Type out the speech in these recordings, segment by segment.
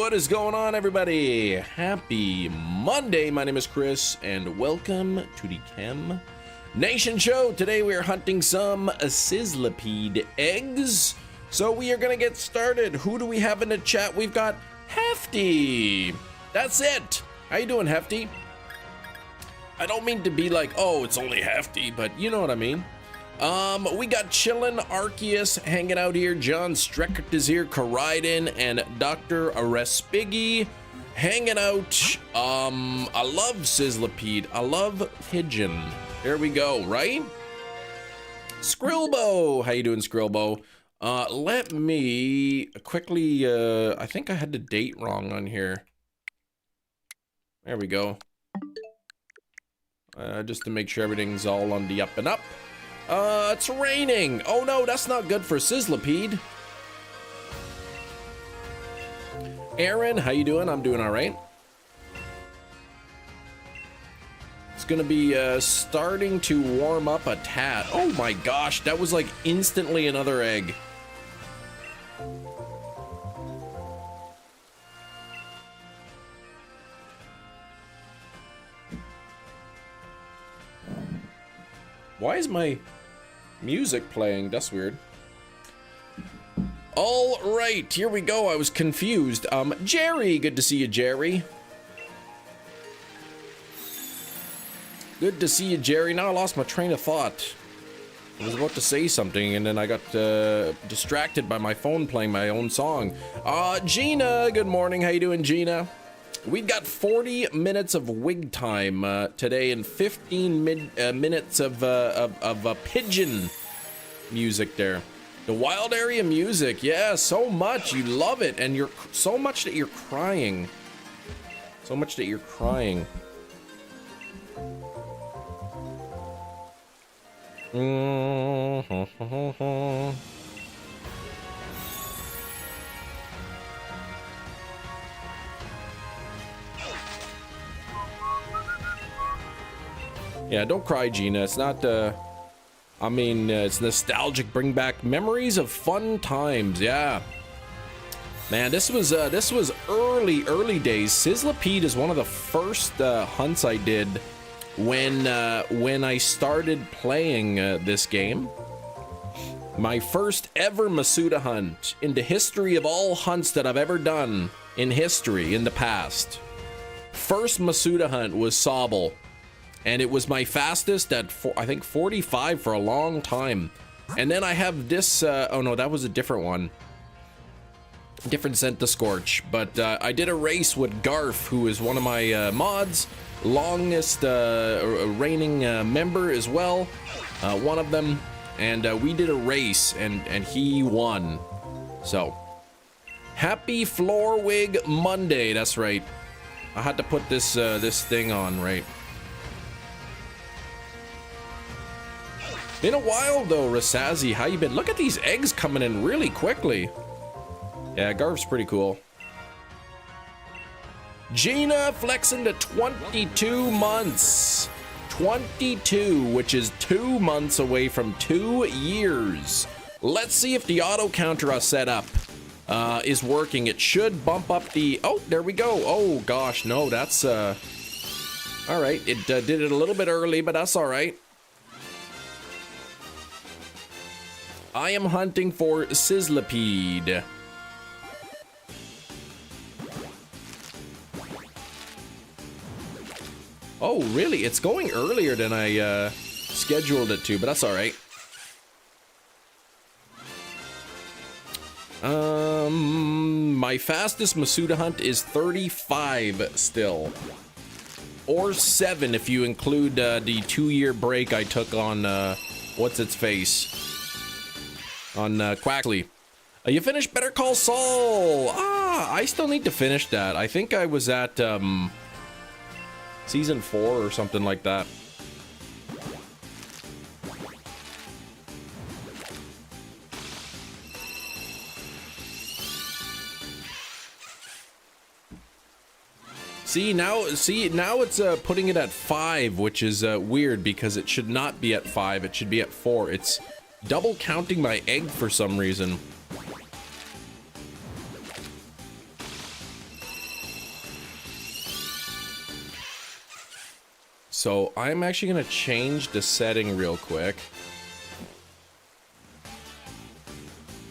What is going on, everybody? Happy Monday. My name is Chris and welcome to the Chem Nation Show. Today we are hunting some sizzlipede eggs. So we are gonna get started. Who do we have in the chat? We've got Hefty. That's it. How you doing, Hefty? I don't mean to be like, oh, it's only Hefty, but you know what I mean. We got Chillin' Arceus hanging out here. John Streckert is here. Karidin and Dr. Respiggy hanging out. I love Sizzlipede. I love Pigeon. There we go, right? Skrillbo. How you doing, Skrillbo? Let me quickly, I think I had the date wrong on here. There we go. Just to make sure everything's all on the up and up. It's raining. Oh no, that's not good for Sizzlipede. Aaron, how you doing? I'm doing all right. It's gonna be starting to warm up a tad. Oh my gosh, that was like instantly another egg. Why is my music playing? That's weird. All right, here we go. I was confused. Jerry, good to see you, Jerry. Good to see you, Jerry. Now I lost my train of thought. I was about to say something and then I got distracted by my phone playing my own song. Gina, good morning. How you doing, Gina? We've got 40 minutes of wig time today and 15 minutes of pigeon music there. The wild area music, yeah, so much. You love it, and you're so much that you're crying. So much that you're crying. Yeah, don't cry, Gina. It's not, I mean, it's nostalgic. Bring back memories of fun times. Yeah. Man, this was early days. Sizzlipede is one of the first hunts I did when I started playing this game. My first ever Masuda hunt in the history of all hunts that I've ever done in history in the past. First Masuda hunt was Sobble. And it was my fastest at, I think, 45 for a long time. And then I have this, oh no, that was a different one. Different Scent to Scorch. But I did a race with Garf, who is one of my mods. Longest reigning member as well. One of them. And we did a race, and he won. So, happy Floor Wig Monday, that's right. I had to put this, this thing on, right? Been a while though, Rasazi. How you been? Look at these eggs coming in really quickly. Yeah, Garf's pretty cool. Gina flexing to 22 months. 22, which is 2 months away from 2 years. Let's see if the auto counter I set up is working. It should bump up the... Oh, there we go. Oh gosh, no, that's... All right, it did it a little bit early, but that's all right. I am hunting for Sizzlipede. Oh, really? It's going earlier than I scheduled it to, but that's all right. My fastest Masuda hunt is 35 still. Or 7 if you include the 2-year break I took on, what's its face? On Quackley. You finished Better Call Saul. I still need to finish that. I think I was at season 4 or something like that. Now it's putting it at 5, which is weird because it should not be at 5. It should be at 4. It's double counting my egg for some reason. So I'm actually going to change the setting real quick.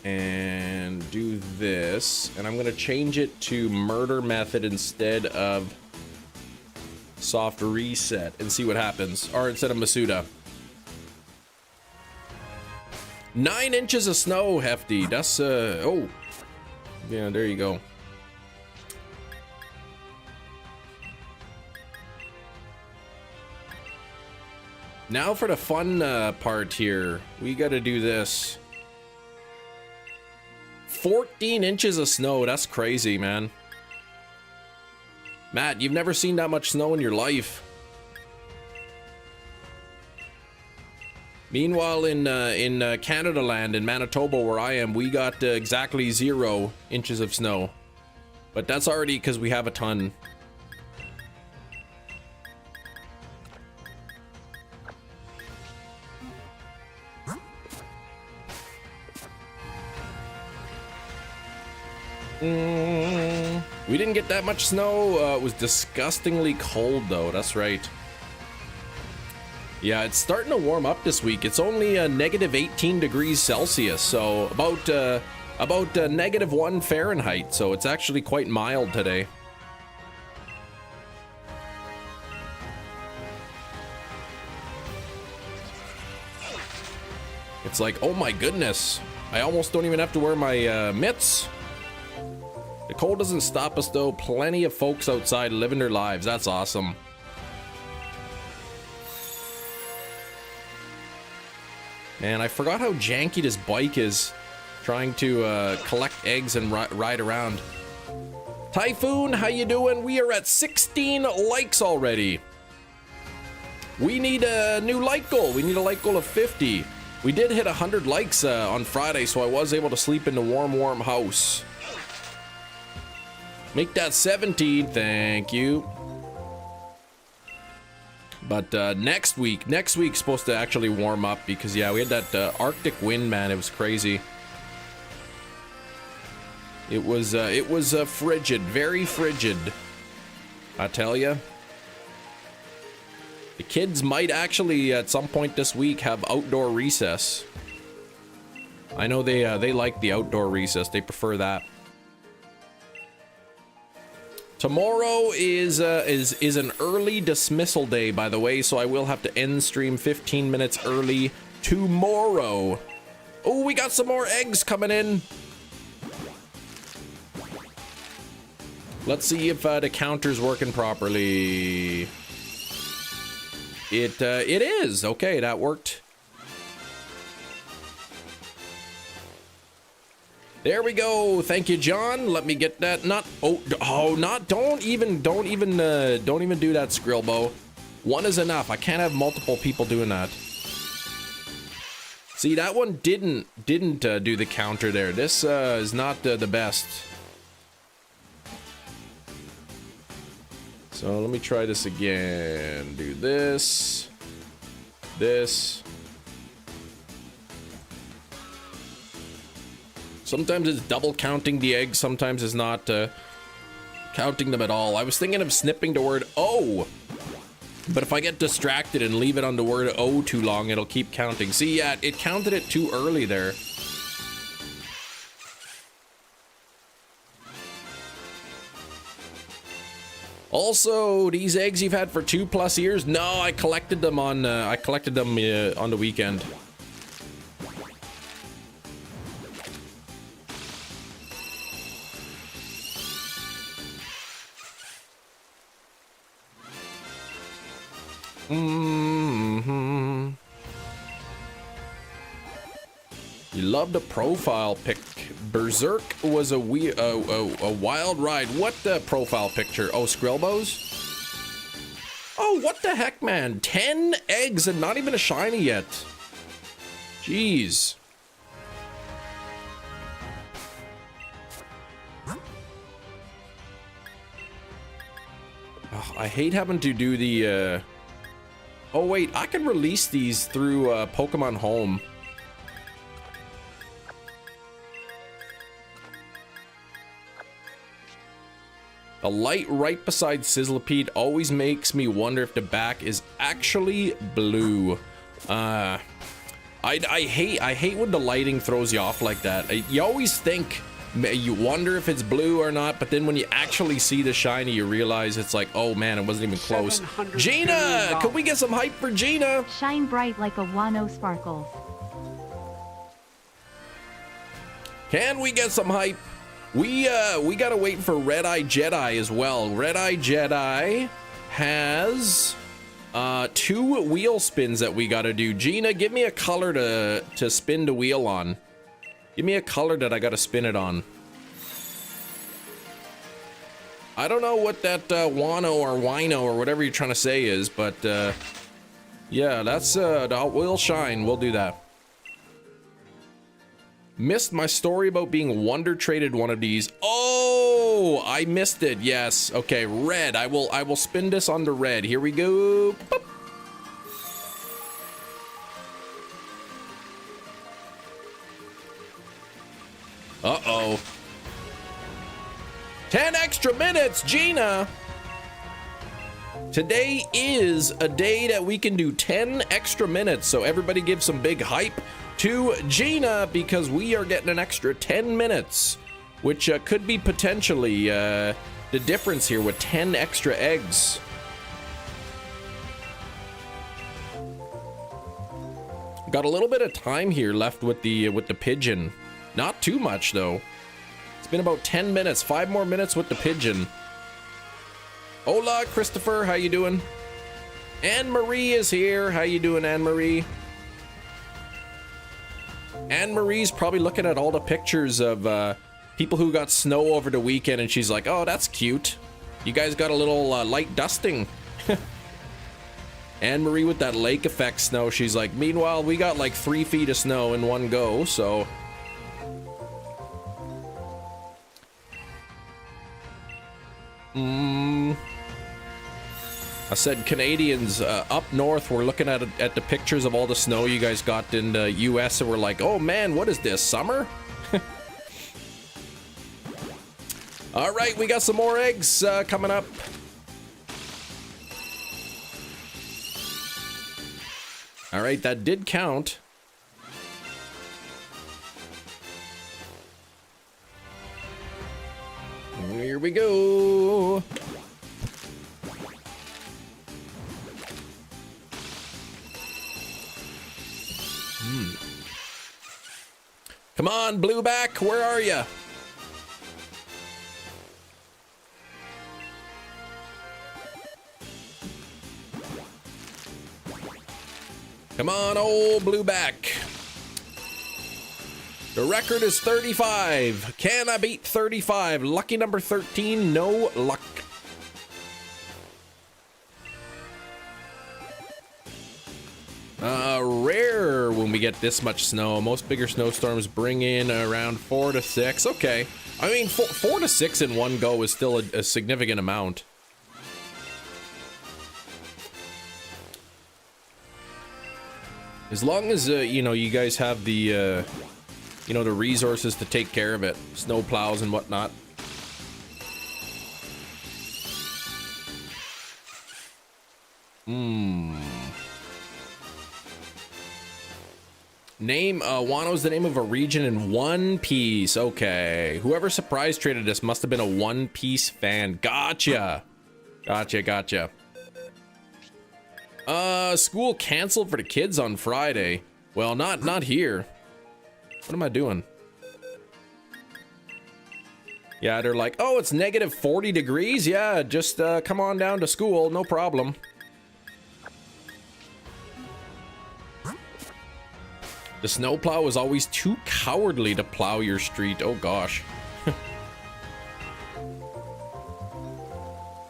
And do this. And I'm going to change it to murder method instead of soft reset and see what happens. Or instead of Masuda. 9 inches of snow, Hefty. That's, oh. Yeah, there you go. Now for the fun part here. We gotta do this. 14 inches of snow. That's crazy, man. Matt, you've never seen that much snow in your life. Meanwhile, in Canada land, in Manitoba, where I am, we got exactly 0 inches of snow. But that's already because we have a ton. We didn't get that much snow. It was disgustingly cold, though. That's right. Yeah, it's starting to warm up this week. It's only negative 18 degrees Celsius, so about -1 Fahrenheit. So it's actually quite mild today. It's like, oh my goodness, I almost don't even have to wear my mitts. The cold doesn't stop us, though. Plenty of folks outside living their lives. That's awesome. Man, I forgot how janky this bike is. Trying to collect eggs and ride around. Typhoon, how you doing? We are at 16 likes already. We need a new like goal. We need a like goal of 50. We did hit 100 likes on Friday, so I was able to sleep in the warm house. Make that 17, thank you. But next week's supposed to actually warm up because, yeah, we had that Arctic wind, man. It was crazy. It was frigid, very frigid. I tell ya. The kids might actually at some point this week have outdoor recess. I know they like the outdoor recess. They prefer that. Tomorrow is an early dismissal day, by the way, so I will have to end stream 15 minutes early tomorrow. Oh, we got some more eggs coming in. Let's see if the counter's working properly. It is. Okay, that worked. There we go. Thank you, John. Let me get that. Don't even do that, Skrillbo. One is enough. I can't have multiple people doing that. See, that one didn't do the counter there. This is not the best. So let me try this again. Do this. This. Sometimes it's double counting the eggs, sometimes it's not counting them at all. I was thinking of snipping the word O, but if I get distracted and leave it on the word O too long, it'll keep counting. See, yeah, it counted it too early there. Also, these eggs you've had for 2+ years? No, I collected them on the weekend. You love the profile pic. Berserk was a wild ride. What profile picture? Oh, Skrillbo's? Oh, what the heck, man? 10 eggs and not even a shiny yet. Jeez. Oh, I hate having to do the oh wait, I can release these through Pokemon Home. The light right beside Sizzlipede always makes me wonder if the back is actually blue. I hate when the lighting throws you off like that. You always think, you wonder if it's blue or not, but then when you actually see the shiny, you realize it's like, oh man, it wasn't even close. Gina, can we get some hype for Gina? Shine bright like a Wano sparkles. Can we get some hype? We gotta wait for Red Eye Jedi as well. Red Eye Jedi has 2 wheel spins that we gotta do. Gina, give me a color to spin the wheel on. Give me a color that I gotta spin it on. I don't know what that Wano or Wino or whatever you're trying to say is, but yeah, that's we'll shine. We'll do that. Missed my story about being wonder traded one of these. Oh, I missed it. Yes. Okay, red. I will spin this on the red. Here we go. Boop. Uh-oh. 10 extra minutes, Gina. Today is a day that we can do 10 extra minutes. So everybody give some big hype to Gina because we are getting an extra 10 minutes, which could be potentially the difference here with 10 extra eggs. Got a little bit of time here left with the pigeon. Not too much though. It's been about 10 minutes, 5 more minutes with the pigeon. Hola, Christopher, how you doing? Anne-Marie is here. How you doing, Anne-Marie? Anne-Marie's probably looking at all the pictures of people who got snow over the weekend, and she's like, oh, that's cute. You guys got a little light dusting. Anne-Marie with that lake effect snow, she's like, meanwhile, we got like 3 feet of snow in one go, so... I said Canadians up north were looking at the pictures of all the snow you guys got in the US and we're like, oh man, what is this, summer? All right, we got some more eggs coming up. All right, that did count. Here we go. Come on, Blueback, where are you? Come on, old Blueback. The record is 35. Can I beat 35? Lucky number 13, no luck. Rare when we get this much snow. Most bigger snowstorms bring in around 4 to 6. Okay. I mean, 4 to 6 in one go is still a significant amount. As long as, you know, you guys have the, you know, the resources to take care of it. Snow plows and whatnot. Name, Wano's the name of a region in One Piece. Okay. Whoever surprise traded this must have been a One Piece fan. Gotcha. Gotcha. School canceled for the kids on Friday. Well, not here. What am I doing? Yeah, they're like, oh, it's negative 40 degrees. Yeah, just come on down to school. No problem. The snowplow was always too cowardly to plow your street. Oh, gosh.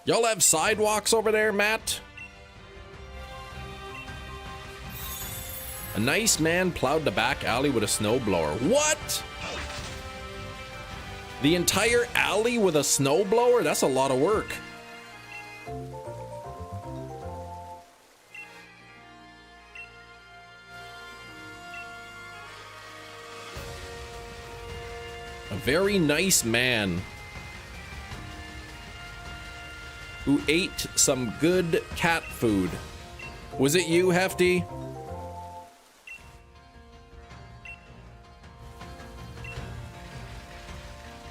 Y'all have sidewalks over there, Matt? A nice man plowed the back alley with a snowblower. What? The entire alley with a snowblower? That's a lot of work. A very nice man. who ate some good cat food. Was it you, Hefty?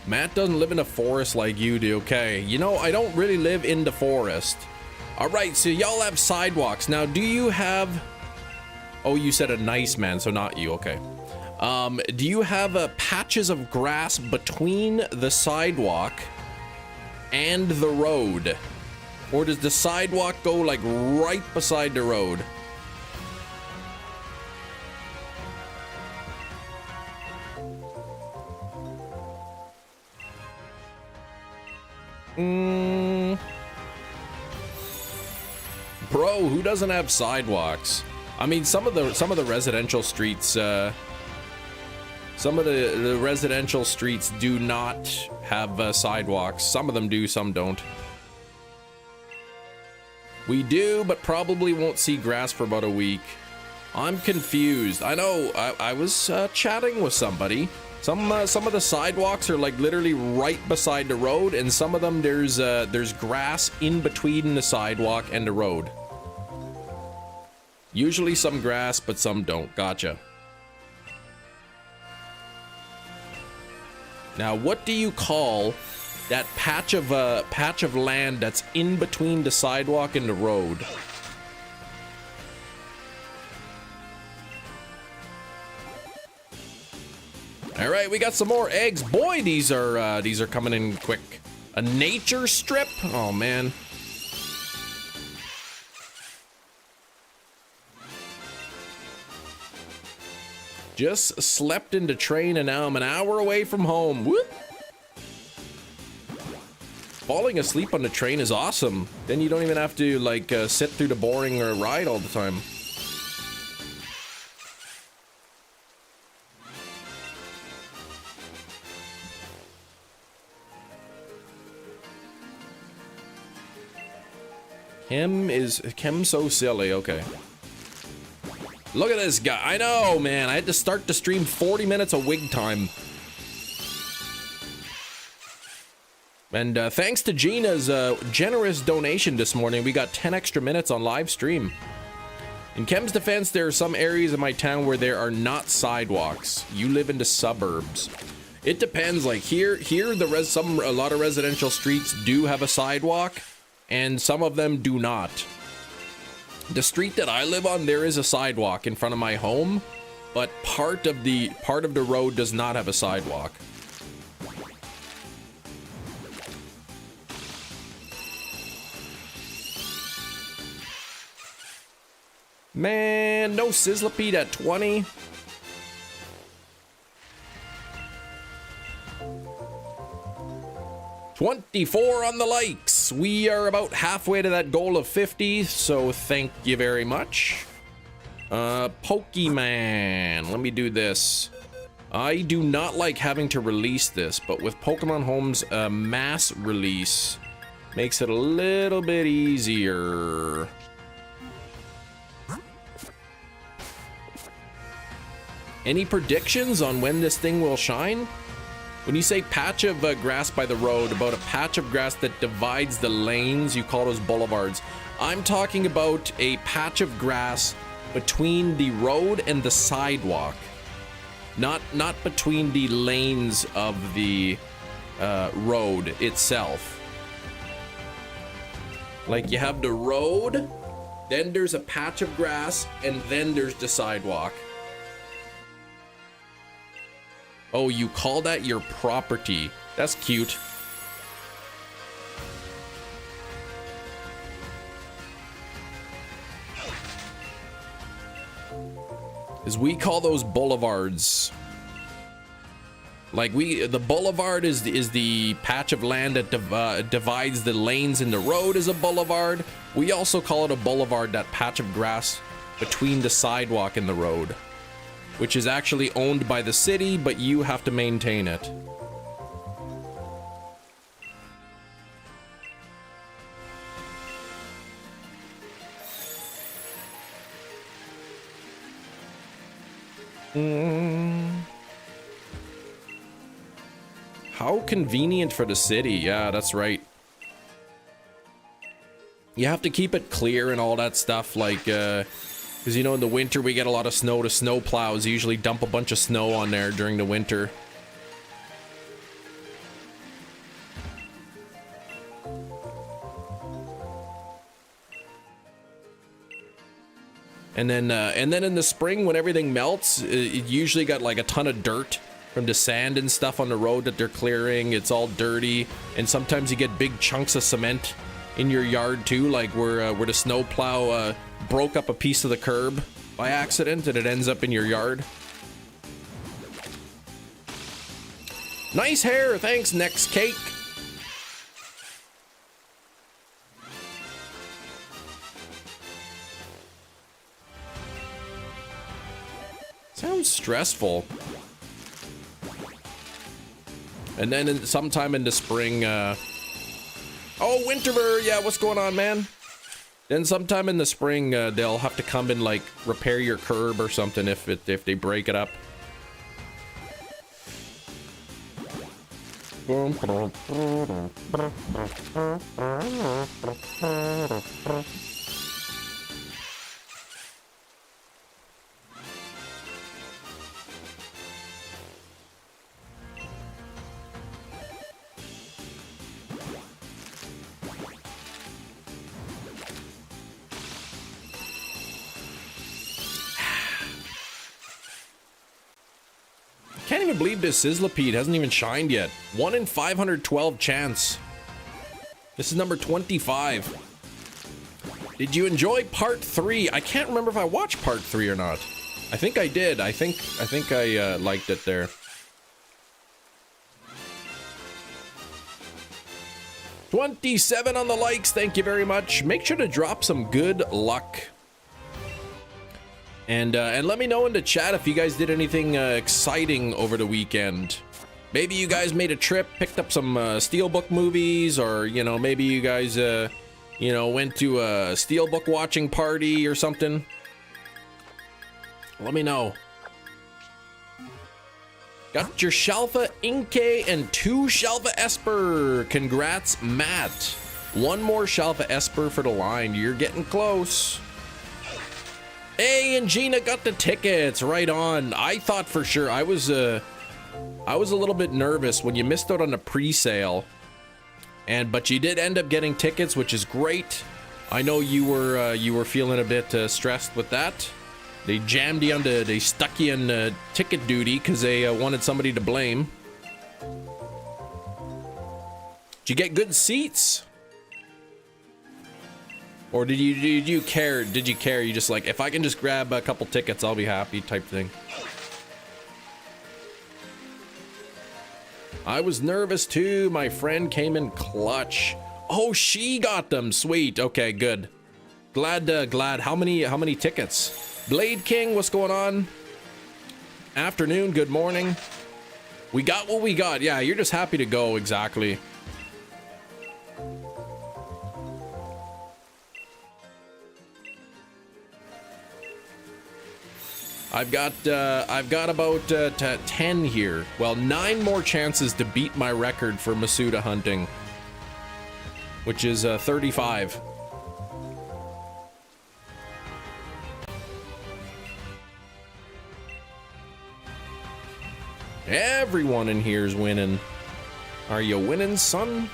Matt doesn't live in a forest like you do. Okay, you know, I don't really live in the forest. All right, so y'all have sidewalks. Now, do you have... Oh, you said a nice man, so not you. Okay. Do you have patches of grass between the sidewalk and the road? Or does the sidewalk go like right beside the road? Bro, who doesn't have sidewalks? I mean, some of the residential streets, some of the residential streets do not have sidewalks. Some of them do, some don't. We do, but probably won't see grass for about a week. I'm confused. I know. I was chatting with somebody. Some of the sidewalks are like literally right beside the road, and some of them there's grass in between the sidewalk and the road. Usually some grass, but some don't. Gotcha. Now, what do you call that patch of land that's in between the sidewalk and the road? All right, we got some more eggs. Boy, these are coming in quick. A nature strip? Oh man. Just slept in the train and now I'm an hour away from home. Whoop. Falling asleep on the train is awesome. Then you don't even have to like sit through the boring ride all the time. Kim's so silly. Okay. Look at this guy. I know, man. I had to start the stream 40 minutes of wig time. And thanks to Gina's generous donation this morning, we got 10 extra minutes on live stream. In Kem's defense, there are some areas in my town where there are not sidewalks. You live in the suburbs. It depends. Like here, a lot of residential streets do have a sidewalk, and some of them do not. The street that I live on, there is a sidewalk in front of my home, but part of the road does not have a sidewalk. Man, no Sizzlipede at 20. $24 on the likes. We are about halfway to that goal of 50, so thank you very much. Pokemon. Let me do this. I do not like having to release this, but with Pokemon Home's mass release, makes it a little bit easier. Any predictions on when this thing will shine? When you say patch of grass by the road, about a patch of grass that divides the lanes, you call those boulevards. I'm talking about a patch of grass between the road and the sidewalk. Not between the lanes of the road itself. Like you have the road, then there's a patch of grass, and then there's the sidewalk. Oh, you call that your property. That's cute. As we call those boulevards. Like the boulevard is the patch of land that divides the lanes in the road is a boulevard. We also call it a boulevard, that patch of grass between the sidewalk and the road, which is actually owned by the city, but you have to maintain it. How convenient for the city. Yeah, that's right. You have to keep it clear and all that stuff, like, because, you know, in the winter we get a lot of snow to snow plows. Usually dump a bunch of snow on there during the winter. And then in the spring, when everything melts, it usually got like a ton of dirt from the sand and stuff on the road that they're clearing. It's all dirty, and sometimes you get big chunks of cement in your yard too, like where the snow plow broke up a piece of the curb by accident, and it ends up in your yard. Nice hair, thanks. Next cake. Sounds stressful. And then sometime in the spring, oh, Winterver, yeah, what's going on, man? Then sometime in the spring, they'll have to come and like repair your curb or something if they break it up. Can't even believe this Sizzlipede hasn't even shined yet. 1 in 512 chance. This is number 25. Did you enjoy part 3? I can't remember if I watched part 3 or not. I think I did. I think I liked it there. 27 on the likes. Thank you very much. Make sure to drop some good luck. And let me know in the chat if you guys did anything exciting over the weekend. Maybe you guys made a trip, picked up some Steelbook movies, or, you know, maybe you guys, you know, went to a Steelbook watching party or something. Let me know. Got your Shalfa Inke and 2 Shalfa Esper. Congrats, Matt. 1 more Shalfa Esper for the line. You're getting close. Hey, and Gina got the tickets. Right on. I thought for sure I was a little bit nervous when you missed out on the pre-sale, but you did end up getting tickets, which is great. I know you were feeling a bit stressed with that. They jammed you they stuck you in ticket duty because they wanted somebody to blame. Did you get good seats? Or did you care? Did you care? You just like, if I can just grab a couple tickets, I'll be happy type thing. I was nervous too. My friend came in clutch. Oh, she got them. Sweet. Okay, good. Glad. How many tickets? Blade King, what's going on? Afternoon, good morning. We got what we got. Yeah, you're just happy to go. Exactly. I've got about 10 here. Well, 9 more chances to beat my record for Masuda hunting, which is 35. Everyone in here is winning. Are you winning, son?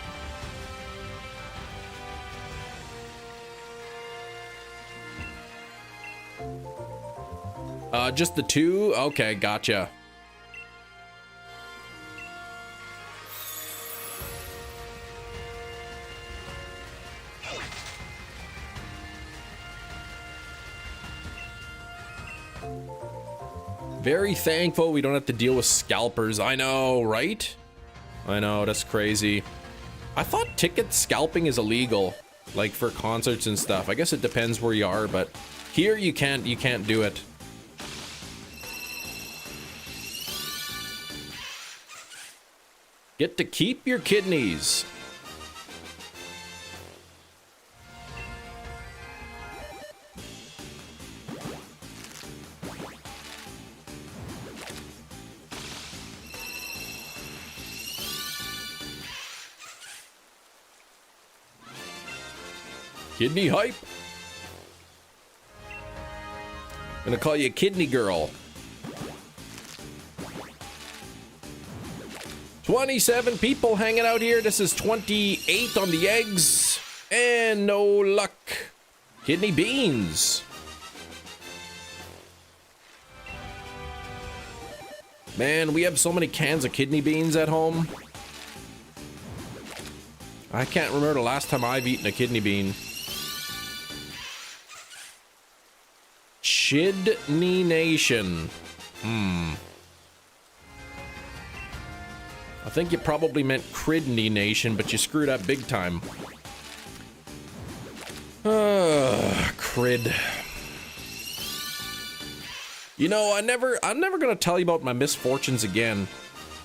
Just the 2? Okay, gotcha. Very thankful we don't have to deal with scalpers. I know, right? I know, that's crazy. I thought ticket scalping is illegal, like for concerts and stuff. I guess it depends where you are, but here you can't do it. Get to keep your kidneys. Kidney hype. Gonna call you Kidney Girl. 27 people hanging out here. This is 28 on the eggs. And no luck. Kidney beans. Man, we have so many cans of kidney beans at home. I can't remember the last time I've eaten a kidney bean. Chidney Nation. I think you probably meant Cridney Nation, but you screwed up big time. Crid. You know, I'm never gonna tell you about my misfortunes again.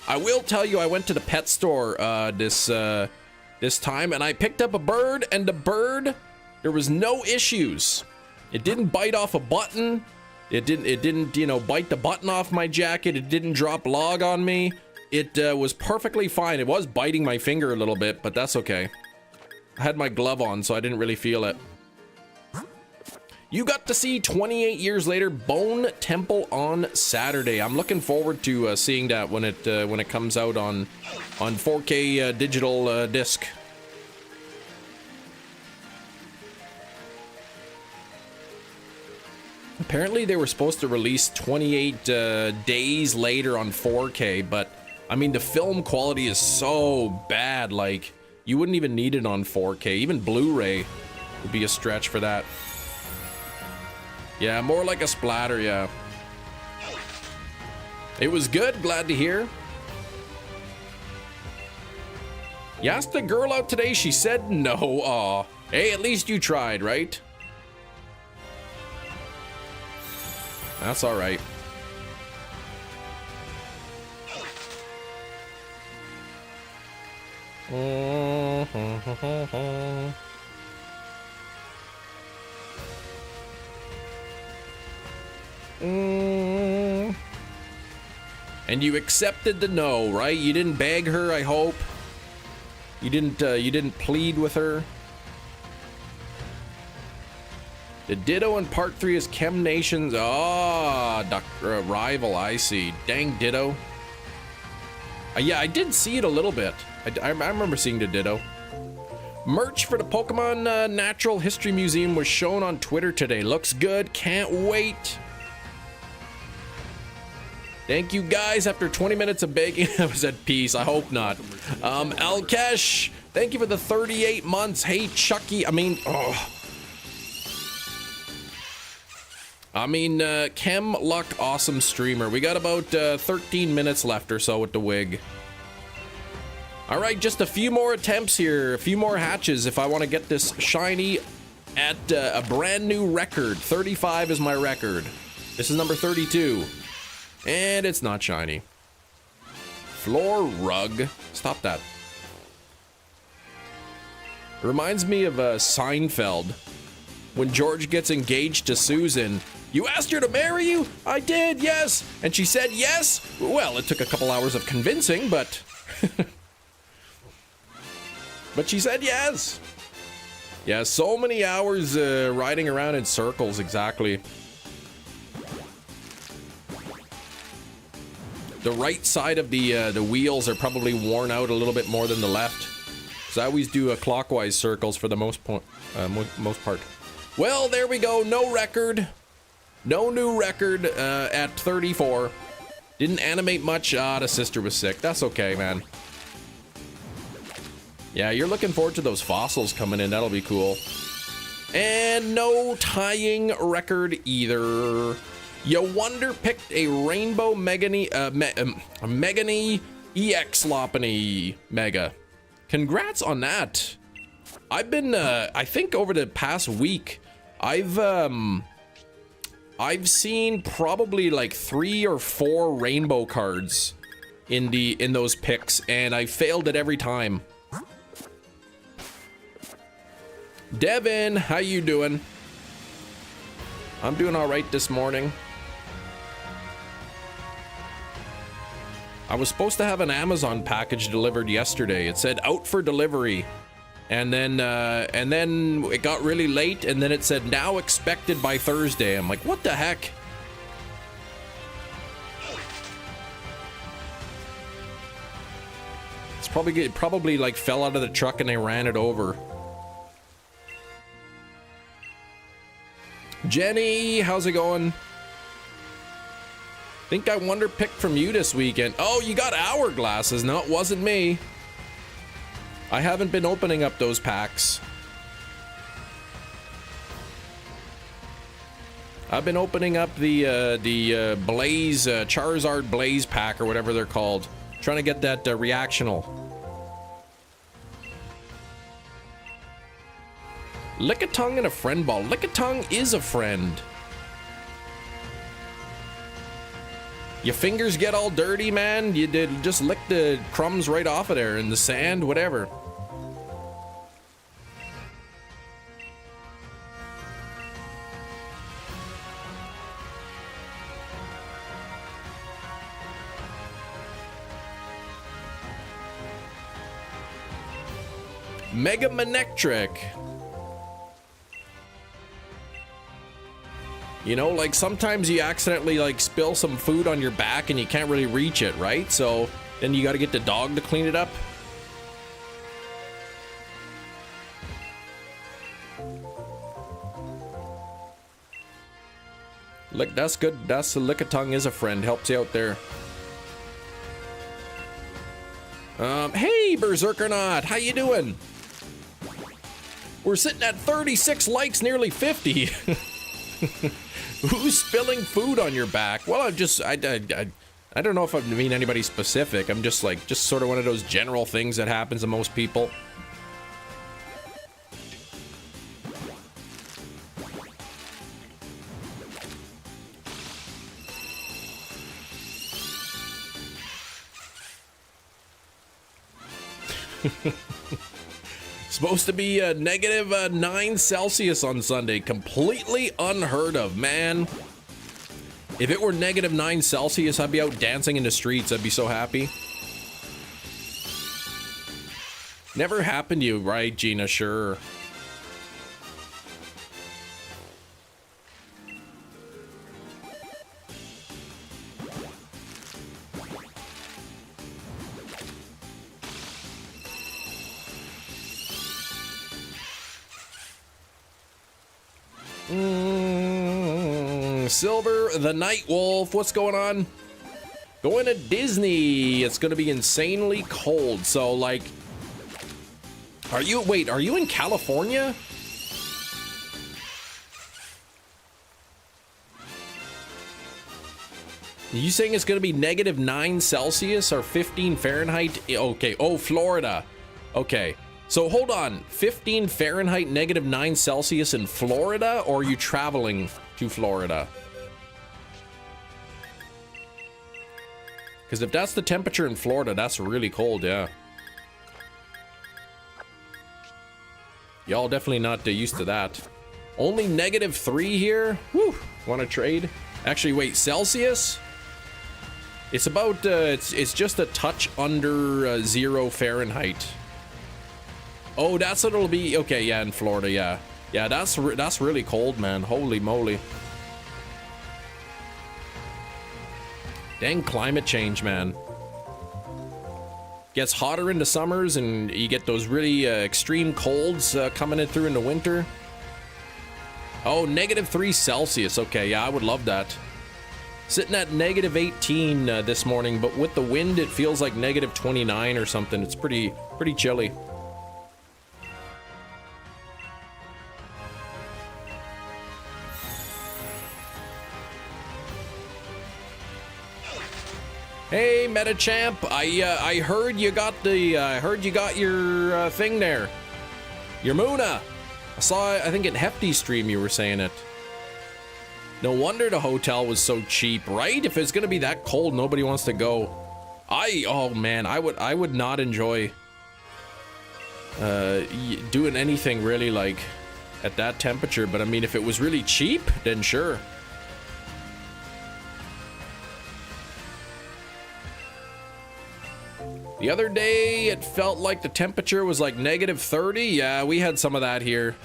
I will tell you I went to the pet store this time, and I picked up a bird, and the bird, there was no issues. It didn't bite off a button. It didn't, you know, bite the button off my jacket. It didn't drop log on me. It was perfectly fine. It was biting my finger a little bit, but that's okay. I had my glove on, so I didn't really feel it. You got to see 28 years later Bone Temple on Saturday. I'm looking forward to seeing that when it comes out on 4K digital disc. Apparently they were supposed to release 28 days later on 4K, but I mean the film quality is so bad, like you wouldn't even need it on 4K. Even Blu-ray would be a stretch for that. Yeah, more like a splatter, yeah. It was good, glad to hear. You asked the girl out today, she said no. Aw. Hey, at least you tried, right? That's all right. And you accepted the no, right? You didn't beg her, I hope. You didn't plead with her. The Ditto in part 3 is Chem Nation's. Rival, I see. Dang Ditto. Yeah, I did see it a little bit. I remember seeing the Ditto. Merch for the Pokemon Natural History Museum was shown on Twitter today. Looks good. Can't wait. Thank you guys. After 20 minutes of begging, I was at peace. I hope not. Alkesh, thank you for the 38 months. Hey, Chucky. Chem Luck, awesome streamer. We got about 13 minutes left or so with the wig. All right, just a few more attempts here, a few more hatches if I want to get this shiny at a brand new record. 35 is my record. This is number 32. And it's not shiny. Floor rug. Stop that. It reminds me of Seinfeld. When George gets engaged to Susan. You asked her to marry you? I did, yes. And she said yes? Well, it took a couple hours of convincing, but... but she said yes. Yeah, so many hours riding around in circles, exactly. The right side of the wheels are probably worn out a little bit more than the left. Because I always do clockwise circles for the most part. Well, there we go. No record. No new record at 34. Didn't animate much. The sister was sick. That's okay, man. Yeah, you're looking forward to those fossils coming in. That'll be cool. And no tying record either. You Wonder picked a Rainbow Megany EX Lopunny Mega. Congrats on that. I've been, I think over the past week, I've seen probably like 3 or 4 rainbow cards in those picks, and I failed it every time. Devin, how you doing? I'm doing all right this morning. I was supposed to have an Amazon package delivered yesterday. It said out for delivery. And then it got really late, and then it said now expected by Thursday. I'm like, what the heck? It's probably like fell out of the truck and they ran it over. Jenny, how's it going? Think I wonder picked from you this weekend. Oh, you got hourglasses. No, it wasn't me. I haven't been opening up those packs. I've been opening up the Blaze Charizard Blaze pack or whatever they're called. Trying to get that reactional. Lick-a-tongue and a friend ball. Lick-a-tongue is a friend. Your fingers get all dirty, man. You did just lick the crumbs right off of there in the sand, whatever. Mega Manectric. You know, like sometimes you accidentally like spill some food on your back and you can't really reach it, right? So then you got to get the dog to clean it up. Look, that's good. That's the Lick-a-tongue is a friend. Helps you out there. Hey, Berserkernaut, how you doing? We're sitting at 36 likes, nearly 50. Who's spilling food on your back? Well, I don't know if I mean anybody specific. I'm just like, just sort of one of those general things that happens to most people. Supposed to be a negative 9 Celsius on Sunday. Completely unheard of, man. If it were negative 9 Celsius, I'd be out dancing in the streets. I'd be so happy. Never happened to you, right, Gina? Sure. Silver the Night Wolf, what's going on? Going to Disney. It's going to be insanely cold. So, like, are you in California? Are you saying it's going to be negative 9 Celsius or 15 Fahrenheit? Okay. Oh, Florida. Okay. So hold on, 15 Fahrenheit, negative 9 Celsius in Florida, or are you traveling to Florida? Because if that's the temperature in Florida, that's really cold, yeah. Y'all definitely not used to that. Only negative 3 here? Whew, want to trade? Actually, wait, Celsius? It's about, it's just a touch under 0 Fahrenheit. Oh, that's what it'll be. Okay, yeah, in Florida, yeah. Yeah, that's really cold, man. Holy moly. Dang climate change, man. Gets hotter in the summers and you get those really extreme colds coming in through in the winter. Oh, negative 3 Celsius. Okay, yeah, I would love that. Sitting at negative 18 this morning, but with the wind, it feels like negative 29 or something. It's pretty chilly. Hey, Metachamp, I heard you got your thing there. Your Muna. I saw, I think in Hefty's stream you were saying it. No wonder the hotel was so cheap, right? If it's gonna be that cold, nobody wants to go. Oh man, I would not enjoy doing anything really like at that temperature, but I mean if it was really cheap, then sure. The other day, it felt like the temperature was like -30. Yeah, we had some of that here.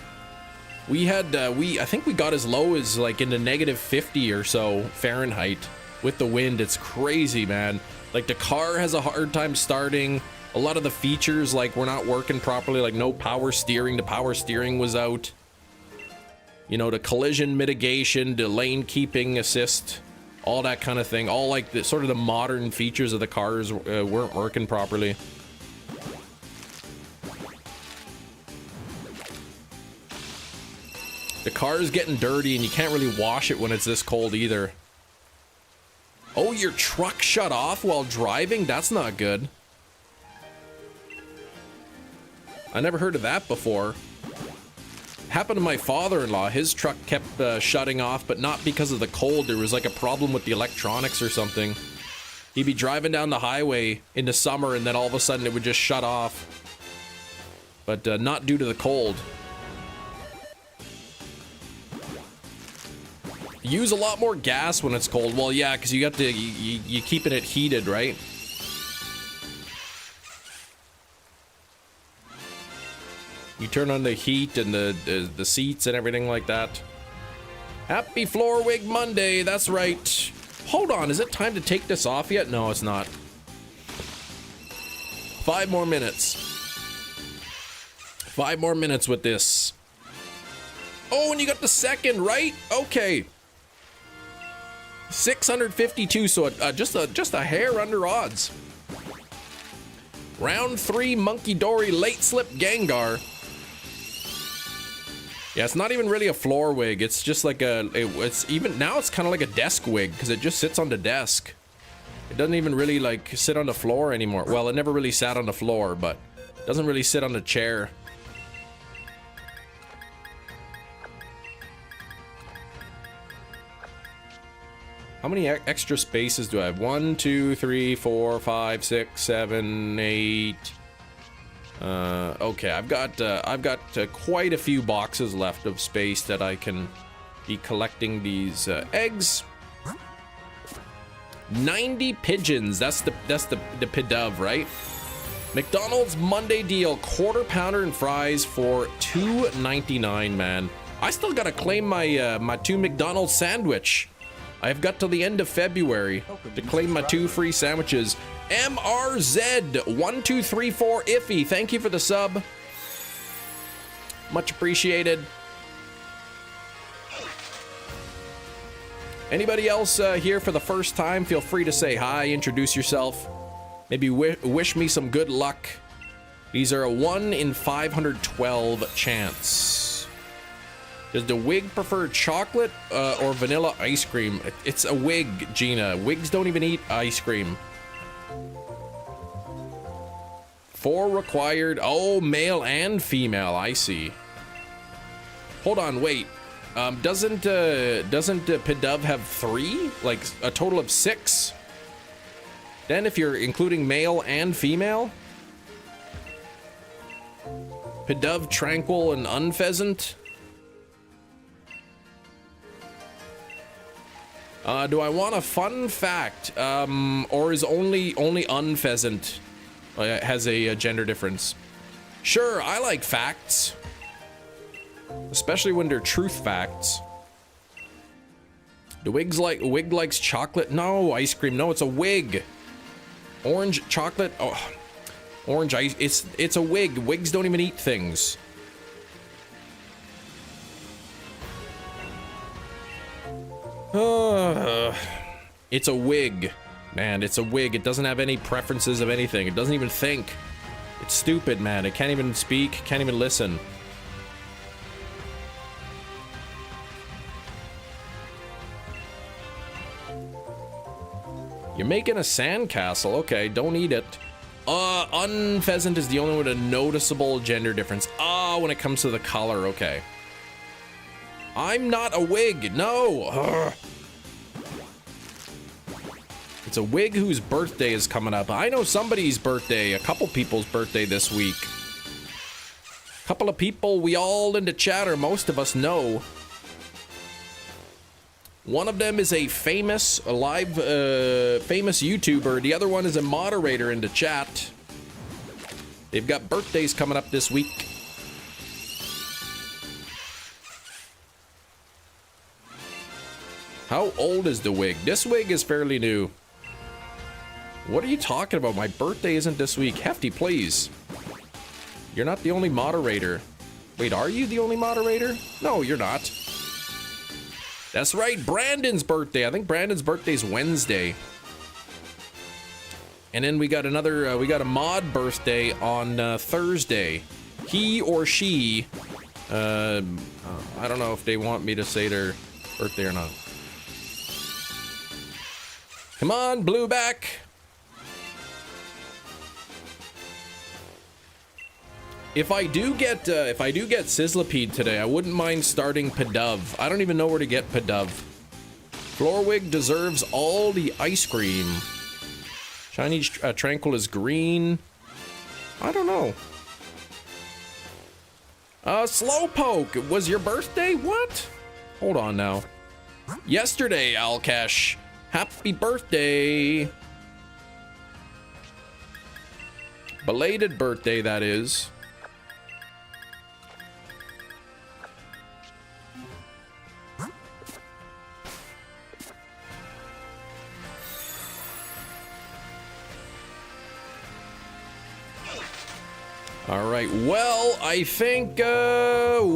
We had, I think we got as low as like into -50 or so Fahrenheit with the wind. It's crazy, man. Like the car has a hard time starting. A lot of the features like were not working properly, like no power steering. The power steering was out. You know, the collision mitigation, the lane keeping assist, all that kind of thing. All like the sort of the modern features of the cars weren't working properly. The car is getting dirty and you can't really wash it when it's this cold either. Oh, your truck shut off while driving? That's not good. I never heard of that before. Happened to my father-in-law. His truck kept shutting off, but not because of the cold. There was like a problem with the electronics or something. He'd be driving down the highway in the summer and then all of a sudden it would just shut off. But not due to the cold. Use a lot more gas when it's cold. Well, yeah, because you got to you keeping it heated, right? You turn on the heat and the seats and everything like that. Happy Floor Wig Monday. That's right. Hold on, is it time to take this off yet? No, it's not. 5 more minutes. 5 more minutes with this. Oh, and you got the second, right? Okay. 652, so just a hair under odds. Round 3, Monkey Dory Late Slip Gengar. Yeah, it's not even really a floor wig. It's just like it's even now it's kind of like a desk wig because it just sits on the desk. It doesn't even really like sit on the floor anymore. Well, it never really sat on the floor, but it doesn't really sit on the chair. How many extra spaces do I have? 1, 2, 3, 4, 5, 6, 7, 8. Okay, I've got quite a few boxes left of space that I can be collecting these eggs. 90 pigeons. That's the pidove, right? McDonald's Monday deal: quarter pounder and fries for $2.99. Man, I still gotta claim my my 2 McDonald's sandwich. I've got till the end of February to claim my 2 free sandwiches. MRZ1234 Iffy, thank you for the sub. Much appreciated. Anybody else here for the first time? Feel free to say hi, introduce yourself. Maybe wish me some good luck. These are a 1 in 512 chance. Does the wig prefer chocolate or vanilla ice cream? It's a wig, Gina. Wigs don't even eat ice cream. 4 required. Oh, male and female. I see. Hold on, wait. Doesn't Pidove have 3? Like a total of 6? Then if you're including male and female? Pidove, Tranquil, and Unpheasant? Do I want a fun fact? Or is only Unpheasant has a gender difference? Sure, I like facts. Especially when they're truth facts. The wig likes chocolate? No, ice cream. No, it's a wig. Orange chocolate? Oh, orange ice. It's a wig. Wigs don't even eat things. It's a wig. Man, it's a wig. It doesn't have any preferences of anything. It doesn't even think. It's stupid, man. It can't even speak, can't even listen. You're making a sandcastle. Okay, don't eat it. Unpheasant is the only one with a noticeable gender difference. When it comes to the color, okay. I'm not a wig, no. Ugh. It's a wig whose birthday is coming up. I know somebody's birthday, a couple people's birthday this week. A couple of people we all in the chat, or most of us, know. One of them is a famous YouTuber. The other one is a moderator in the chat. They've got birthdays coming up this week. How old is the wig? This wig is fairly new. What are you talking about? My birthday isn't this week. Hefty, please. You're not the only moderator. Wait, are you the only moderator? No, you're not. That's right, Brandon's birthday. I think Brandon's birthday's Wednesday. And then we got another, we got a mod birthday on Thursday. He or she, I don't know if they want me to say their birthday or not. Come on, Blueback. If I do get Sizzlipede today, I wouldn't mind starting Pidove. I don't even know where to get Pidove. Floorwig deserves all the ice cream. Shiny Tranquil is green. I don't know. Slowpoke, it was your birthday? What? Hold on now. Yesterday, Alkesh. Happy birthday. Belated birthday, that is. All right, well, I think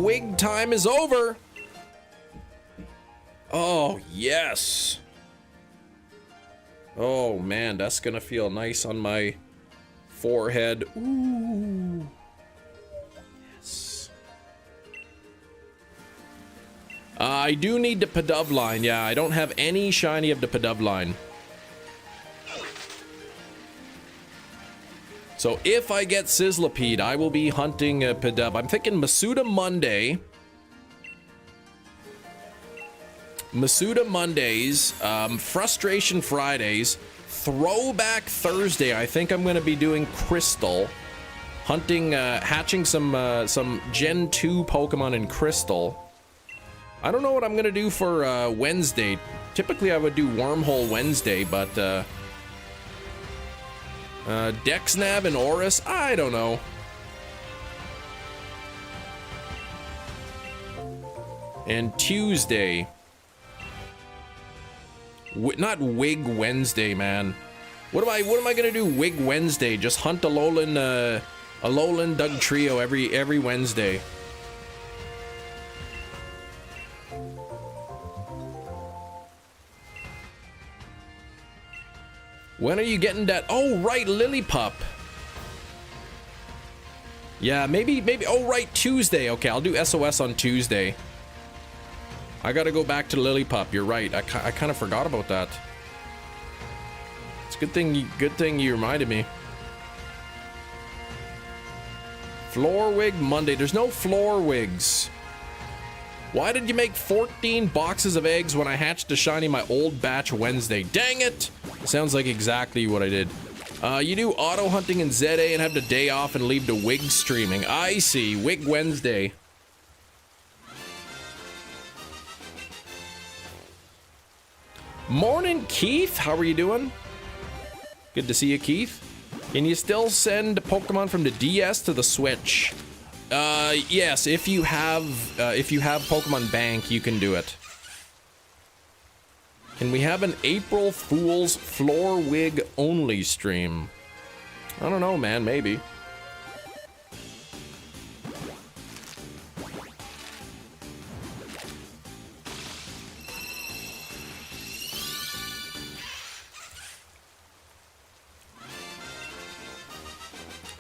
wig time is over. Oh, yes. Oh, man, that's gonna feel nice on my forehead. Ooh. Yes. I do need the Pidove line. Yeah, I don't have any shiny of the Pidove line. So if I get Sizzlipede, I will be hunting Pidove. I'm thinking Masuda Monday. Masuda Mondays, Frustration Fridays, Throwback Thursday. I think I'm going to be doing Crystal. Hunting, hatching some Gen 2 Pokemon in Crystal. I don't know what I'm going to do for Wednesday. Typically I would do Wormhole Wednesday, but... Dexnav and Oris? I don't know. And Tuesday. Not Wig Wednesday, man. What am I gonna do Wig Wednesday? Just hunt a Alolan Doug Trio every Wednesday. When are you getting that? Oh, right, Lillipup. Yeah, maybe. Oh, right, Tuesday. Okay, I'll do SOS on Tuesday. I gotta go back to Lillipup. You're right. I kind of forgot about that. It's a good thing you reminded me. Floorwig Monday. There's no Floorwigs. Why did you make 14 boxes of eggs when I hatched a shiny my old batch Wednesday? Dang it! Sounds like exactly what I did. You do auto hunting in ZA and have the day off and leave the wig streaming. I see. Wig Wednesday. Morning, Keith. How are you doing? Good to see you, Keith. Can you still send Pokemon from the DS to the Switch? Yes, if you have Pokemon Bank, you can do it. Can we have an April Fool's Floorwig only stream? I don't know, man, maybe.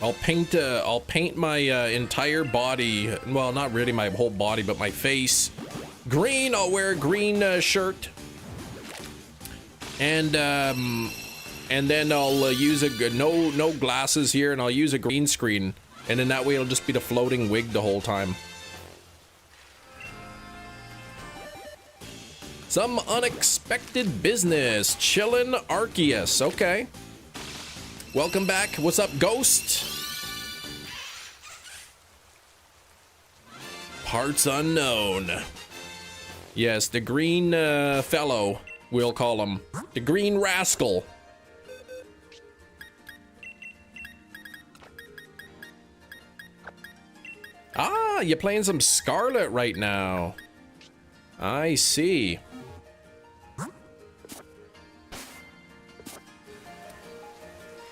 I'll paint my entire body, well, not really my whole body, but my face green. I'll wear a green shirt. And then I'll use no glasses here, and I'll use a green screen, and then that way it'll just be the floating wig the whole time. Some unexpected business. Chillin' Arceus. Okay. Welcome back. What's up, Ghost? Parts unknown. Yes, the green fellow, we'll call him. The green rascal. you're playing some Scarlet right now. I see.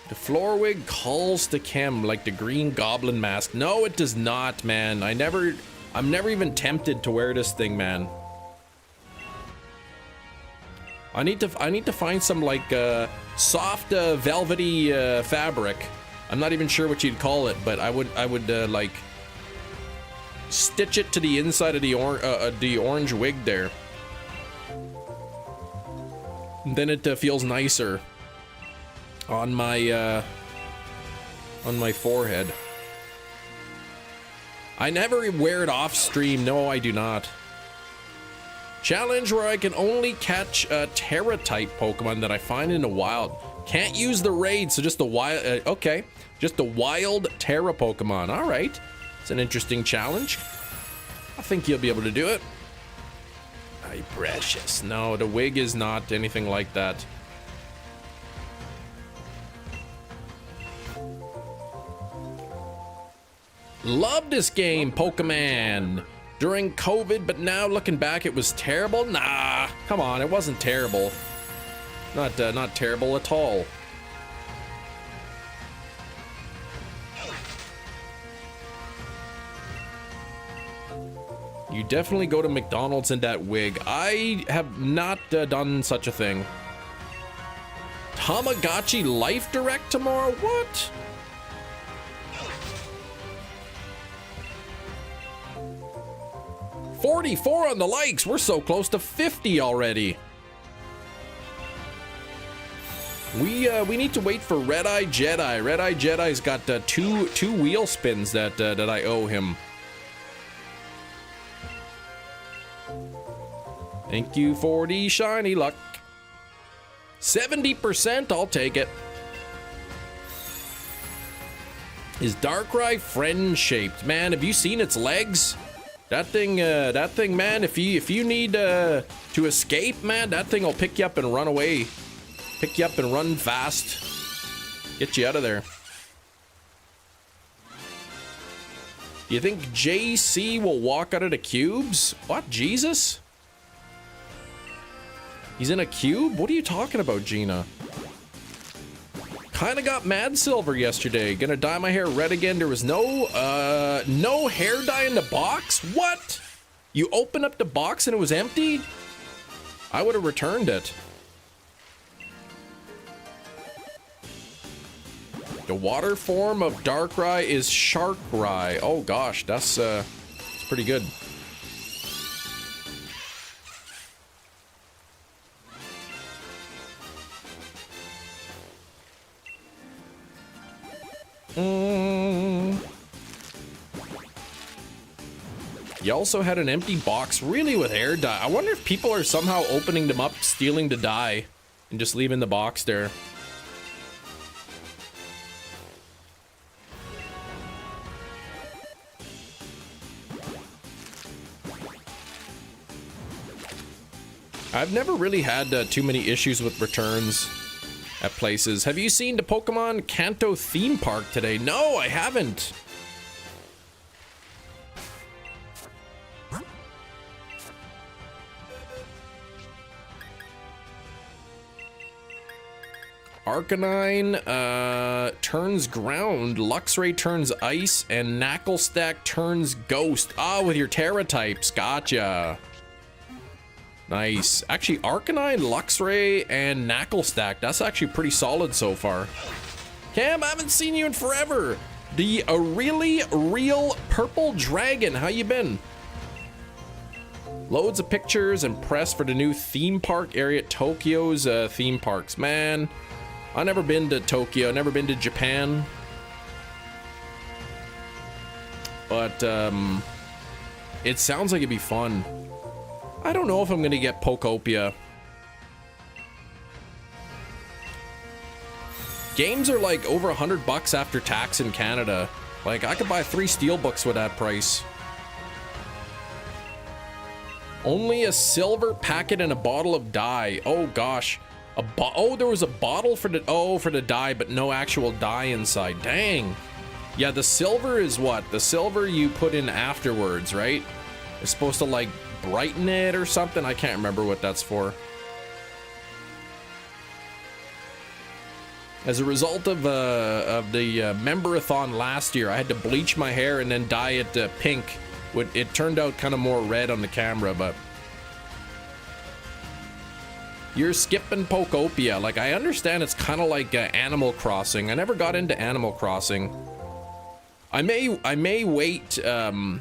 The floor wig calls to Kim like the Green Goblin mask. No, it does not, man. I'm never even tempted to wear this thing, man. I need to find some like soft velvety fabric. I'm not even sure what you'd call it, but I would like stitch it to the inside of the orange wig there. And then it feels nicer on my forehead. I never wear it off stream. No, I do not. Challenge where I can only catch Terra type Pokemon that I find in the wild. Can't use the raid, so just the wild. Okay, just the wild Terra Pokemon. All right, it's an interesting challenge. I think you'll be able to do it. Ay, precious. No, the wig is not anything like that. Love this game, Pokemon. During COVID, but now looking back, it was terrible. Nah, come on, it wasn't terrible. Not terrible at all. You definitely go to McDonald's in that wig. I have not done such a thing. Tamagotchi Life Direct tomorrow? What? $44 on the likes. We're so close to 50 already. We need to wait for Red Eye Jedi. Red Eye Jedi's got two wheel spins that I owe him. Thank you for the shiny luck. 70%, I'll take it. Is Darkrai friend shaped? Man, have you seen its legs? That thing, man, if you need to escape, man, that thing will pick you up and run away. Pick you up and run fast. Get you out of there. Do you think JC will walk out of the cubes? What, Jesus? He's in a cube? What are you talking about, Gina? Kinda got mad silver yesterday. Gonna dye my hair red again. There was no hair dye in the box? What? You opened up the box and it was empty? I would have returned it. The water form of Darkrai is Sharkrai. Oh gosh, that's pretty good. You also had an empty box, really, with hair dye. I wonder if people are somehow opening them up, stealing the dye, and just leaving the box there. I've never really had too many issues with returns at places. Have you seen the Pokemon Kanto theme park today? No, I haven't. Arcanine turns ground, Luxray turns ice, and Knacklestack turns ghost. Ah, with your Terra types. Gotcha. Nice. Actually, Arcanine, Luxray, and Knacklestack. That's actually pretty solid so far. Cam, I haven't seen you in forever. The really real purple dragon. How you been? Loads of pictures and press for the new theme park area at Tokyo's theme parks. Man, I've never been to Tokyo. Never been to Japan. But it sounds like it'd be fun. I don't know if I'm gonna get Pokopia. Games are like over $100 after tax in Canada. Like, I could buy 3 steelbooks with that price. Only a silver packet and a bottle of dye. Oh gosh. Oh, there was a bottle for the dye, but no actual dye inside. Dang. Yeah, the silver is what? The silver you put in afterwards, right? It's supposed to like brighten it or something. I can't remember what that's for. As a result of the member-a-thon last year, I had to bleach my hair and then dye it pink. It turned out kind of more red on the camera, but... You're skipping Pokopia. Like, I understand it's kind of like Animal Crossing. I never got into Animal Crossing. I may wait to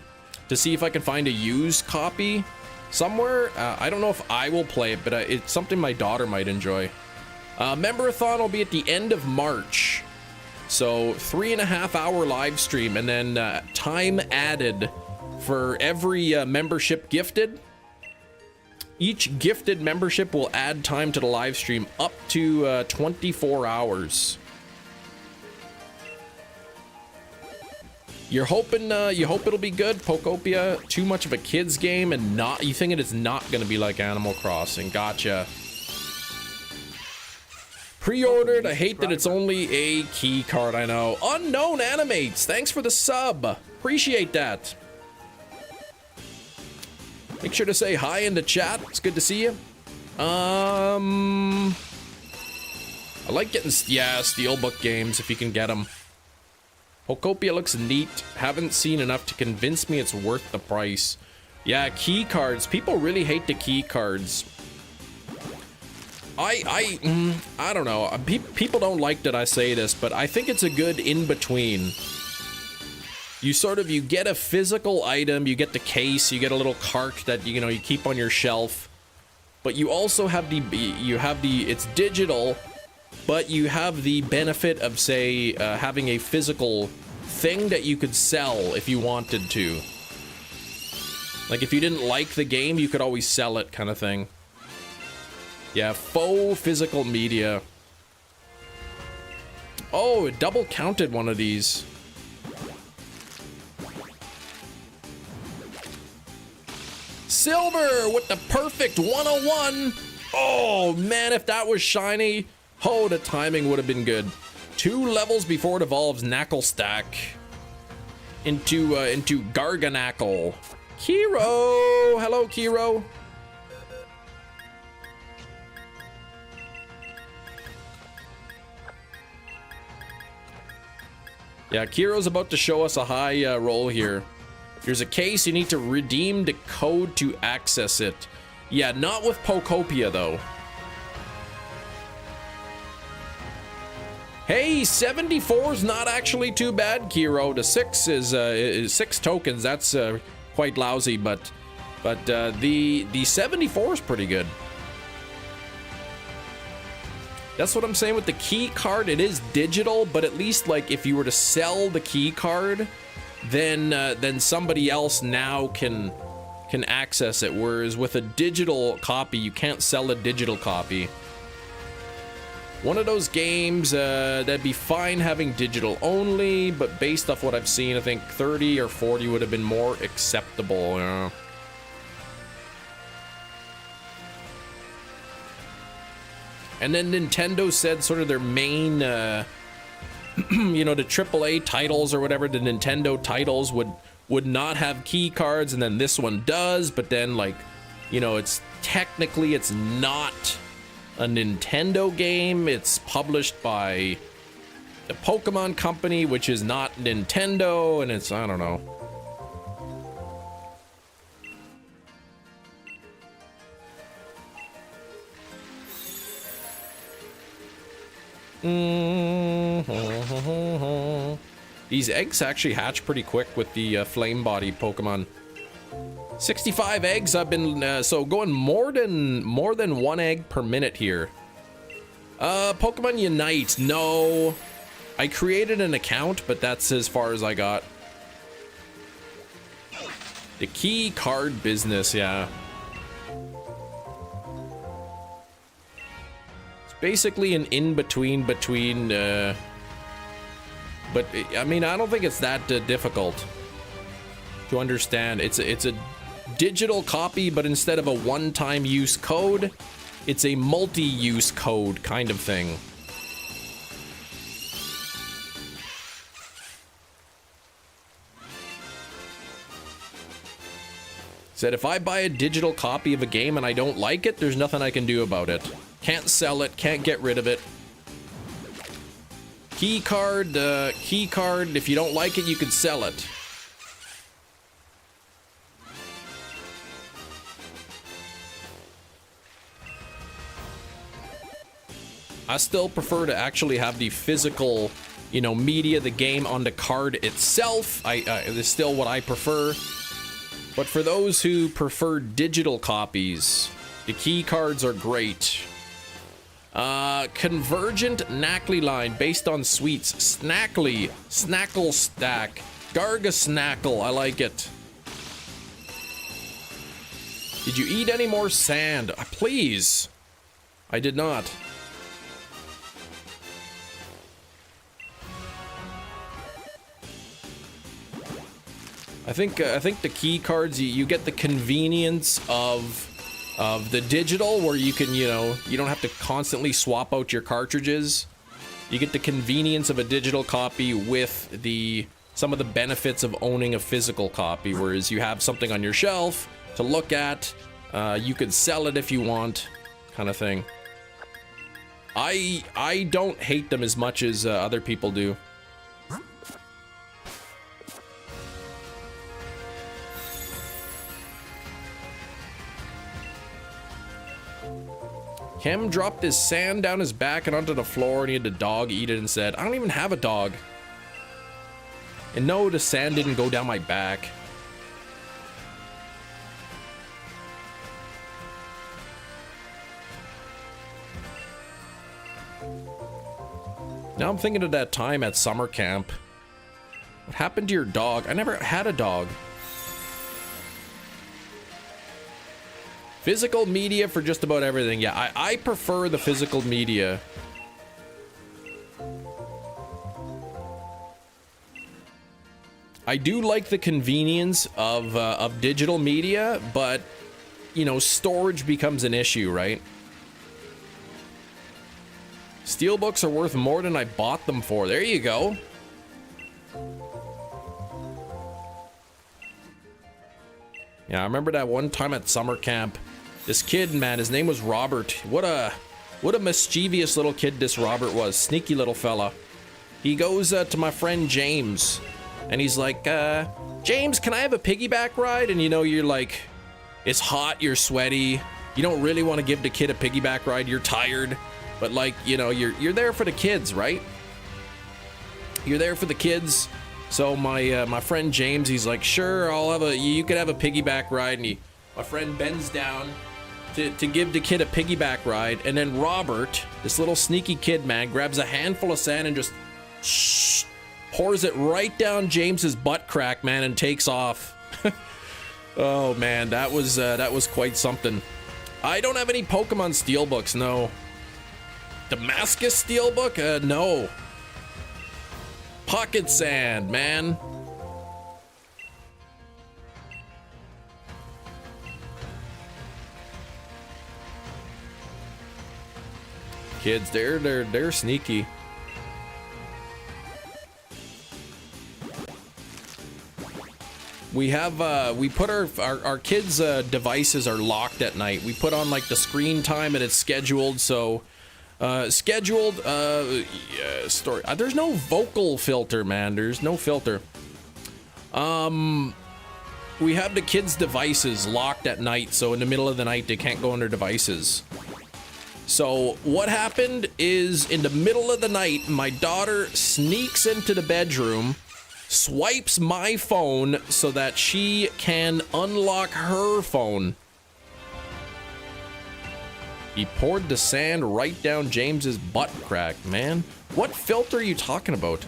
see if I can find a used copy somewhere. I don't know if I will play it, but it's something my daughter might enjoy. Member-a-thon will be at the end of March. So 3.5 hour live stream, and then time added for every membership gifted. Each gifted membership will add time to the live stream up to 24 hours. You're hoping, you hope it'll be good, Pokopia? Too much of a kid's game, and you think it is not going to be like Animal Crossing. Gotcha. Pre-ordered. I hate that it's only a key card. I know. Unknown Animates. Thanks for the sub. Appreciate that. Make sure to say hi in the chat. It's good to see you. I like getting, yeah, Steelbook games if you can get them. Pokopia looks neat. Haven't seen enough to convince me it's worth the price. Yeah, key cards. People really hate the key cards. I don't know. People don't like that I say this, but I think it's a good in-between. You get a physical item, you get the case, you get a little cart that, you know, you keep on your shelf. But you also have it's digital, but you have the benefit of, say, having a physical thing that you could sell if you wanted to. Like, if you didn't like the game, you could always sell it, kind of thing. Yeah, faux physical media. Oh, it double counted one of these. Silver with the perfect 101. Oh, man, if that was shiny, oh, the timing would have been good. 2 levels before it evolves Knucklestack into Garganackle. Kiro! Hello, Kiro. Yeah, Kiro's about to show us a high roll here. There's a case, you need to redeem the code to access it. Yeah, not with Pokopia, though. Hey, 74 is not actually too bad, Kiro. The 6 is 6 tokens. That's quite lousy, but the 74 is pretty good. That's what I'm saying with the key card. It is digital, but at least, like, if you were to sell the key card, then somebody else now can access it. Whereas with a digital copy, you can't sell a digital copy. One of those games that'd be fine having digital only, but based off what I've seen, I think 30 or 40 would have been more acceptable. You know? And then Nintendo said sort of their main, you know, the AAA titles or whatever, the Nintendo titles would not have key cards, and then this one does, but then, like, you know, it's not a Nintendo game. It's published by the Pokemon Company, which is not Nintendo, and it's, I don't know. These eggs actually hatch pretty quick with the flame body Pokemon. 65 eggs. I've been so going more than 1 egg per minute here. Pokemon Unite. No, I created an account, but that's as far as I got. The key card business, yeah. Basically an in-between between, but I mean, I don't think it's that difficult to understand. It's a digital copy, but instead of a one-time use code, it's a multi-use code kind of thing. Said if I buy a digital copy of a game and I don't like it, there's nothing I can do about it. Can't sell it, can't get rid of it. Key card, if you don't like it, you can sell it. I still prefer to actually have the physical, you know, media, the game on the card itself. It's still what I prefer. But for those who prefer digital copies, the key cards are great. Convergent Knackly line based on sweets. Snackly, Snackle Stack, Garga Snackle. I like it. Did you eat any more sand? Please. I did not. I think the key cards, you get the convenience of the digital, where you can, you know, you don't have to constantly swap out your cartridges. You get the convenience of a digital copy with some of the benefits of owning a physical copy, whereas you have something on your shelf to look at. You could sell it if you want, kind of thing. I don't hate them as much as other people do. Cam dropped his sand down his back and onto the floor, and he had the dog eat it and said, I don't even have a dog. And no, the sand didn't go down my back. Now I'm thinking of that time at summer camp. What happened to your dog? I never had a dog. Physical media for just about everything. Yeah, I prefer the physical media. I do like the convenience of digital media, but, you know, storage becomes an issue, right? Steelbooks are worth more than I bought them for. There you go. Yeah, I remember that one time at summer camp. This kid, man, his name was Robert. What a mischievous little kid this Robert was. Sneaky little fella. He goes to my friend James, and he's like, James, can I have a piggyback ride? And you know, you're like, it's hot, you're sweaty. You don't really want to give the kid a piggyback ride. You're tired, but like, you know, you're there for the kids, right? You're there for the kids. So my friend James, he's like, sure, you could have a piggyback ride. And my friend bends down to give the kid a piggyback ride, and then Robert, this little sneaky kid, man, grabs a handful of sand and just pours it right down James's butt crack, man, and takes off. Oh man, that was quite something. I don't have any Pokemon Steelbooks, no. Damascus Steelbook? No. Pocket sand, man. Kids, they're sneaky. We have we put our kids' devices are locked at night. We put on like the screen time, and it's scheduled. So story. There's no vocal filter, man. There's no filter. We have the kids' devices locked at night, so in the middle of the night they can't go on their devices. So what happened is, in the middle of the night, my daughter sneaks into the bedroom, swipes my phone so that she can unlock her phone. He poured the sand right down James's butt crack, man. What filter are you talking about?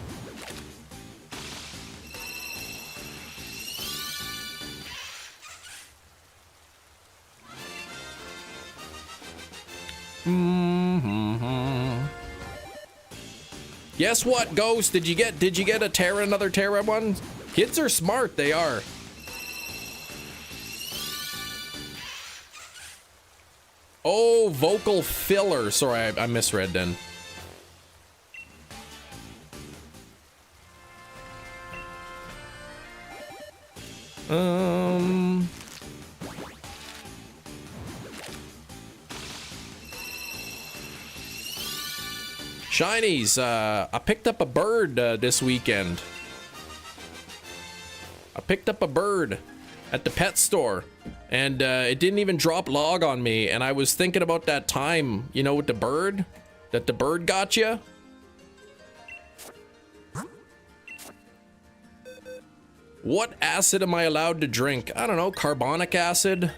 Guess what, Ghost? Did you get a Terra, another Terra one? Kids are smart, they are. Oh, vocal filler. Sorry, I misread then. Shinies, I picked up a bird this weekend. I picked up a bird at the pet store, and it didn't even drop log on me, and I was thinking about that time, you know, with the bird, that the bird got you. What acid am I allowed to drink? I don't know, carbonic acid?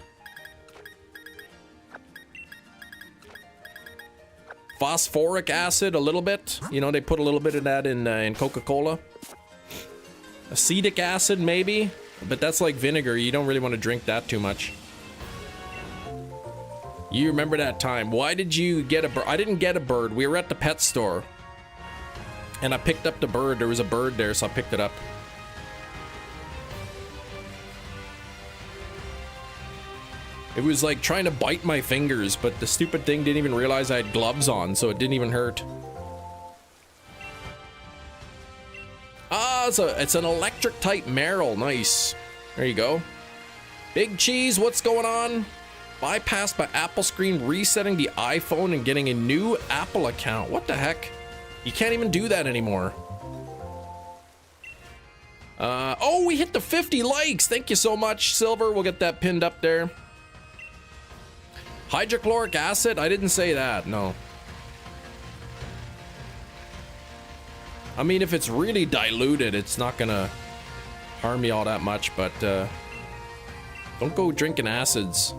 Phosphoric acid, a little bit. You know, they put a little bit of that in Coca-Cola. Acetic acid, maybe? But that's like vinegar. You don't really want to drink that too much. You remember that time. Why did you get a bird? I didn't get a bird. We were at the pet store. And I picked up the bird. There was a bird there, so I picked it up. It was like trying to bite my fingers, but the stupid thing didn't even realize I had gloves on, so it didn't even hurt. Ah, it's an electric type Meryl. Nice. There you go. Big Cheese, what's going on? Bypassed my Apple screen, resetting the iPhone and getting a new Apple account. What the heck? You can't even do that anymore. Oh, we hit the 50 likes. Thank you so much, Silver. We'll get that pinned up there. Hydrochloric acid? I didn't say that, no. I mean, if it's really diluted, it's not gonna harm me all that much, but don't go drinking acids.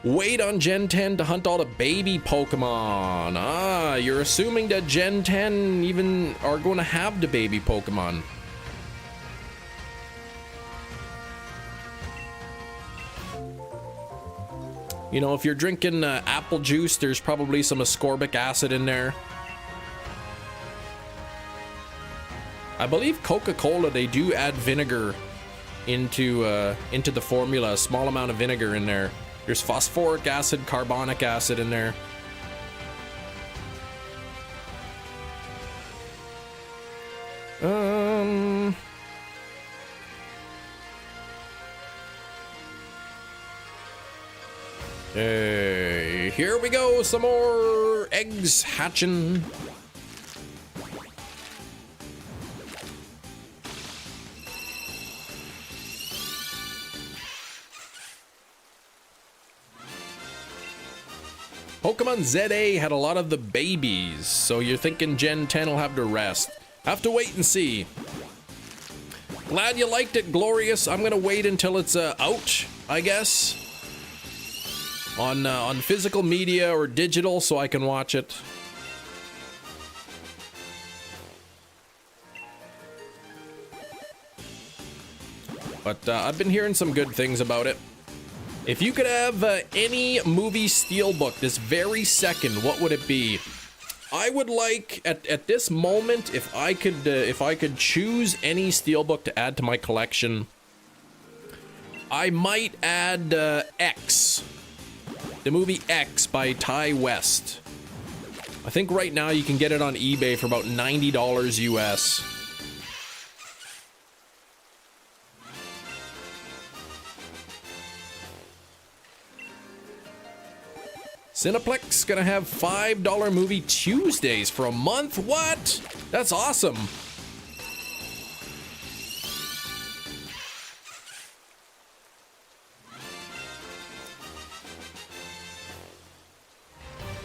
Wait on Gen 10 to hunt all the baby Pokemon. Ah, you're assuming that Gen 10 even are going to have the baby Pokemon. You know, if you're drinking apple juice, there's probably some ascorbic acid in there. I believe Coca-Cola, they do add vinegar into the formula, a small amount of vinegar in there. There's phosphoric acid, carbonic acid in there. Hey, here we go, some more eggs hatching. Pokemon ZA had a lot of the babies, so you're thinking Gen 10 will have the rest. Have to wait and see. Glad you liked it, Glorious. I'm gonna wait until it's out, I guess. On physical media or digital, so I can watch it. But I've been hearing some good things about it. If you could have any movie steelbook this very second, what would it be? I would like at this moment, if I could choose any steelbook to add to my collection, I might add X, the movie X by Ty West. I think right now you can get it on eBay for about $90 US. Cineplex gonna have $5 movie Tuesdays for a month? What? That's awesome.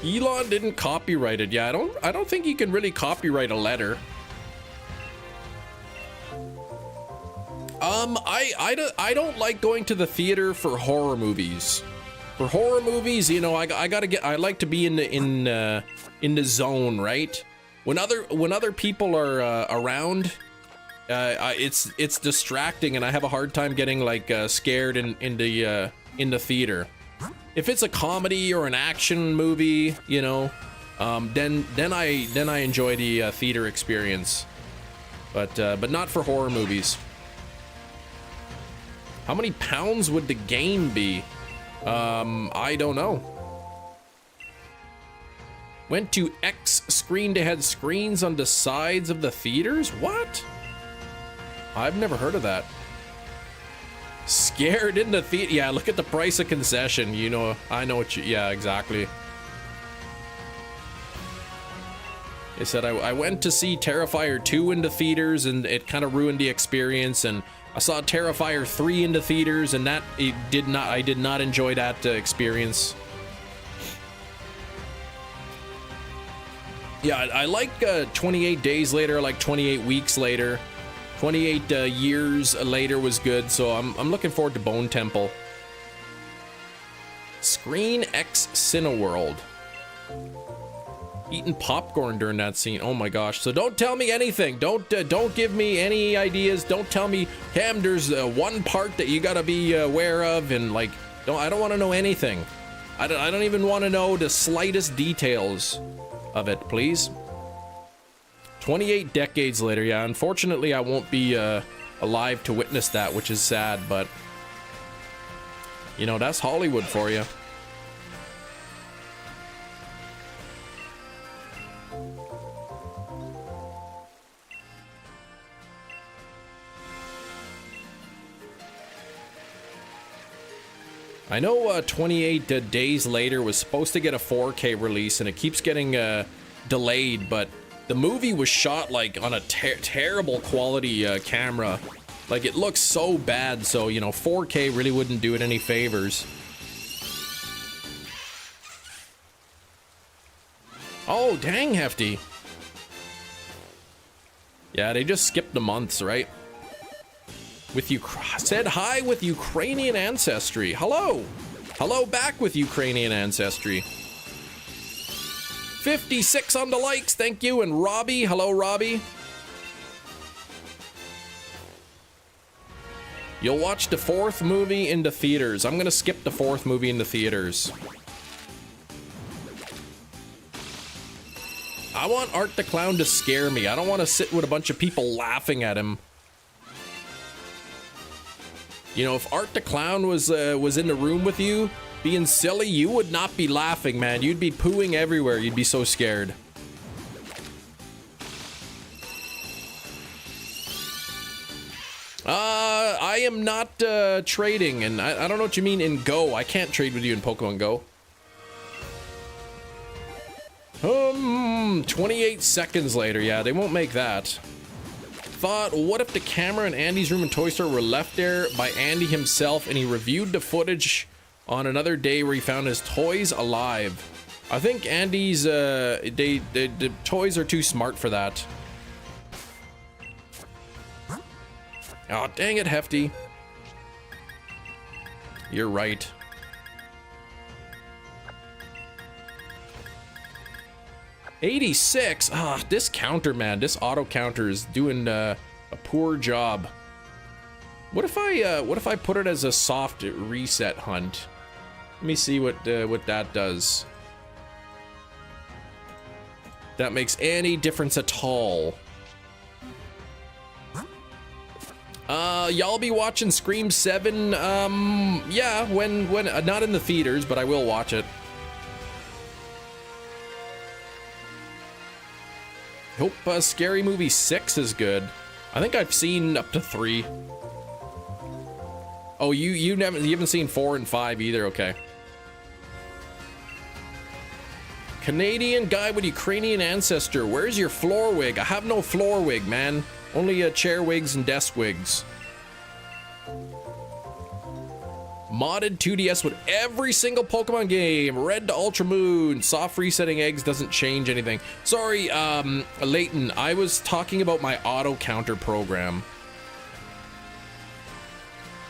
Elon didn't copyright it. Yeah, I don't think you can really copyright a letter. I don't like going to the theater for horror movies. For horror movies, you know, I like to be in the zone, right? When other people are around, it's distracting, and I have a hard time getting like scared in the theater. If it's a comedy or an action movie, you know, then I enjoy the theater experience, but not for horror movies. How many pounds would the game be? I don't know. Went to X screen to had screens on the sides of the theaters? What? I've never heard of that. Scared in the theater? Yeah, look at the price of concession. You know, I know what you... Yeah, exactly. They said I went to see Terrifier 2 into theaters and it kind of ruined the experience, and I saw Terrifier 3 into theaters and I did not enjoy that experience. Yeah, I like 28 days later, like 28 weeks later. 28 years later was good, so I'm looking forward to Bone Temple. Screen X Cineworld. Eating popcorn during that scene. Oh my gosh. So don't tell me anything. Don't give me any ideas. Don't tell me, Cam, there's one part that you gotta be aware of, and like, I don't want to know anything. I don't even want to know the slightest details of it, please. 28 decades later. Yeah, unfortunately I won't be alive to witness that, which is sad, but you know, that's Hollywood for you. I know 28 days later was supposed to get a 4K release, and it keeps getting delayed, but the movie was shot like on a terrible quality camera. Like, it looks so bad, so, you know, 4K really wouldn't do it any favors. Oh, dang, Hefty. Yeah, they just skipped the months, right? Said hi with Ukrainian ancestry. Hello. Hello back with Ukrainian ancestry. 56 on the likes, thank you. And Robbie, hello Robbie. You'll watch the 4th movie in the theaters. I'm gonna skip the 4th movie in the theaters. I want Art the Clown to scare me. I don't want to sit with a bunch of people laughing at him. You know, if Art the Clown was in the room with you, being silly, you would not be laughing, man. You'd be pooing everywhere. You'd be so scared. I am not trading, and I don't know what you mean in Go. I can't trade with you in Pokemon Go. 28 seconds later. Yeah, they won't make that. Thought, what if the camera in Andy's room in Toy Store were left there by Andy himself, and he reviewed the footage on another day where he found his toys alive? I think Andy's the toys are too smart for that. Oh, dang it, Hefty. You're right. $86. Ah, this counter, man. This auto counter is doing a poor job. What if I put it as a soft reset hunt? Let me see what that does. That makes any difference at all. Y'all be watching Scream 7? Yeah, when not in the theaters, but I will watch it. Hope Scary Movie 6 is good. I think I've seen up to 3. Oh, you haven't seen 4 and 5 either. Okay. Canadian guy with Ukrainian ancestor. Where's your floor wig? I have no floor wig, man. Only chair wigs and desk wigs. Modded 2DS with every single Pokemon game. Red to Ultra Moon. Soft resetting eggs doesn't change anything. Sorry, Leighton. I was talking about my auto counter program.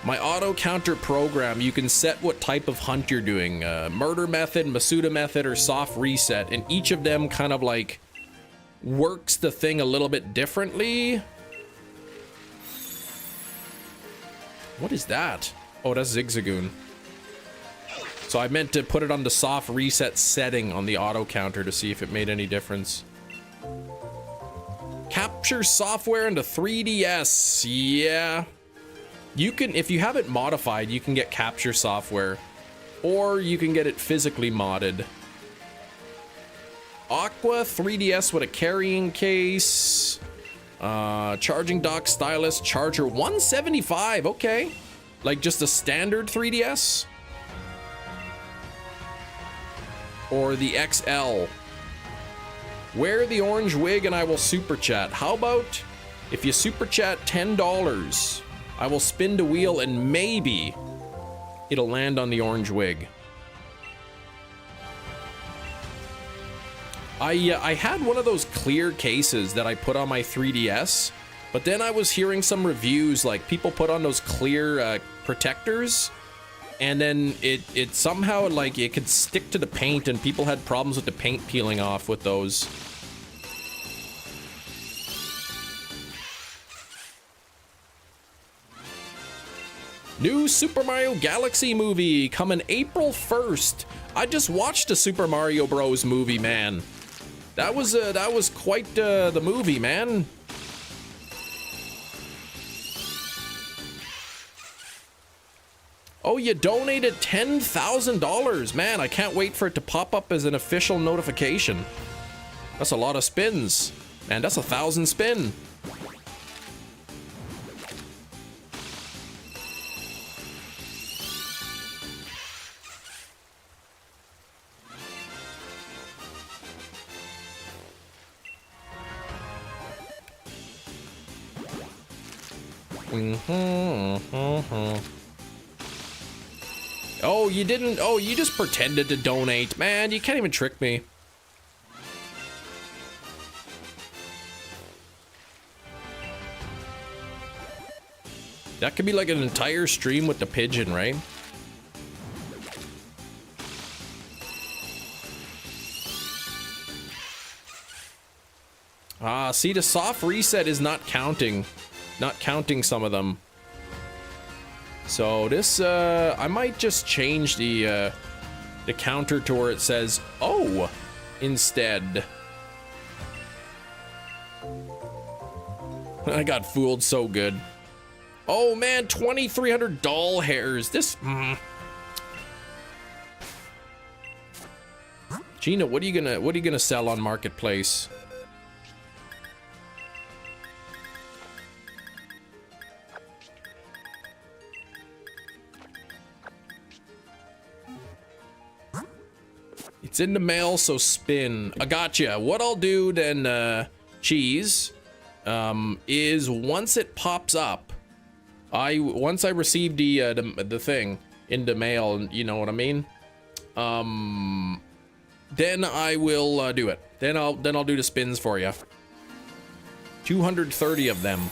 My auto counter program, you can set what type of hunt you're doing. Murder method, Masuda method, or soft reset. And each of them kind of like works the thing a little bit differently. What is that? Oh, that's Zigzagoon. So I meant to put it on the soft reset setting on the auto counter to see if it made any difference. Capture software into 3DS. Yeah. You can, if you have it modified, you can get capture software. Or you can get it physically modded. Aqua 3DS with a carrying case. Charging dock, stylus, charger 175. Okay. Like just a standard 3DS? Or the XL? Wear the orange wig and I will super chat. How about if you super chat $10, I will spin the wheel and maybe it'll land on the orange wig. I had one of those clear cases that I put on my 3DS, but then I was hearing some reviews, like people put on those clear protectors, and then it somehow, like, it could stick to the paint, and people had problems with the paint peeling off with those. New Super Mario Galaxy movie coming April 1st. I just watched a Super Mario Bros. Movie, man. That was quite the movie, man. Oh, you donated $10,000. Man, I can't wait for it to pop up as an official notification. That's a lot of spins. Man, that's 1,000 spin. Oh, you didn't. Oh, you just pretended to donate. Man, you can't even trick me. That could be like an entire stream with the pigeon, right? Ah, see, the soft reset is not counting. Not counting some of them. So this, I might just change the counter to where it says, "Oh," instead. I got fooled so good. Oh man, 2,300 doll hairs. This. Gina, what are you gonna sell on Marketplace? It's in the mail, so spin. I gotcha. What I'll do then, Cheese, is once it pops up, once I receive the thing in the mail, you know what I mean? Then I will do it. Then I'll do the spins for you. 230 of them.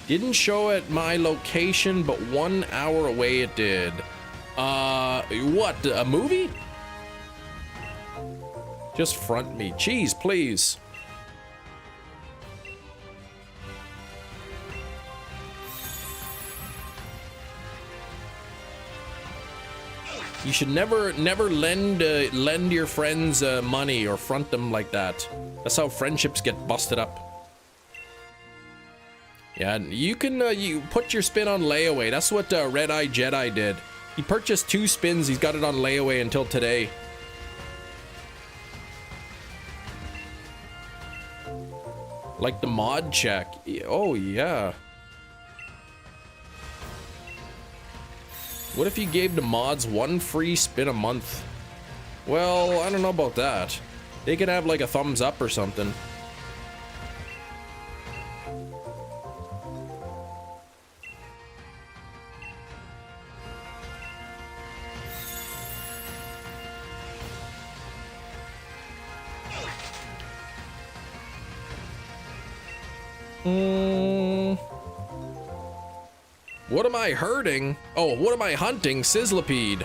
Didn't show at my location, but 1 hour away it did. What, a movie? Just front me. Cheese, please. You should never lend your friends money or front them like that. That's how friendships get busted up. Yeah, you can you put your spin on layaway. That's what Red Eye Jedi did. He purchased 2 spins. He's got it on layaway until today. Like the mod check. Oh yeah. What if you gave the mods 1 free spin a month? Well, I don't know about that. They could have like a thumbs up or something. What am I hurting? Oh, what am I hunting? Sizzlipede.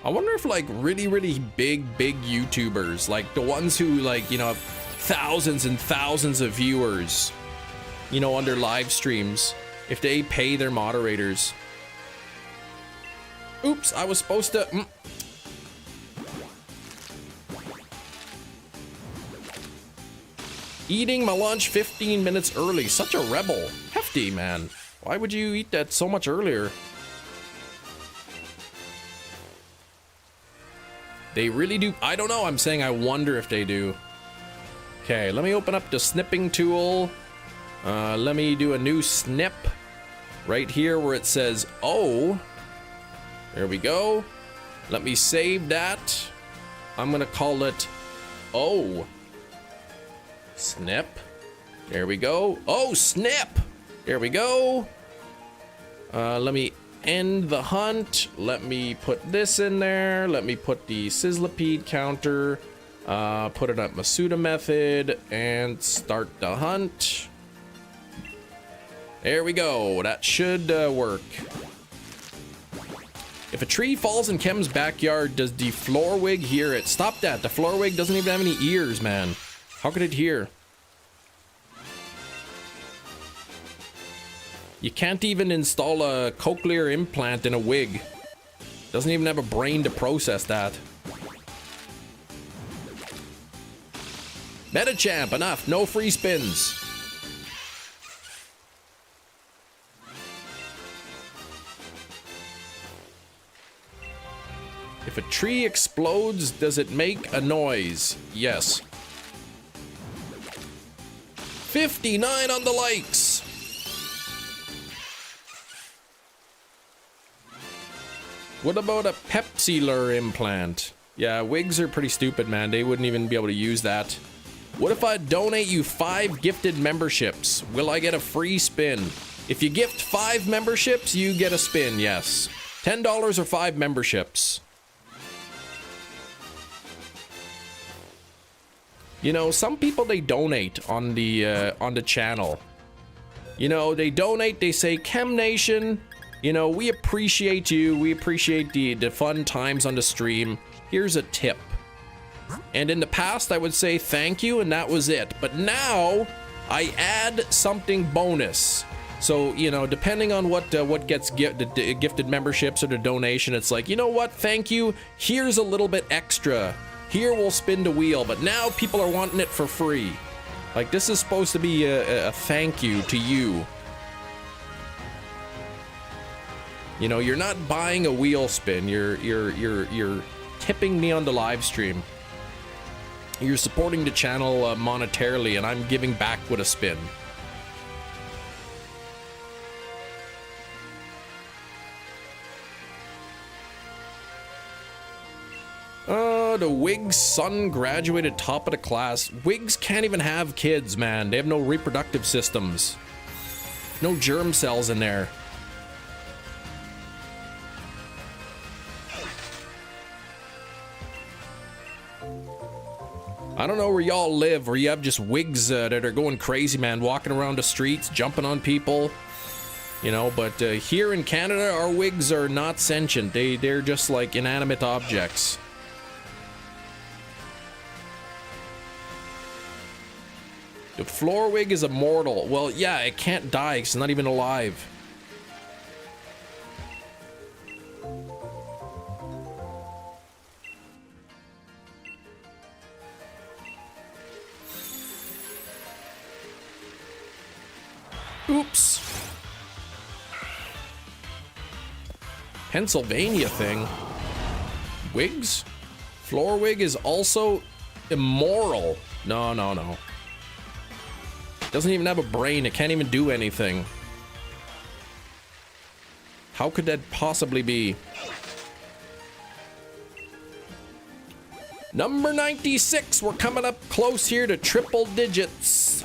I wonder if like really big YouTubers, like the ones who like, you know, have thousands and thousands of viewers, you know, on their live streams, if they pay their moderators. Oops, I was supposed to... Eating my lunch 15 minutes early. Such a rebel. Hefty, man. Why would you eat that so much earlier? They really do. I don't know. I'm saying I wonder if they do. Okay, let me open up the snipping tool. Let me do a new snip right here where it says O. There we go. Let me save that. I'm gonna call it O. Snip. There we go. Oh, snip. There we go. Let me end the hunt. Let me put this in there. Let me put the sizzlipede counter. Put it at Masuda method and start the hunt. There we go. That should work. If a tree falls in Kem's backyard, does the Florwig hear it? Stop that. The Florwig doesn't even have any ears, man. How could it hear? You can't even install a cochlear implant in a wig. Doesn't even have a brain to process that. Metachamp, enough. No free spins. If a tree explodes, does it make a noise? Yes. 59 on the likes. What about a Pepsi-Lur implant? Yeah, wigs are pretty stupid, man. They wouldn't even be able to use that. What if I donate you 5 gifted memberships? Will I get a free spin? If you gift 5 memberships, you get a spin, yes. $10 or 5 memberships. You know, some people, they donate on the channel. You know, they donate, they say, Chem Nation, you know, we appreciate you. We appreciate the fun times on the stream. Here's a tip. And in the past, I would say thank you, and that was it. But now, I add something bonus. So, you know, depending on what gets the gifted memberships or the donation, it's like, you know what, thank you. Here's a little bit extra. Here we'll spin the wheel, but now people are wanting it for free. Like, this is supposed to be a thank you to you. You know, you're not buying a wheel spin. You're tipping me on the live stream. You're supporting the channel monetarily, and I'm giving back with a spin. The Wig's son graduated top of the class. Wigs can't even have kids, man. They have no reproductive systems. No germ cells in there. I don't know where y'all live, where you have just wigs that are going crazy, man, walking around the streets, jumping on people. You know, but here in Canada, our wigs are not sentient. They're just like inanimate objects. The Florwig is immortal. Well, yeah, it can't die because it's not even alive. Oops. Pennsylvania thing. Wigs? Florwig is also immoral. No, no, no. Doesn't even have a brain. It can't even do anything. How could that possibly be? Number 96. We're coming up close here to triple digits.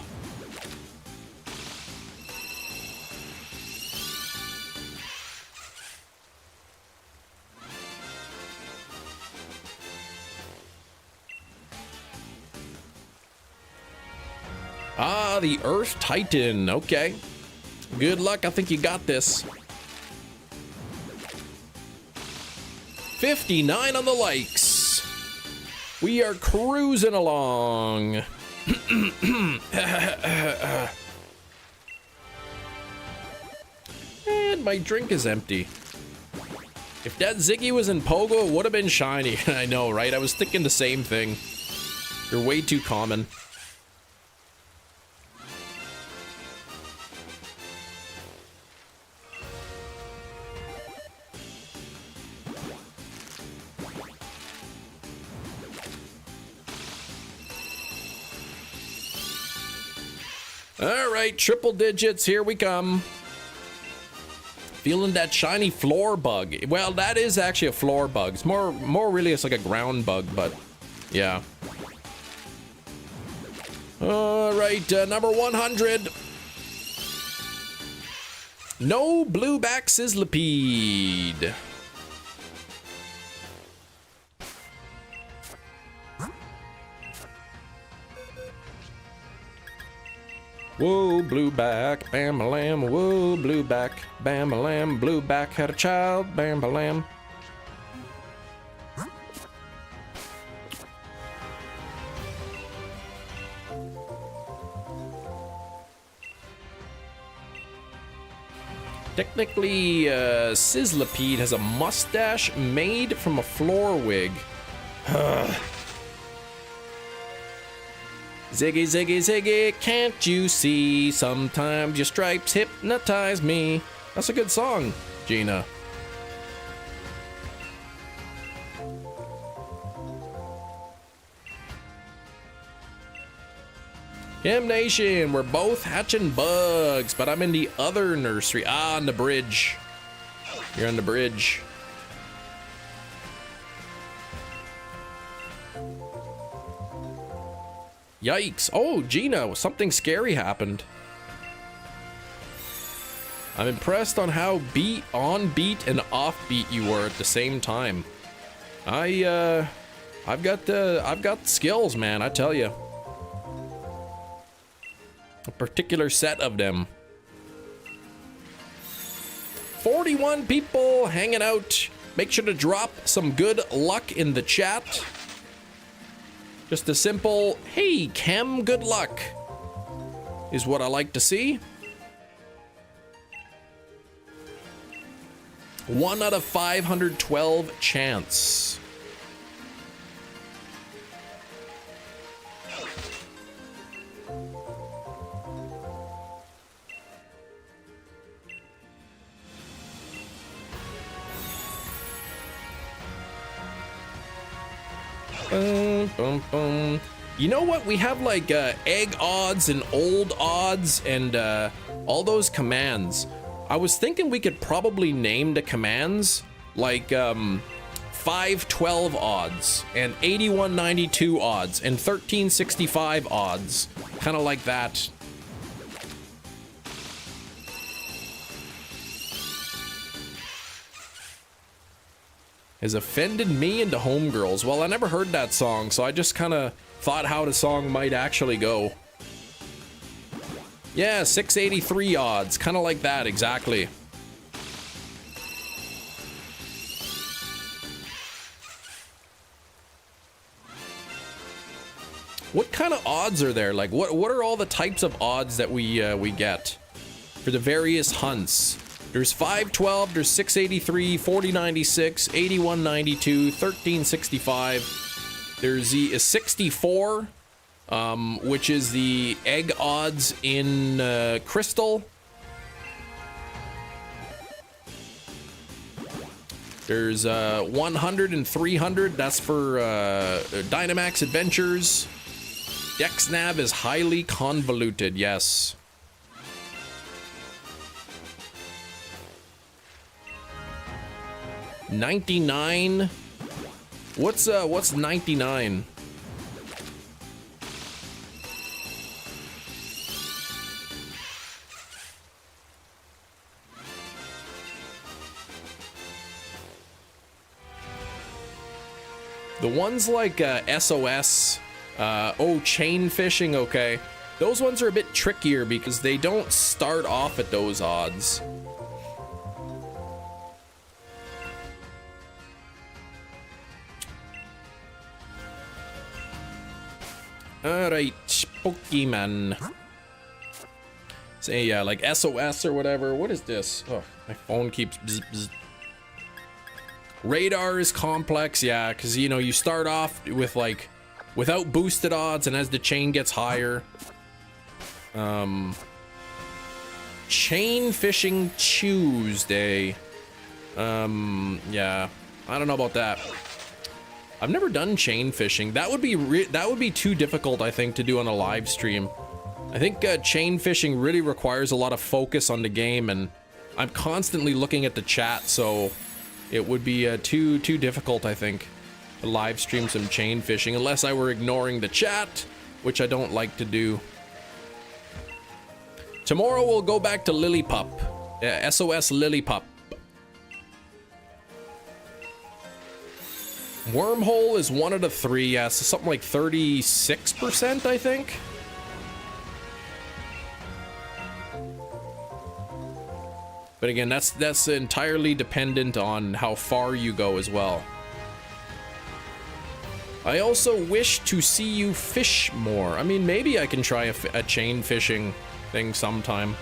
Ah, the Earth Titan. Okay. Good luck. I think you got this. 59 on the likes. We are cruising along. And my drink is empty. If that Ziggy was in Pogo, it would have been shiny. I know, right? I was thinking the same thing. You're way too common. All right, triple digits, here we come. Feeling that shiny floor bug. Well, that is actually a floor bug. It's more really it's like a ground bug, but yeah. All right, number 100. No blueback sizzlipede. Whoa, blueback, bam-a-lam, whoa, blueback, bam-a-lam, blueback had a child, bam-a-lam. Technically, Sizzlipede has a mustache made from a floor wig. Ziggy, ziggy, ziggy, can't you see? Sometimes your stripes hypnotize me. That's a good song, Gina. Kim Nation, we're both hatching bugs, but I'm in the other nursery. Ah, on the bridge. You're on the bridge. Yikes. Oh, Gina, something scary happened. I'm impressed on how on beat and off beat you were at the same time. I've got skills, man, I tell you. A particular set of them. 41 people hanging out. Make sure to drop some good luck in the chat. Just a simple, hey, Chem, good luck, is what I like to see. 1 out of 512 chance. You know what? We have like egg odds and old odds and all those commands. I was thinking we could probably name the commands like 512 odds and 8192 odds and 1365 odds. Kind of like that. Has offended me into homegirls. Well, I never heard that song, so I just kind of thought how the song might actually go. Yeah, 683 odds, kind of like that, exactly. What kind of odds are there? Like, what are all the types of odds that we get for the various hunts? There's 512, there's 683, 4096, 8192, 1365. There's the 64, which is the egg odds in Crystal. There's 100 and 300, that's for Dynamax Adventures. DexNav is highly convoluted, yes. $99. What's 99? The ones like SOS, chain fishing, okay. Those ones are a bit trickier because they don't start off at those odds. Alright, Pokemon. Say, yeah, like SOS or whatever. What is this? Oh, my phone keeps bzz, bzz. Radar is complex, yeah, because, you know, you start off with, like, without boosted odds, and as the chain gets higher. Chain Fishing Tuesday. Yeah, I don't know about that. I've never done chain fishing. That would be too difficult, I think, to do on a live stream. I think chain fishing really requires a lot of focus on the game, and I'm constantly looking at the chat, so it would be too difficult, I think, to live stream some chain fishing unless I were ignoring the chat, which I don't like to do. Tomorrow we'll go back to Lillipup, SOS Lillipup. Wormhole is one of the three, yeah, so something like 36%, I think. But again, that's entirely dependent on how far you go as well. I also wish to see you fish more. I mean, maybe I can try a chain fishing thing sometime.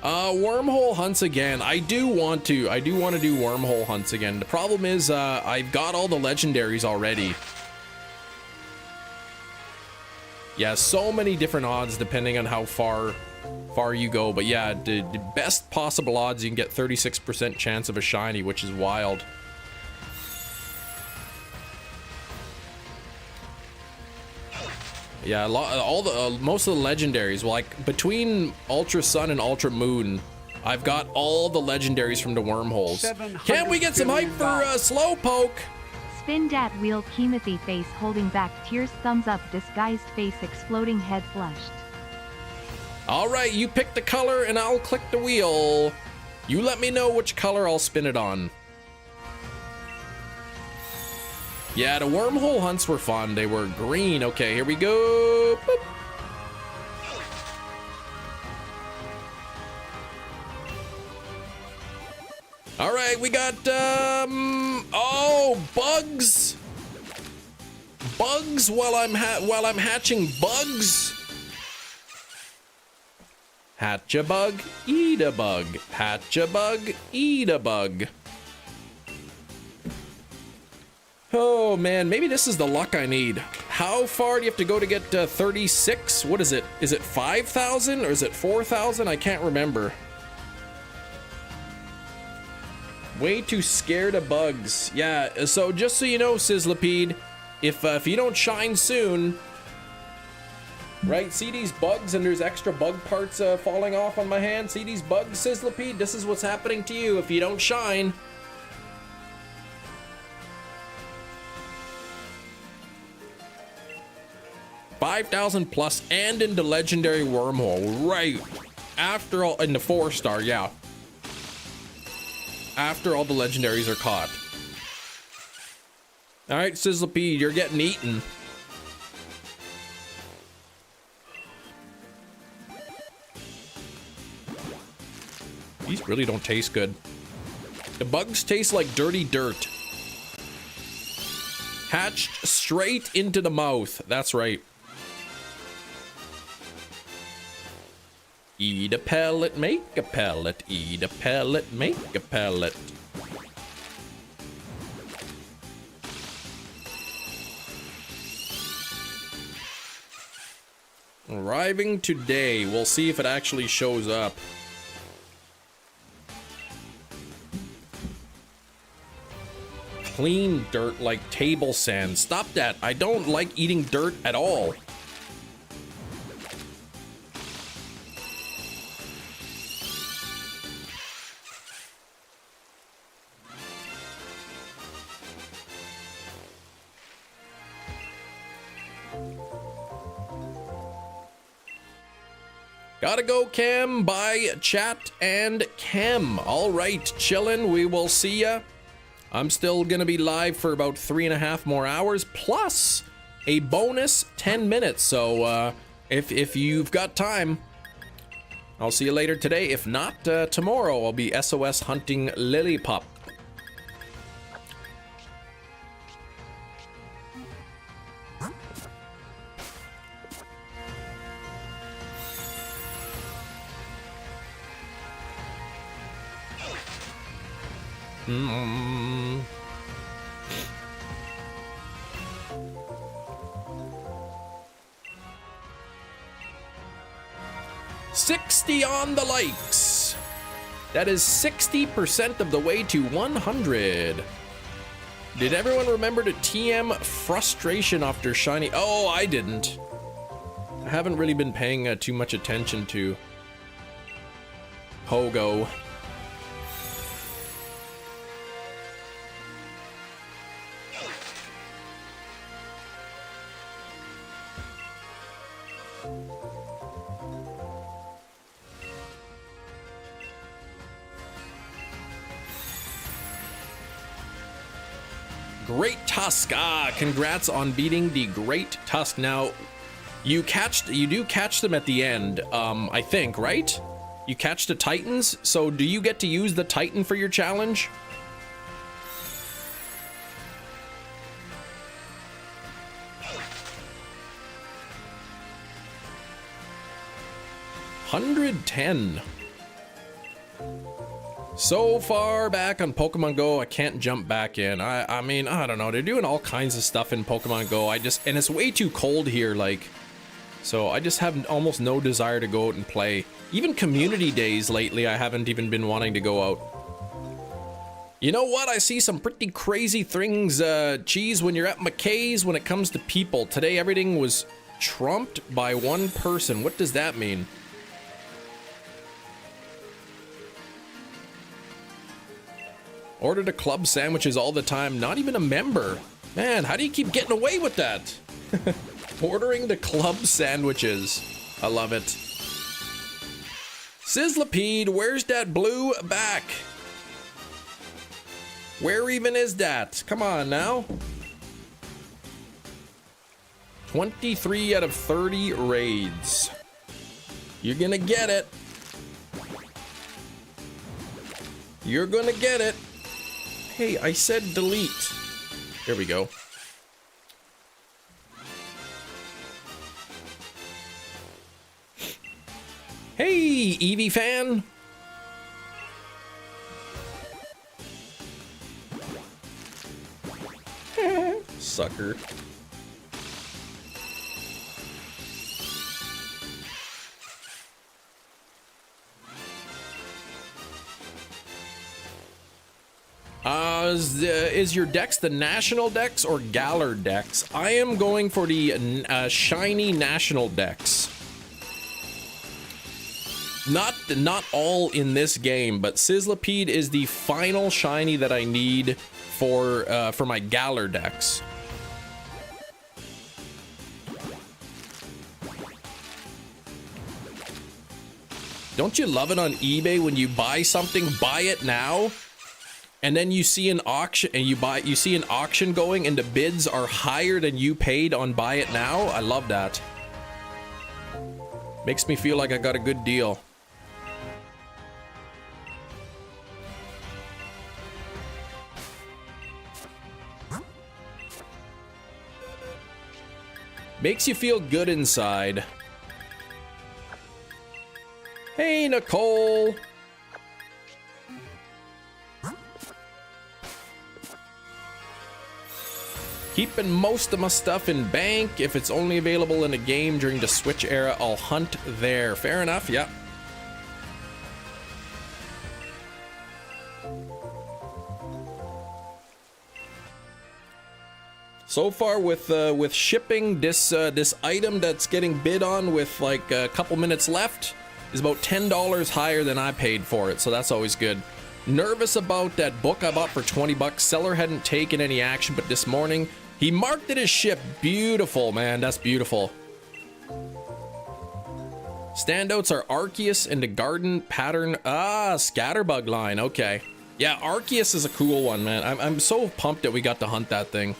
Wormhole hunts again. I do want to do wormhole hunts again. The problem is, I've got all the legendaries already. Yeah, so many different odds depending on how far you go. But yeah, the best possible odds, you can get 36% chance of a shiny, which is wild. Yeah, most of the legendaries, like between Ultra Sun and Ultra Moon, I've got all the legendaries from the wormholes. Can't we get some hype for Slowpoke? Spin dat wheel, Kemathy face holding back tears, thumbs up, disguised face, exploding head flushed. All right, you pick the color and I'll click the wheel. You let me know which color I'll spin it on. Yeah, the wormhole hunts were fun. They were green. Okay, here we go. Boop. All right, we got, oh, bugs. Bugs while I'm hatching bugs. Hatch a bug, eat a bug. Hatch a bug, eat a bug. Oh man, maybe this is the luck I need. How far do you have to go to get 36? What is it? Is it 5,000 or is it 4,000? I can't remember. Way too scared of bugs. Yeah, so just so you know, Sizzlipede, if you don't shine soon, right? See these bugs and there's extra bug parts falling off on my hand? See these bugs, Sizzlipede? This is what's happening to you if you don't shine. $5,000 plus and in the legendary wormhole, right after all, in the 4-star, yeah. After all the legendaries are caught. All right, Sizzlipede, you're getting eaten. These really don't taste good. The bugs taste like dirty dirt. Hatched straight into the mouth. That's right. Eat a pellet, make a pellet. Eat a pellet, make a pellet. Arriving today. We'll see if it actually shows up. Clean dirt like table sand. Stop that. I don't like eating dirt at all. Gotta go, Cam. Bye, chat and Cam. All right, chillin'. We will see ya. I'm still gonna be live for about 3.5 more hours, plus a bonus 10 minutes. So if you've got time, I'll see you later today. If not, tomorrow I'll be SOS hunting Lillipup. Mm. 60 on the likes. That is 60% of the way to 100. Did everyone remember to TM frustration after shiny? Oh, I didn't. I haven't really been paying too much attention to Pogo. Great Tusk. Ah, congrats on beating the Great Tusk. Now, you do catch them at the end, I think, right? You catch the Titans, so do you get to use the Titan for your challenge? $110. So far back on Pokemon Go, I can't jump back in. I mean, I don't know. They're doing all kinds of stuff in Pokemon Go. And it's way too cold here, like, so I just have almost no desire to go out and play. Even community days lately, I haven't even been wanting to go out. You know what? I see some pretty crazy things, Cheese, when you're at McKay's when it comes to people. Today, everything was trumped by one person. What does that mean? Ordered a club sandwiches all the time, not even a member. Man, how do you keep getting away with that? Ordering the club sandwiches. I love it. Sizzlipede, where's that blue back? Where even is that? Come on now. 23 out of 30 raids. You're gonna get it. You're gonna get it. Hey, I said delete. There we go. Hey, Eevee fan. Sucker. Is your dex the national dex or Galar dex? I am going for the shiny national dex. Not all in this game, but Sizzlipede is the final shiny that I need for my Galar dex. Don't you love it on eBay when you buy something, buy it now? And then you see an auction and you see an auction going and the bids are higher than you paid on buy it now. I love that. Makes me feel like I got a good deal. Makes you feel good inside. Hey, Nicole. Keeping most of my stuff in bank. If it's only available in a game during the Switch era, I'll hunt there. Fair enough, yeah. So far with shipping, this item that's getting bid on with like a couple minutes left is about $10 higher than I paid for it, so that's always good. Nervous about that book I bought for 20 bucks. Seller hadn't taken any action, but this morning he marked it as shipped. Beautiful, man. That's beautiful. Standouts are Arceus and the Garden Pattern. Ah, Scatterbug line. Okay. Yeah, Arceus is a cool one, man. I'm so pumped that we got to hunt that thing.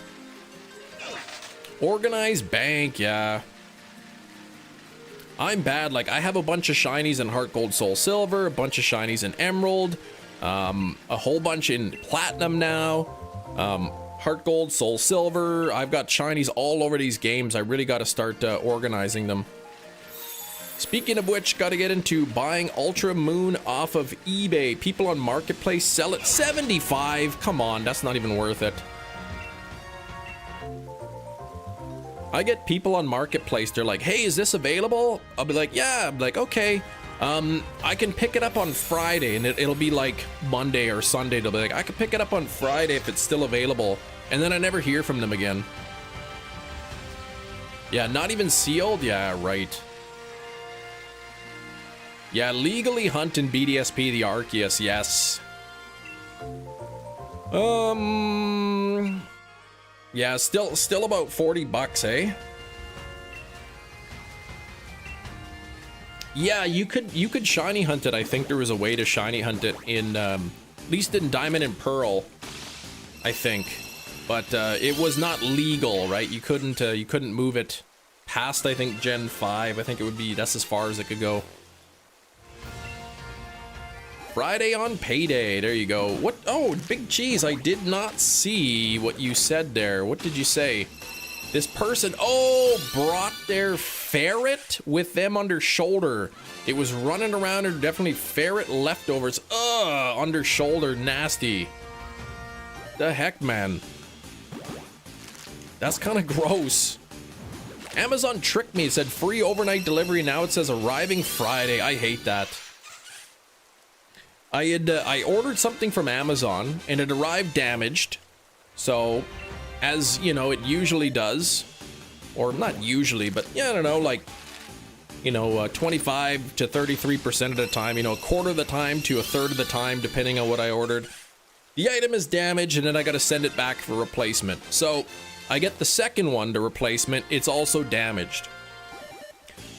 Organized bank, yeah. I'm bad. Like, I have a bunch of shinies in Heart Gold Soul Silver, a bunch of shinies in Emerald, a whole bunch in Platinum now. Heart Gold, Soul Silver. I've got shinies all over these games. I really got to start organizing them. Speaking of which, got to get into buying Ultra Moon off of eBay. People on Marketplace sell it 75. Come on, that's not even worth it. I get people on Marketplace, they're like, hey, is this available? I'll be like, yeah. I'm like, okay. I can pick it up on Friday, and it'll be like Monday or Sunday. They'll be like, I can pick it up on Friday if it's still available. And then I never hear from them again. Yeah, not even sealed? Yeah, right. Yeah, legally hunt in BDSP the Arceus, yes. Yeah, still about 40 bucks, eh? Yeah, you could shiny hunt it. I think there was a way to shiny hunt it in at least in Diamond and Pearl, I think. But it was not legal, right? You couldn't move it past, I think, Gen 5. I think it would be, that's as far as it could go. Friday on payday. There you go. What? Oh, Big Cheese. I did not see what you said there. What did you say? This person, oh, brought their ferret with them under shoulder. It was running around and definitely ferret leftovers. Ugh, under shoulder, nasty. The heck, man. That's kind of gross. Amazon tricked me. It said free overnight delivery. Now it says arriving Friday. I hate that. I ordered something from Amazon and it arrived damaged. So, as you know, it usually does, or not usually, but yeah, I don't know, like, you know, 25 to 33% of the time, you know, a quarter of the time to a third of the time, depending on what I ordered. The item is damaged and then I got to send it back for replacement. So I get the second one, the replacement, it's also damaged.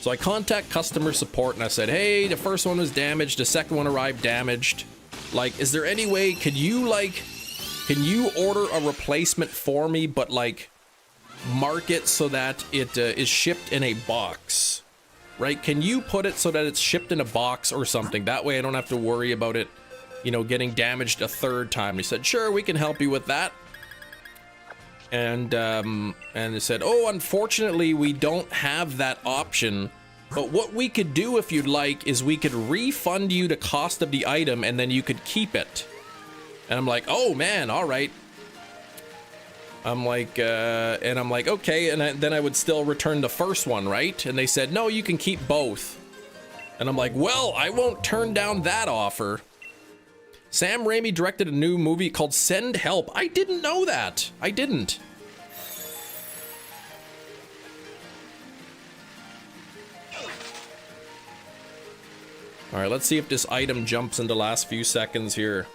So I contact customer support and I said, hey, the first one was damaged, the second one arrived damaged. Like, is there any way, can you order a replacement for me, but like mark it so that it is shipped in a box, right? Can you put it so that it's shipped in a box or something? That way I don't have to worry about it, you know, getting damaged a third time. He said, sure, we can help you with that. And they said, oh, unfortunately, we don't have that option. But what we could do, if you'd like, is we could refund you the cost of the item and then you could keep it. And I'm like, oh, man, all right. I'm like, okay. And then I would still return the first one, right? And they said, no, you can keep both. And I'm like, well, I won't turn down that offer. Sam Raimi directed a new movie called Send Help. I didn't know that. I didn't. All right, let's see if this item jumps in the last few seconds here.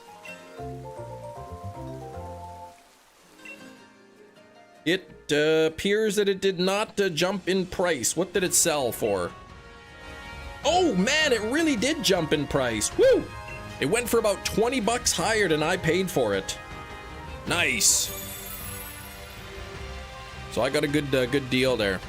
It appears that it did not jump in price. What did it sell for? Oh, man, it really did jump in price. Woo! It went for about 20 bucks higher than I paid for it. Nice. So I got a good deal there.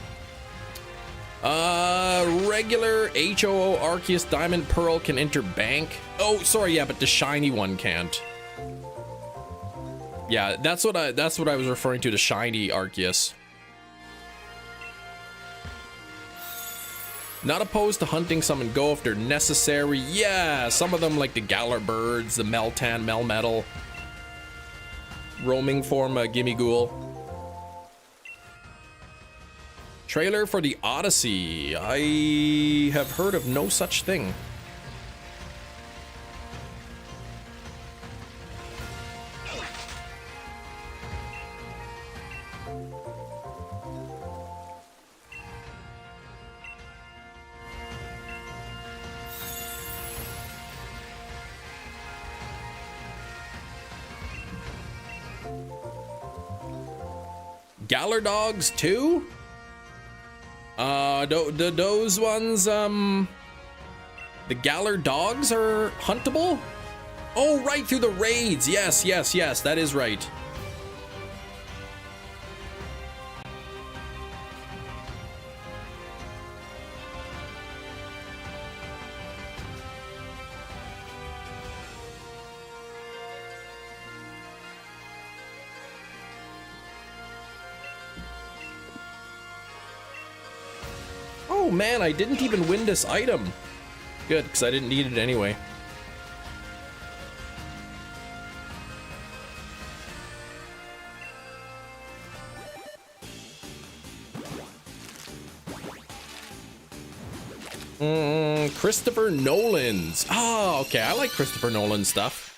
Regular HOO Arceus Diamond Pearl can enter bank. Oh, sorry, yeah, but the shiny one can't. Yeah, that's what I was referring to, the shiny Arceus. Not opposed to hunting some and go if they're necessary. Yeah, some of them like the Galar Birds, the Meltan, Melmetal. Roaming form, Gimme Ghoul. Trailer for the Odyssey. I have heard of no such thing. Galar Dogs too? Those ones, the Galar Dogs are huntable? Oh, right, through the raids. Yes, that is right. Oh man, I didn't even win this item. Good, because I didn't need it anyway. Christopher Nolan's. Oh, okay, I like Christopher Nolan stuff.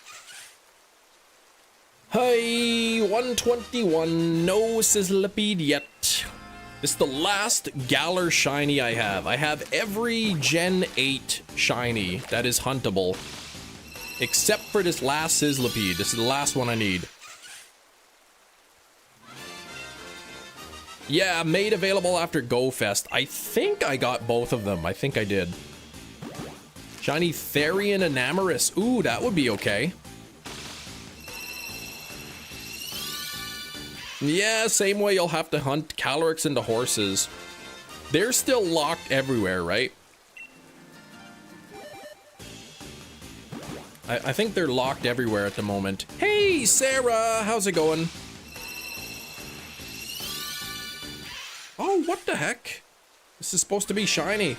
Hey, 121. No Sizzlipede yet. This is the last Galar shiny I have. I have every Gen 8 shiny that is huntable. Except for this last Sizzlipede. This is the last one I need. Yeah, made available after GoFest. I think I got both of them. I think I did. Shiny Therian Enamorus. Ooh, that would be okay. Yeah, same way you'll have to hunt Calyrex into horses. They're still locked everywhere, right? I think they're locked everywhere at the moment. Hey, Sarah, how's it going? Oh, what the heck? This is supposed to be shiny.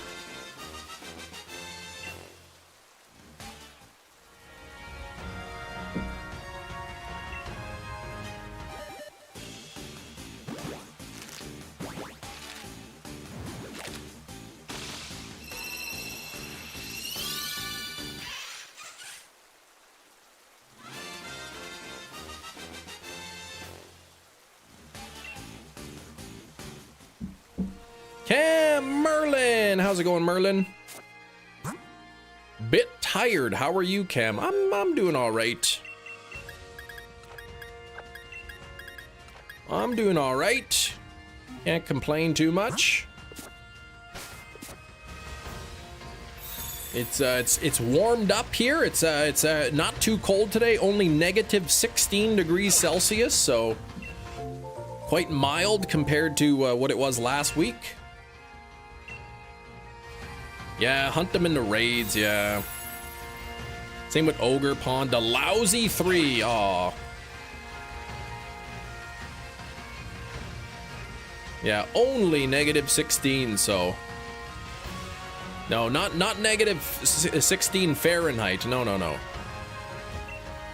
Cam Merlin, how's it going, Merlin? Bit tired. How are you, Cam? I'm doing all right. I'm doing all right. Can't complain too much. It's warmed up here. It's not too cold today. Only negative 16 degrees Celsius, so quite mild compared to what it was last week. Yeah, hunt them in the raids, yeah. Same with Ogre Pond. The lousy 3. Aw. Yeah, only negative 16, so. No, not negative 16 Fahrenheit. No.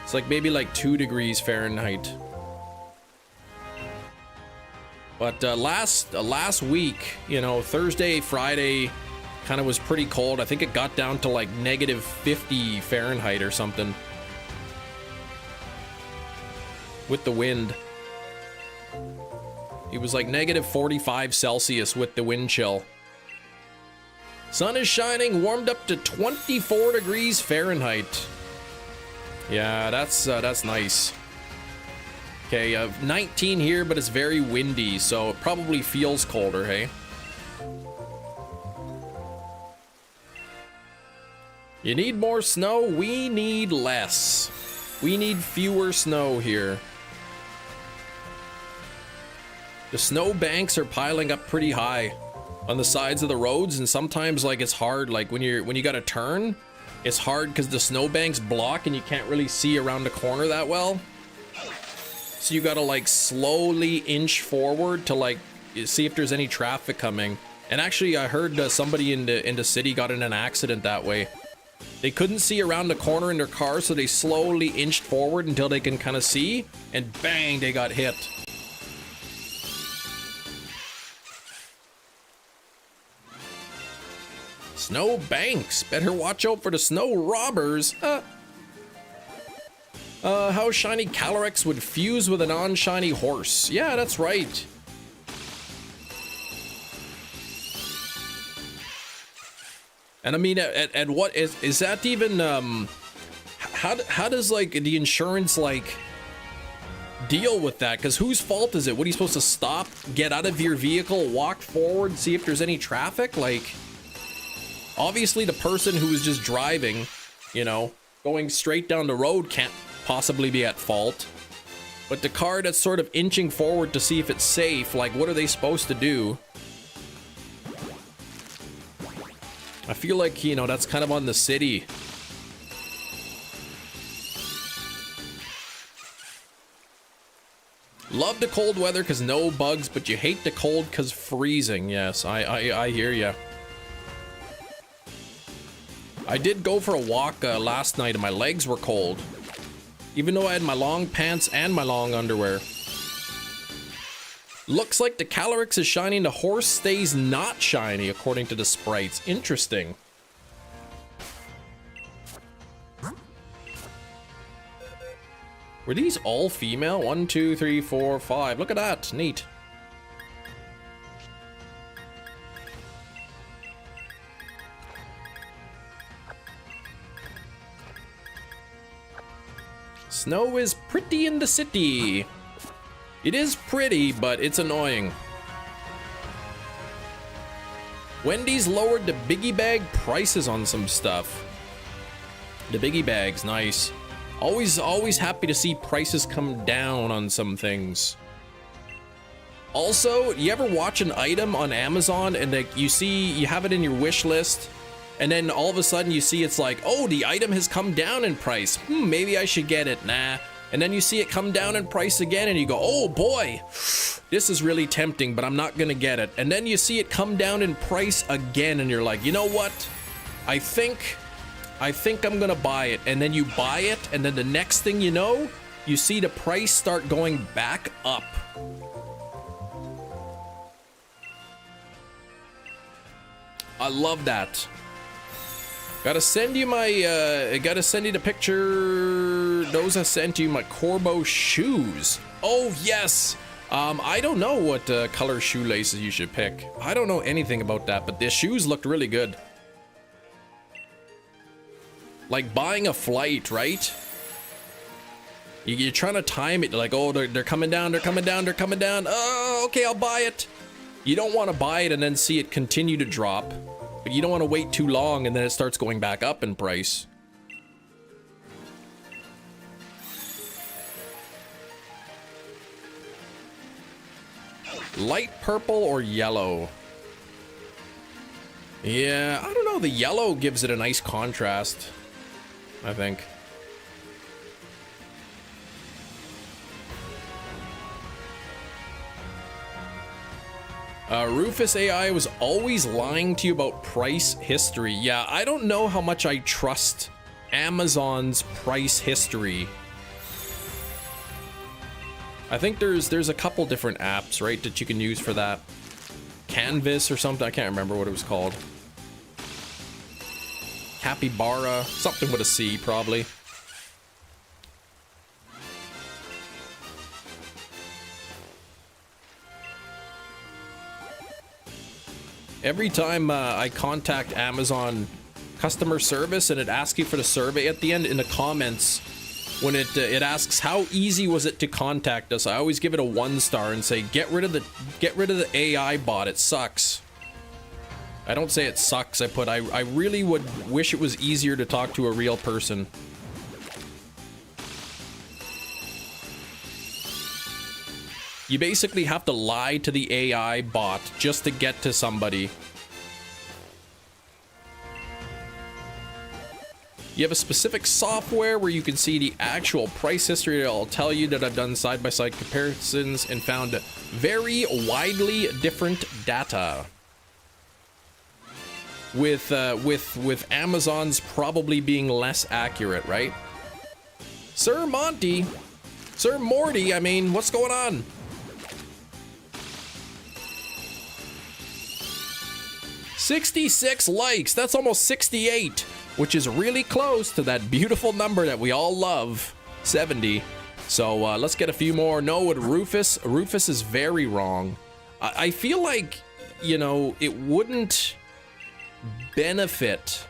It's like maybe like 2 degrees Fahrenheit. But last week, you know, Thursday, Friday, kind of was pretty cold. I think it got down to like negative 50 Fahrenheit or something with the wind. It was like negative 45 Celsius with the wind chill. Sun is shining, warmed up to 24 degrees Fahrenheit. Yeah, that's nice. Okay, 19 here, but it's very windy, so it probably feels colder, hey? You need more snow? We need less. We need fewer snow here. The snow banks are piling up pretty high on the sides of the roads, and sometimes like it's hard, like when you gotta turn, it's hard because the snow banks block and you can't really see around the corner that well. So you gotta like slowly inch forward to like see if there's any traffic coming. And actually I heard somebody in the city got in an accident that way. They couldn't see around the corner in their car, so they slowly inched forward until they can kind of see, and bang, they got hit. Snow banks. Better watch out for the snow robbers. How shiny Calyrex would fuse with a non-shiny horse. Yeah, that's right. And I mean, at what is that even, how does like the insurance like deal with that? Because whose fault is it? What are you supposed to stop, get out of your vehicle, walk forward, see if there's any traffic? Like, obviously the person who was just driving, you know, going straight down the road can't possibly be at fault. But the car that's sort of inching forward to see if it's safe, like what are they supposed to do? I feel like, you know, that's kind of on the city. Love the cold weather because no bugs, but you hate the cold because freezing. Yes, I hear ya. I did go for a walk last night and my legs were cold. Even though I had my long pants and my long underwear. Looks like the Calyrex is shiny and the horse stays not shiny according to the sprites. Interesting. Were these all female? 1, 2, 3, 4, 5. Look at that. Neat. Snow is pretty in the city. It is pretty, but it's annoying. Wendy's lowered the biggie bag prices on some stuff. The biggie bag's nice. Always happy to see prices come down on some things. Also, you ever watch an item on Amazon and like you have it in your wish list, and then all of a sudden you see it's like, oh, the item has come down in price. Maybe I should get it. Nah. And then you see it come down in price again and you go, oh boy, this is really tempting, but I'm not gonna get it. And then you see it come down in price again and you're like, you know what? I think I'm gonna buy it. And then you buy it, and then the next thing you know, you see the price start going back up. I love that. Gotta send you my, gotta send you the picture. Those I sent you, my Corbo shoes. Oh, yes. I don't know what color shoelaces you should pick. I don't know anything about that, but the shoes looked really good. Like buying a flight, right? You're trying to time it, like, oh, they're coming down, they're coming down, they're coming down. Oh, okay, I'll buy it. You don't want to buy it and then see it continue to drop. But you don't want to wait too long and then it starts going back up in price. Light purple or yellow? Yeah, I don't know. The yellow gives it a nice contrast, I think. Rufus AI was always lying to you about price history. Yeah, I don't know how much I trust Amazon's price history. I think there's a couple different apps, right, that you can use for that. Canvas or something, I can't remember what it was called. Capybara, something with a C, probably. Every time I contact Amazon customer service and it asks you for the survey at the end in the comments, when it asks how easy was it to contact us, I always give it a 1-star and say get rid of the AI bot. It sucks. I don't say it sucks. I put I really would wish it was easier to talk to a real person. You basically have to lie to the AI bot just to get to somebody. You have a specific software where you can see the actual price history. I'll tell you that I've done side-by-side comparisons and found very widely different data. With Amazon's probably being less accurate, right? Sir Monty, Sir Morty, I mean, what's going on? $66 likes, that's almost 68, which is really close to that beautiful number that we all love, 70. So let's get a few more. No, with Rufus is very wrong. I feel like, you know, it wouldn't benefit,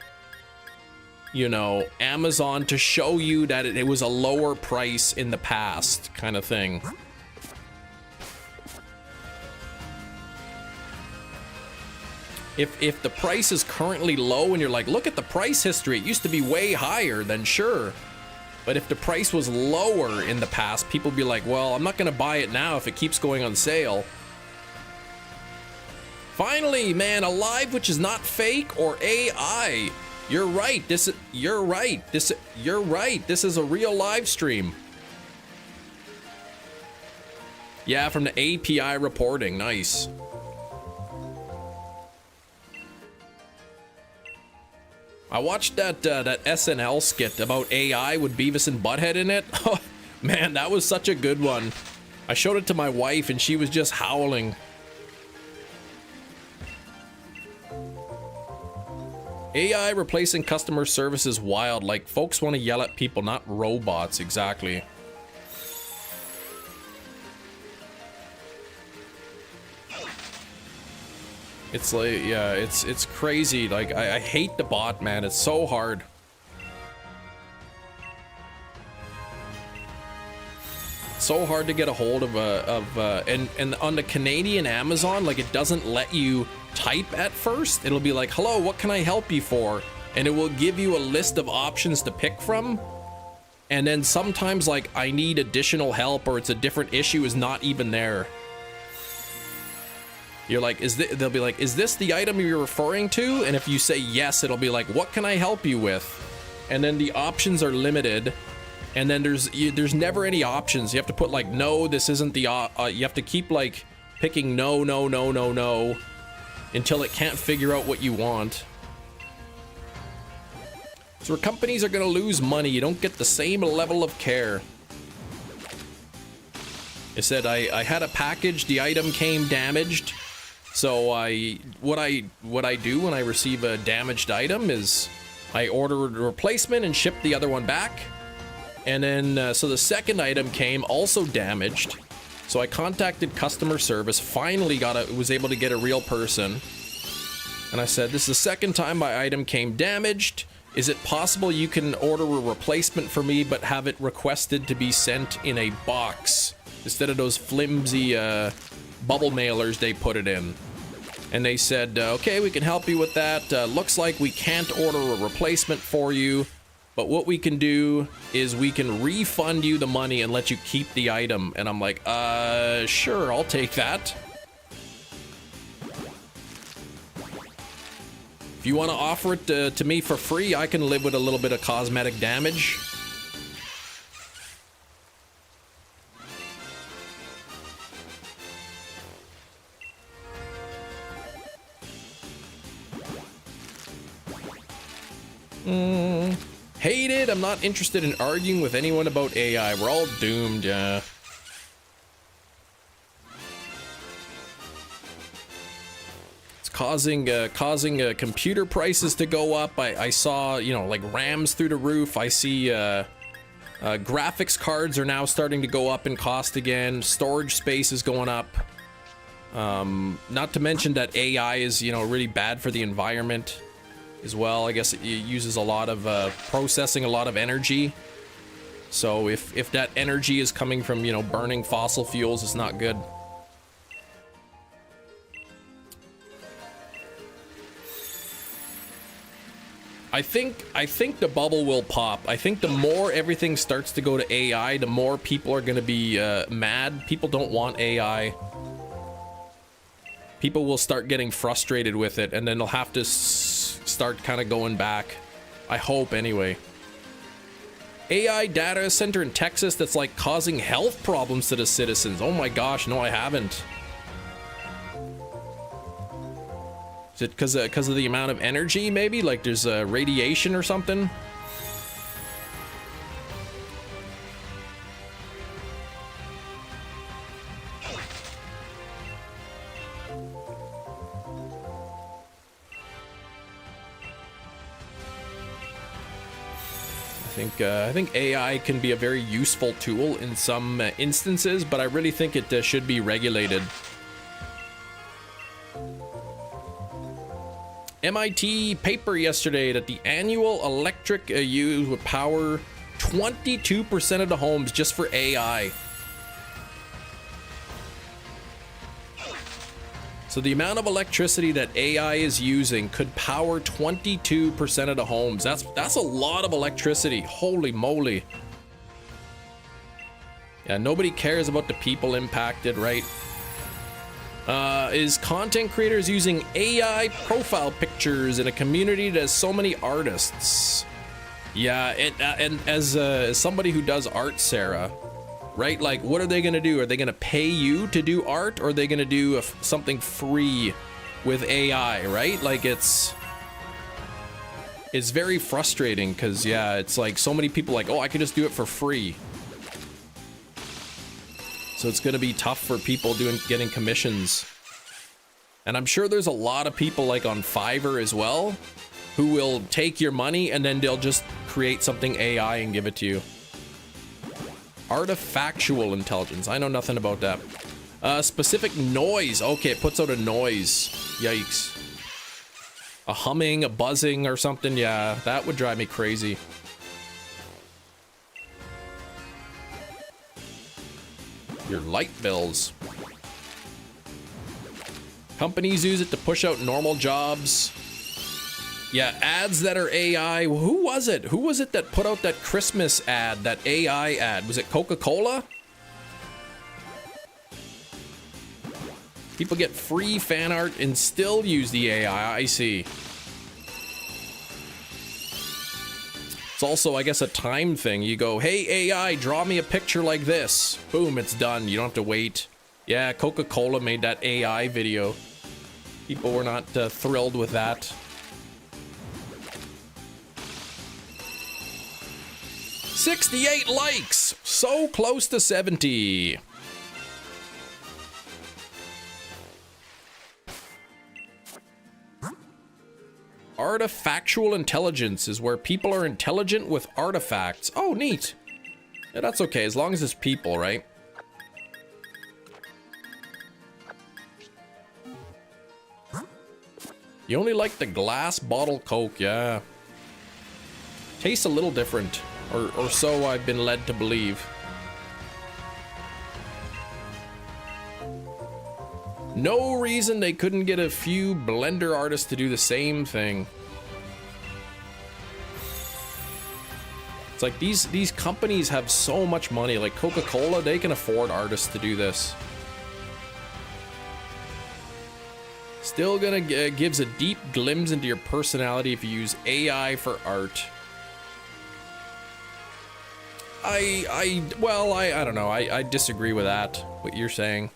you know, Amazon to show you that it was a lower price in the past kind of thing. If the price is currently low and you're like, look at the price history, it used to be way higher, then sure. But if the price was lower in the past, people be like, well, I'm not gonna buy it now if it keeps going on sale. Finally, man, a live which is not fake or AI. You're right. You're right. This is a real live stream. Yeah, from the API reporting. Nice. I watched that SNL skit about AI with Beavis and Butthead in it. Oh, man, that was such a good one. I showed it to my wife and she was just howling. AI replacing customer service is wild. Like, folks want to yell at people, not robots. Exactly. It's like, yeah, it's crazy. Like, I hate the bot, man. It's so hard. So hard to get a hold of and on the Canadian Amazon, like, it doesn't let you type at first. It'll be like, hello, what can I help you for? And it will give you a list of options to pick from. And then sometimes, like, I need additional help, or it's a different issue is not even there. You're like, they'll be like, is this the item you're referring to? And if you say yes, it'll be like, what can I help you with? And then the options are limited. And then there's never any options. You have to put like, no, this isn't the, you have to keep like picking no, no, no, no, no, until it can't figure out what you want. So companies are going to lose money. You don't get the same level of care. It said I had a package, the item came damaged. So what I do when I receive a damaged item is I order a replacement and ship the other one back. And then so the second item came also damaged. So I contacted customer service, finally was able to get a real person. And I said, this is the second time my item came damaged. Is it possible you can order a replacement for me, but have it requested to be sent in a box instead of those flimsy bubble mailers they put it in? And they said, okay, we can help you with that. Looks like we can't order a replacement for you, but what we can do is we can refund you the money and let you keep the item. And I'm like, sure, I'll take that. If you want to offer it to me for free, I can live with a little bit of cosmetic damage. Hate it. I'm not interested in arguing with anyone about AI. We're all doomed, yeah. Causing computer prices to go up. I saw, you know, like RAMs through the roof. I see graphics cards are now starting to go up in cost again. Storage space is going up. Not to mention that AI is, you know, really bad for the environment as well. I guess it uses a lot of processing, a lot of energy. So if that energy is coming from, you know, burning fossil fuels, it's not good. I think the bubble will pop. I think the more everything starts to go to AI, the more people are going to be mad. People don't want AI. People will start getting frustrated with it, and then they'll have to start kind of going back. I hope, anyway. AI data center in Texas that's like causing health problems to the citizens. Oh my gosh, no, I haven't. Is it because of the amount of energy, maybe? Like there's radiation or something? I think AI can be a very useful tool in some instances, but I really think it should be regulated. MIT paper yesterday that the annual electric use would power 22% of the homes just for AI. So the amount of electricity that AI is using could power 22% of the homes. That's a lot of electricity. Holy moly. Yeah, nobody cares about the people impacted, right? Is content creators using AI profile pictures in a community that has so many artists? Yeah, and as somebody who does art, Sarah, right? Like, what are they gonna do? Are they gonna pay you to do art, or are they gonna do something free with AI, right? Like, it's very frustrating because, yeah, it's like so many people like, oh, I could just do it for free. So it's going to be tough for people getting commissions. And I'm sure there's a lot of people like on Fiverr as well who will take your money and then they'll just create something AI and give it to you. Artifactual intelligence. I know nothing about that. Specific noise. Okay, it puts out a noise. Yikes. A humming, a buzzing or something. Yeah, that would drive me crazy. Your light bills. Companies use it to push out normal jobs. Yeah, ads that are AI. Who was it? Who was it that put out that Christmas ad, that AI ad? Was it Coca-Cola? People get free fan art and still use the AI. I see. It's also, I guess, a time thing. You go, hey, AI, draw me a picture like this. Boom, it's done. You don't have to wait. Yeah, Coca-Cola made that AI video. People were not thrilled with that. 68 likes! So close to 70. Artifactual intelligence is where people are intelligent with artifacts. Oh, neat. Yeah, that's okay, as long as it's people, right? You only like the glass bottle Coke, yeah. Tastes a little different, or so I've been led to believe. No reason they couldn't get a few Blender artists to do the same thing. It's like these companies have so much money, like Coca-Cola, they can afford artists to do this. Still gonna gives a deep glimpse into your personality if you use AI for art. I don't know. I disagree with that, what you're saying.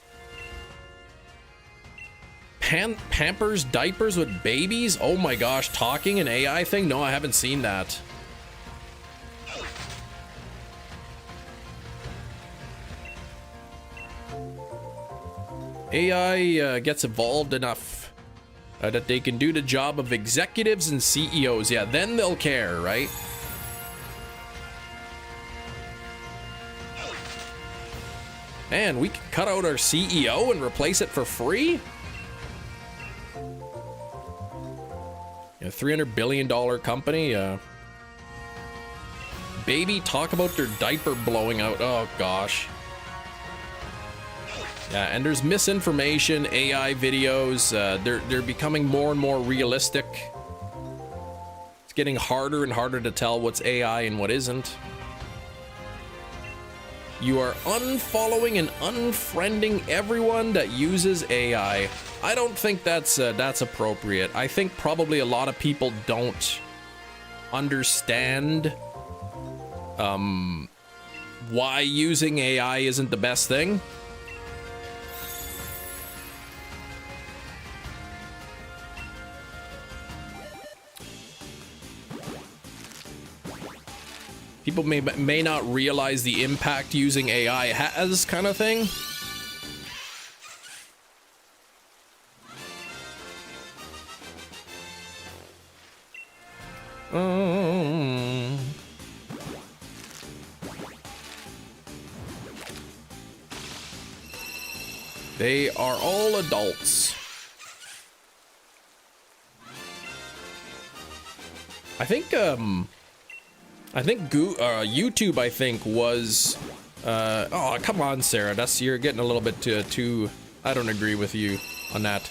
Pampers diapers with babies? Oh my gosh, talking an AI thing? No, I haven't seen that. AI gets evolved enough that they can do the job of executives and CEOs. Yeah, then they'll care, right? Man, we can cut out our CEO and replace it for free? A $300 billion company. Baby, talk about their diaper blowing out. Oh gosh. Yeah, and there's misinformation, AI videos. They're becoming more and more realistic. It's getting harder and harder to tell what's AI and what isn't. You are unfollowing and unfriending everyone that uses AI. I don't think that's appropriate. I think probably a lot of people don't understand why using AI isn't the best thing. People may not realize the impact using AI has, kind of thing. They are all adults. I think YouTube, I think, was oh, come on, Sarah, you're getting a little bit too I don't agree with you on that.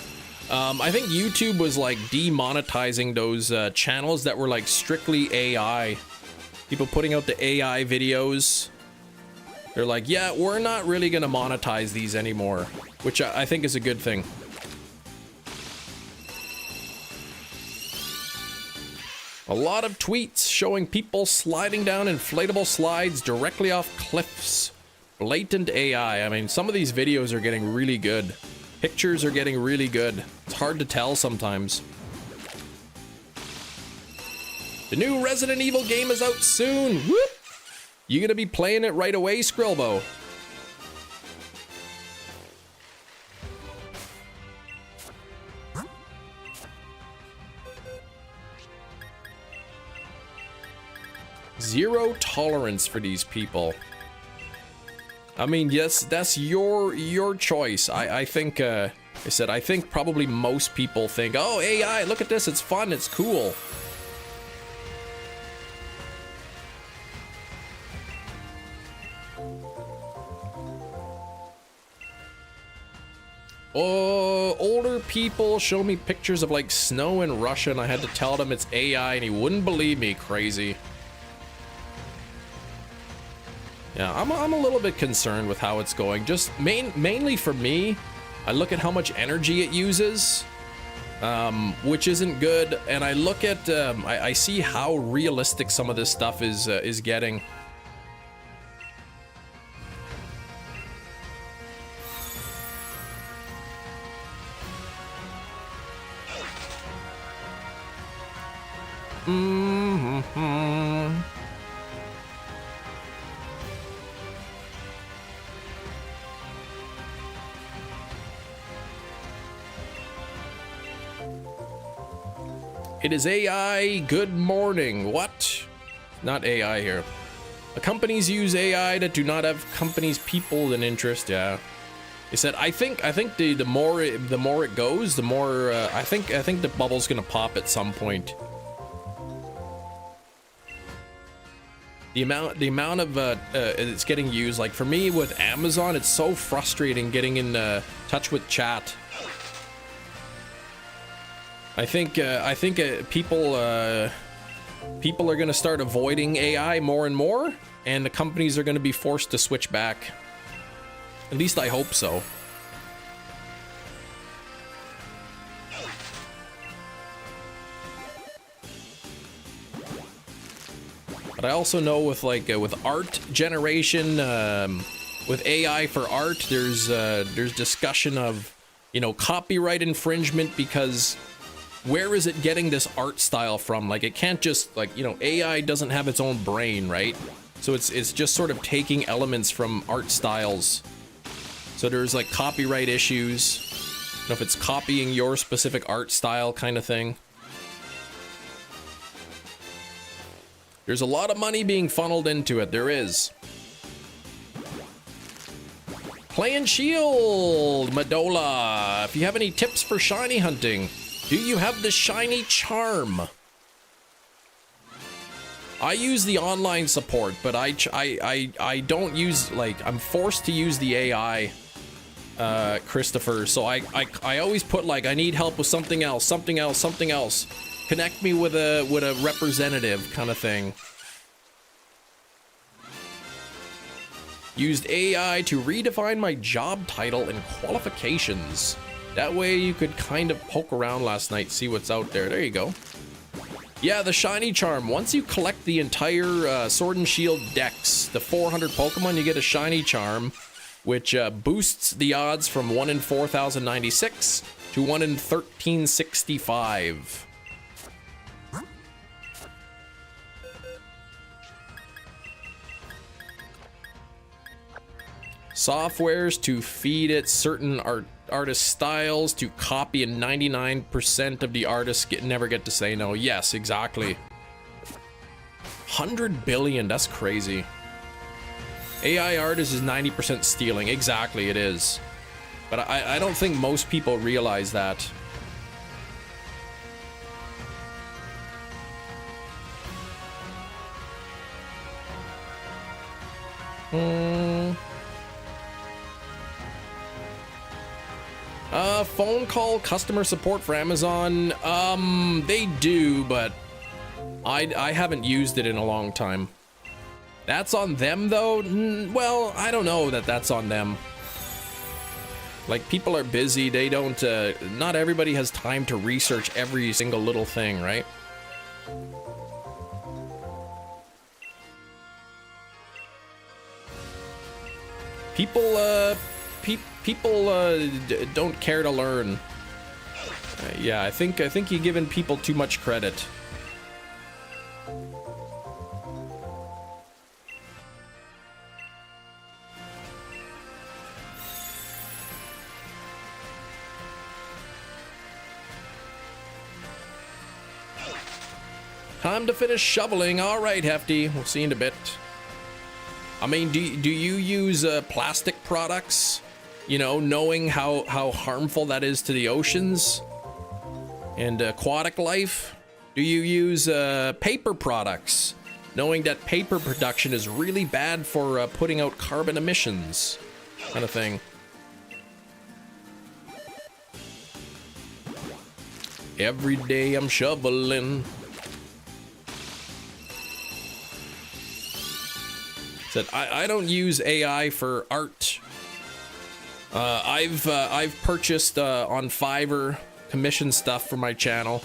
I think YouTube was like demonetizing those channels that were like strictly AI. People putting out the AI videos. They're like, yeah, we're not really gonna monetize these anymore, which I think is a good thing. A lot of tweets showing people sliding down inflatable slides directly off cliffs. Blatant AI. I mean, some of these videos are getting really good. Pictures are getting really good. It's hard to tell sometimes. The new Resident Evil game is out soon. Whoop! You gonna be playing it right away, Skrillbo? Zero tolerance for these people. I mean, yes, that's your choice. I think I said I think probably most people think, oh, AI, look at this, it's fun, it's cool. Oh, older people show me pictures of like snow in Russia, and I had to tell them it's AI, and he wouldn't believe me. Crazy. Yeah, I'm a little bit concerned with how it's going. Just mainly for me, I look at how much energy it uses, which isn't good, and I look at I see how realistic some of this stuff is getting. It is AI. Good morning. What? Not AI here. The companies use AI that do not have companies, people, and interest. Yeah. They said I think the more it goes, the more I think the bubble's gonna pop at some point. The amount of it's getting used, like for me with Amazon, it's so frustrating getting in touch with chat. I think people are gonna start avoiding AI more and more, and the companies are gonna be forced to switch back. At least I hope so. But I also know with with art generation, with AI for art, there's discussion of, you know, copyright infringement, because where is it getting this art style from? Like, it can't just, like, you know, AI doesn't have its own brain, right? So it's just sort of taking elements from art styles. So there's like copyright issues. I don't know if it's copying your specific art style kind of thing. There's a lot of money being funneled into it. There is. Playing Shield, Madola. If you have any tips for shiny hunting, do you have the shiny charm? I use the online support, but I don't use, like, I'm forced to use the AI, Christopher. So I always put, like, I need help with something else, something else, something else. Connect me with a representative kind of thing. Used AI to redefine my job title and qualifications. That way you could kind of poke around last night, see what's out there. There you go. Yeah, the shiny charm. Once you collect the entire Sword and Shield Dex, the 400 Pokemon, you get a shiny charm, which boosts the odds from 1 in 4,096 to 1 in 1,365. Softwares to feed it certain artist styles to copy, and 99% of the artists never get to say no. Yes, exactly. 100 billion, that's crazy. AI artist is 90% stealing. Exactly, it is. But I don't think most people realize that. Phone call customer support for Amazon. They do, but I haven't used it in a long time. That's on them, though? Well, I don't know that that's on them. Like, people are busy. They don't, not everybody has time to research every single little thing, right? People don't care to learn. Yeah, I think you're giving people too much credit. Time to finish shoveling. All right, Hefty. We'll see you in a bit. I mean, do you use plastic products? You know, knowing how harmful that is to the oceans and aquatic life? Do you use paper products, knowing that paper production is really bad for putting out carbon emissions, kind of thing? Every day I'm shoveling. Said I don't use AI for art. I've purchased on Fiverr, commissioned stuff for my channel.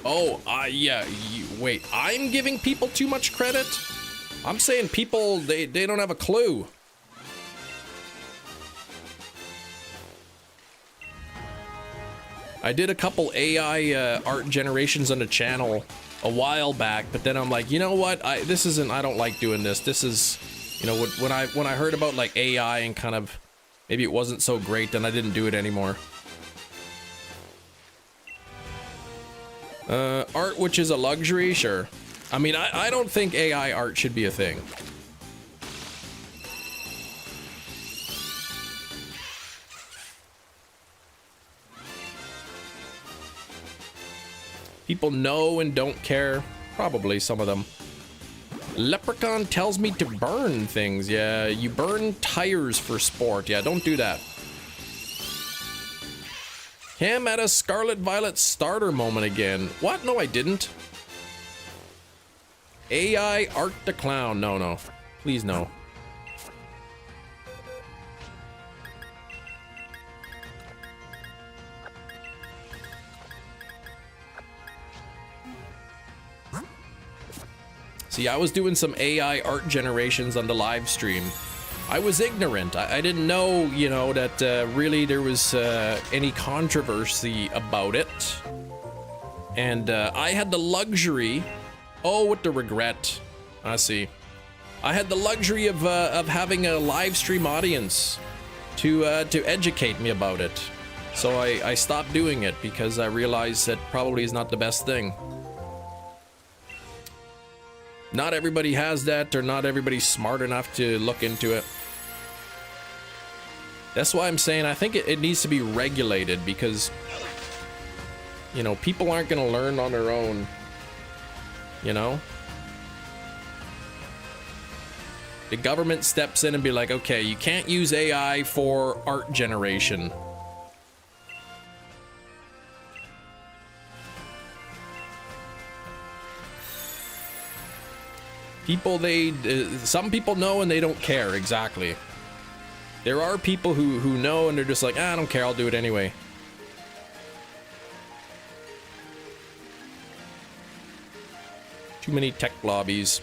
Oh, yeah. Wait, I'm giving people too much credit? I'm saying people, they don't have a clue. I did a couple AI art generations on the channel a while back, but then I'm like, you know what? I don't like doing this. This is, you know, when I heard about like AI and kind of maybe it wasn't so great, then I didn't do it anymore. Art which is a luxury, sure. I mean, I don't think AI art should be a thing. People know and don't care. Probably some of them. Leprechaun tells me to burn things. Yeah, you burn tires for sport. Yeah, don't do that. Cam had a Scarlet Violet starter moment again. What? No, I didn't. AI Art the Clown. No, no. Please, no. See, I was doing some AI art generations on the live stream. I was ignorant. I didn't know, you know, that really there was any controversy about it. And I had the luxury... Oh, with the regret. I see. I had the luxury of having a live stream audience to educate me about it. So I stopped doing it because I realized that probably is not the best thing. Not everybody has that, or not everybody's smart enough to look into it. That's why I'm saying I think it needs to be regulated, because, you know, people aren't going to learn on their own, you know? The government steps in and be like, okay, you can't use AI for art generation. People, some people know and they don't care, exactly. There are people who know and they're just like, I don't care, I'll do it anyway. Too many tech lobbies.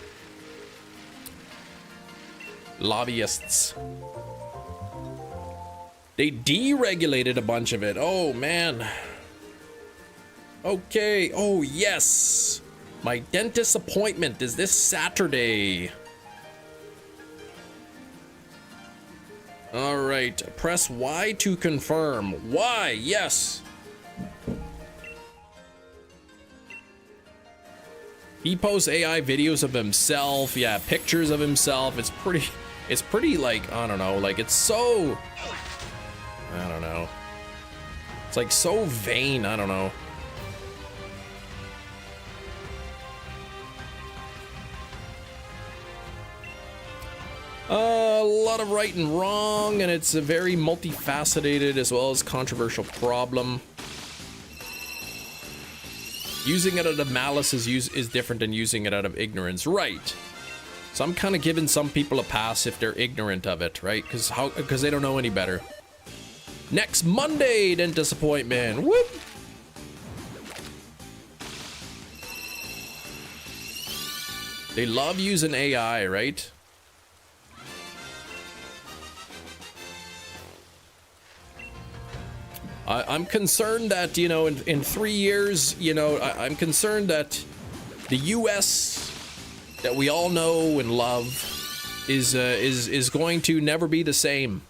Lobbyists. They deregulated a bunch of it. Oh, man. Okay. Oh, yes. My dentist appointment is this Saturday. All right. Press Y to confirm. Y, yes. He posts AI videos of himself. Yeah, pictures of himself. It's pretty like, I don't know, like it's so, I don't know. It's like so vain, I don't know. A lot of right and wrong, and it's a very multifaceted as well as controversial problem. Using it out of malice is different than using it out of ignorance, right? So I'm kind of giving some people a pass if they're ignorant of it, right? Because they don't know any better. Next Monday, dentist appointment. Whoop! They love using AI, right? I'm concerned that, you know, in 3 years, you know, I'm concerned that the U.S. that we all know and love is going to never be the same.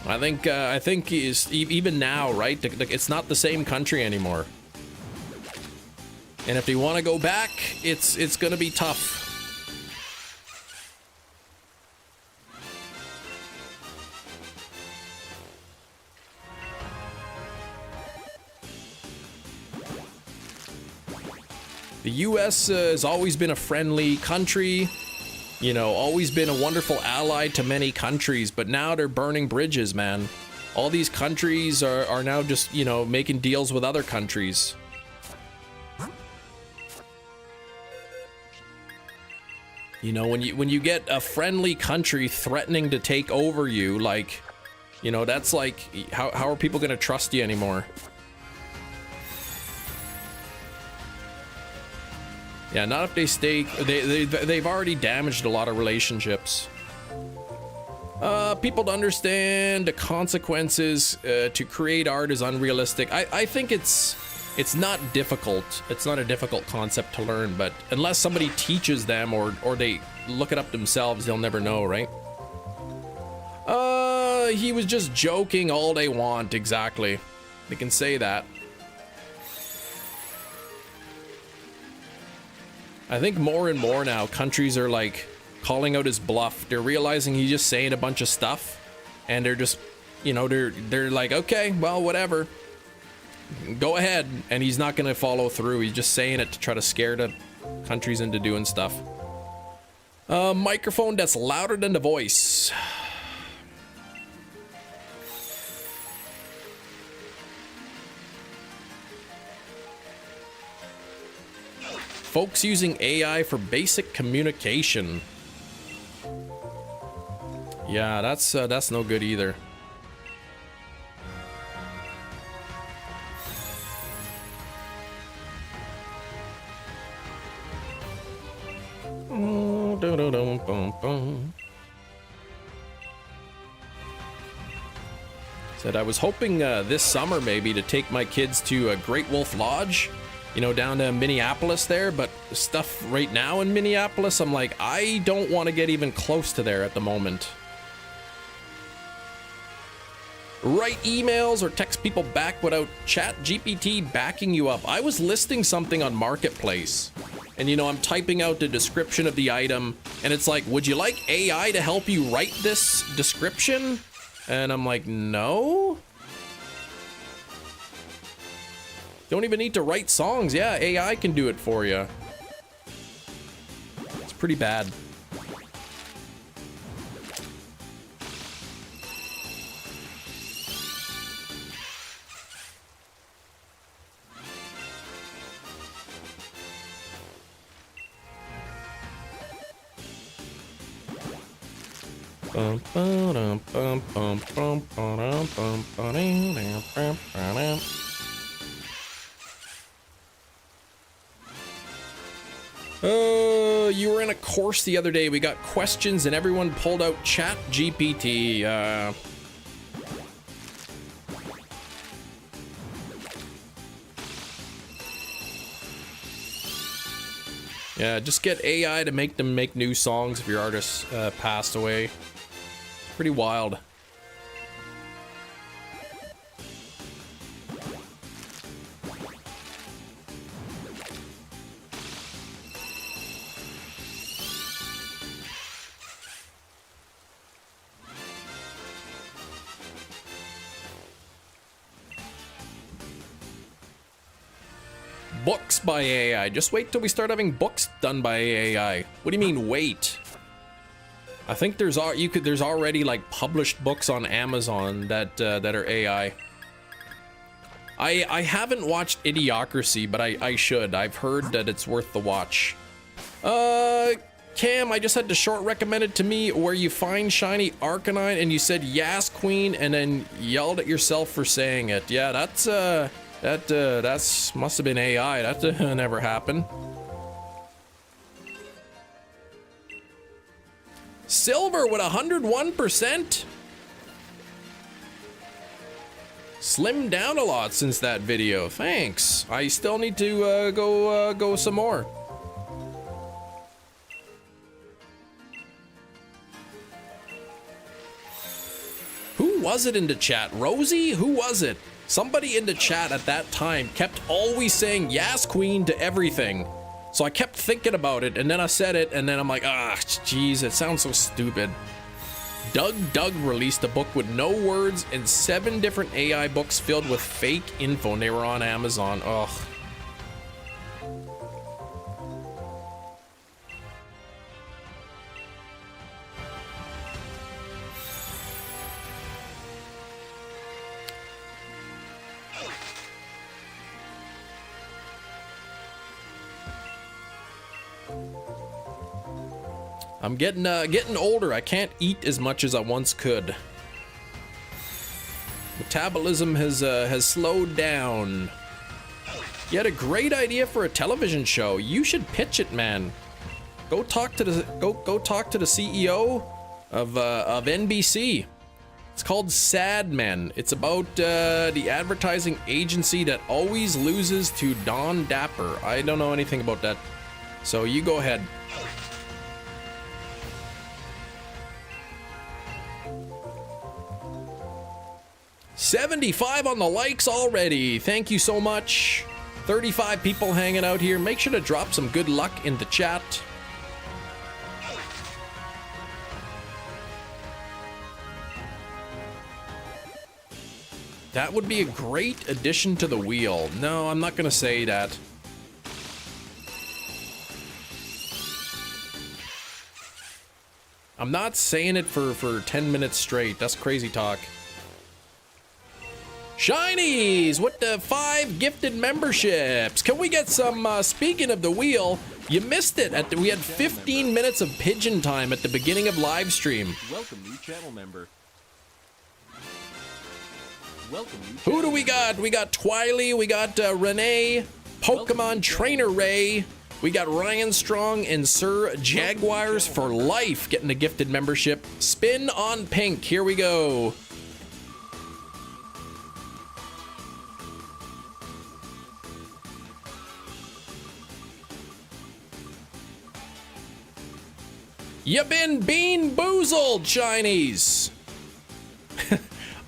I think even now, right? It's not the same country anymore. And if they want to go back, it's going to be tough. The US has always been a friendly country, you know, always been a wonderful ally to many countries, but now they're burning bridges, man. All these countries are now just, you know, making deals with other countries. You know, when you get a friendly country threatening to take over you, like, you know, that's like, how are people gonna trust you anymore? Yeah, not if they stay. They've already damaged a lot of relationships. People to understand the consequences to create art is unrealistic. I think it's not difficult. It's not a difficult concept to learn, but unless somebody teaches them or they look it up themselves, they'll never know, right? He was just joking all they want, exactly. They can say that. I think more and more now, countries are like calling out his bluff. They're realizing he's just saying a bunch of stuff, and they're just, you know, they're like, okay, well, whatever. Go ahead, and he's not gonna follow through. He's just saying it to try to scare the countries into doing stuff. Microphone that's louder than the voice. Folks using AI for basic communication. Yeah, that's no good either. Said I was hoping this summer maybe to take my kids to a Great Wolf Lodge, you know, down to Minneapolis there, but stuff right now in Minneapolis, I'm like, I don't want to get even close to there at the moment. Write emails or text people back without ChatGPT backing you up. I was listing something on Marketplace, and you know, I'm typing out the description of the item, and it's like, would you like AI to help you write this description? And I'm like, no. Don't even need to write songs. Yeah, AI can do it for you. It's pretty bad. You were in a course the other day. We got questions and everyone pulled out ChatGPT. Yeah, just get AI to make them make new songs if your artist passed away. It's pretty wild. Books by AI. Just wait till we start having books done by AI. What do you mean wait? I think there's already like published books on Amazon that are AI. I haven't watched Idiocracy, but I should. I've heard that it's worth the watch. Cam, I just had the short recommended to me where you find shiny Arcanine and you said "Yas Queen" and then yelled at yourself for saying it. Yeah, that's must have been AI. That never happened. Silver with 101%. Slimmed down a lot since that video. Thanks. I still need to go some more. Who was it in the chat? Rosie? Who was it? Somebody in the chat at that time kept always saying yes, queen, to everything. So I kept thinking about it, and then I said it, and then I'm like, ah, jeez, it sounds so stupid. Doug released a book with no words and 7 different AI books filled with fake info, and they were on Amazon. Ugh. I'm getting older. I can't eat as much as I once could. Metabolism has slowed down. You had a great idea for a television show. You should pitch it, man. Go talk to the CEO of NBC. It's called Sad Men. It's about the advertising agency that always loses to Don Dapper. I don't know anything about that, so you go ahead. $75 on the likes already. Thank you so much. 35 people hanging out here. Make sure to drop some good luck in the chat. That would be a great addition to the wheel. No, I'm not gonna say that. I'm not saying it for 10 minutes straight. That's crazy talk. Shinies with the 5 gifted memberships. Can we get some, speaking of the wheel, you missed it. We had 15 minutes of pigeon time at the beginning of live stream. Welcome, new channel member. Welcome, new Who do we got? We got Twiley, we got Renee, Pokemon Trainer Ray, we got Ryan Strong and Sir Jaguars for life getting a gifted membership. Spin on pink. Here we go. You been bean boozled, Shinies.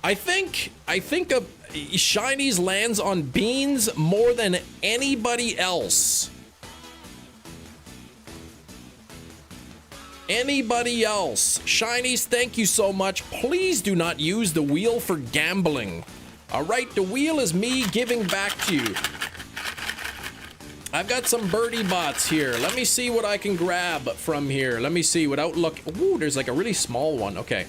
I think Shinies lands on beans more than anybody else. Anybody else. Shinies, thank you so much. Please do not use the wheel for gambling. All right, the wheel is me giving back to you. I've got some birdie bots here. Let me see what I can grab from here. Let me see without look. Ooh, there's like a really small one. Okay.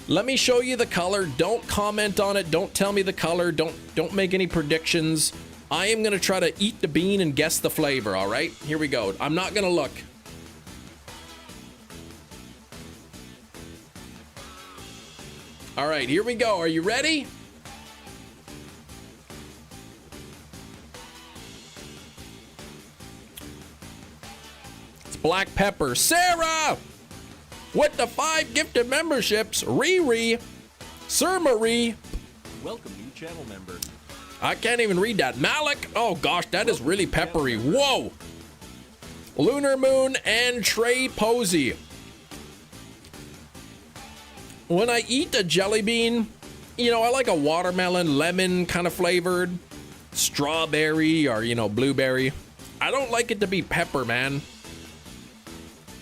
Let me show you the color. Don't comment on it. Don't tell me the color. Don't make any predictions. I am going to try to eat the bean and guess the flavor, all right? Here we go. I'm not going to look. All right, here we go. Are you ready? Black pepper. Sarah with the 5 gifted memberships. Riri, Sir Marie. Welcome, new channel member. I can't even read that. Malik. Oh gosh, that is really peppery. Whoa. Lunar Moon and Trey Posey. When I eat a jelly bean, you know, I like a watermelon, lemon kind of flavored, strawberry or, you know, blueberry. I don't like it to be pepper, man.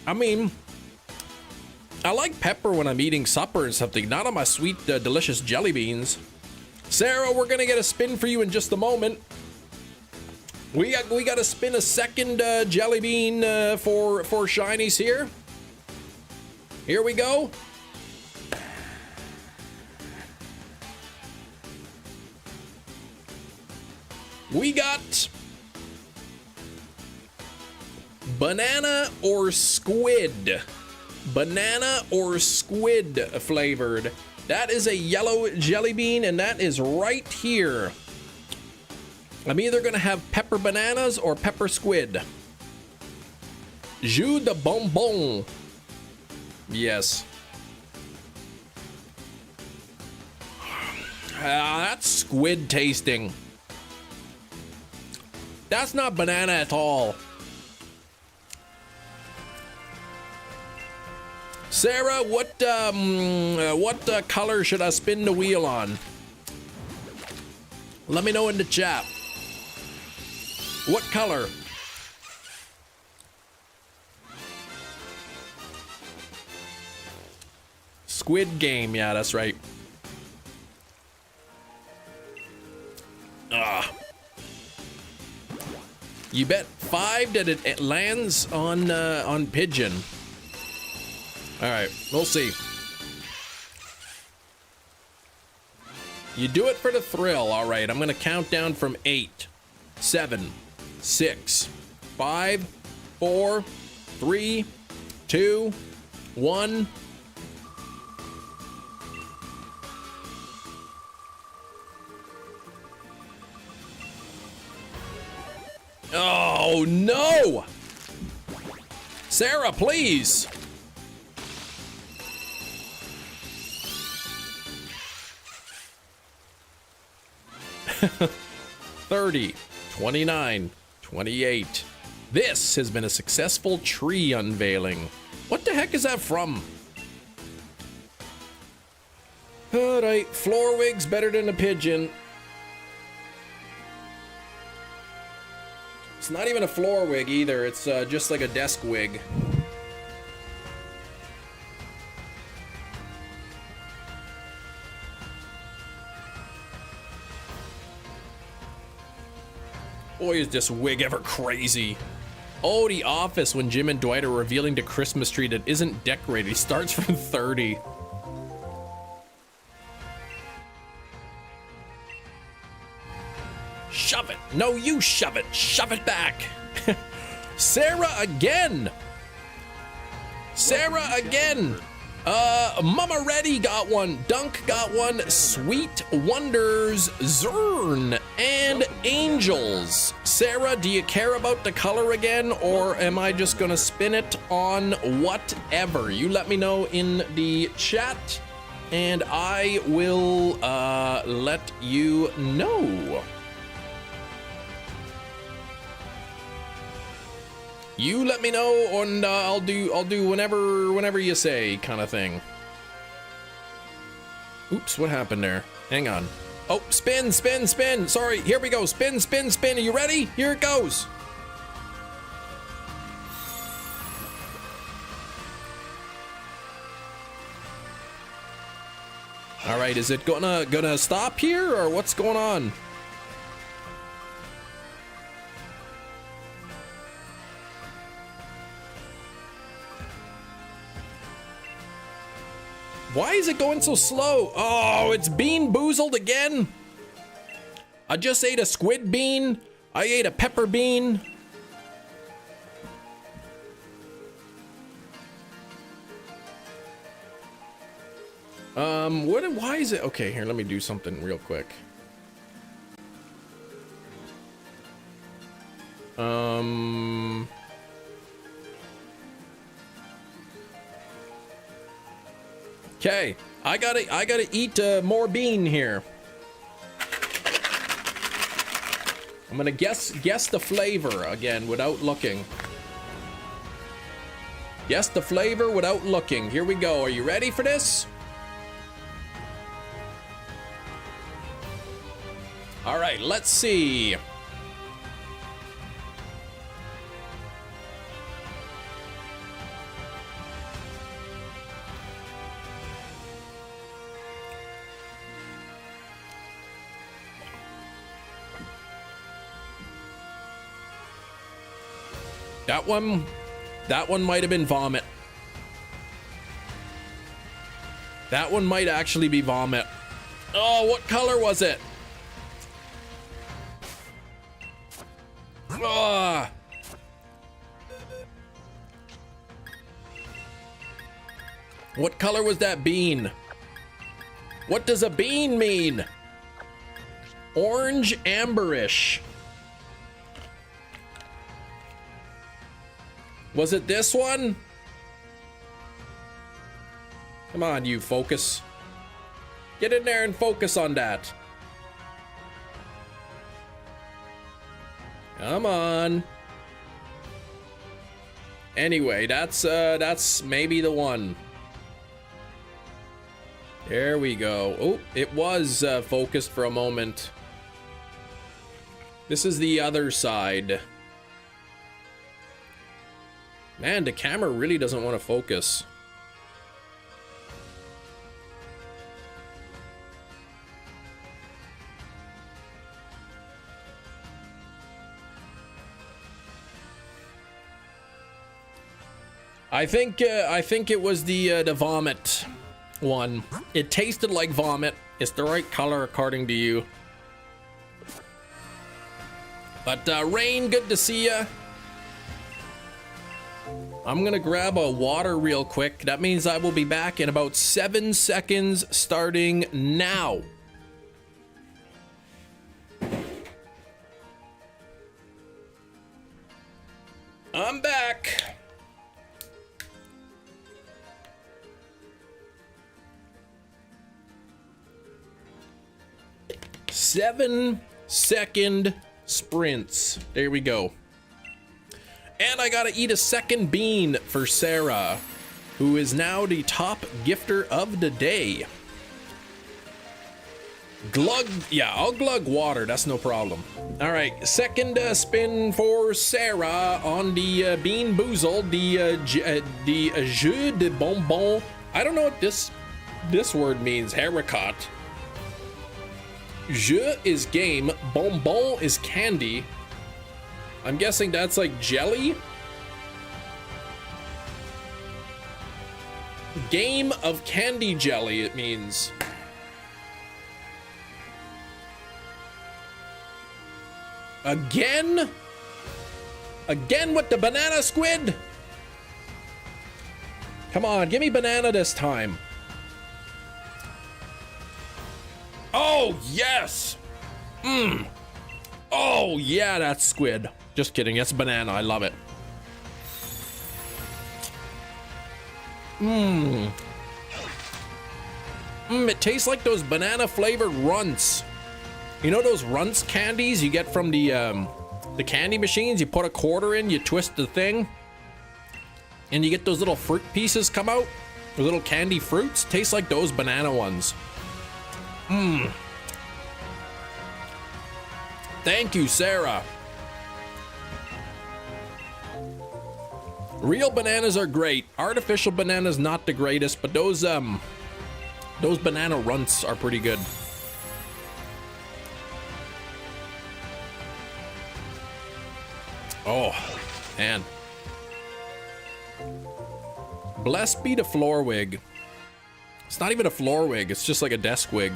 I mean, I like pepper when I'm eating supper and something, not on my sweet, delicious jelly beans. Sarah, we're gonna get a spin for you in just a moment. We got to spin a second jelly bean for Shinies here. Here we go. We got banana or squid. Banana or squid flavored. That is a yellow jelly bean, and that is right here. I'm either gonna have pepper bananas or pepper squid. Jus de bonbon. Yes. That's squid tasting. That's not banana at all. Sarah, what color should I spin the wheel on? Let me know in the chat. What color? Squid Game, yeah, that's right. Ah. You bet 5 that it lands on pigeon. All right, we'll see. You do it for the thrill. All right, I'm gonna count down from 8, 7, 6, 5, 4, 3, 2, 1. Oh no! Sarah, please. $30, $29, $28. This has been a successful tree unveiling. What the heck is that from? All right, floor wig's better than a pigeon. It's not even a floor wig either. It's just like a desk wig. Boy, is this wig ever crazy. Oh, The Office, when Jim and Dwight are revealing the Christmas tree that isn't decorated. He starts from 30. Shove it. No, you shove it. Shove it back. Sarah again. Sarah again. Mama Reddy got one. Dunk got one. Sweet Wonders, Zern, and Angels. Sarah, do you care about the color again, or am I just gonna spin it on whatever? You let me know in the chat, and I will let you know. You let me know, and I'll do whenever you say, kind of thing. Oops, what happened there? Hang on. Oh, spin, spin, spin. Sorry, here we go. Spin, spin, spin. Are you ready? Here it goes. All right, is it gonna stop here, or what's going on? Why is it going so slow? Oh, it's bean boozled again. I just ate a squid bean. I ate a pepper bean. Why is it? Okay, here, let me do something real quick. Okay, I gotta eat more bean here. I'm gonna guess the flavor again without looking. Guess the flavor without looking. Here we go. Are you ready for this? All right, let's see. That one might have been vomit. That one might actually be vomit. Oh, what color was it? Ah. What color was that bean? What does a bean mean? Orange amberish. Was it this one? Come on, you focus. Get in there and focus on that. Come on. Anyway, that's maybe the one. There we go. Oh, it was focused for a moment. This is the other side. Man, the camera really doesn't want to focus. I think it was the vomit one. It tasted like vomit. It's the right color according to you. But Rain, good to see ya. I'm gonna grab a water real quick. That means I will be back in about 7 seconds starting now. I'm back. Seven-second sprints. There we go. And I gotta eat a second bean for Sarah, who is now the top gifter of the day. Glug, yeah, I'll glug water, that's no problem. All right, second spin for Sarah on the Bean Boozled, the jeu de bonbon. I don't know what this word means, haricot. Jeu is game, bonbon is candy. I'm guessing that's like jelly. Game of candy jelly, it means. Again? Again with the banana squid? Come on, give me banana this time. Oh, yes! Oh, yeah, that's squid. Just kidding, it's banana, I love it. It tastes like those banana flavored runts. You know those runts candies you get from the candy machines? You put a quarter in, you twist the thing, and you get those little fruit pieces come out. The little candy fruits. Tastes like those banana ones. Thank you, Sarah. Real bananas are great. Artificial bananas not the greatest, but those banana runts are pretty good. Oh, man. Blessed be the floor wig. It's not even a floor wig, it's just like a desk wig.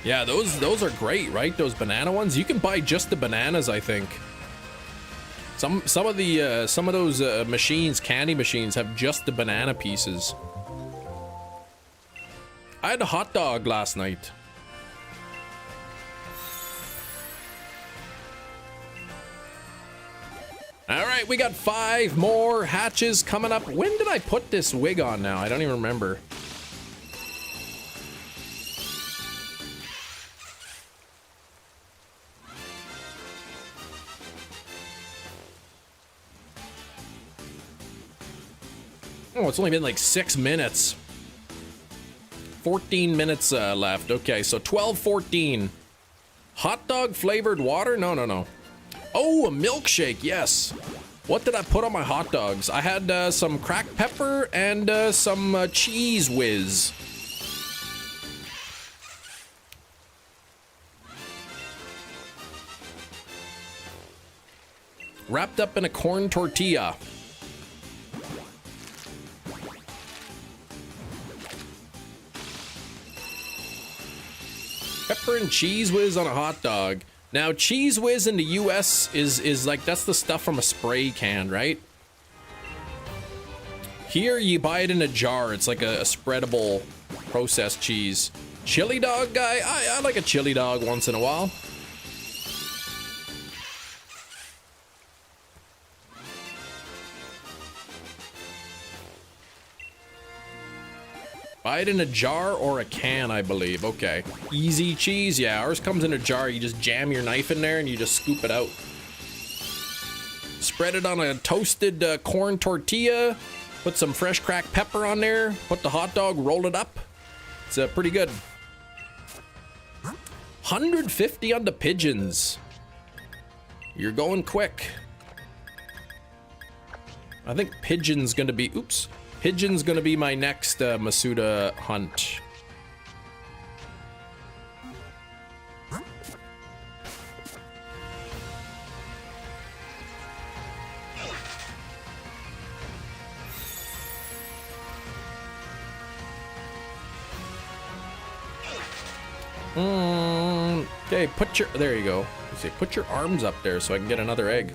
Yeah, those are great, right? Those banana ones. You can buy just the bananas, I think. Some of those machines, candy machines, have just the banana pieces. I had a hot dog last night. All right, we got 5 more hatches coming up. When did I put this wig on now? I don't even remember. Oh, it's only been like 6 minutes. 14 minutes left. Okay, so 12:14. Hot dog flavored water? No, no, no. Oh, a milkshake, yes. What did I put on my hot dogs? I had some cracked pepper and some cheese whiz. Wrapped up in a corn tortilla. Pepper and cheese whiz on a hot dog. Now, cheese whiz in the US is like, that's the stuff from a spray can, right? Here, you buy it in a jar. It's like a spreadable processed cheese. Chili dog guy? I like a chili dog once in a while. Buy it in a jar or a can, I believe. Okay. Easy cheese. Yeah, ours comes in a jar. You just jam your knife in there and you just scoop it out. Spread it on a toasted corn tortilla. Put some fresh cracked pepper on there. Put the hot dog, roll it up. It's pretty good. 150 on the pigeons. You're going quick. I think pigeon's gonna be, oops. Pigeon's gonna be my next Masuda hunt. Okay, there you go. Let's see, put your arms up there so I can get another egg.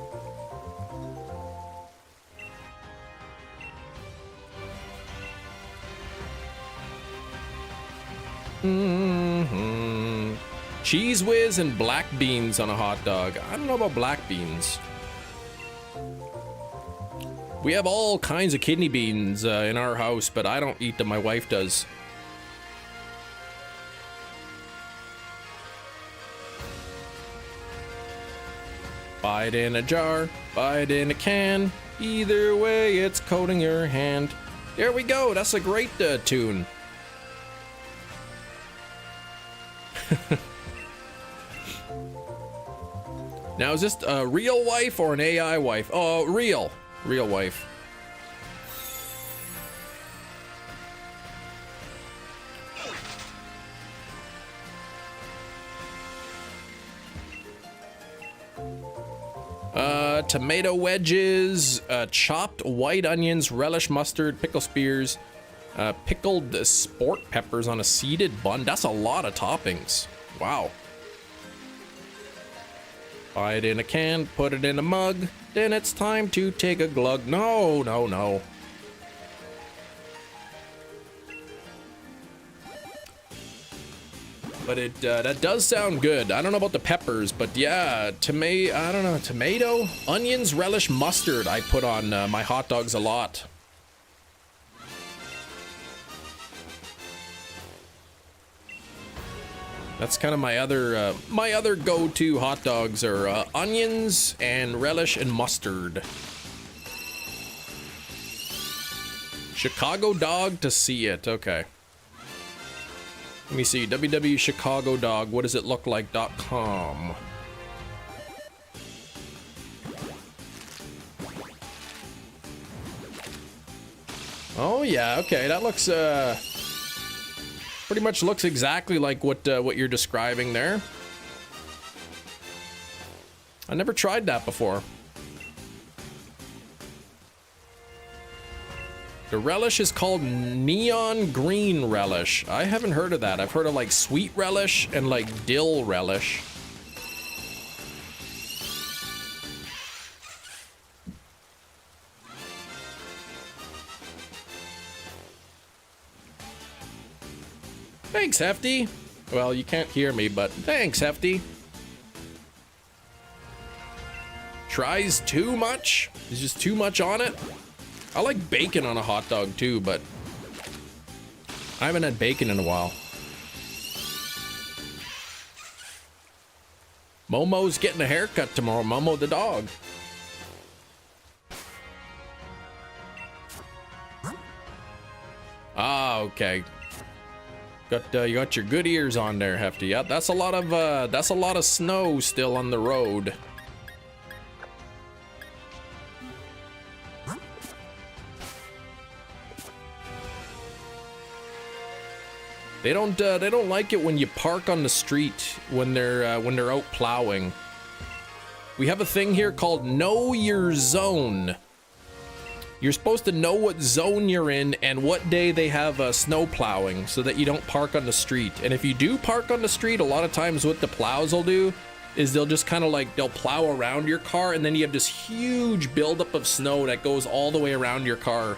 Cheese whiz and black beans on a hot dog. I don't know about black beans. We have all kinds of kidney beans in our house, but I don't eat them. My wife does. Buy it in a jar, buy it in a can. Either way, it's coating your hand. There we go. That's a great tune. Now, is this a real wife or an AI wife? Oh, real wife. Tomato wedges, chopped white onions, relish mustard, pickle spears, pickled sport peppers on a seeded bun. That's a lot of toppings. Wow. Buy it in a can, put it in a mug, then it's time to take a glug. No, no, no. But it that does sound good. I don't know about the peppers, but yeah, I don't know, tomato, onions, relish, mustard. I put on my hot dogs a lot. That's kind of my other go-to hot dogs are onions and relish and mustard. Chicago dog to see it. Okay. Let me see. www Chicago dog. What does it look like.com. Oh yeah. Okay. That looks pretty much looks exactly like what you're describing there. I never tried that before. The relish is called neon green relish. I haven't heard of that. I've heard of like sweet relish and like dill relish. Thanks, Hefty. Well, you can't hear me, but thanks, Hefty. Tries too much? There's just too much on it? I like bacon on a hot dog too, but I haven't had bacon in a while. Momo's getting a haircut tomorrow. Momo the dog. Ah, okay. You got your good ears on there, Hefty. Yeah, that's a lot of snow still on the road. They don't like it when you park on the street when they're out plowing. We have a thing here called Know Your Zone. You're supposed to know what zone you're in and what day they have snow plowing so that you don't park on the street. And if you do park on the street, a lot of times what the plows will do is they'll just kind of like, they'll plow around your car and then you have this huge buildup of snow that goes all the way around your car.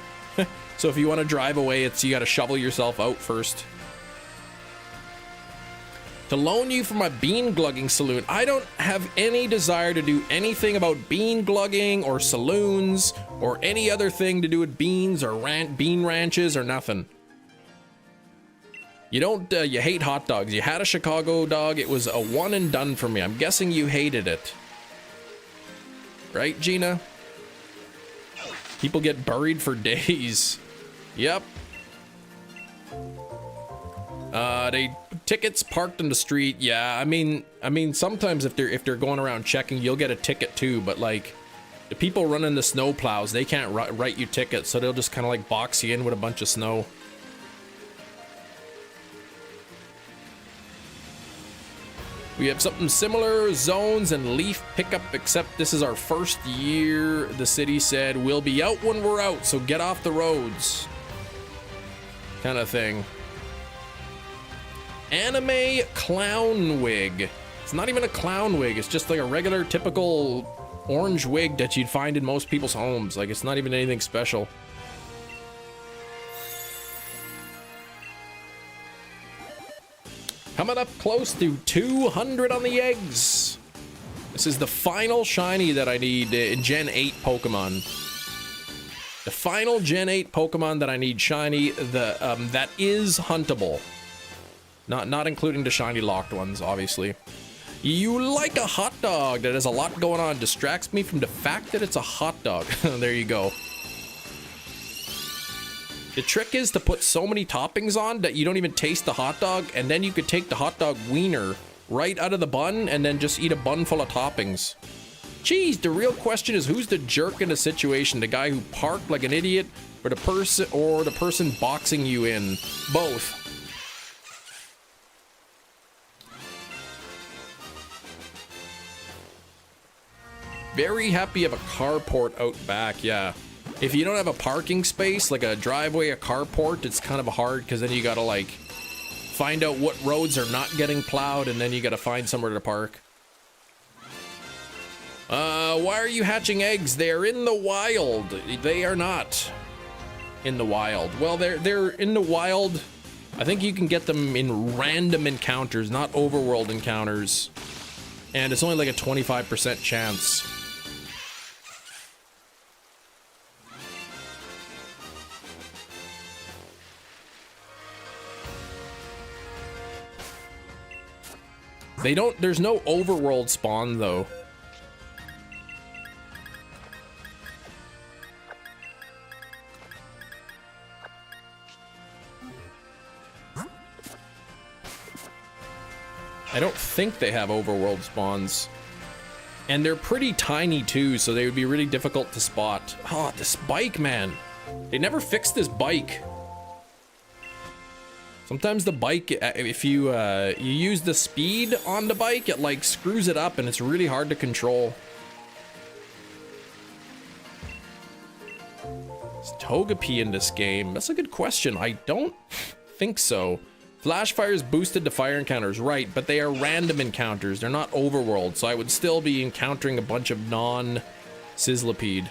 So if you want to drive away, you got to shovel yourself out first. To loan you for my bean glugging saloon. I don't have any desire to do anything about bean glugging or saloons or any other thing to do with beans or bean ranches or nothing. You hate hot dogs. You had a Chicago dog. It was a one and done for me. I'm guessing you hated it. Right, Gina? People get buried for days. Yep. They tickets parked in the street. Yeah, I mean, sometimes if they're going around checking, you'll get a ticket too. But like, the people running the snow plows, they can't write you tickets, so they'll just kind of like box you in with a bunch of snow. We have something similar, zones and leaf pickup, except this is our first year. The city said, we'll be out when we're out, so get off the roads. Kind of thing. Anime clown wig. It's not even a clown wig, it's just like a regular, typical orange wig that you'd find in most people's homes. Like, it's not even anything special. Coming up close to 200 on the eggs. This is the final shiny that I need in Gen 8 Pokemon. The final Gen 8 Pokemon that I need shiny, that is huntable. Not including the shiny locked ones, obviously. You like a hot dog that has a lot going on. Distracts me from the fact that it's a hot dog. There you go. The trick is to put so many toppings on that you don't even taste the hot dog, and then you could take the hot dog wiener right out of the bun and then just eat a bun full of toppings. Geez, the real question is, who's the jerk in the situation? The guy who parked like an idiot, or the person boxing you in? Both. Very happy you have a carport out back, yeah. If you don't have a parking space, like a driveway, a carport, it's kind of hard, because then you gotta like find out what roads are not getting plowed, and then you gotta find somewhere to park. Why are you hatching eggs? They're in the wild. They are not in the wild. Well, they're in the wild. I think you can get them in random encounters, not overworld encounters. And it's only like a 25% chance. There's no overworld spawn though. I don't think they have overworld spawns. And they're pretty tiny too, so they would be really difficult to spot. Oh, this bike, man. They never fixed this bike. Sometimes the bike, if you use the speed on the bike, it like screws it up and it's really hard to control. Is Togepi in this game? That's a good question. I don't think so. Flash fire is boosted to fire encounters, right, but they are random encounters. They're not overworld, so I would still be encountering a bunch of non-Sizzlipede.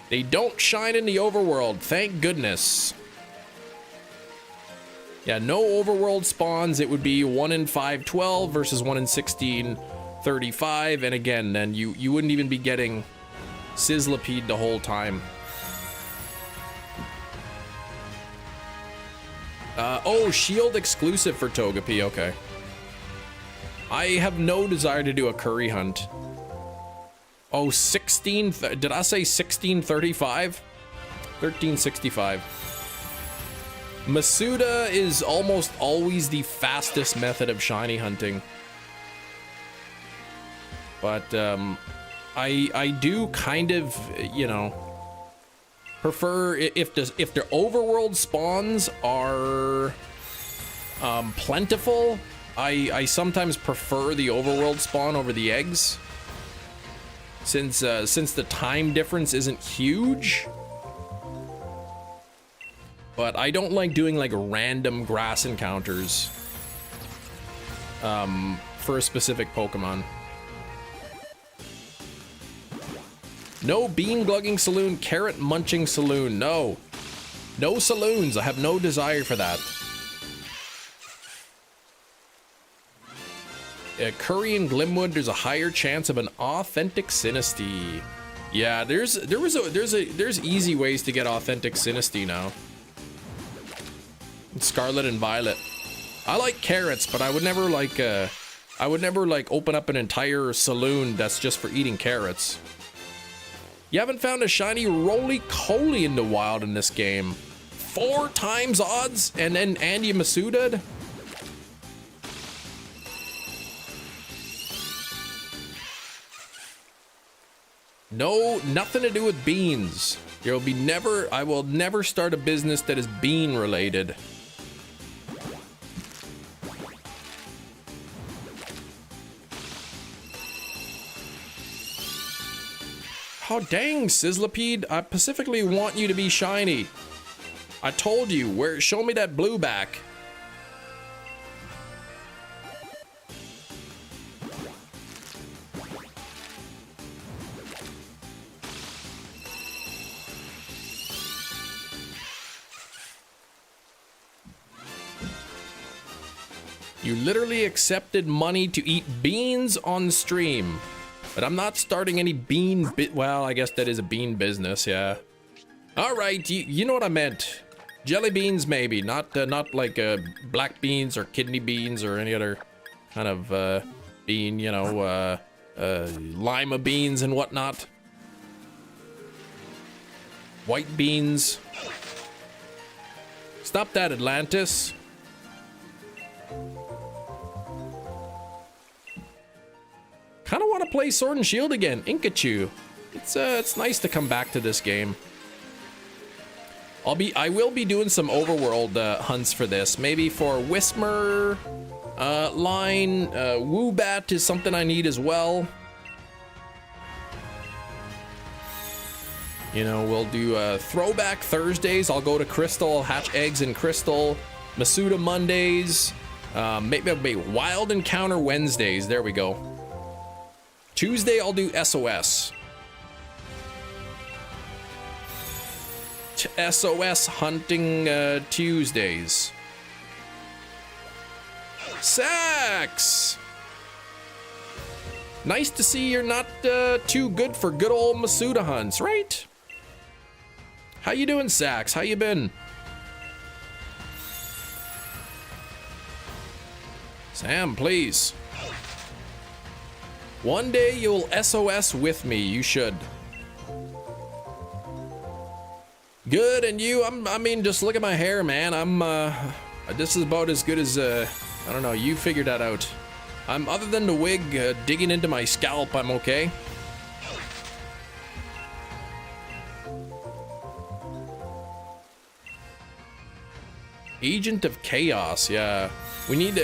They don't shine in the overworld, thank goodness. Yeah, no overworld spawns. It would be 1 in 512 versus 1 in 1635, and again, then you wouldn't even be getting Sizzlipede the whole time. Oh, shield exclusive for Togepi, okay. I have no desire to do a curry hunt. Oh, did I say 1635? 1365. Masuda is almost always the fastest method of shiny hunting. But, I do kind of, you know, prefer if the overworld spawns are plentiful. I sometimes prefer the overworld spawn over the eggs, since the time difference isn't huge. But I don't like doing like random grass encounters for a specific Pokemon. No bean glugging saloon, carrot munching saloon. No saloons. I have no desire for that. Curry and Glimwood, there's a higher chance of an authentic Sinistea. Yeah, there's easy ways to get authentic Sinistea now. Scarlet and Violet. I like carrots, but I would never like I would never like open up an entire saloon that's just for eating carrots. You haven't found a shiny roly-coly in the wild in this game. 4 times odds, and then Andy Masuda. No, nothing to do with beans. I will never start a business that is bean related. Oh dang, Sizzlipede, I specifically want you to be shiny. I told you, show me that blue back. You literally accepted money to eat beans on stream. But I'm not starting any well, I guess that is a bean business, yeah. All right, you know what I meant. Jelly beans, maybe. Not like black beans or kidney beans or any other kind of bean, you know, lima beans and whatnot. White beans. Stop that, Atlantis. Kind of want to play Sword and Shield again. Inkachu. It's nice to come back to this game. I will be doing some overworld hunts for this. Maybe for Whismer line. Woobat is something I need as well. You know, we'll do Throwback Thursdays. I'll go to Crystal, hatch eggs in Crystal. Masuda Mondays. Maybe Wild Encounter Wednesdays. There we go. Tuesday, I'll do SOS. SOS hunting Tuesdays. Sax! Nice to see you're not too good for good old Masuda hunts, right? How you doing, Sax? How you been? Sam, please. One day you'll SOS with me. You should. Good, and you? I mean, just look at my hair, man. This is about as good as, I don't know, you figured that out. Other than the wig digging into my scalp, I'm okay. Agent of Chaos, yeah. We need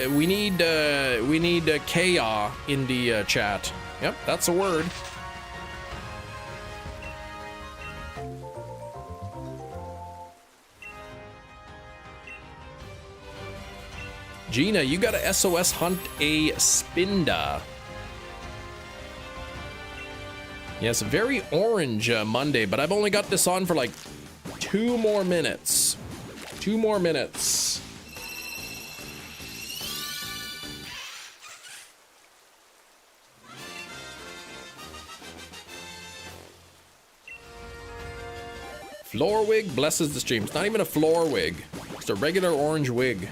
chaos in the chat. Yep, that's a word. Gina, you gotta SOS hunt a Spinda. Yes, very orange Monday, but I've only got this on for like 2 more minutes. 2 more minutes. Floor wig blesses the stream. It's not even a floor wig. It's a regular orange wig.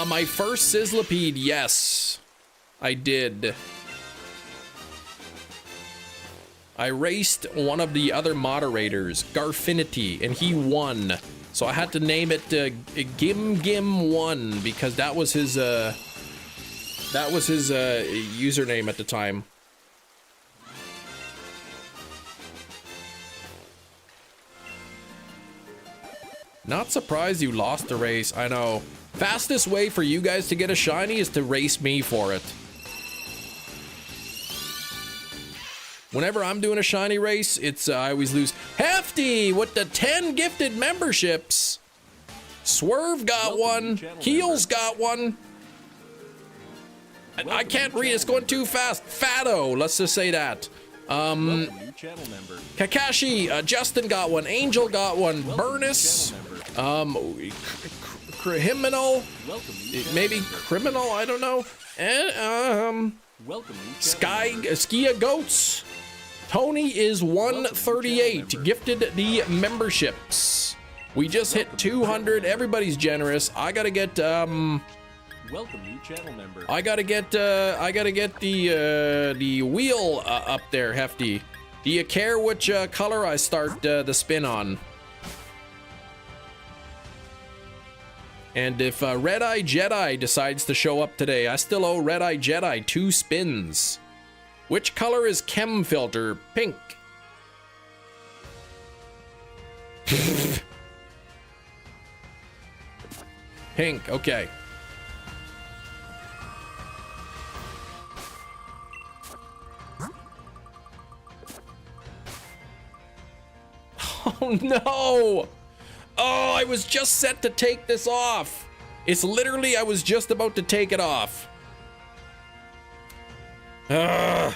My first Sizzlipede, yes. I did. I raced one of the other moderators, Garfinity, and he won. So I had to name it Gim 1 because that was his username at the time. Not surprised you lost the race. I know. Fastest way for you guys to get a shiny is to race me for it. Whenever I'm doing a shiny race, it's I always lose. Hefty with the 10 gifted memberships. Swerve got one. Heels got one. I can't read. It's going too fast. Fatto. Let's just say that. Kakashi. Justin got one. Angel got one. Burnus. Criminal. Maybe criminal. I don't know. And Skia Goats. Tony is 138, gifted the memberships. We just hit 200. Everybody's generous. I gotta get Welcome new channel member. I gotta get the wheel up there, Hefty. Do you care which color I start the spin on? And if Red Eye Jedi decides to show up today, I still owe Red Eye Jedi 2 spins. Which color is Chem Filter? Pink. Pink, okay. Oh no! Oh, I was just set to take this off. It's literally, I was just about to take it off. Ugh.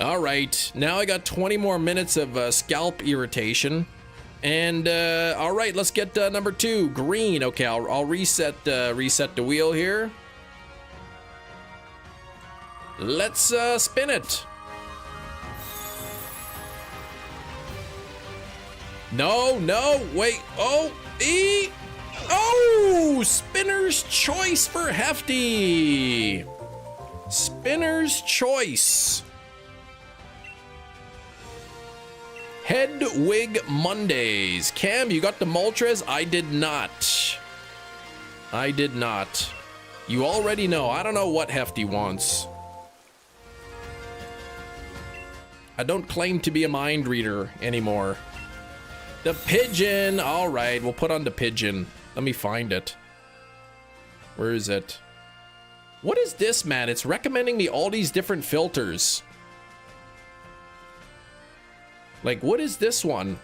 All right, now I got 20 more minutes of scalp irritation. And all right, let's get number 2, green. Okay, I'll reset the wheel here. Let's spin it. No, wait. Oh, oh, spinner's choice for Hefty. Spinner's choice. Head wig Mondays. Cam, you got the Moltres? I did not. I did not. You already know. I don't know what Hefty wants. I don't claim to be a mind reader anymore. The pigeon. All right, we'll put on the pigeon. Let me find it. Where is it? What is this, man? It's recommending me all these different filters. Like, what is this one?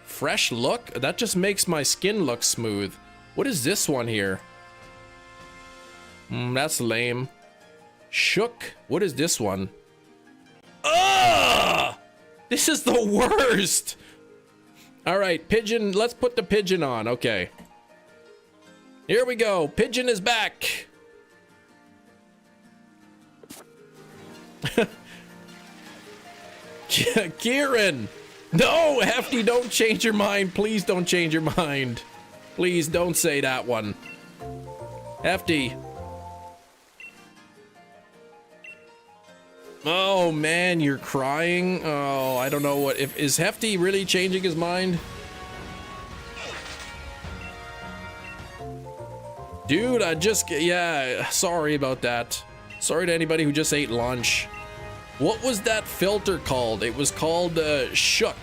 Fresh look? That just makes my skin look smooth. What is this one here? That's lame. Shook. What is this one? Ugh! This is the worst. All right, pigeon. Let's put the pigeon on. Okay. Here we go. Pigeon is back. Kieran. No, Hefty, don't change your mind. Please don't change your mind. Please don't say that one. Hefty. Oh man, you're crying. Oh, I don't know what if is Hefty really changing his mind? Dude, yeah, sorry about that. Sorry to anybody who just ate lunch. What was that filter called? It was called Shook.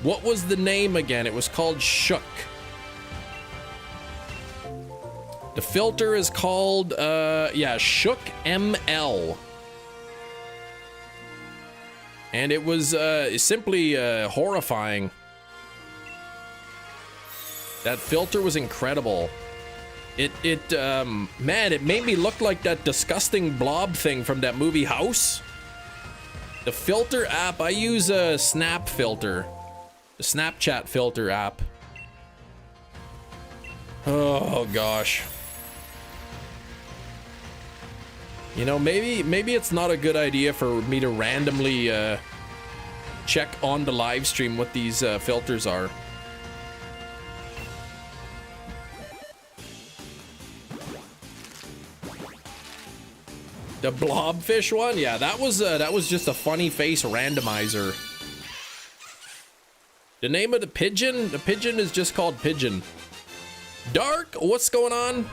What was the name again? It was called Shook. The filter is called, yeah, Shook ML. And it was simply horrifying. That filter was incredible. Man, it made me look like that disgusting blob thing from that movie House. The filter app, I use a Snap filter. The Snapchat filter app. Oh gosh. You know, maybe it's not a good idea for me to randomly check on the live stream what these filters are. The blobfish one? Yeah, that was just a funny face randomizer. The name of the pigeon is just called Pigeon. Dark, what's going on?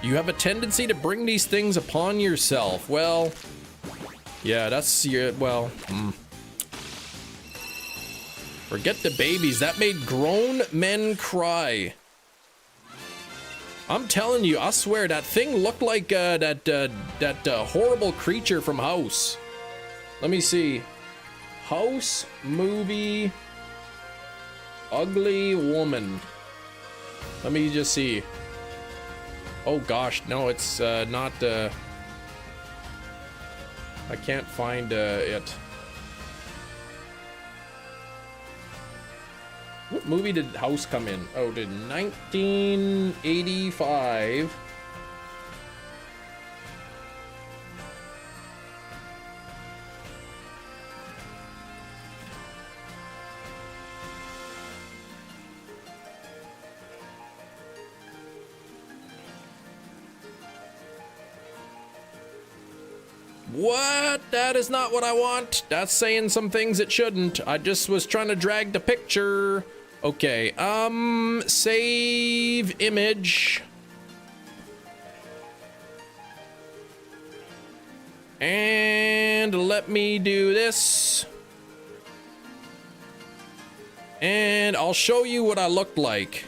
You have a tendency to bring these things upon yourself. Well, yeah, that's your, well, Forget the babies. That made grown men cry. I'm telling you, I swear, that thing looked like that horrible creature from House. Let me see. House movie ugly woman. Let me just see. Oh gosh, no, it's not. I can't find it. What movie did House come in? Oh, did 1985. What? That is not what I want. That's saying some things it shouldn't. I just was trying to drag the picture. Okay, save image. And let me do this. And I'll show you what I looked like.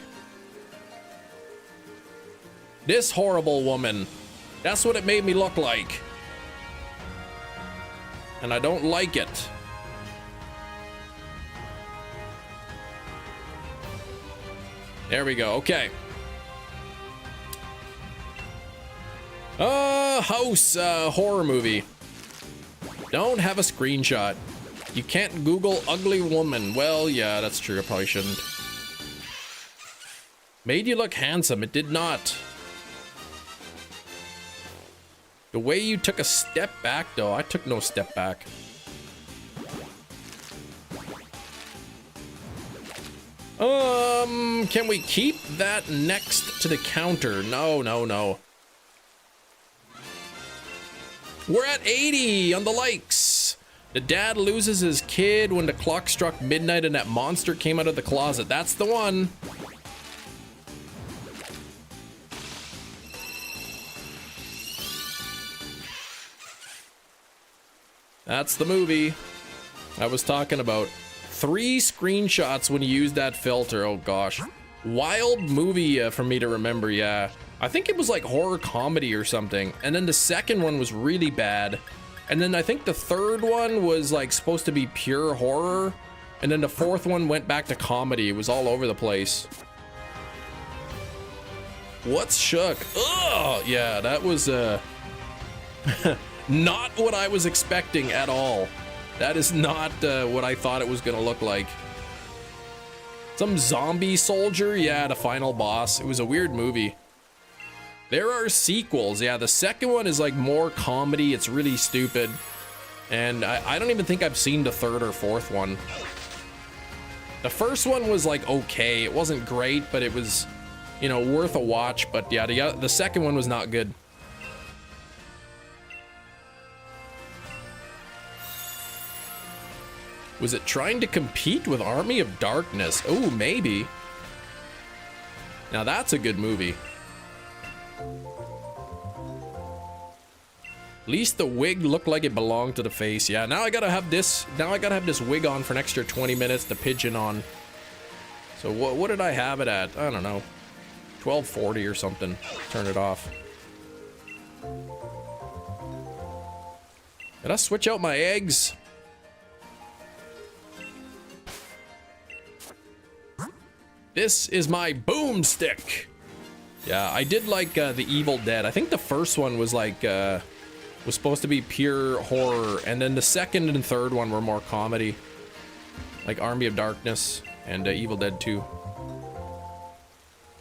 This horrible woman. That's what it made me look like. And I don't like it. There we go. Okay. House horror movie. Don't have a screenshot. You can't Google ugly woman. Well, yeah, that's true. I probably shouldn't. Made you look handsome. It did not. The way you took a step back, though, I took no step back. Can we keep that next to the counter? No, no, no. We're at 80 on the likes. The dad loses his kid when the clock struck midnight and that monster came out of the closet. That's the one. That's the movie I was talking about. 3 screenshots when you use that filter. Oh gosh. Wild movie for me to remember, yeah. I think it was like horror comedy or something. And then the second one was really bad. And then I think the third one was like supposed to be pure horror. And then the fourth one went back to comedy. It was all over the place. What's shook? Ugh! Yeah, that was not what I was expecting at all. That is not what I thought it was gonna look like. Some zombie soldier? Yeah, the final boss. It was a weird movie. There are sequels. Yeah, the second one is like more comedy. It's really stupid. And I don't even think I've seen the third or fourth one. The first one was like okay. It wasn't great, but it was, you know, worth a watch. But yeah, the second one was not good. Was it trying to compete with Army of Darkness? Oh, maybe. Now that's a good movie. At least the wig looked like it belonged to the face. Yeah, now I gotta have this. Now I gotta have this wig on for an extra 20 minutes to pigeon on. So what did I have it at? I don't know. 1240 or something. Turn it off. Did I switch out my eggs? This is my boomstick. Yeah, I did like the Evil Dead. I think the first one was like was supposed to be pure horror, and then the second and third one were more comedy, like Army of Darkness and Evil Dead 2.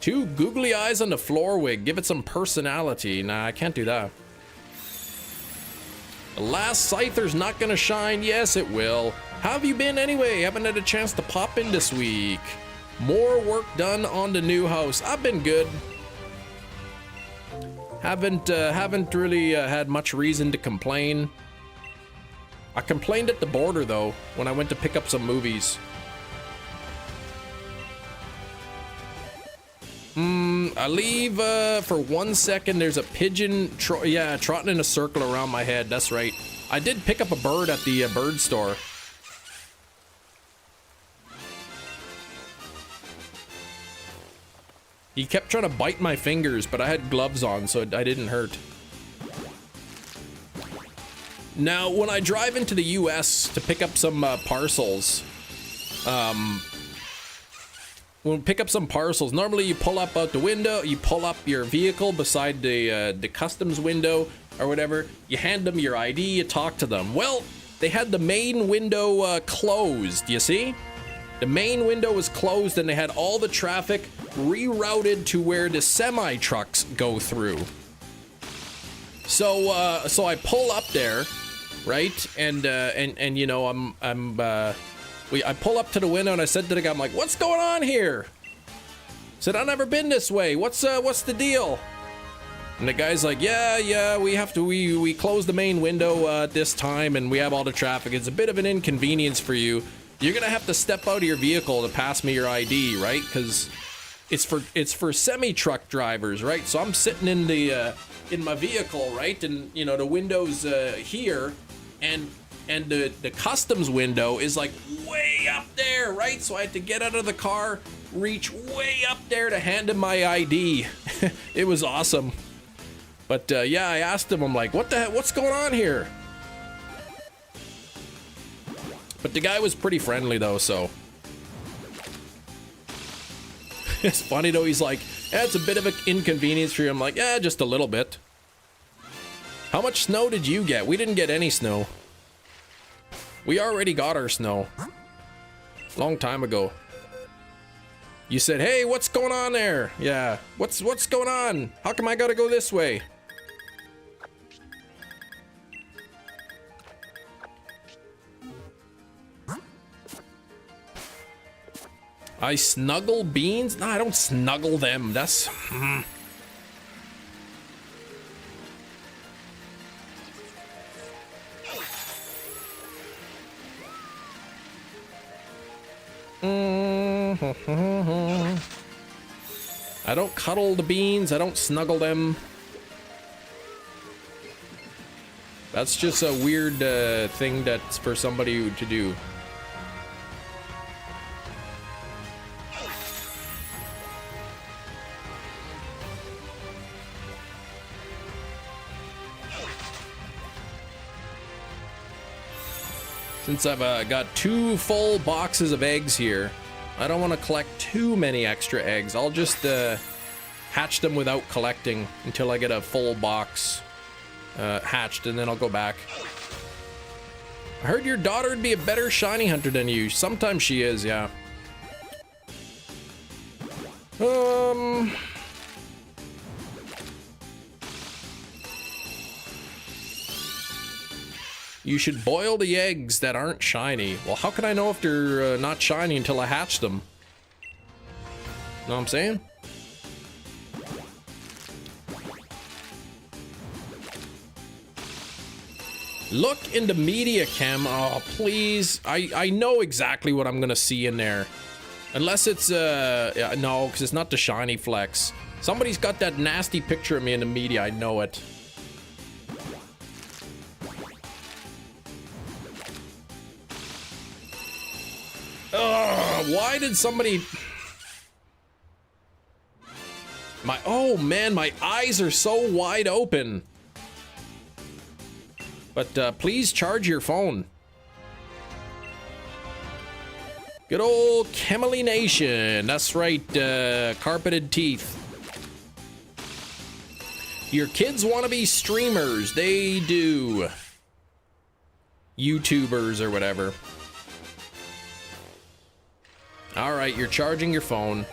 2 googly eyes on the floor wig. Give it some personality. Nah, I can't do that. The last Scyther's not gonna shine. Yes, it will. How have you been anyway? Haven't had a chance to pop in this week. More work done on the new house. I've been good. Haven't really had much reason to complain. I complained at the border though when I went to pick up some movies. I leave for 1 second. There's a pigeon trotting in a circle around my head. That's right. I did pick up a bird at the bird store. He kept trying to bite my fingers, but I had gloves on, so I didn't hurt. Now, when I drive into the US to pick up some parcels, normally you pull up out the window, you pull up your vehicle beside the customs window or whatever, you hand them your ID, you talk to them. Well, they had the main window closed, you see? The main window was closed and they had all the traffic rerouted to where the semi trucks go through. So I pull up there, right? And you know, I pull up to the window and I said to the guy, I'm like, what's going on here? I said, I've never been this way. What's the deal? And the guy's like, yeah, we close the main window at this time, and we have all the traffic. It's a bit of an inconvenience for you. You're gonna have to step out of your vehicle to pass me your ID, right? Because it's for semi-truck drivers, right? So I'm sitting in the in my vehicle, right? And you know the window's here, and the customs window is like way up there, right? So I had to get out of the car, reach way up there to hand him my ID. It was awesome. But yeah, I asked him, I'm like, what the heck, what's going on here? But the guy was pretty friendly though, so. It's funny though, he's like, yeah, it's a bit of an inconvenience for you. I'm like, yeah, just a little bit. How much snow did you get? We didn't get any snow. We already got our snow. Long time ago. You said, hey, what's going on there? Yeah, what's going on? How come I gotta go this way? I snuggle beans? No, I don't snuggle them. That's... I don't cuddle the beans. I don't snuggle them. That's just a weird thing that's for somebody to do. Since I've got 2 full boxes of eggs here, I don't want to collect too many extra eggs. I'll just hatch them without collecting until I get a full box hatched, and then I'll go back. I heard your daughter would be a better shiny hunter than you. Sometimes she is, yeah. You should boil the eggs that aren't shiny. Well, how can I know if they're not shiny until I hatch them? Know what I'm saying? Look in the media cam. Oh, please. I know exactly what I'm gonna see in there. Unless it's, yeah, no, because it's not the shiny flex. Somebody's got that nasty picture of me in the media. I know it. Why did somebody... Oh man, my eyes are so wide open. But please charge your phone. Good old Kemily Nation. That's right, carpeted teeth. Your kids want to be streamers. They do. YouTubers or whatever. All right, you're charging your phone.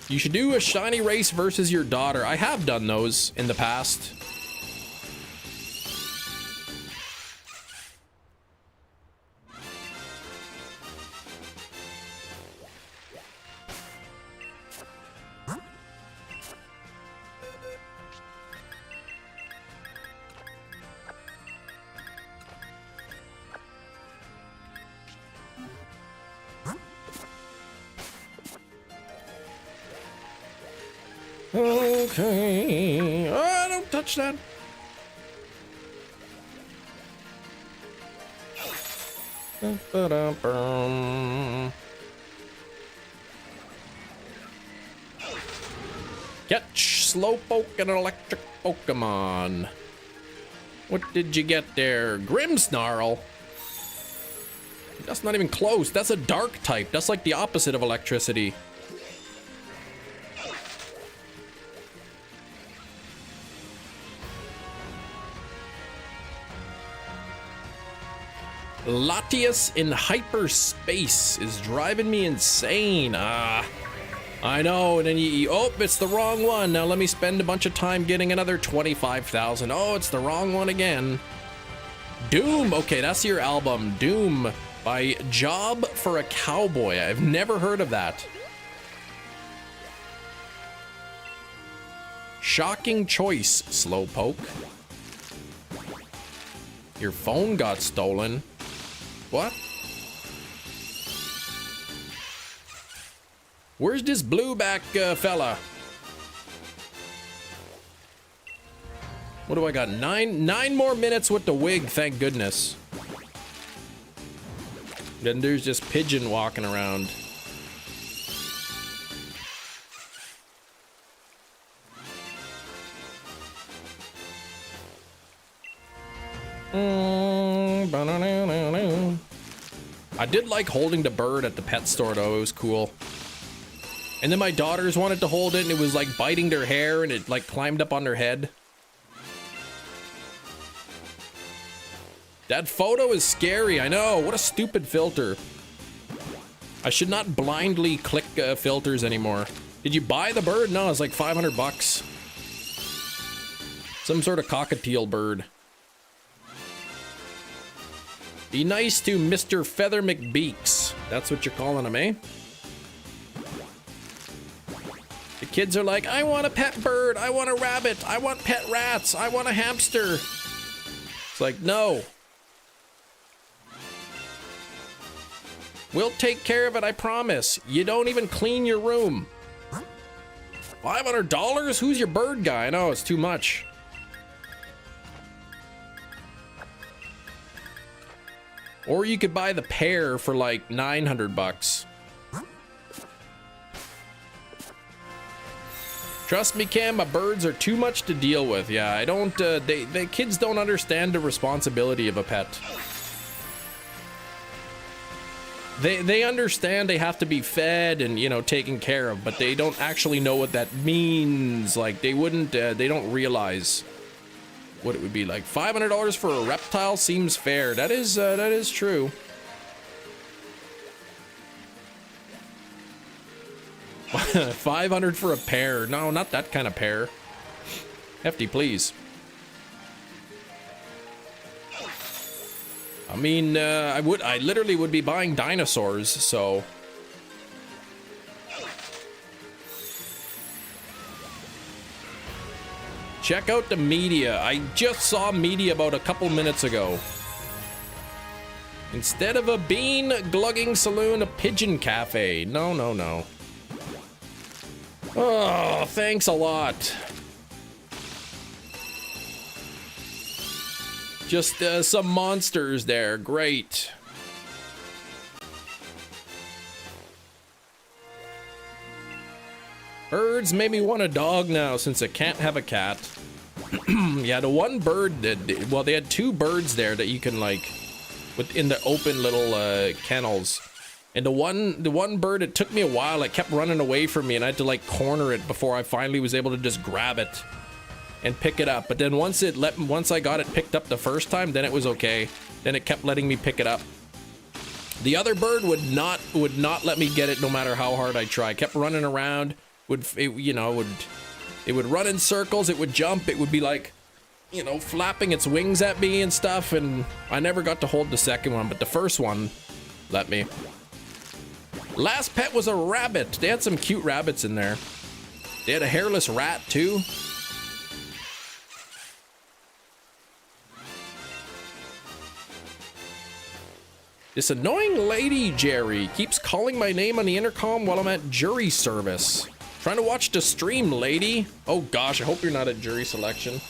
You should do a shiny race versus your daughter. I have done those in the past. Okay. Oh, don't touch that. Catch Slowpoke and electric Pokemon. What did you get there? Grimmsnarl? That's not even close. That's a dark type. That's like the opposite of electricity. Latias in hyperspace is driving me insane. I know, and then oh, it's the wrong one. Now let me spend a bunch of time getting another 25,000. Oh, it's the wrong one again. Doom. Okay, that's your album. Doom by Job for a Cowboy. I've never heard of that. Shocking choice, Slowpoke. Your phone got stolen. What? Where's this blueback fella? What do I got? Nine more minutes with the wig, thank goodness. Then there's just Pigeon walking around. I did like holding the bird at the pet store though, it was cool. And then my daughters wanted to hold it and it was like biting their hair and it like climbed up on their head. That photo is scary, I know, what a stupid filter. I should not blindly click filters anymore. Did you buy the bird? No, it's like 500 bucks. Some sort of cockatiel bird. Be nice to Mr. Feather McBeaks. That's what you're calling him, eh? The kids are like, I want a pet bird, I want a rabbit, I want pet rats, I want a hamster. It's like, no. We'll take care of it, I promise. You don't even clean your room. $500? Who's your bird guy? I know, it's too much. Or you could buy the pair for like 900 bucks. Trust me, Cam, my birds are too much to deal with. Yeah, I don't, they kids don't understand the responsibility of a pet. They understand they have to be fed and, you know, taken care of, but they don't actually know what that means. Like, they wouldn't, they don't realize what it would be like. $500 for a reptile seems fair. That is true. $500 for a pair. No, not that kind of pair. Hefty, please. I mean, I literally would be buying dinosaurs, so. Check out the media. I just saw media about a couple minutes ago. Instead of a bean glugging saloon, a pigeon cafe. No, no, no. Oh, thanks a lot. Just some monsters there. Great. Birds made me want a dog now since I can't have a cat. Yeah, the one bird that, well, they had two birds there that you can like within the open little kennels. And the one bird, it took me a while. It kept running away from me and I had to like corner it before I finally was able to just grab it and pick it up. But then once I got it picked up the first time, then it was okay. Then it kept letting me pick it up. The other bird would not let me get it no matter how hard I tried. Kept running around. It would run in circles, it would jump, it would be like, you know, flapping its wings at me and stuff, and I never got to hold the second one, but the first one let me. Last pet was a rabbit. They had some cute rabbits in there. They had a hairless rat too. This annoying lady, Jerry, keeps calling my name on the intercom while I'm at jury service. Trying to watch the stream, lady. Oh gosh, I hope you're not at jury selection.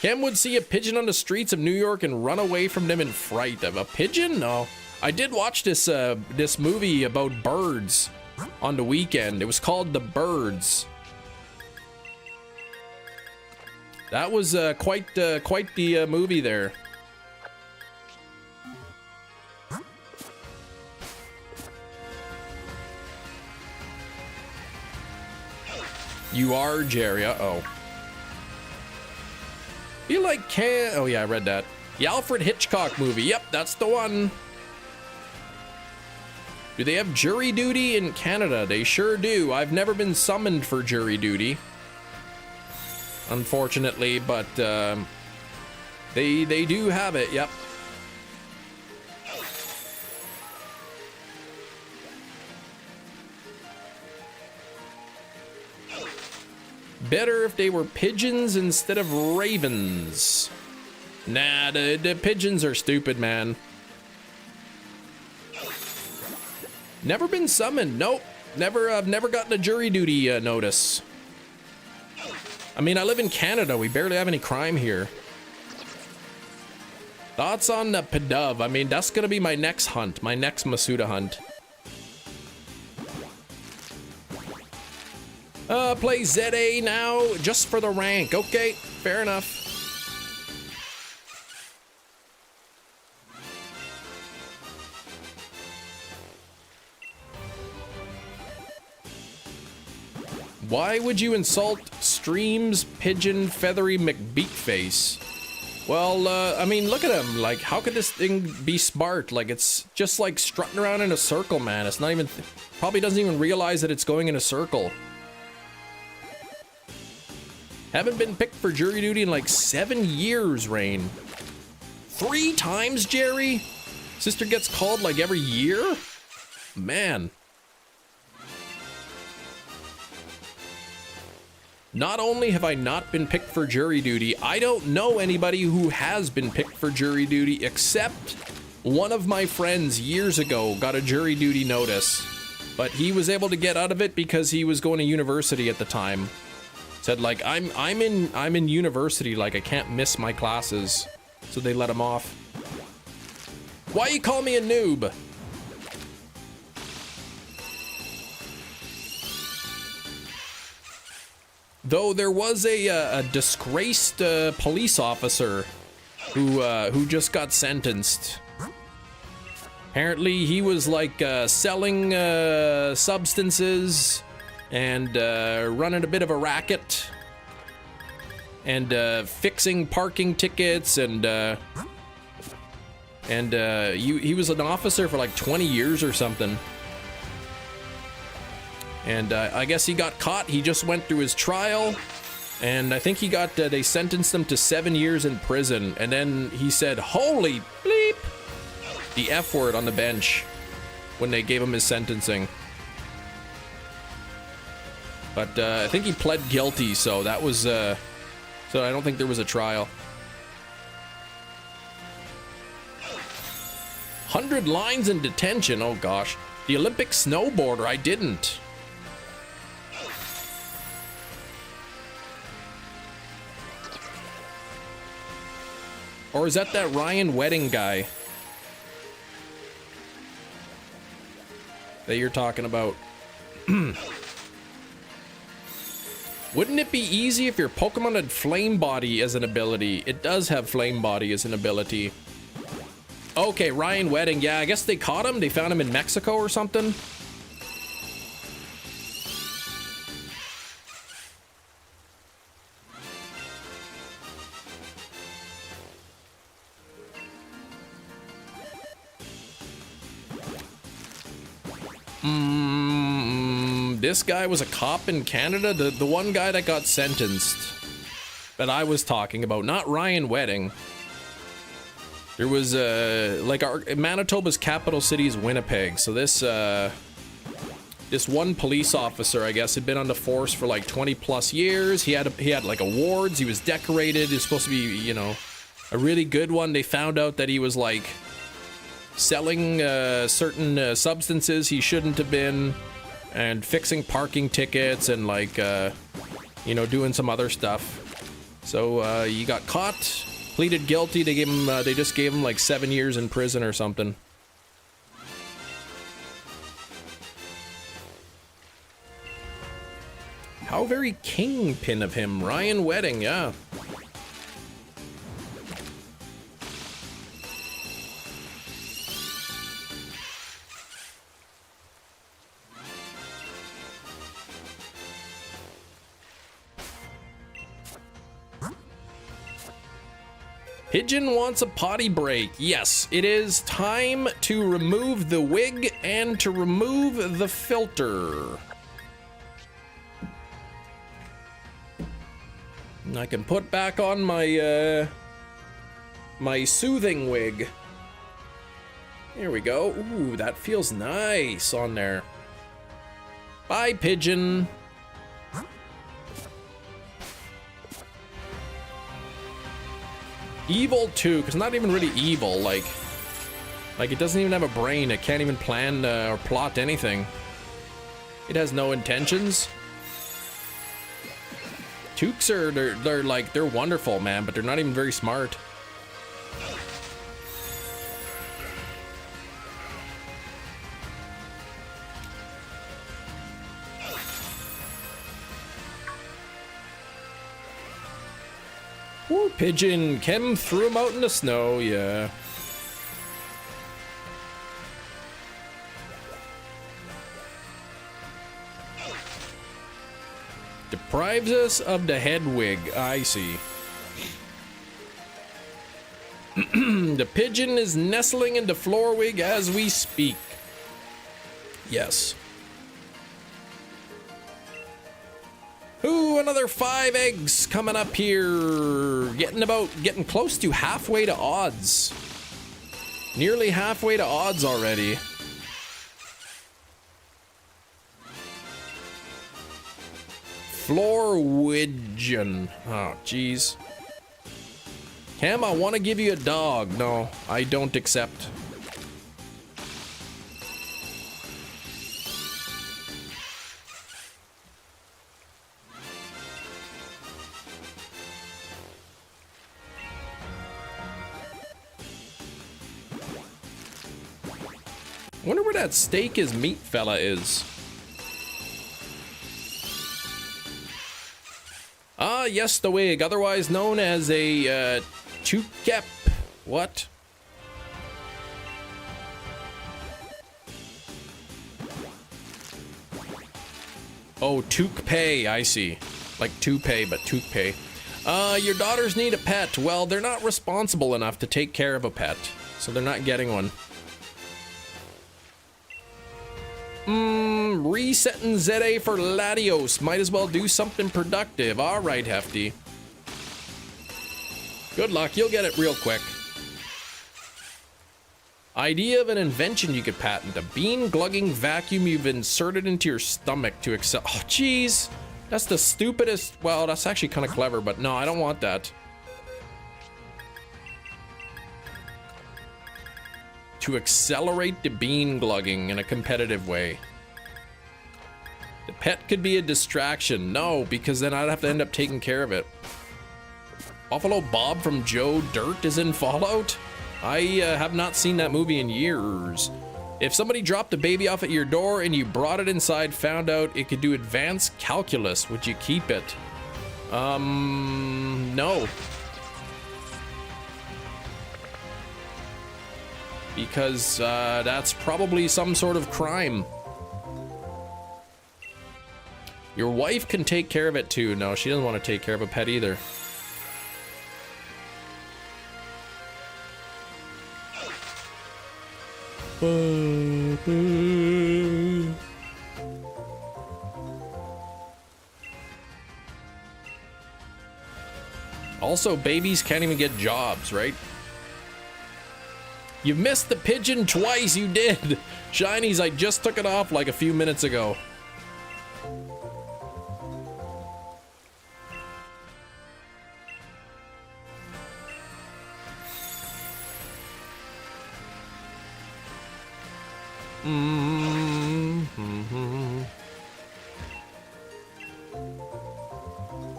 Cam would see a pigeon on the streets of New York and run away from them in fright. A pigeon? No. I did watch this movie about birds on the weekend. It was called The Birds. That was quite the movie there. You are Jerry. Uh-oh. You like oh yeah, I read that. The Alfred Hitchcock movie. Yep, that's the one. Do they have jury duty in Canada? They sure do. I've never been summoned for jury duty, unfortunately, but they do have it. Yep. Better if they were pigeons instead of ravens. Nah, the pigeons are stupid, man. Never been summoned. Nope. I've never gotten a jury duty notice. I mean, I live in Canada. We barely have any crime here. Thoughts on the Pidove? I mean, that's gonna be my next hunt. My next Masuda hunt. Play ZA now, just for the rank. Okay, fair enough. Why would you insult Stream's pigeon feathery McBeatface? Well, I mean, look at him. Like, how could this thing be smart? Like, it's just like strutting around in a circle, man. It's not even, probably doesn't even realize that it's going in a circle. Haven't been picked for jury duty in like 7 years, Rain. 3 times, Jerry? Sister gets called like every year? Man. Not only have I not been picked for jury duty, I don't know anybody who has been picked for jury duty except one of my friends years ago got a jury duty notice. But he was able to get out of it because he was going to university at the time. Said like, I'm in university, like I can't miss my classes. So they let him off. Why you call me a noob? Though there was a disgraced police officer who just got sentenced. Apparently he was like selling substances and running a bit of a racket and fixing parking tickets and he was an officer for like 20 years or something. And I guess he got caught. He just went through his trial, and I think he got, they sentenced him to 7 years in prison. And then he said, holy bleep, the F word on the bench when they gave him his sentencing. But I think he pled guilty, so that was, so I don't think there was a trial. 100 lines in detention, oh gosh. The Olympic snowboarder, I didn't. Or is that Ryan Wedding guy that you're talking about? Wouldn't it be easy if your Pokemon had Flame Body as an ability? It does have Flame Body as an ability. Okay, Ryan Wedding. Yeah, I guess they caught him. They found him in Mexico or something. This guy was a cop in Canada, the one guy that got sentenced that I was talking about, not Ryan Wedding. There was like Manitoba's capital city is Winnipeg, so this one police officer, I guess, had been on the force for like 20 plus years. He had like awards. He was decorated. He was supposed to be, you know, a really good one. They found out that he was like selling certain substances he shouldn't have been, and fixing parking tickets and like you know, doing some other stuff. So he got caught, pleaded guilty. They gave him they just gave him like 7 years in prison or something. How very kingpin of him. Ryan Wedding, yeah. Pigeon wants a potty break. Yes, it is time to remove the wig and to remove the filter. I can put back on my my soothing wig. There we go. Ooh, that feels nice on there. Bye, Pigeon. Evil too, because not even really evil. Like it doesn't even have a brain. It can't even plan or plot anything. It has no intentions. Tooks are they're wonderful, man, but they're not even very smart. Poor pigeon. Kim threw him out in the snow, yeah. Deprives us of the head wig. I see. The pigeon is nestling in the floor wig as we speak. Yes. Ooh, another 5 eggs coming up here. Getting close to halfway to odds. Nearly halfway to odds already. Florwigian. Oh, jeez. Cam, I want to give you a dog. No, I don't accept. Wonder where that steak is meat fella is. Ah, yes, the wig, otherwise known as a Chukep. What? Oh, toupee, I see. Like toupee, but toupee. Your daughters need a pet. Well, they're not responsible enough to take care of a pet, so they're not getting one. Resetting ZA for Latios. Might as well do something productive. All right, Hefty. Good luck. You'll get it real quick. Idea of an invention you could patent. A bean-glugging vacuum you've inserted into your stomach to excel. Oh, jeez. That's the stupidest. Well, that's actually kind of clever, but no, I don't want that. To accelerate the bean glugging in a competitive way. The pet could be a distraction. No, because then I'd have to end up taking care of it. Buffalo Bob from Joe Dirt is in Fallout? I have not seen that movie in years. If somebody dropped a baby off at your door and you brought it inside, found out it could do advanced calculus, would you keep it? No. Because that's probably some sort of crime. Your wife can take care of it too. No, she doesn't want to take care of a pet either. Also, babies can't even get jobs, right? You missed the pigeon twice, you did. Shinies, I just took it off like a few minutes ago.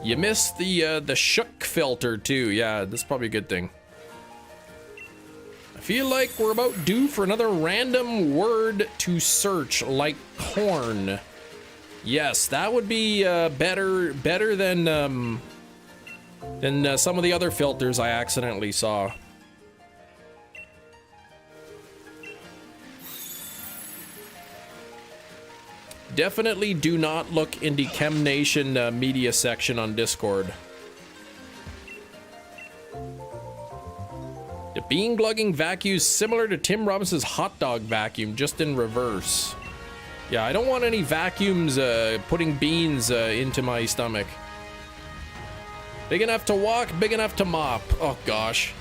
You missed the shook filter too. Yeah, that's probably a good thing. I feel like we're about due for another random word to search, like corn. Yes, that would be better than some of the other filters I accidentally saw. Definitely do not look in the ChemNation media section on Discord. The bean glugging vacuum is similar to Tim Robinson's hot dog vacuum, just in reverse. Yeah, I don't want any vacuums putting beans into my stomach. Big enough to walk, big enough to mop. Oh gosh.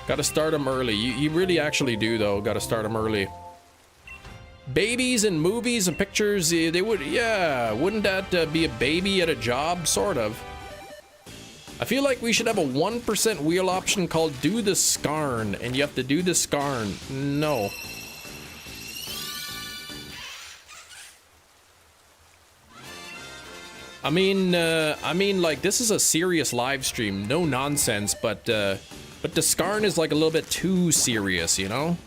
Gotta start them early. You really actually do though, gotta start them early. Babies and movies and pictures, they would, yeah, wouldn't that be a baby at a job? Sort of. I feel like we should have a 1% wheel option called do the scarn, and you have to do the scarn. No. I mean, like, this is a serious live stream, no nonsense, but the scarn is like a little bit too serious, you know?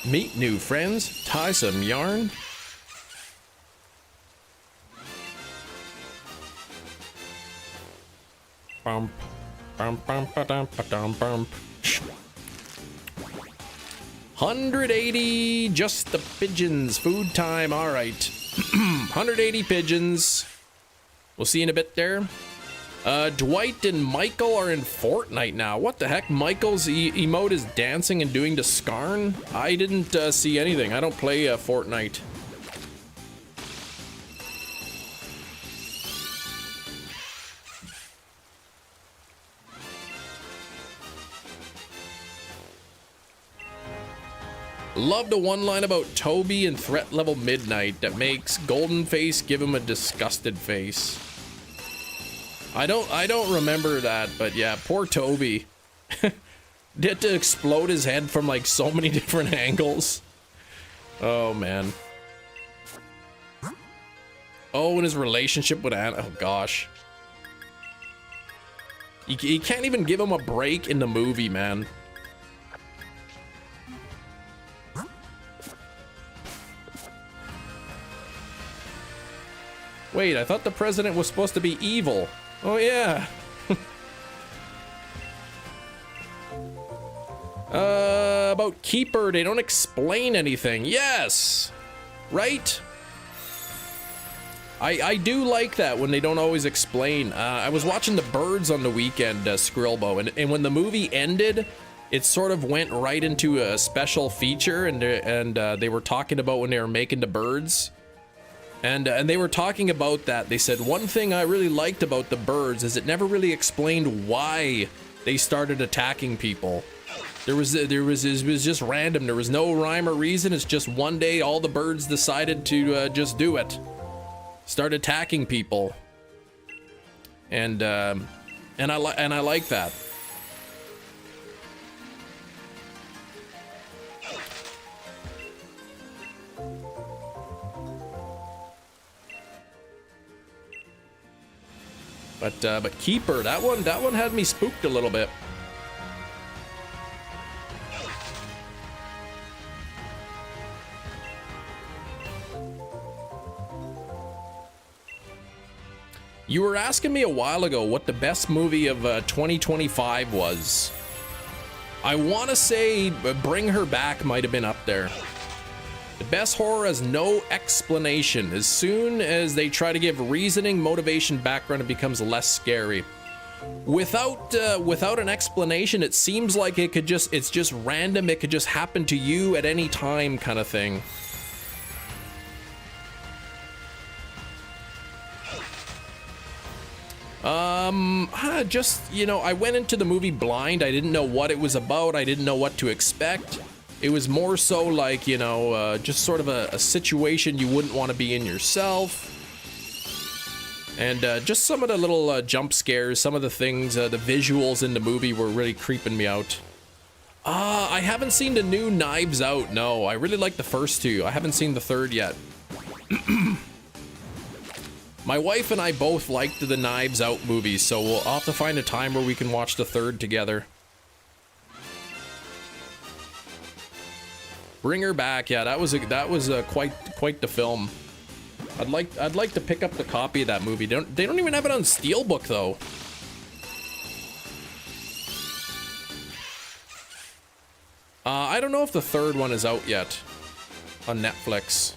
Meet new friends, tie some yarn. Bump, bump, bump, bump, bump, bump. 180, just the pigeons, food time, all right. 180 pigeons. We'll see in a bit there. Dwight and Michael are in Fortnite now. What the heck? Michael's emote is dancing and doing the scarn? I didn't see anything. I don't play Fortnite. Love the one line about Toby and threat level midnight that makes Golden Face give him a disgusted face. I don't remember that, but yeah, poor Toby. He had to explode his head from like so many different angles. Oh man. Oh, and his relationship with Anna. Oh gosh. You can't even give him a break in the movie, man. Wait, I thought the president was supposed to be evil. Oh, yeah. About Keeper, they don't explain anything. Yes! Right? I do like that when they don't always explain. I was watching The Birds on the weekend, Skrillbo, and when the movie ended, it sort of went right into a special feature, and they were talking about when they were making The Birds. And they were talking about that. They said, one thing I really liked about The Birds is it never really explained why they started attacking people. It was just random. There was no rhyme or reason. It's just one day all the birds decided to just do it. Start attacking people. And I like that. But Keeper, that one had me spooked a little bit. You were asking me a while ago what the best movie of 2025 was. I want to say Bring Her Back might have been up there. The best horror has no explanation. As soon as they try to give reasoning, motivation, background, it becomes less scary. Without an explanation, it seems like it's just random. It could just happen to you at any time, kind of thing. Just, you know, I went into the movie blind. I didn't know what it was about. I didn't know what to expect. It was more so like, you know, just sort of a situation you wouldn't want to be in yourself. And just some of the little jump scares, some of the things, the visuals in the movie were really creeping me out. I haven't seen the new Knives Out, no. I really like the first two. I haven't seen the third yet. My wife and I both liked the Knives Out movies, so we'll have to find a time where we can watch the third together. Bring Her Back, yeah, that was quite the film. I'd like to pick up the copy of that movie. They don't even have it on Steelbook though. I don't know if the third one is out yet on Netflix.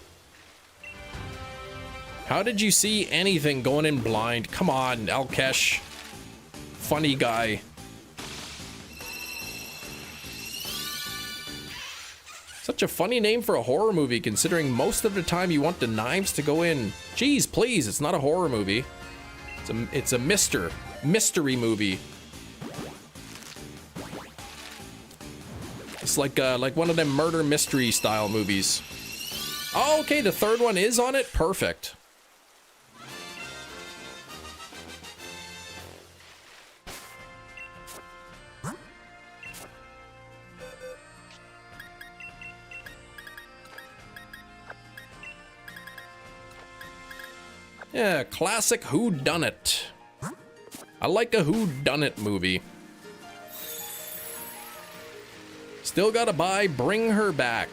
How did you see anything going in blind? Come on, Alkesh. Funny guy. Such a funny name for a horror movie, considering most of the time you want the knives to go in. Jeez, please, it's not a horror movie. It's a mystery movie. It's like one of them murder mystery style movies. Oh, okay, the third one is on it? Perfect. Yeah, classic whodunit. I like a whodunit movie. Still gotta buy Bring Her Back.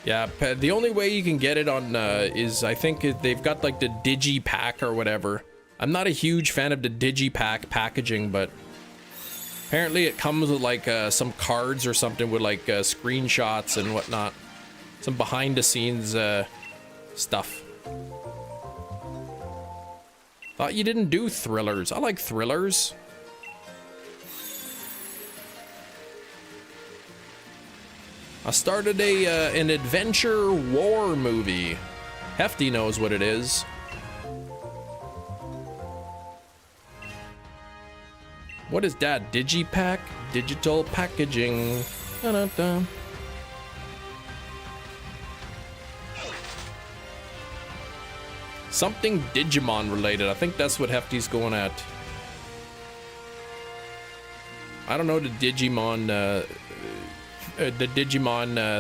Yeah, the only way you can get it on is I think they've got like the Digipack or whatever. I'm not a huge fan of the Digipack packaging, but apparently it comes with like some cards or something with like screenshots and whatnot. Some behind the scenes stuff. Thought you didn't do thrillers. I like thrillers. I started an adventure war movie. Hefty knows what it is. What is that? Digipack? Digital packaging. Dun-dun-dun. Something Digimon related. I think that's what Hefty's going at. I don't know the Digimon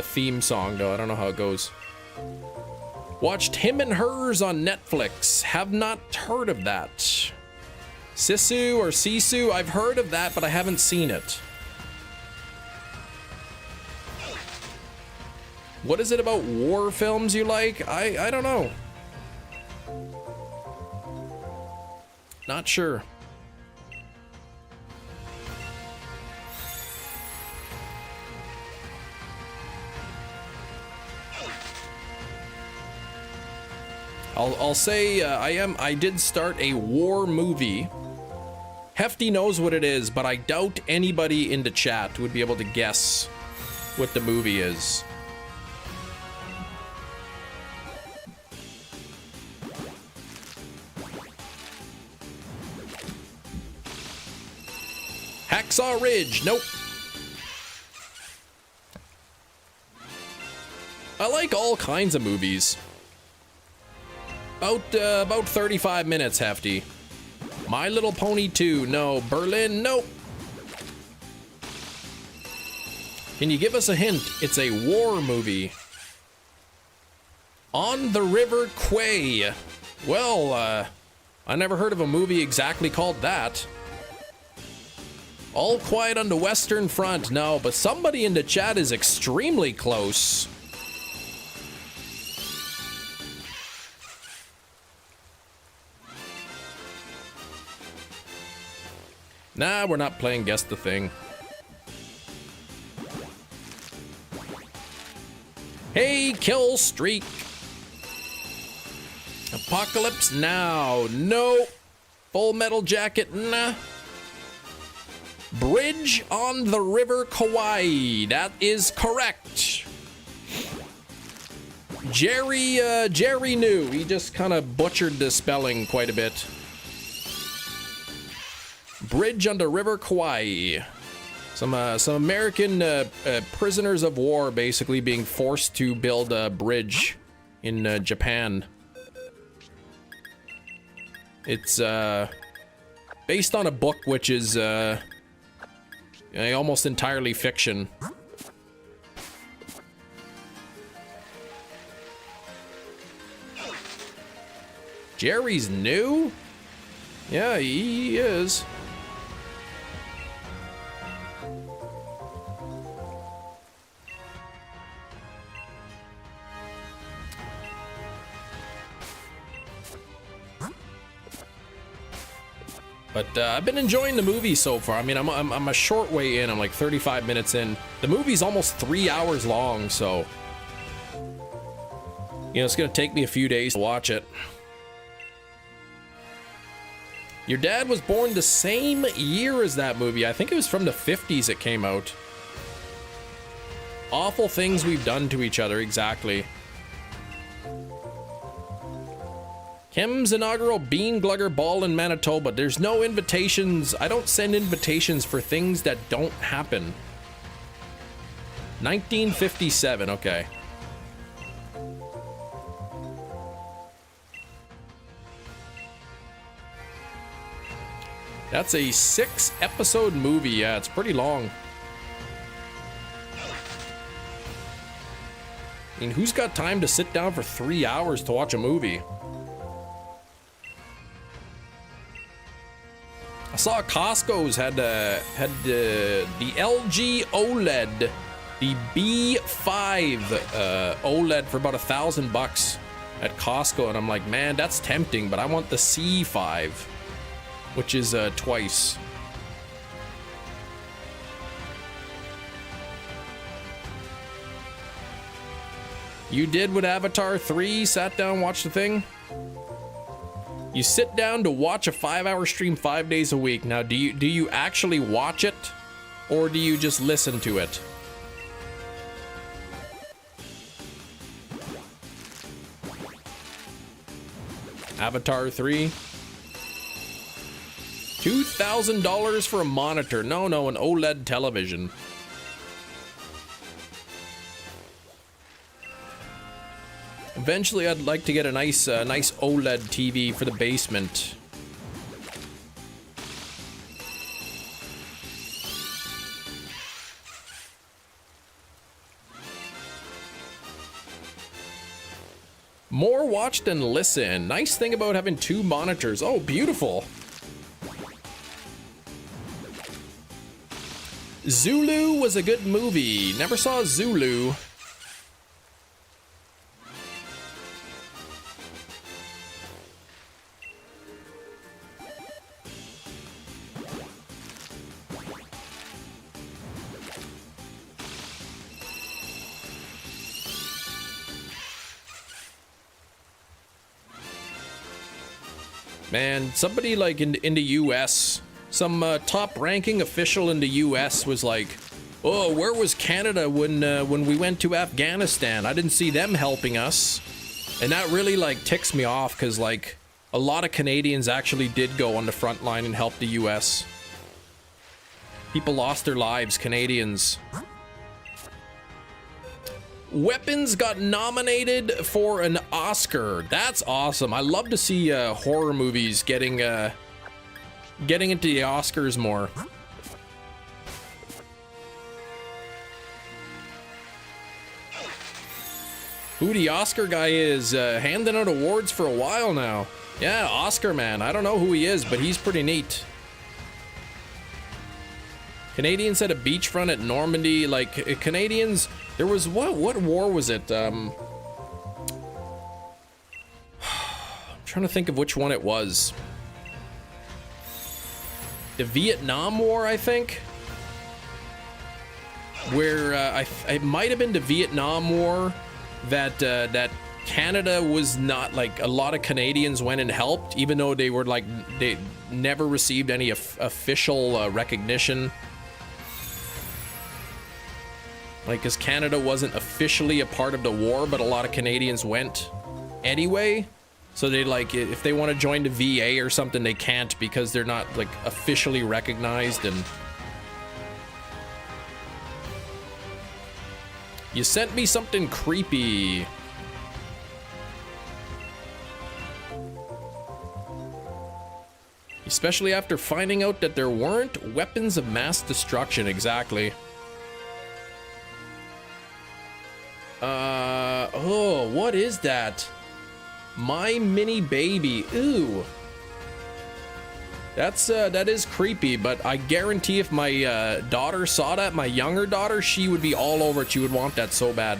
theme song though. I don't know how it goes. Watched Him and Hers on Netflix. Have not heard of that. Sisu or Sisu, I've heard of that, but I haven't seen it. What is it about war films you like? I don't know. Not sure. I'll say I did start a war movie. Hefty knows what it is, but I doubt anybody in the chat would be able to guess what the movie is. Hacksaw Ridge, nope. I like all kinds of movies. About 35 minutes, Hefty. My Little Pony 2, no. Berlin, nope. Can you give us a hint? It's a war movie. On the River Kwai. Well, I never heard of a movie exactly called that. All Quiet on the Western Front, no, but somebody in the chat is extremely close. Nah, we're not playing Guess the Thing. Hey, Kill Streak. Apocalypse Now, no. Full Metal Jacket, nah. Bridge on the River Kwai, that is correct. Jerry knew. He just kind of butchered the spelling quite a bit. Bridge on the River Kwai. Some American prisoners of war basically being forced to build a bridge in Japan. It's based on a book which is almost entirely fiction. Jerry's new? Yeah, he is. But I've been enjoying the movie so far. I mean, I'm a short way in. I'm like 35 minutes in. The movie's almost 3 hours long, so it's gonna take me a few days to watch it. Your dad was born the same year as that movie. I think it was from the 50s it came out. Awful things we've done to each other, exactly. Kim's inaugural Bean Glugger Ball in Manitoba. There's no invitations. I don't send invitations for things that don't happen. 1957, okay. That's a 6-episode movie. Yeah, it's pretty long. I mean, who's got time to sit down for 3 hours to watch a movie? I saw Costco's had the LG OLED, the B5 OLED for about $1,000 at Costco, and I'm like, man, that's tempting, but I want the C5, which is twice. You did with Avatar 3, sat down, watched the thing? You sit down to watch a 5-hour stream 5 days a week. Now, do you actually watch it, or do you just listen to it? Avatar 3. $2,000 for a monitor. No, an OLED television. Eventually, I'd like to get a nice OLED TV for the basement. More watch than listen. Nice thing about having 2 monitors. Oh, beautiful. Zulu was a good movie. Never saw Zulu. Man, somebody like in the US, some top-ranking official in the US was like, "Oh, where was Canada when we went to Afghanistan? I didn't see them helping us." And that really like ticks me off, because like a lot of Canadians actually did go on the front line and help the US. People lost their lives, Canadians. Weapons got nominated for an Oscar. That's awesome. I love to see horror movies getting into the Oscars more. Who the Oscar guy is, handing out awards for a while now. Yeah, Oscar man. I don't know who he is, but he's pretty neat. Canadians had a beachfront at Normandy. Like, Canadians... There was, what war was it? I'm trying to think of which one it was. The Vietnam War, I think? Where, it might have been the Vietnam War that Canada was not, like, a lot of Canadians went and helped, even though they were, like, they never received any official recognition. Like, because Canada wasn't officially a part of the war, but a lot of Canadians went anyway. So they, like, if they want to join the VA or something, they can't because they're not, like, officially recognized. And you sent me something creepy. Especially after finding out that there weren't weapons of mass destruction. Exactly. Oh, what is that? My Mini Baby. Ooh. That is creepy, but I guarantee if my daughter saw that, my younger daughter, she would be all over it. She would want that so bad.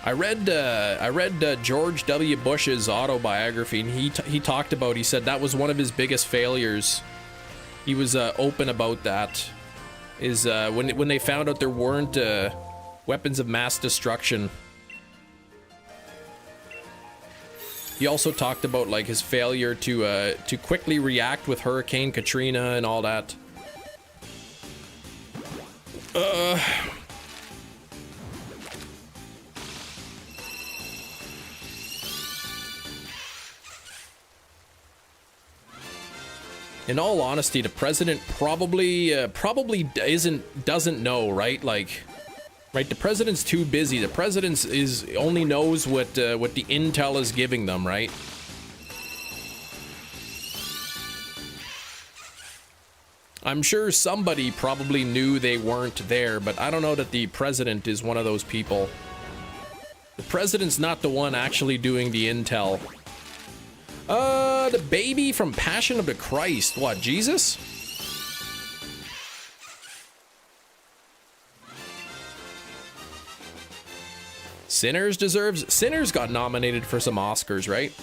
I read George W. Bush's autobiography, and he talked about, he said that was one of his biggest failures. He was open about that. Is when they found out there weren't weapons of mass destruction. He also talked about like his failure to quickly react with Hurricane Katrina and all that. In all honesty, the president probably doesn't know, right? Like, right? The president's too busy. The president only knows what the intel is giving them, right? I'm sure somebody probably knew they weren't there, but I don't know that the president is one of those people. The president's not the one actually doing the intel. The baby from Passion of the Christ. What, Jesus? Sinners got nominated for some Oscars, right?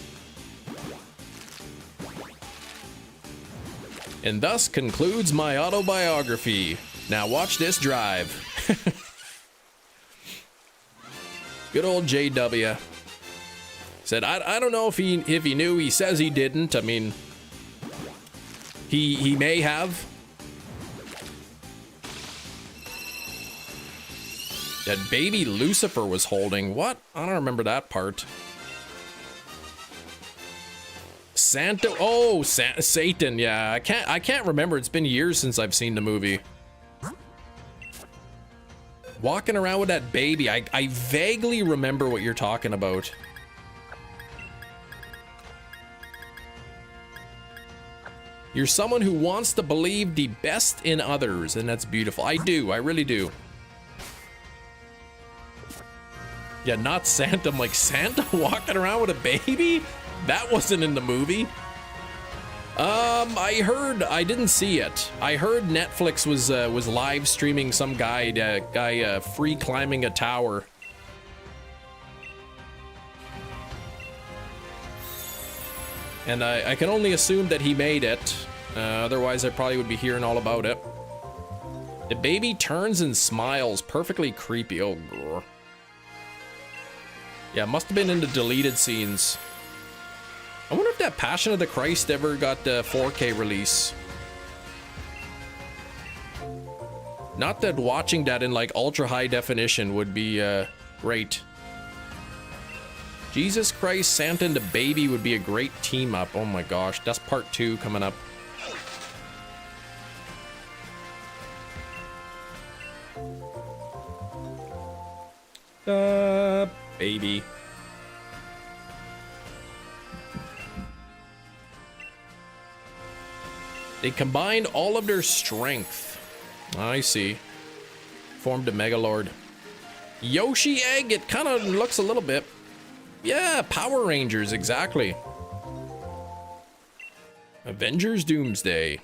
And thus concludes my autobiography. Now watch this drive. Good old JW. Said, I don't know if he knew. He says he didn't. I mean, he may have. That baby Lucifer was holding. What? I don't remember that part. Santa. Oh, Satan. Yeah, I can't remember. It's been years since I've seen the movie. Walking around with that baby. I vaguely remember what you're talking about. You're someone who wants to believe the best in others, and that's beautiful. I do. I really do. Yeah, not Santa. I'm like, Santa walking around with a baby? That wasn't in the movie. I didn't see it. I heard Netflix was live streaming some guy free climbing a tower. And I can only assume that he made it. Otherwise, I probably would be hearing all about it. The baby turns and smiles, perfectly creepy. Oh, grr. Yeah, must have been in the deleted scenes. I wonder if that Passion of the Christ ever got the 4K release. Not that watching that in like ultra high definition would be great. Jesus Christ, Santa and the baby would be a great team up. Oh my gosh, that's part 2 coming up. Baby. They combined all of their strength. I see. Formed a Megalord. Yoshi egg, it kind of looks a little bit. Yeah, Power Rangers, exactly. Avengers Doomsday.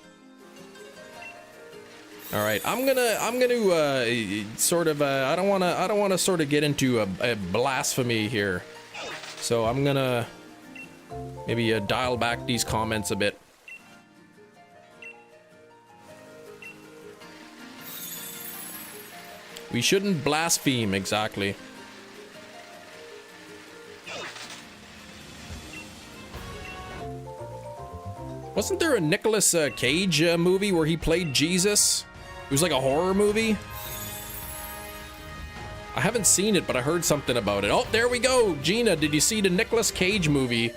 All right, I'm gonna sort of I don't want to sort of get into a blasphemy here. So I'm gonna maybe dial back these comments a bit. We shouldn't blaspheme, exactly. Wasn't there a Nicolas Cage movie where he played Jesus? It was like a horror movie. I haven't seen it, but I heard something about it. Oh, there we go. Gina, did you see the Nicolas Cage movie?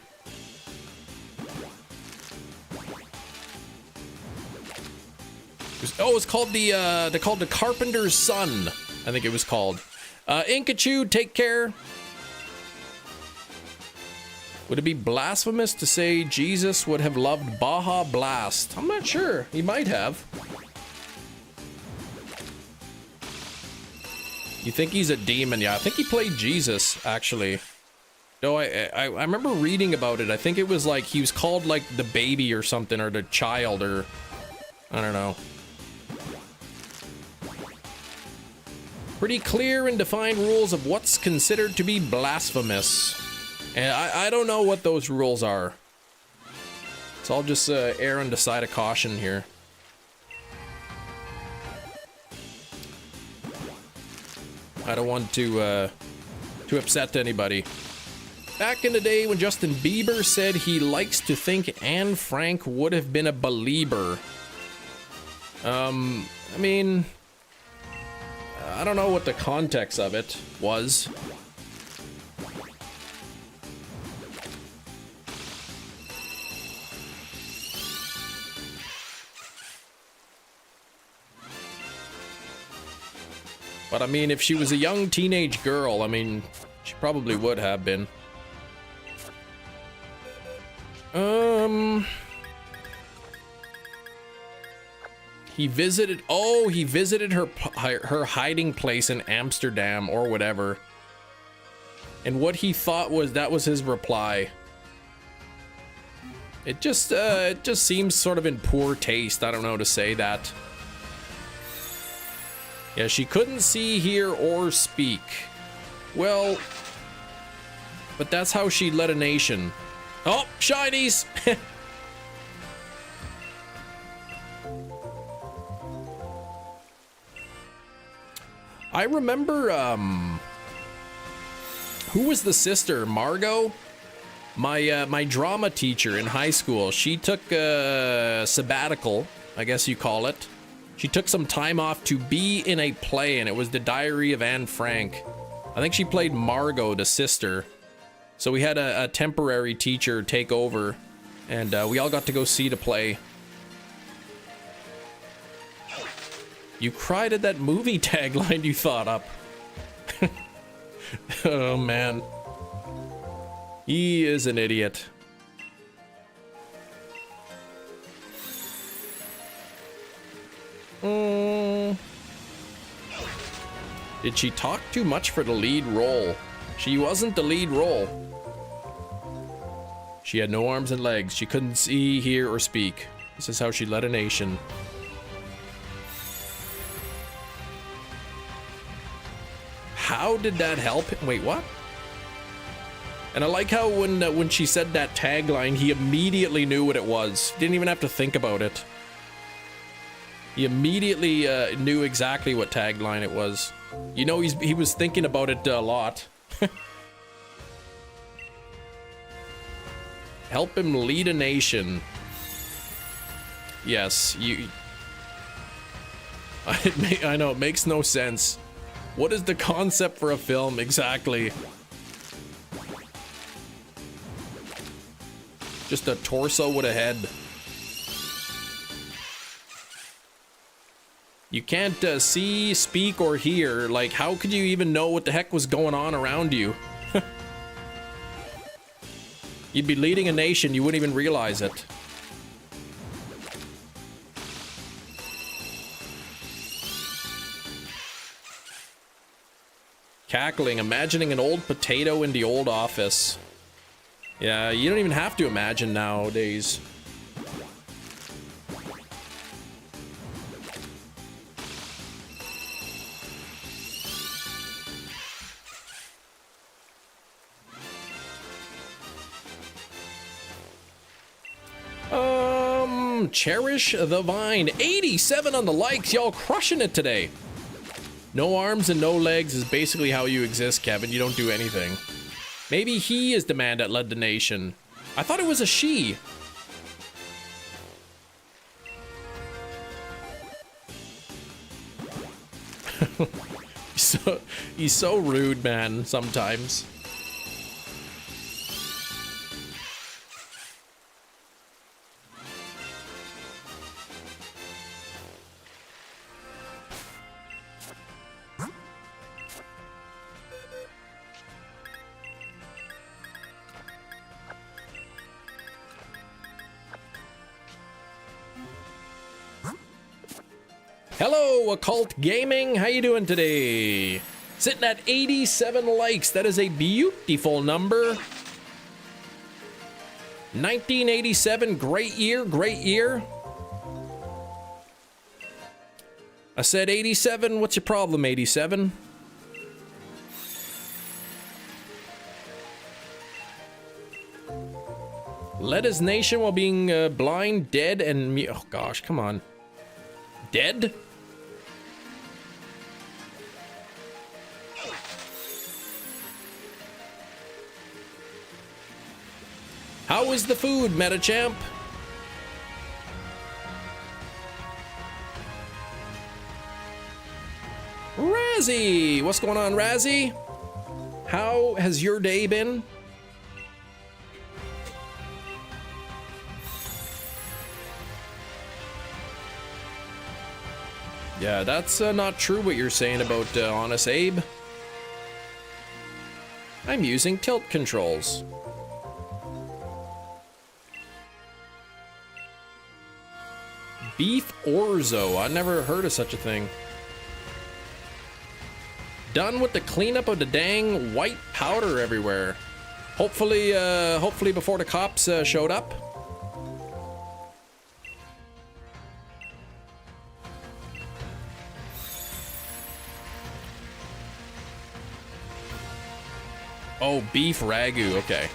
It's called the Carpenter's Son. I think it was called. Inkachu, take care. Would it be blasphemous to say Jesus would have loved Baja Blast? I'm not sure. He might have. You think he's a demon? Yeah, I think he played Jesus, actually. No, I remember reading about it. I think it was like he was called like the baby or something, or the child, or I don't know. Pretty clear and defined rules of what's considered to be blasphemous. And I don't know what those rules are. So I'll just err on the side of caution here. I don't want to upset anybody. Back in the day when Justin Bieber said he likes to think Anne Frank would have been a belieber. I mean, I don't know what the context of it was. But I mean, if she was a young teenage girl, I mean, she probably would have been. He visited her hiding place in Amsterdam or whatever. And what he thought was that was his reply. It just seems sort of in poor taste. I don't know how to say that. Yeah, she couldn't see, hear, or speak. Well, but that's how she led a nation. Oh, Shinies! I remember, who was the sister? Margot? My drama teacher in high school. She took a sabbatical, I guess you call it. She took some time off to be in a play, and it was The Diary of Anne Frank. I think she played Margot, the sister. So we had a temporary teacher take over, and we all got to go see the play. You cried at that movie tagline you thought up. Oh, man. He is an idiot. Did she talk too much for the lead role? She wasn't the lead role. She had no arms and legs. She couldn't see, hear, or speak. This is how she led a nation. How did that help? Wait, what? And I like how when she said that tagline, he immediately knew what it was. Didn't even have to think about it. He immediately knew exactly what tagline it was. You know, he was thinking about it a lot. Help him lead a nation. Yes, you... I know, it makes no sense. What is the concept for a film exactly? Just a torso with a head. You can't see, speak, or hear. Like, how could you even know what the heck was going on around you? You'd be leading a nation, you wouldn't even realize it. Cackling, imagining an old potato in the old office. Yeah, you don't even have to imagine nowadays. Cherish the Vine. 87 on the likes. Y'all crushing it today. No arms and no legs is basically how you exist, Kevin. You don't do anything. Maybe he is the man that led the nation. I thought it was a she. He's so rude, man, sometimes. Hello, Occult Gaming. How you doing today? Sitting at 87 likes. That is a beautiful number. 1987, great year, great year. I said 87. What's your problem, 87? Led his nation while being blind, dead, and oh gosh, come on. Dead? How is the food, Metachamp? Razzie! What's going on, Razzie? How has your day been? Yeah, that's not true what you're saying about Honest Abe. I'm using tilt controls. Beef orzo. I never heard of such a thing. Done with the cleanup of the dang white powder everywhere. Hopefully before the cops showed up. Oh, beef ragu. Okay.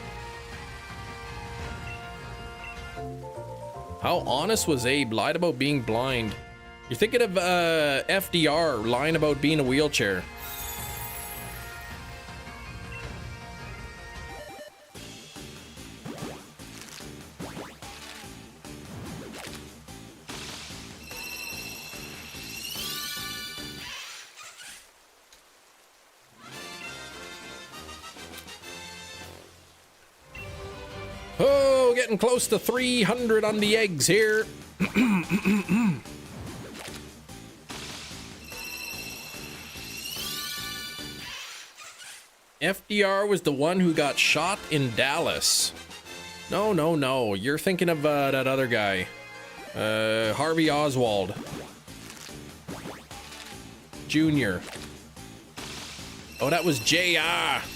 How honest was Abe? Lied about being blind. You're thinking of FDR lying about being a wheelchair. Oh, getting close to 300 on the eggs here. FDR was the one who got shot in Dallas. No, no, no. You're thinking of that other guy. Harvey Oswald. Jr. Oh, that was JR.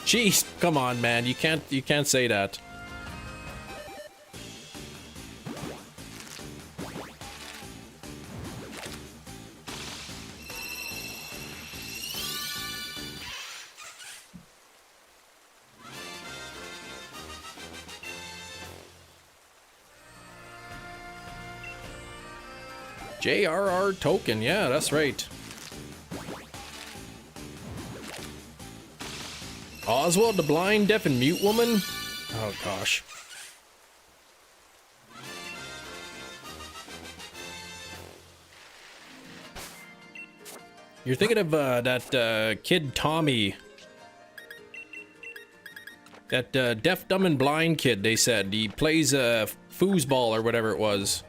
Jeez, come on, man. You can't say that. JRR token, yeah, that's right. Oswald, the blind, deaf, and mute woman? Oh, gosh. You're thinking of that kid Tommy. That deaf, dumb, and blind kid, they said. He plays foosball or whatever it was.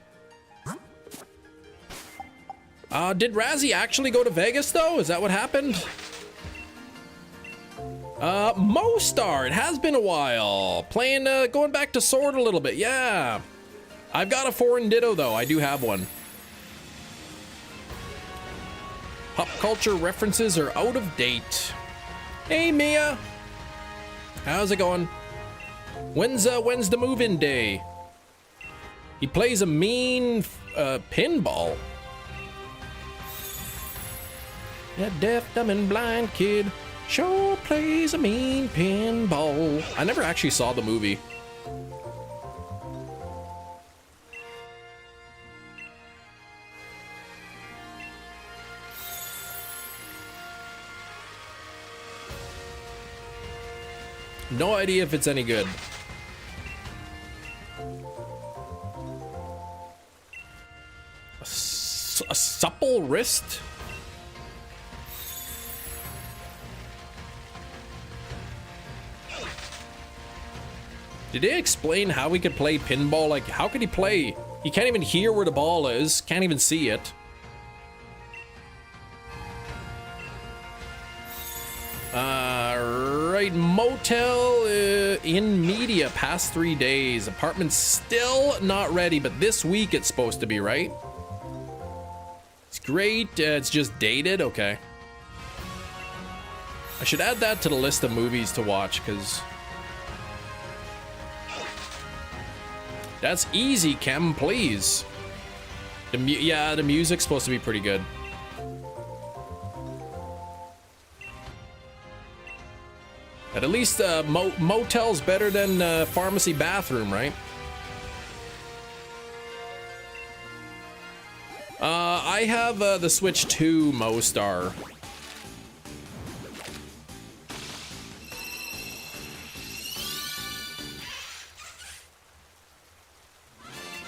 Did Razzie actually go to Vegas, though? Is that what happened? Mostar, it has been a while. Playing, going back to Sword a little bit, yeah. I've got a foreign ditto, though. I do have one. Pop culture references are out of date. Hey, Mia. How's it going? When's the move-in day? He plays a mean, pinball. That deaf, dumb, and blind kid sure plays a mean pinball. I never actually saw the movie. No idea if it's any good. A supple wrist? Did they explain how he could play pinball? Like, how could he play? He can't even hear where the ball is. Can't even see it. Right, motel in media past 3 days. Apartment still not ready, but this week it's supposed to be, right? It's great. It's just dated. Okay. I should add that to the list of movies to watch, because that's easy, Kem, please. Yeah, the music's supposed to be pretty good. But at least motel's better than pharmacy bathroom, right? I have the Switch 2 Mostar.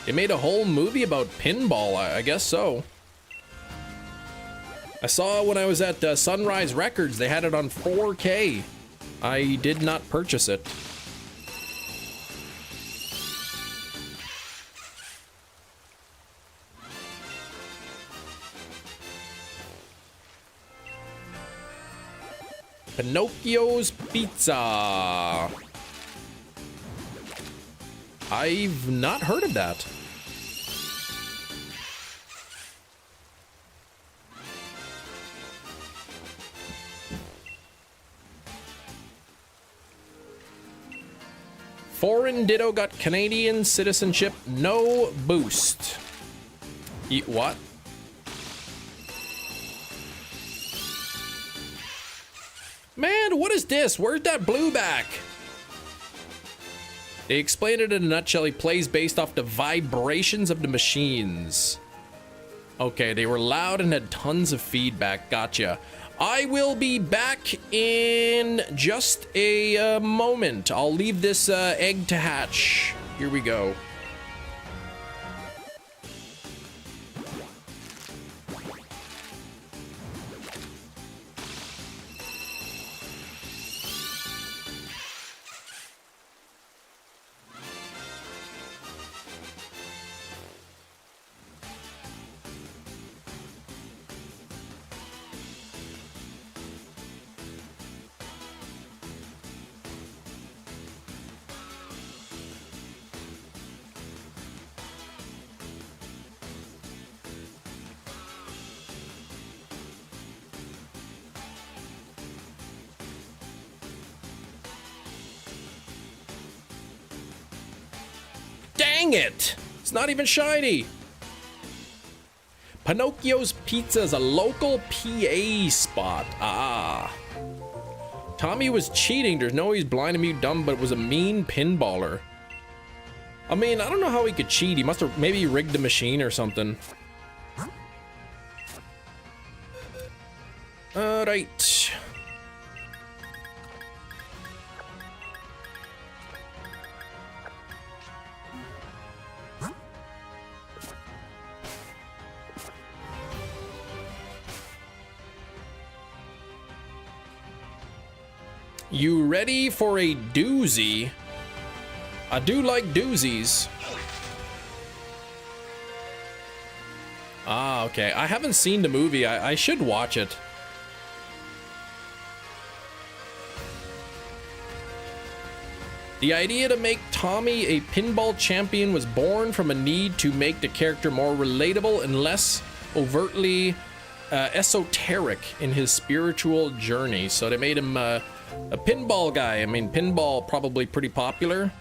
They made a whole movie about pinball, I guess so. I saw when I was at Sunrise Records, they had it on 4K. I did not purchase it. Pinocchio's Pizza. I've not heard of that. Foreign ditto got Canadian citizenship, no boost. What? Man, what is this? Where's that blue back? They explained it in a nutshell. He plays based off the vibrations of the machines. Okay, they were loud and had tons of feedback. Gotcha. I will be back in just a moment. I'll leave this egg to hatch. Here we go. Dang it! It's not even shiny. Pinocchio's Pizza is a local PA spot. Ah. Tommy was cheating. There's no way he's blind and mute dumb, but was a mean pinballer. I mean, I don't know how he could cheat. He must have maybe rigged the machine or something. Alright. You ready for a doozy? I do like doozies. Ah, okay. I haven't seen the movie. I should watch it. The idea to make Tommy a pinball champion was born from a need to make the character more relatable and less overtly esoteric in his spiritual journey. So they made him a pinball guy. I mean, pinball probably pretty popular.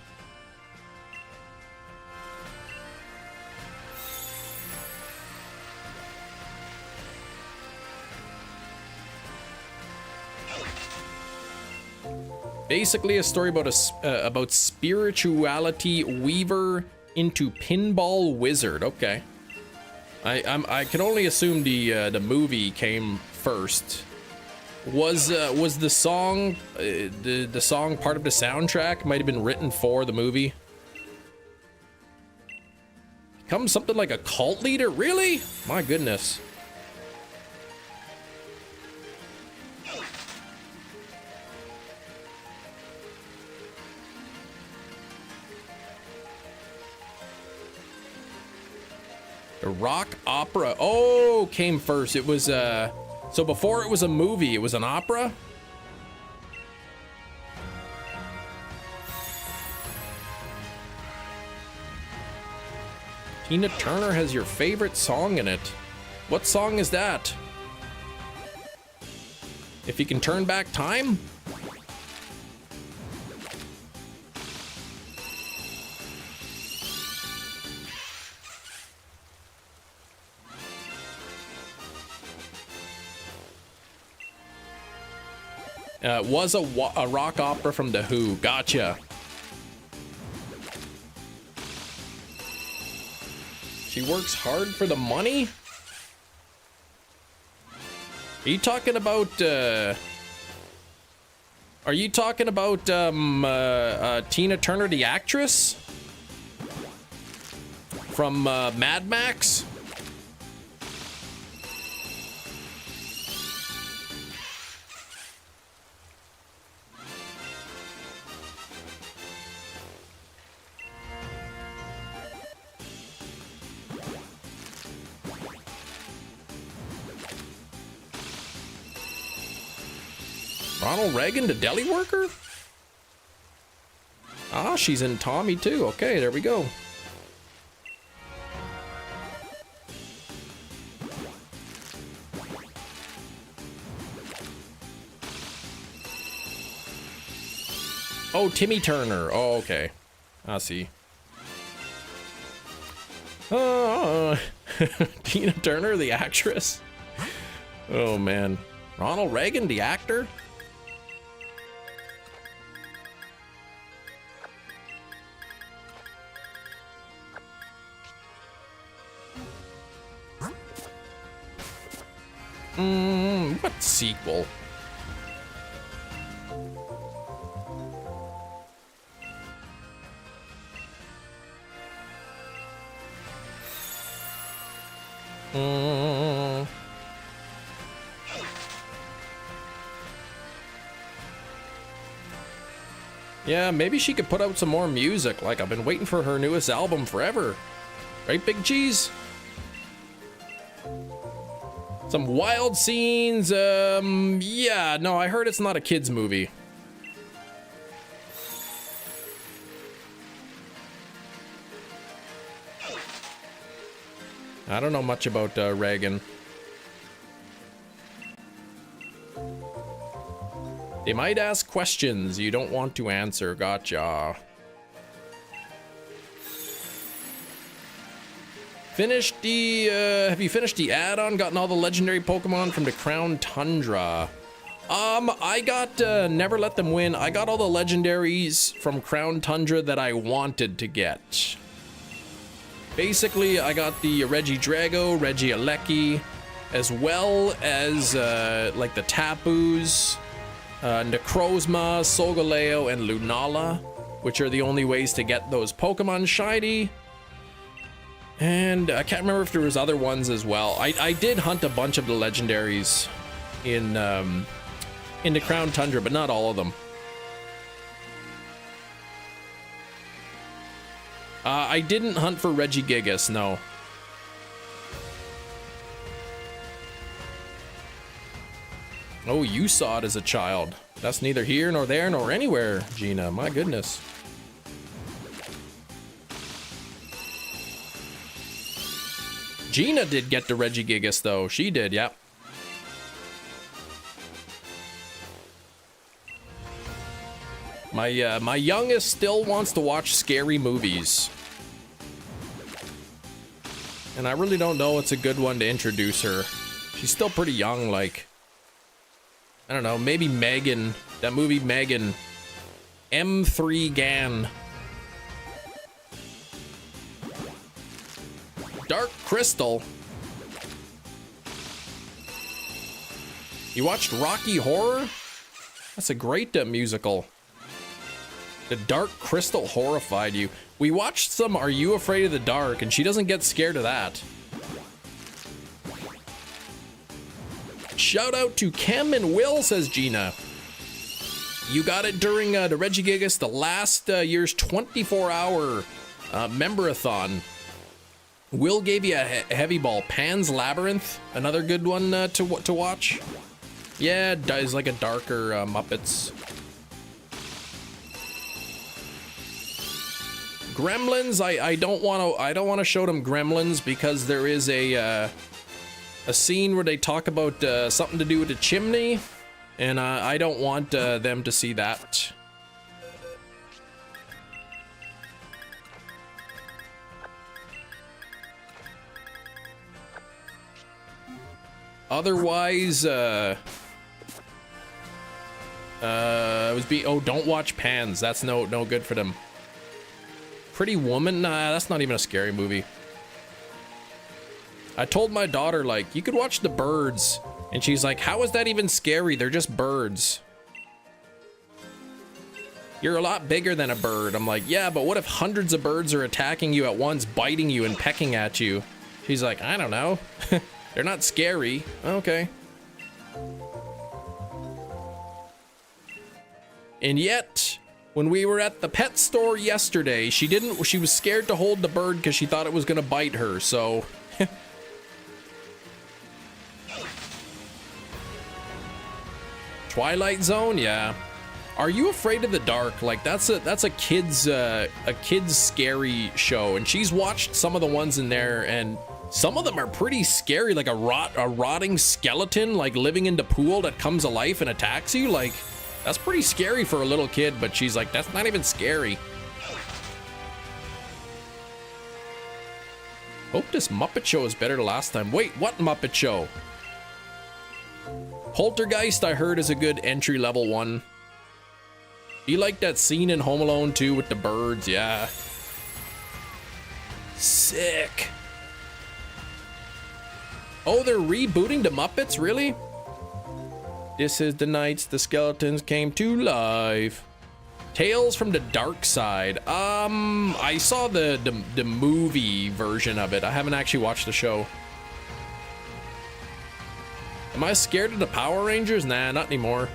Basically, a story about spirituality weaver into pinball wizard. Okay, I can only assume the movie came first. Was the song the song part of the soundtrack? Might have been written for the movie. Comes something like a cult leader, really? My goodness. The rock opera. Oh, came first. It was so before it was a movie, it was an opera. Tina Turner has your favorite song in it. What song is that? If you can turn back time? Was a rock opera from The Who. Gotcha. She works hard for the money? Are you talking about, Tina Turner, the actress? From, Mad Max? Ronald Reagan, the deli worker? Ah, she's in Tommy too. Okay, there we go. Oh, Timmy Turner. Oh, okay. I see. Tina Turner, the actress? Oh, man. Ronald Reagan, the actor? What sequel? Yeah, maybe she could put out some more music. Like, I've been waiting for her newest album forever. Right, Big Cheese? Some wild scenes. Yeah, no, I heard it's not a kid's movie. I don't know much about Reagan. They might ask questions you don't want to answer. Gotcha. Finished the, have you finished the add-on? Gotten all the legendary Pokemon from the Crown Tundra? I got, Never Let Them Win. I got all the legendaries from Crown Tundra that I wanted to get. Basically, I got the Regidrago, Regieleki, as well as, like the Tapus, Necrozma, Solgaleo, and Lunala, which are the only ways to get those Pokemon shiny. And I can't remember if there was other ones as well. I did hunt a bunch of the legendaries in the Crown Tundra, but not all of them. I didn't hunt for Regigigas, no. Oh, you saw it as a child. That's neither here nor there nor anywhere, Gina. My goodness. Gina did get the Regigigas, though. She did, yep. My youngest still wants to watch scary movies. And I really don't know what's a good one to introduce her. She's still pretty young, like... I don't know, maybe Megan. That movie Megan. M3 Gan. Dark Crystal. You watched Rocky Horror? That's a great musical. The Dark Crystal horrified you. We watched some Are You Afraid of the Dark, and she doesn't get scared of that. Shout out to Cam and Will, says Gina. You got it during the Regigigas, the last year's 24-hour member-a-thon. Will gave you a heavy ball. Pan's Labyrinth, another good one to watch. Yeah, it's like a darker Muppets. Gremlins, I don't want to show them Gremlins because there is a scene where they talk about something to do with a chimney, and I don't want them to see that. Otherwise, oh, don't watch Pans. That's no good for them. Pretty Woman? Nah, that's not even a scary movie. I told my daughter, like, you could watch The Birds. And she's like, how is that even scary? They're just birds. You're a lot bigger than a bird. I'm like, yeah, but what if hundreds of birds are attacking you at once, biting you and pecking at you? She's like, I don't know. They're not scary. Okay. And yet, when we were at the pet store yesterday, she was scared to hold the bird because she thought it was gonna bite her, so. Twilight Zone, yeah. Are You Afraid of the Dark? Like, that's a kid's scary show, and she's watched some of the ones in there, and some of them are pretty scary, like a rotting skeleton, like living in the pool that comes to life and attacks you. Like, that's pretty scary for a little kid, but she's like, that's not even scary. Hope this Muppet Show is better than last time. Wait, what Muppet Show? Poltergeist, I heard, is a good entry-level one. You like that scene in Home Alone 2 with the birds? Yeah. Sick. Oh, they're rebooting the Muppets? Really? This is the nights the skeletons came to life. Tales from the Dark Side. I saw the movie version of it. I haven't actually watched the show. Am I scared of the Power Rangers? Nah, not anymore.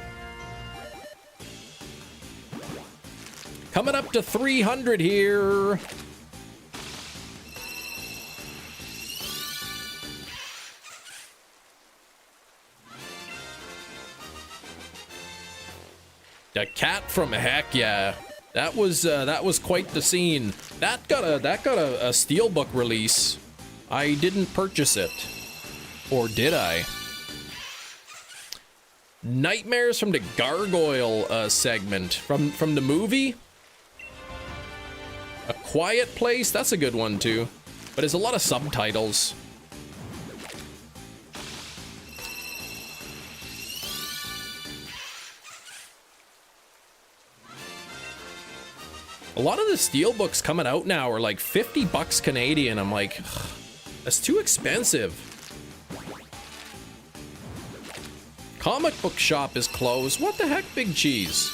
Coming up to 300 here. The cat from Heck Yeah. That was quite the scene. That got a steelbook release. I didn't purchase it. Or did I? Nightmares from the Gargoyle segment from the movie. A Quiet Place, that's a good one too. But there's a lot of subtitles. A lot of the steelbooks coming out now are like 50 bucks Canadian. I'm like, ugh, that's too expensive. Comic book shop is closed. What the heck, Big Cheese?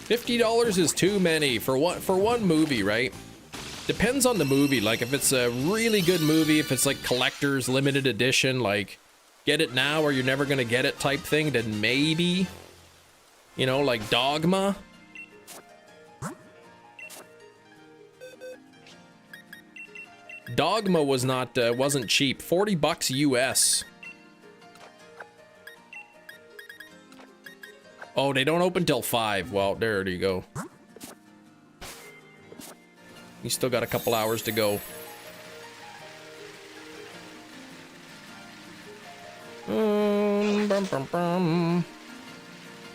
$50 is too many for one movie, right? Depends on the movie. Like if it's a really good movie, if it's like collector's limited edition, like get it now or you're never gonna get it type thing, then maybe, you know, like Dogma. Dogma was wasn't cheap. 40 bucks US. Oh, they don't open till 5. Well, there you go. You still got a couple hours to go.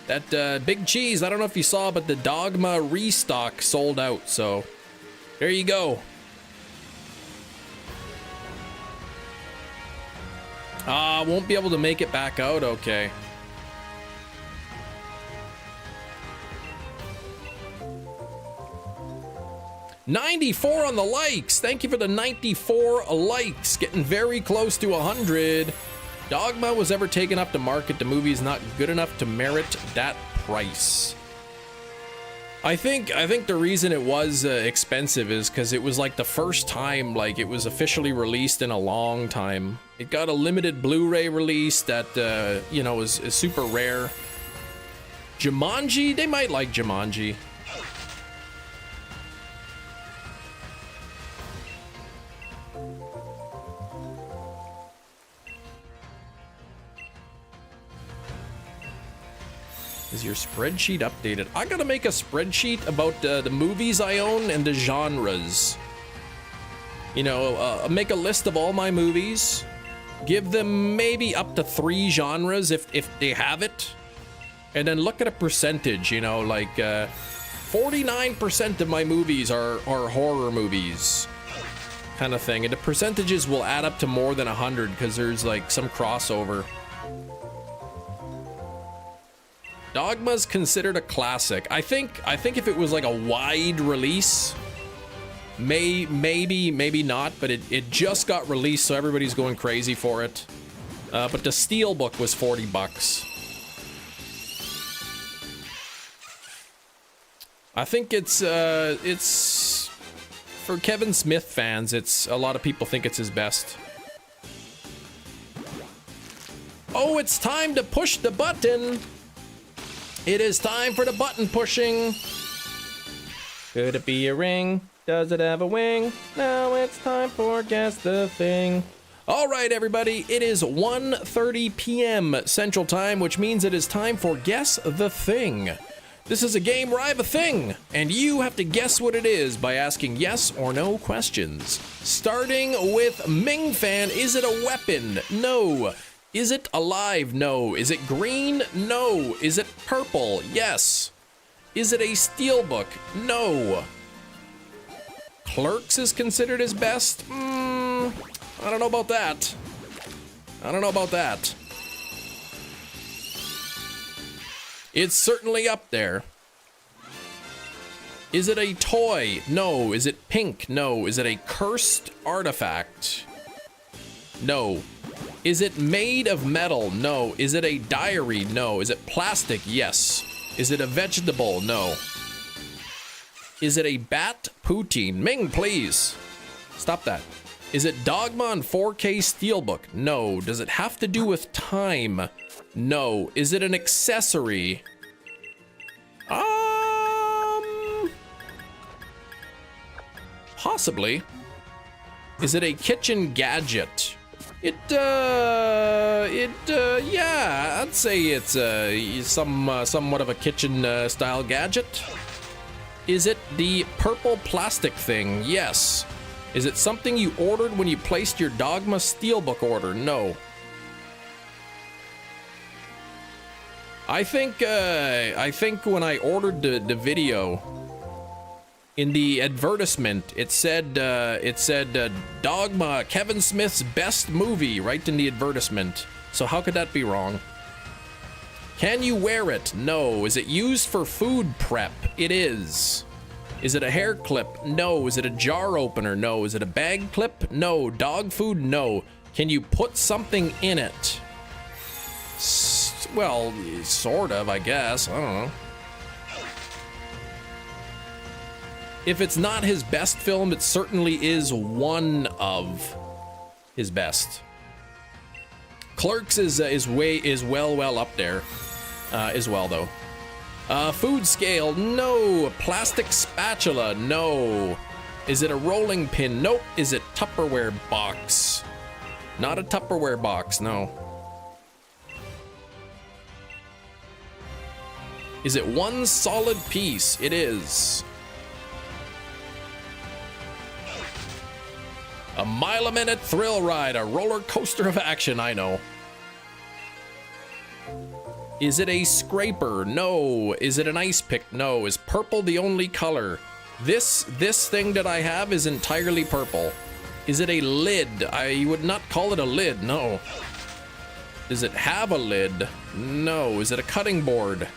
That Big Cheese, I don't know if you saw, but the Dogma restock sold out. So there you go. Won't be able to make it back out. Okay. $94 on the likes. Thank you for the 94 likes. Getting very close to 100. Dogma was ever taken up to market. The movie is not good enough to merit that price. I think the reason it was expensive is because it was like the first time like it was officially released in a long time. It got a limited Blu-ray release that you know is super rare. Jumanji, they might like Jumanji. Is your spreadsheet updated? I gotta make a spreadsheet about the movies I own and the genres. You know, make a list of all my movies. Give them maybe up to 3 genres if they have it. And then look at a percentage, you know, like 49% of my movies are horror movies. Kind of thing. And the percentages will add up to more than 100 because there's like some crossover. Dogma's considered a classic. I think if it was like a wide release, maybe not, but it just got released, so everybody's going crazy for it. But the steelbook was 40 bucks. I think it's for Kevin Smith fans. It's a lot of people think it's his best. Oh, it's time to push the button. It is time for the button pushing. Could it be a ring? Does it have a wing? Now it's time for Guess the Thing. All right, everybody. It is 1:30 p.m. Central Time, which means it is time for Guess the Thing. This is a game where I have a thing, and you have to guess what it is by asking yes or no questions. Starting with Ming Fan, is it a weapon? No. Is it alive? No. Is it green? No. Is it purple? Yes. Is it a steelbook? No. Clerks is considered his best? I don't know about that. I don't know about that. It's certainly up there. Is it a toy? No. Is it pink? No. Is it a cursed artifact? No. Is it made of metal? No. Is it a diary? No. Is it plastic? Yes. Is it a vegetable? No. Is it a bat? Poutine. Ming, please. Stop that. Is it Dogma on 4K Steelbook? No. Does it have to do with time? No. Is it an accessory? Possibly. Is it a kitchen gadget? Yeah, I'd say it's somewhat of a kitchen style gadget. Is it the purple plastic thing? Yes. Is it something you ordered when you placed your Dogma Steelbook order? No. I think when I ordered the video, in the advertisement, it said Dogma, Kevin Smith's best movie, right in the advertisement. So how could that be wrong? Can you wear it? No. Is it used for food prep? It is. Is it a hair clip? No. Is it a jar opener? No. Is it a bag clip? No. Dog food? No. Can you put something in it? Well, sort of, I guess. I don't know. If it's not his best film, it certainly is one of his best. Clerks is well up there, as well though. Food scale, no. Plastic spatula, no. Is it a rolling pin? Nope. Is it Tupperware box? Not a Tupperware box, no. Is it one solid piece? It is. A mile-a-minute thrill ride, a roller coaster of action, I know. Is it a scraper? No. Is it an ice pick? No. Is purple the only color? This thing that I have is entirely purple. Is it a lid? I would not call it a lid, no. Does it have a lid? No. Is it a cutting board?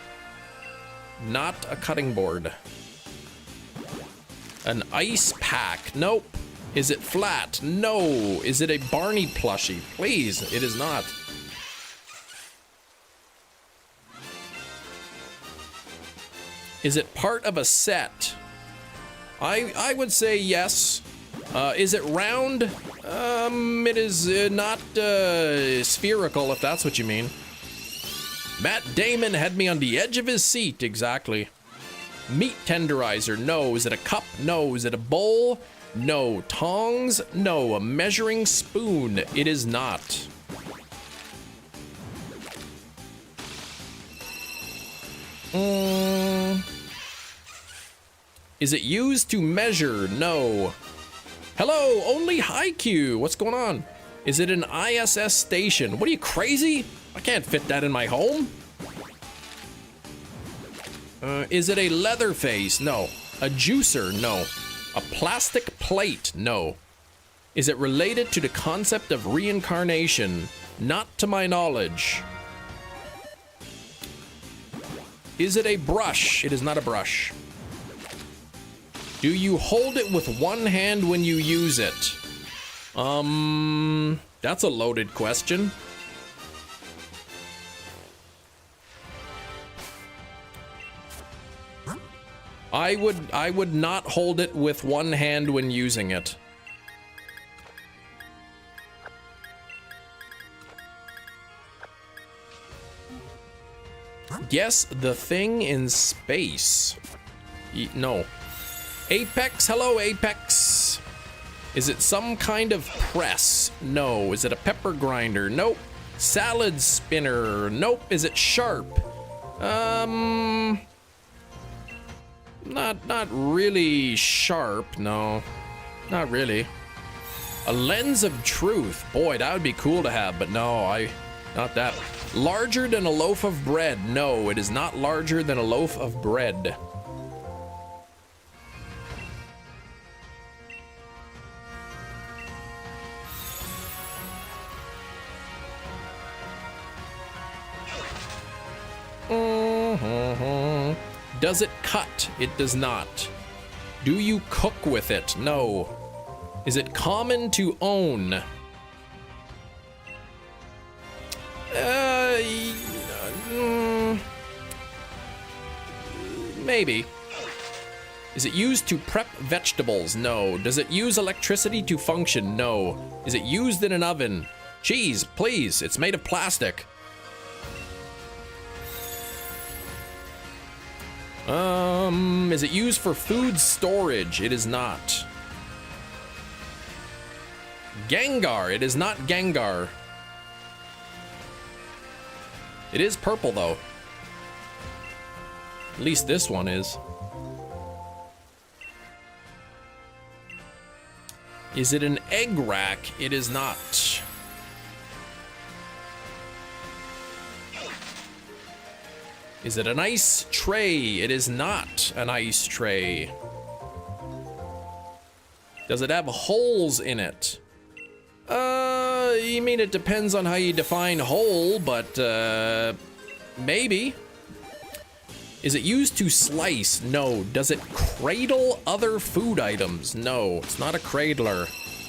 Not a cutting board. An ice pack? Nope. Is it flat? No. Is it a Barney plushie? Please, it is not. Is it part of a set? I would say yes. Is it round? It is not spherical, if that's what you mean. Matt Damon had me on the edge of his seat, exactly. Meat tenderizer? No. Is it a cup? No. Is it a bowl? No. Tongs? No. A measuring spoon? It is not. Is it used to measure? No. Hello, only Haikyuu. What's going on? Is it an ISS station? What are you, crazy? I can't fit that in my home. Is it a leather face? No. A juicer? No. A plastic plate? No. Is it related to the concept of reincarnation? Not to my knowledge. Is it a brush? It is not a brush. Do you hold it with one hand when you use it? That's a loaded question. I would not hold it with one hand when using it. Guess the thing in space. No. Apex, hello Apex. Is it some kind of press? No. Is it a pepper grinder? Nope. Salad spinner? Nope. Is it sharp? Not really sharp, no. Not really. A lens of truth. Boy, that would be cool to have, but no, not that. Larger than a loaf of bread. No, it is not larger than a loaf of bread. Does it cut? It does not. Do you cook with it? No. Is it common to own? Maybe. Is it used to prep vegetables? No. Does it use electricity to function? No. Is it used in an oven? Cheese, please. It's made of plastic. Is it used for food storage? It is not. Gengar. It is not Gengar. It is purple, though. At least this one is. Is it an egg rack? It is not. Is it an ice tray? It is not an ice tray. Does it have holes in it? You mean it depends on how you define hole, but maybe. Is it used to slice? No. Does it cradle other food items? No, it's not a cradler.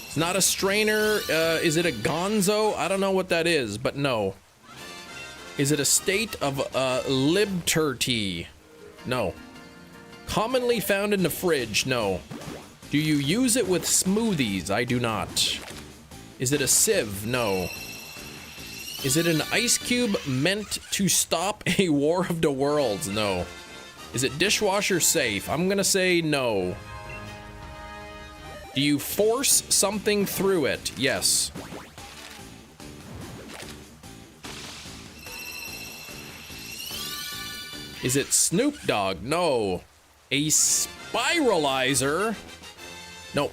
It's not a strainer. Is it a gonzo? I don't know what that is, but no. Is it a state of liberty? No. Commonly found in the fridge? No. Do you use it with smoothies? I do not. Is it a sieve? No. Is it an ice cube meant to stop a War of the Worlds? No. Is it dishwasher safe? I'm gonna say no. Do you force something through it? Yes. Is it Snoop Dogg? No. A spiralizer? No.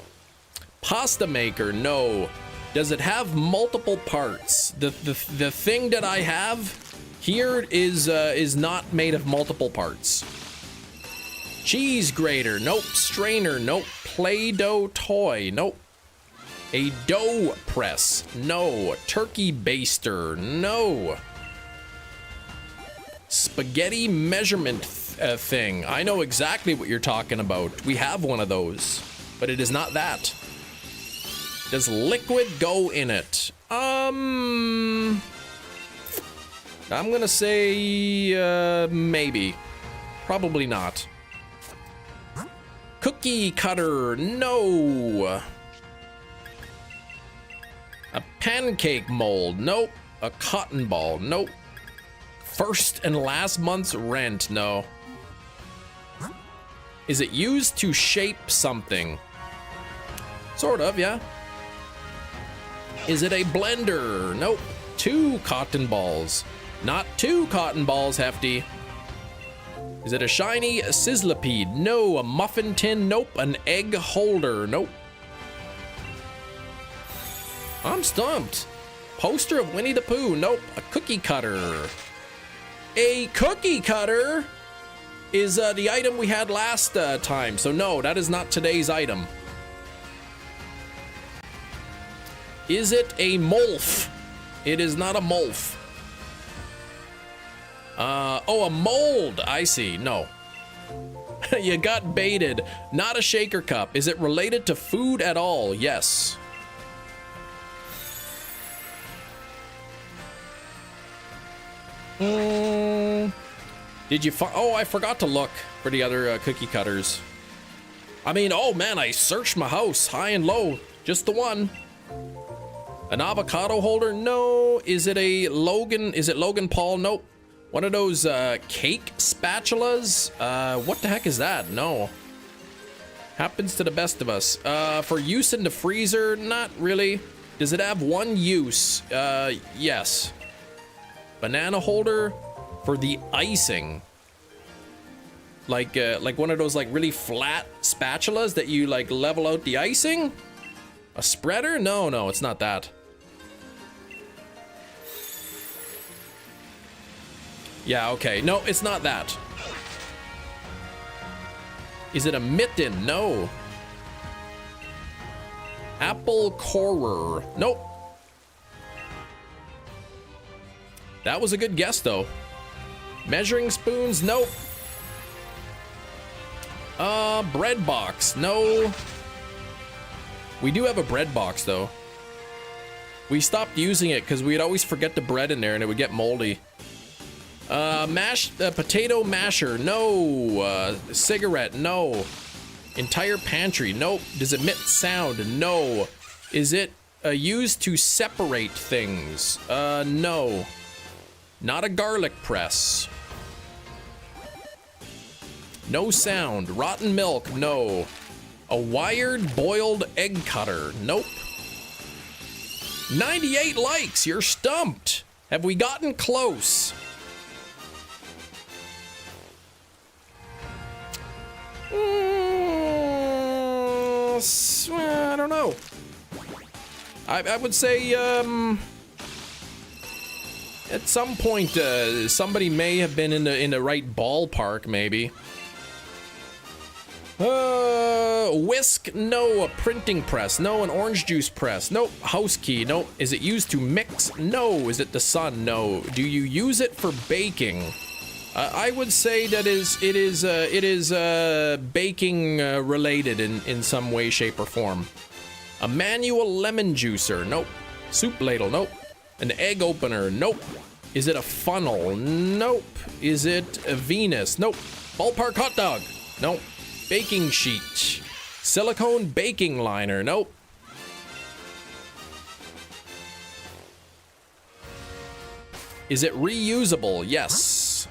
Pasta maker? No. Does it have multiple parts? The thing that I have here is not made of multiple parts. Cheese grater? Nope. Strainer? Nope. Play-Doh toy? Nope. A dough press? No. Turkey baster? No. Spaghetti measurement thing? I know exactly what you're talking about. We have one of those, but it is not that. Does liquid go in it? I'm gonna say maybe. Probably not. Cookie cutter? No. A pancake mold? Nope. A cotton ball? Nope. First and last month's rent? No. Is it used to shape something? Sort of, yeah. Is it a blender? Nope. 2 cotton balls. Not 2 cotton balls, Hefty. Is it a shiny sizzlipede? No. A muffin tin? Nope. An egg holder? Nope. I'm stumped. Poster of Winnie the Pooh? Nope. A cookie cutter. A cookie cutter is the item we had last time. So no, that is not today's item. Is it a molf? It is not a molf. Oh, a mold. I see. No. You got baited. Not a shaker cup. Is it related to food at all? Yes. Did you find... Oh, I forgot to look for the other cookie cutters. I mean, oh man, I searched my house high and low. Just the one. An avocado holder? No. Is it a Logan? Is it Logan Paul? Nope. One of those cake spatulas? What the heck is that? No. Happens to the best of us. For use in the freezer? Not really. Does it have one use? Yes. Banana holder for the icing. Like one of those like really flat spatulas that you like level out the icing? A spreader? No, no, it's not that. Yeah, okay. No, it's not that. Is it a mitten? No. Apple corer? Nope. That was a good guess, though. Measuring spoons? Nope. Bread box. No. We do have a bread box, though. We stopped using it because we'd always forget the bread in there and it would get moldy. Mashed potato masher. No. Cigarette. No. Entire pantry. Nope. Does it emit sound? No. Is it used to separate things? No. Not a garlic press. No sound. Rotten milk. No. A wired boiled egg cutter. Nope. 98 likes. You're stumped. Have we gotten close? I don't know. I would say at some point somebody may have been in the right ballpark, maybe. Whisk, no. A printing press, no. An orange juice press, nope. House key, nope. Is it used to mix? No. Is it the sun? No. Do you use it for baking? I would say that it is baking related in some way, shape, or form. A manual lemon juicer, nope. Soup ladle, nope. An egg opener, nope. Is it a funnel? Nope. Is it a Venus? Nope. Ballpark hot dog, nope. Baking sheet. Silicone baking liner. Nope. Is it reusable? Yes.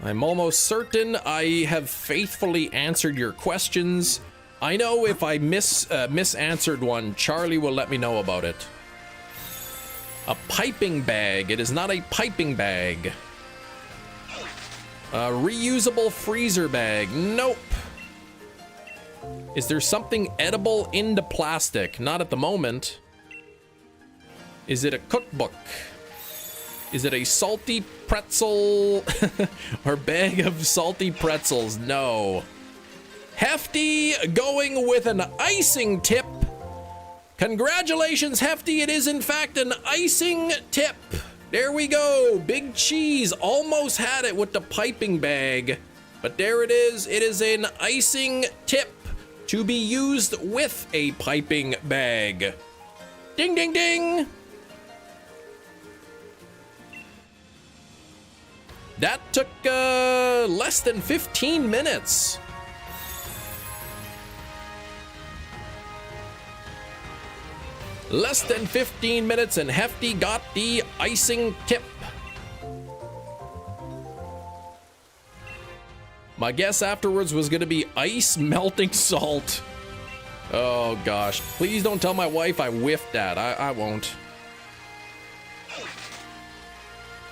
I'm almost certain I have faithfully answered your questions. I know if I misanswered one, Charlie will let me know about it. A piping bag. It is not a piping bag. A reusable freezer bag. Nope. Is there something edible in the plastic? Not at the moment. Is it a cookbook? Is it a salty pretzel or bag of salty pretzels? No. Hefty going with an icing tip. Congratulations, Hefty. It is, in fact, an icing tip. There we go. Big Cheese almost had it with the piping bag. But there it is. It is an icing tip to be used with a piping bag. Ding, ding, ding. That took less than 15 minutes. Less than 15 minutes and Hefty got the icing tip. My guess afterwards was gonna be ice melting salt. Oh gosh, please don't tell my wife I whiffed that. I won't.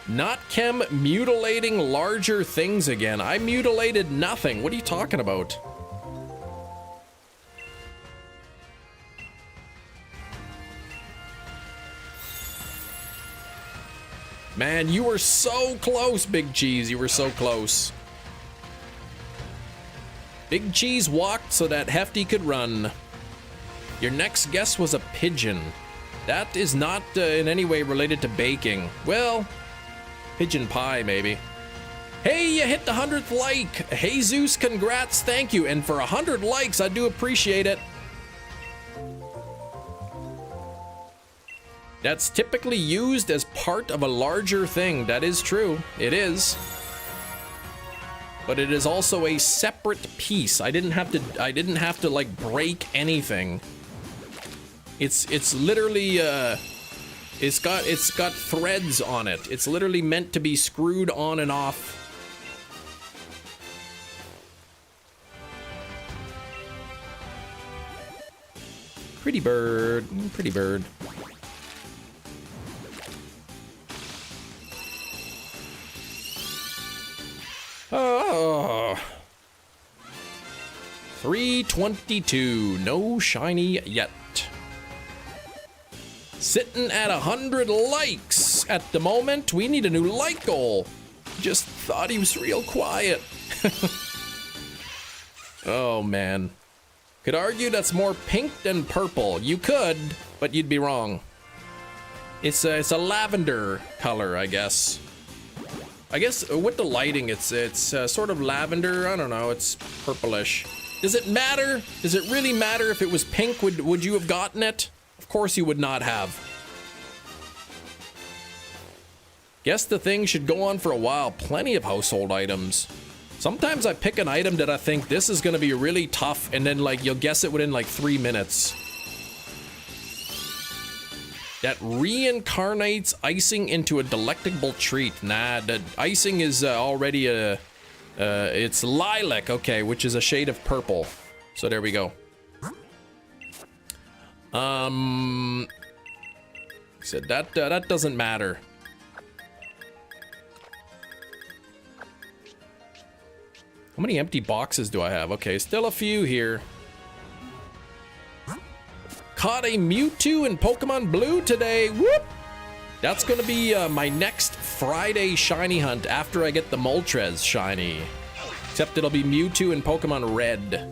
Not Chem mutilating larger things again. I mutilated nothing. What are you talking about? Man, you were so close, Big Cheese. You were so close. Big Cheese walked so that Hefty could run. Your next guess was a pigeon. That is not in any way related to baking. Well, pigeon pie, maybe. Hey, you hit the 100th like. Jesus, congrats, thank you. And for 100 likes, I do appreciate it. That's typically used as part of a larger thing. That is true. It is. But it is also a separate piece. I didn't have to like break anything. It's literally it's got threads on it. It's literally meant to be screwed on and off. Pretty bird. Pretty bird. Oh. 322. No shiny yet. Sitting at 100 likes at the moment. We need a new like goal. Just thought he was real quiet. Oh man. Could argue that's more pink than purple. You could, but you'd be wrong. It's a lavender color, I guess. I guess with the lighting, it's sort of lavender. I don't know. It's purplish. Does it matter? Does it really matter if it was pink? Would you have gotten it? Of course you would not have. Guess the thing should go on for a while. Plenty of household items. Sometimes I pick an item that I think this is going to be really tough, and then like you'll guess it within like 3 minutes. That reincarnates icing into a delectable treat. Nah, the icing is already it's lilac, okay, which is a shade of purple. So there we go. Said that that doesn't matter. How many empty boxes do I have? Okay, still a few here. Caught a Mewtwo in Pokemon Blue today. Whoop! That's gonna be my next Friday shiny hunt after I get the Moltres shiny. Except it'll be Mewtwo in Pokemon Red.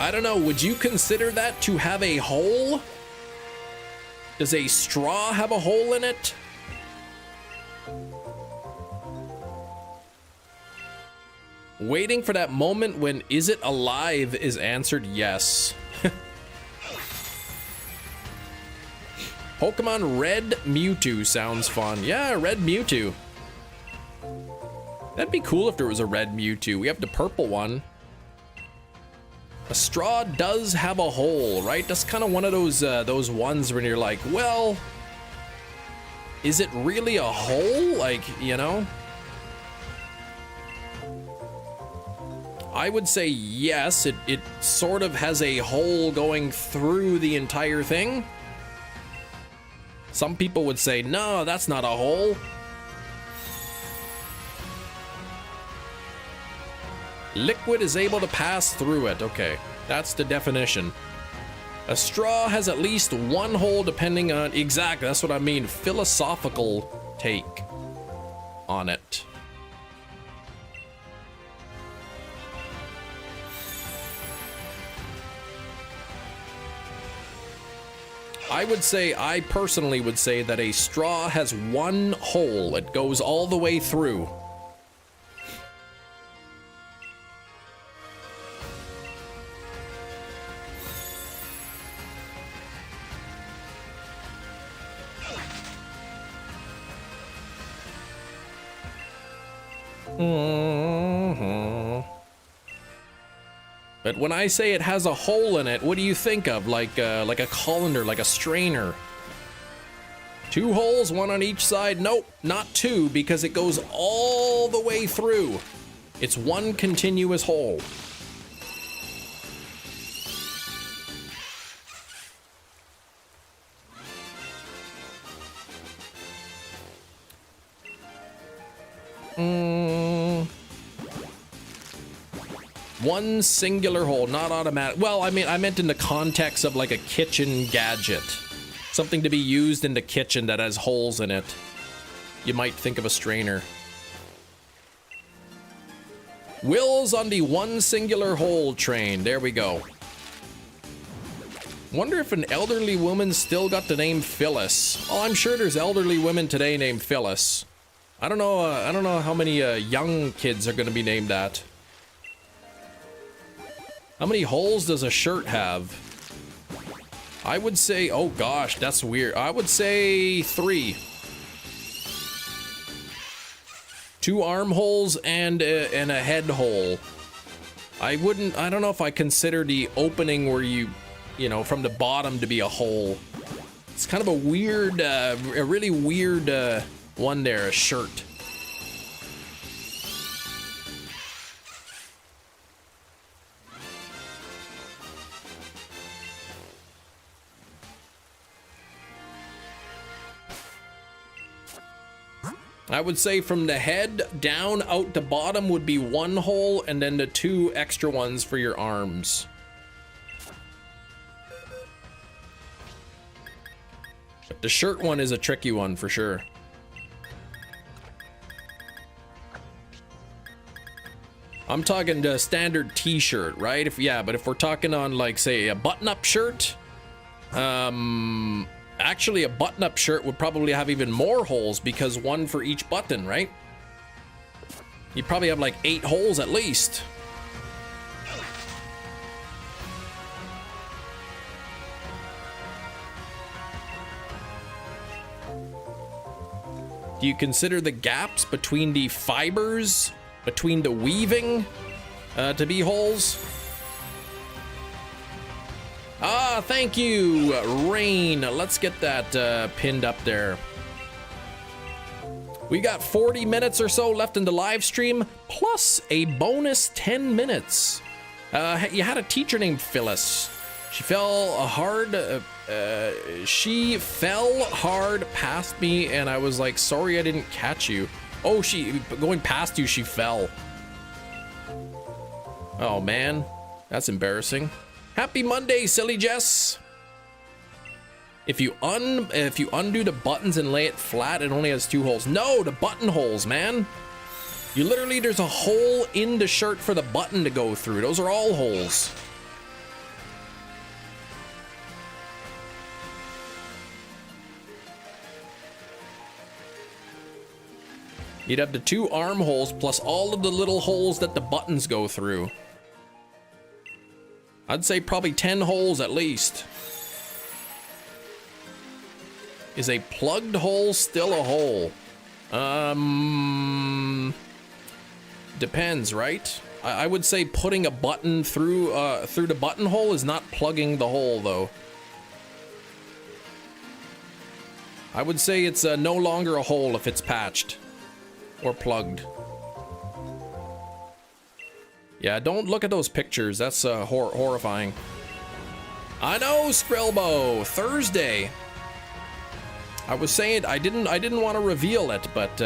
I don't know, would you consider that to have a hole? Does a straw have a hole in it? Waiting for that moment when is it alive is answered yes. Pokemon Red Mewtwo sounds fun. Yeah, Red Mewtwo. That'd be cool if there was a Red Mewtwo. We have the purple one. A straw does have a hole, right? That's kind of one of those ones when you're like, well, is it really a hole? Like, you know? I would say yes, it sort of has a hole going through the entire thing. Some people would say, no, that's not a hole. Liquid is able to pass through it. Okay, that's the definition. A straw has at least one hole depending on... Exactly, that's what I mean. Philosophical take on it. I personally would say that a straw has one hole. It goes all the way through. But when I say it has a hole in it, what do you think of? Like a colander, like a strainer? 2 holes, 1 on each side? Nope, not 2, because it goes all the way through. It's one continuous hole. One singular hole, not automatic. Well, I mean, I meant in the context of like a kitchen gadget. Something to be used in the kitchen that has holes in it. You might think of a strainer. Will's on the one singular hole train. There we go. Wonder if an elderly woman still got the name Phyllis. Oh, I'm sure there's elderly women today named Phyllis. I don't know how many young kids are going to be named that. How many holes does a shirt have? I would say, oh gosh, that's weird. I would say 3. 2 armholes and a head hole. I don't know if I consider the opening where you know, from the bottom to be a hole. It's kind of a weird, a really weird one there, a shirt. I would say from the head down out the bottom would be 1 hole, and then the 2 extra ones for your arms. But the shirt one is a tricky one for sure. I'm talking the standard t-shirt, right? But if we're talking on like say a button-up shirt, actually a button-up shirt would probably have even more holes because one for each button, right? You probably have like 8 holes at least. Do you consider the gaps between the fibers, between the weaving, to be holes? Ah, thank you, Rain. Let's get that pinned up there. We got 40 minutes or so left in the live stream, plus a bonus 10 minutes. You had a teacher named Phyllis. She fell hard past me, and I was like, sorry I didn't catch you. Oh, going past you, she fell. Oh man, that's embarrassing. Happy Monday, silly Jess. If you undo the buttons and lay it flat, it only has 2 holes. No, the button holes, man. There's a hole in the shirt for the button to go through. Those are all holes. You'd have the 2 armholes plus all of the little holes that the buttons go through. I'd say probably 10 holes at least. Is a plugged hole still a hole? Depends, right? I would say putting a button through the buttonhole is not plugging the hole, though. I would say it's no longer a hole if it's patched or plugged. Yeah, don't look at those pictures. That's horrifying. I know, Skrillbo. Thursday. I was saying I didn't want to reveal it, but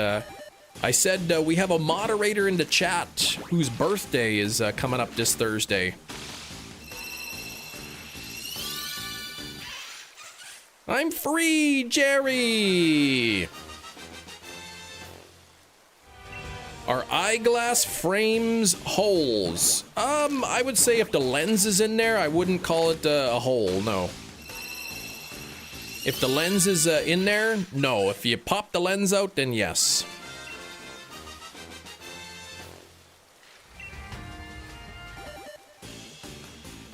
I said we have a moderator in the chat whose birthday is coming up this Thursday. I'm free, Jerry. Are eyeglass frames holes? I would say if the lens is in there, I wouldn't call it a hole, no. If the lens is in there, no. If you pop the lens out, then yes.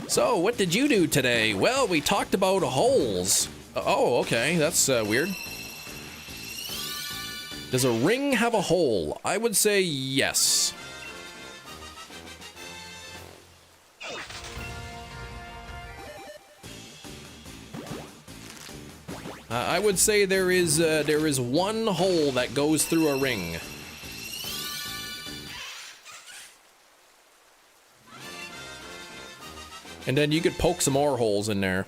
So, what did you do today? Well, we talked about holes. Oh, okay, that's weird. Does a ring have a hole? I would say yes. I would say there is one hole that goes through a ring. And then you could poke some more holes in there.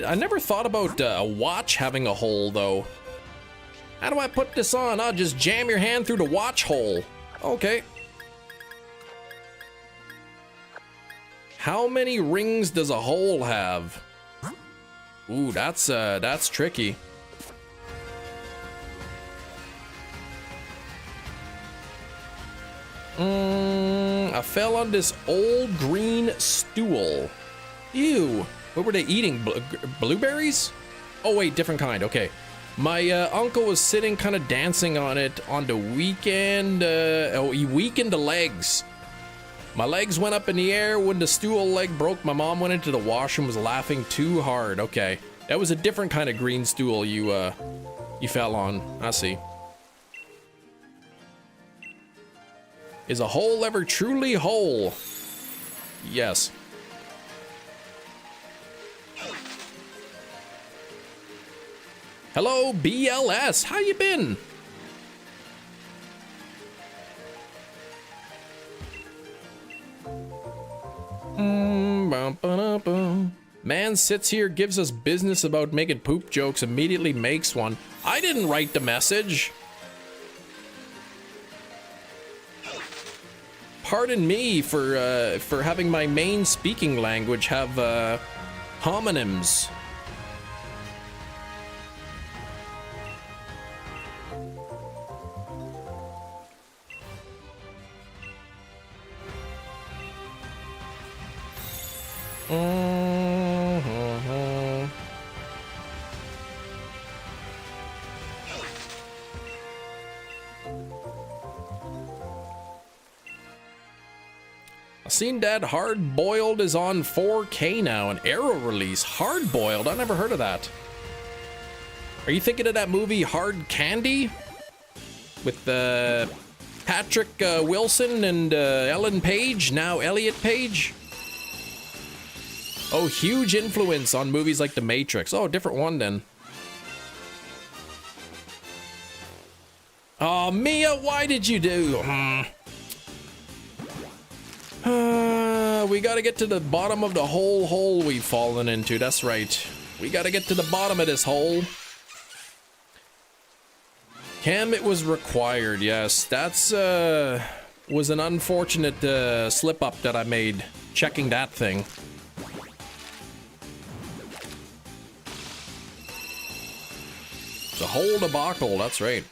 I never thought about a watch having a hole, though. How do I put this on? I'll just jam your hand through the watch hole. Okay. How many rings does a hole have? Ooh, that's tricky. I fell on this old green stool. Ew. What were they eating? Blueberries? Oh wait, different kind. Okay. My uncle was sitting kind of dancing on it on the weekend. He weakened the legs. My legs went up in the air when the stool leg broke. My mom went into the washroom, was laughing too hard. Okay. That was a different kind of green stool you fell on. I see. Is a hole ever truly whole? Yes. Hello, BLS. How you been? Man sits here, gives us business about making poop jokes, immediately makes one. I didn't write the message. Pardon me for having my main speaking language have homonyms. Seen Dad Hard Boiled is on 4K now, an Arrow release. Hard Boiled? I never heard of that. Are you thinking of that movie Hard Candy? With Patrick Wilson and Ellen Page, now Elliot Page? Oh, huge influence on movies like The Matrix. Oh, different one then. Oh, Mia, why did you do? We gotta get to the bottom of the hole we've fallen into. That's right. We gotta get to the bottom of this hole. Cam, it was required. Yes, that's was an unfortunate slip up that I made checking that thing. The whole debacle. That's right.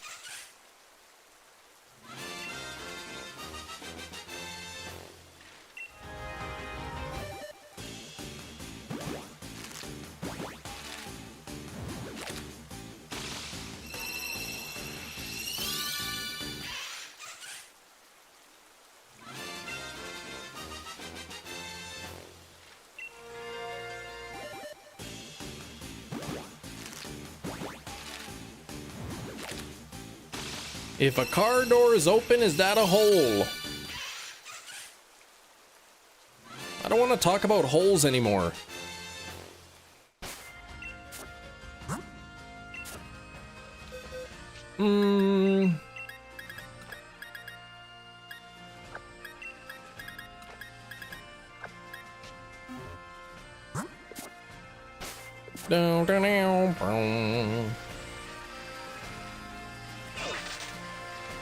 If a car door is open, is that a hole? I don't want to talk about holes anymore.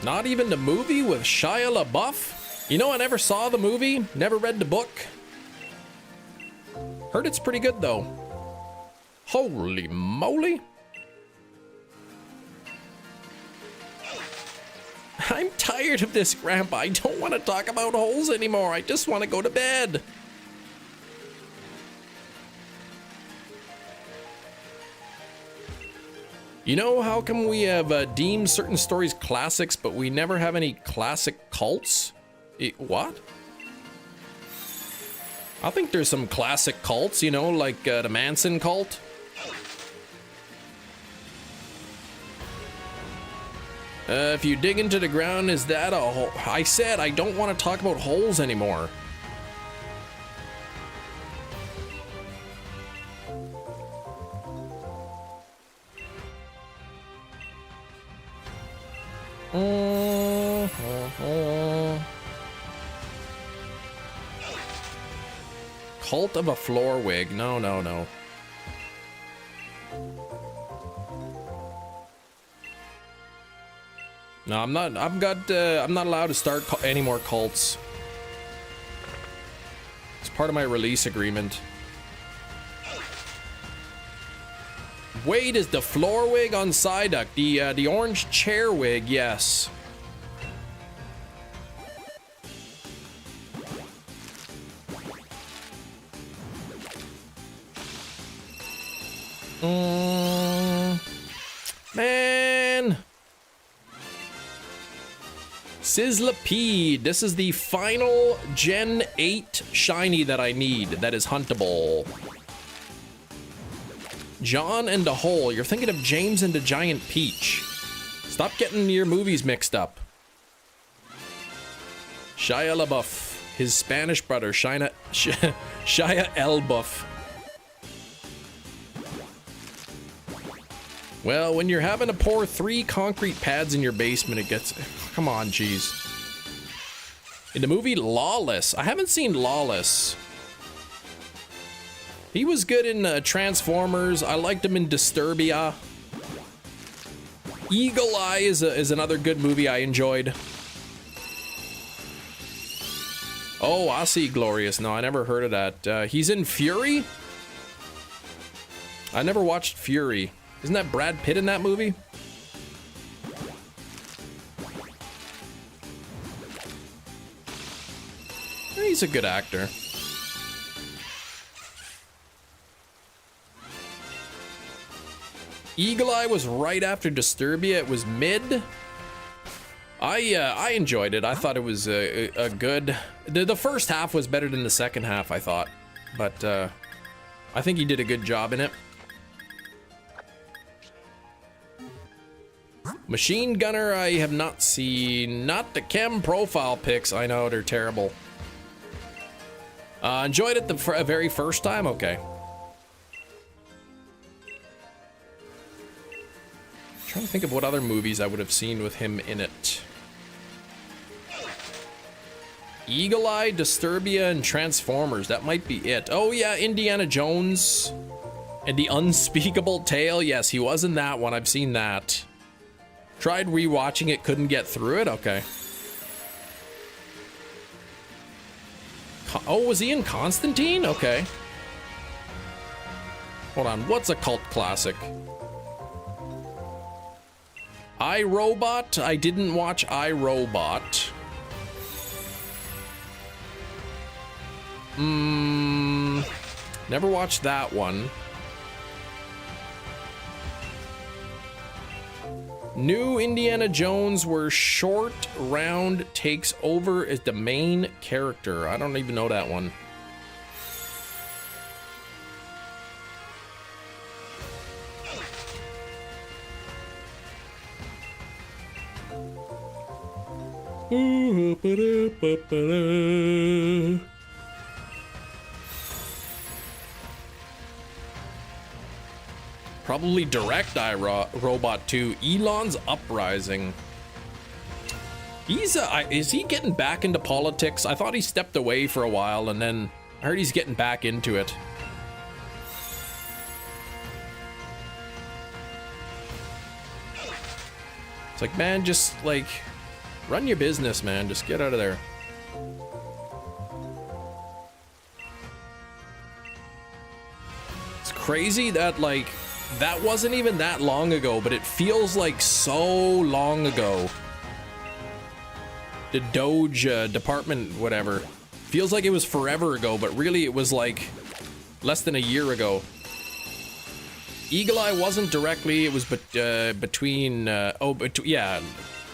Not even the movie with Shia LaBeouf? You know, I never saw the movie, never read the book. Heard it's pretty good though. Holy moly. I'm tired of this, Grandpa. I don't want to talk about holes anymore. I just want to go to bed. You know, how come we have deemed certain stories classics, but we never have any classic cults? What? I think there's some classic cults, you know, like the Manson cult. If you dig into the ground, is that a hole? I said I don't want to talk about holes anymore. Cult of a floor wig. No, no, no. No, I'm not. I'm not allowed to start any more cults. It's part of my release agreement. Wait, is the floor wig on Psyduck? The orange chair wig? Yes. Man. Sizzlipede. This is the final Gen 8 shiny that I need that is huntable. John and the Hole. You're thinking of James and the Giant Peach. Stop getting your movies mixed up. Shia LaBeouf. His Spanish brother, Shia LaBeouf. Well, when you're having to pour 3 concrete pads in your basement, it gets... Come on, jeez. In the movie Lawless. I haven't seen Lawless. He was good in Transformers. I liked him in Disturbia. Eagle Eye is another good movie I enjoyed. Oh, I see Glorious. No, I never heard of that. He's in Fury? I never watched Fury. Isn't that Brad Pitt in that movie? He's a good actor. Eagle Eye was right after Disturbia. It was mid. I enjoyed it. I thought it was a good. The first half was better than the second half, I thought, but I think he did a good job in it. Machine Gunner, I have not seen. Not the chem profile pics. I know they're terrible. Enjoyed it the very first time. Okay. Trying to think of what other movies I would have seen with him in it. Eagle Eye, Disturbia, and Transformers. That might be it. Oh yeah, Indiana Jones and the Unspeakable Tale. Yes, he was in that one. I've seen that. Tried rewatching it, couldn't get through it. Okay. Oh, was he in Constantine? Okay. Hold on. What's a cult classic? iRobot? I didn't watch iRobot. Never watched that one. New Indiana Jones where Short Round takes over as the main character. I don't even know that one. Probably direct iRobot 2. Elon's Uprising. He's is he getting back into politics? I thought he stepped away for a while, and then I heard he's getting back into it. It's like, man, just like run your business, man. Just get out of there. It's crazy that like that wasn't even that long ago, but it feels like so long ago. The Doge department, whatever. Feels like it was forever ago, but really it was like less than a year ago. Eagle Eye wasn't directly, it was between, yeah,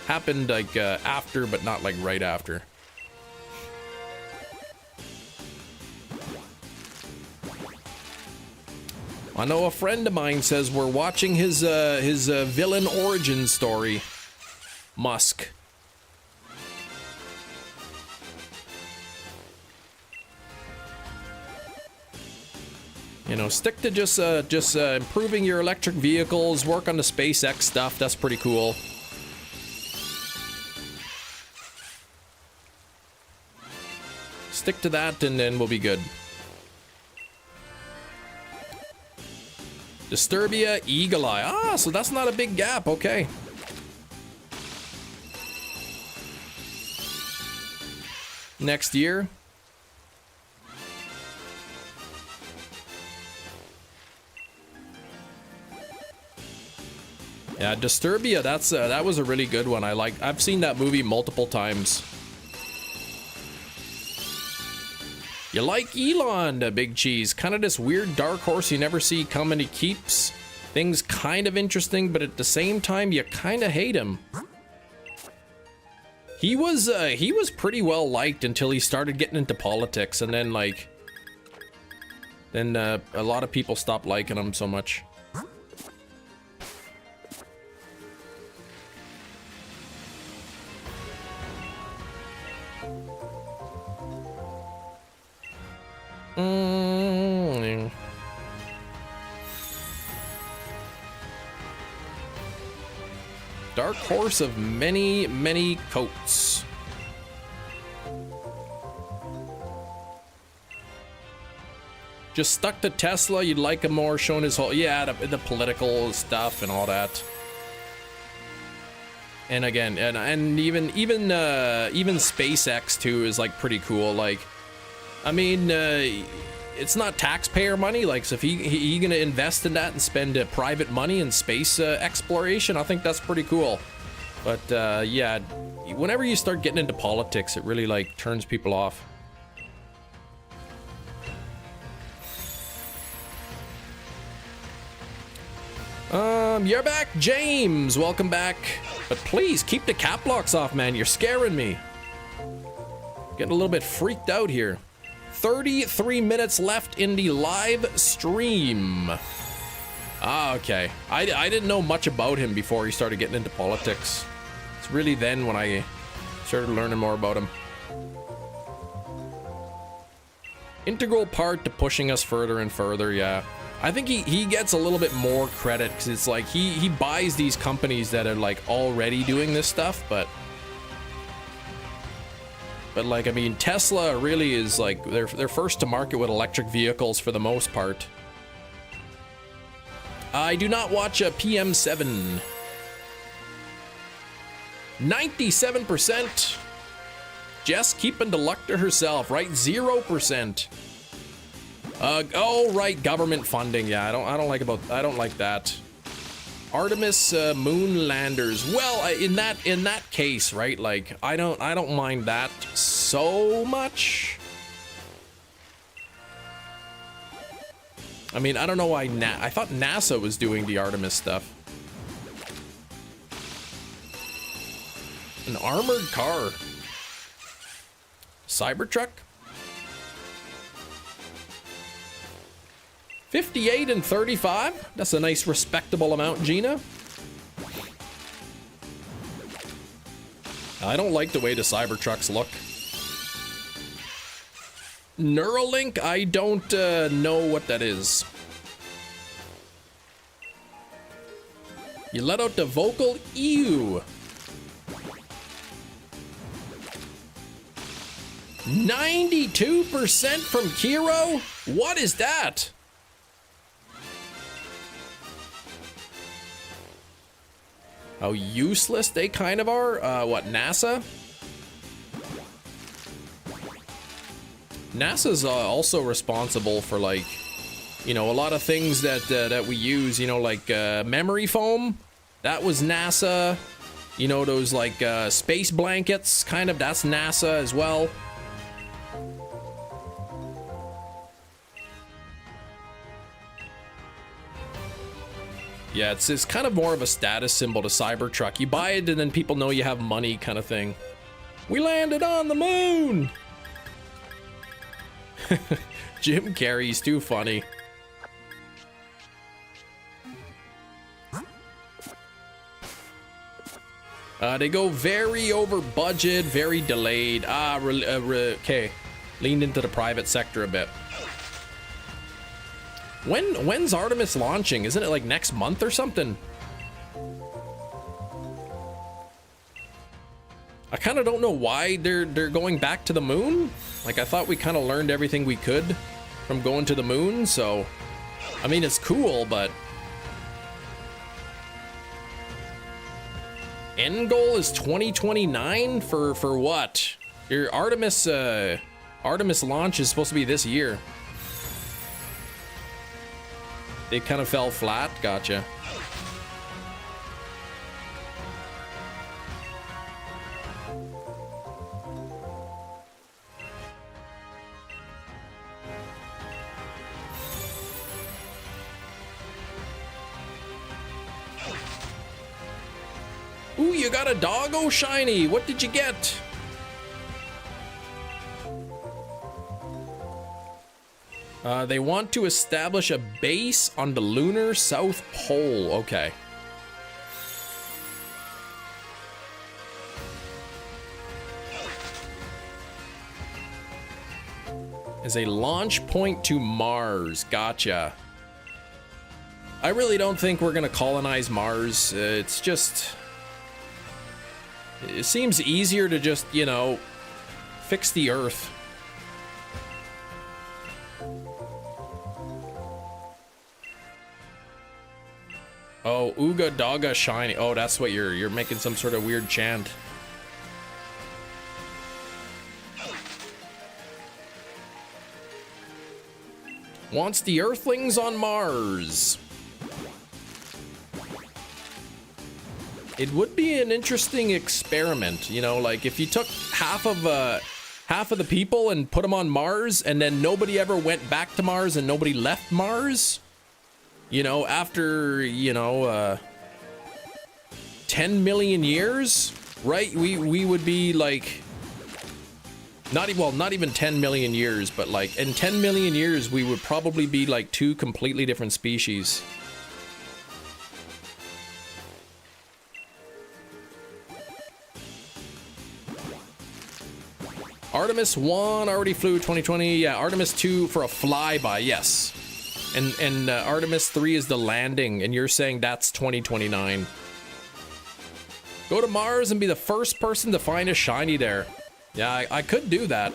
happened like after, but not like right after. I know a friend of mine says we're watching his villain origin story. Musk. You know, stick to just improving your electric vehicles, work on the SpaceX stuff. That's pretty cool. Stick to that, and then we'll be good. Disturbia, Eagle Eye. Ah, so that's not a big gap. Okay. Next year. Yeah, Disturbia. That was a really good one. I've seen that movie multiple times. You like Elon, Big Cheese. Kind of this weird dark horse you never see come, and he keeps things kind of interesting, but at the same time, you kind of hate him. He was pretty well liked until he started getting into politics, and then a lot of people stopped liking him so much. Dark horse of many, many coats. just stuck to Tesla. You'd like him more, showing his whole, yeah, the political stuff and all that. And again, and even SpaceX too is like pretty cool. Like, I mean, it's not taxpayer money. Like, so if he gonna invest in that and spend private money in space exploration, I think that's pretty cool. But yeah, whenever you start getting into politics, it really like turns people off. You're back, James. Welcome back. But please keep the cap locks off, man. You're scaring me. Getting a little bit freaked out here. 33 minutes left in the live stream. Ah, okay. I didn't know much about him before he started getting into politics. It's really then when I started learning more about him. Integral part to pushing us further and further, yeah. I think he gets a little bit more credit because it's like he buys these companies that are like already doing this stuff, but like, I mean, Tesla really is like they're first to market with electric vehicles for the most part. I do not watch a PM7. 97%. Jess keeping the luck to herself, right? 0%. Oh right, government funding. Yeah, I don't like that. Artemis moon landers. Well, in that case, right? Like, I don't mind that so much. I mean, I don't know why I thought NASA was doing the Artemis stuff. An armored car. Cybertruck? 58 and 35? That's a nice respectable amount, Gina. I don't like the way the Cybertrucks look. Neuralink? I don't know what that is. You let out the vocal? Ew. 92% from Kiro? What is that? How useless they kind of are. What, NASA? NASA's also responsible for, like, you know, a lot of things that we use, you know, like memory foam. That was NASA. You know, those like space blankets, kind of, that's NASA as well. Yeah, it's kind of more of a status symbol to Cybertruck. You buy it and then people know you have money kind of thing. We landed on the moon! Jim Carrey's too funny. They go very over budget, very delayed. Okay. Leaned into the private sector a bit. When's Artemis launching? Isn't it like next month or something? I kind of don't know why they're going back to the moon. Like, I thought we kind of learned everything we could from going to the moon, so I mean, it's cool, but end goal is 2029 for what? Your Artemis launch is supposed to be this year. They kind of fell flat. Gotcha. Ooh, you got a doggo shiny. What did you get? They want to establish a base on the lunar South Pole. Okay. As a launch point to Mars. Gotcha. I really don't think we're gonna colonize Mars. It's just... It seems easier to just, you know, fix the Earth. Oh, Ooga Dogga Shiny. Oh, that's what you're making some sort of weird chant. Wants the Earthlings on Mars. It would be an interesting experiment, you know, like if you took half of the people and put them on Mars, and then nobody ever went back to Mars and nobody left Mars. You know, after, you know, 10 million years, right? We would be like, not even 10 million years, but like in 10 million years, we would probably be like two completely different species. Artemis 1 already flew 2020. Yeah, Artemis 2 for a flyby, yes. And Artemis 3 is the landing, and you're saying that's 2029. Go to Mars and be the first person to find a shiny there. Yeah, I could do that.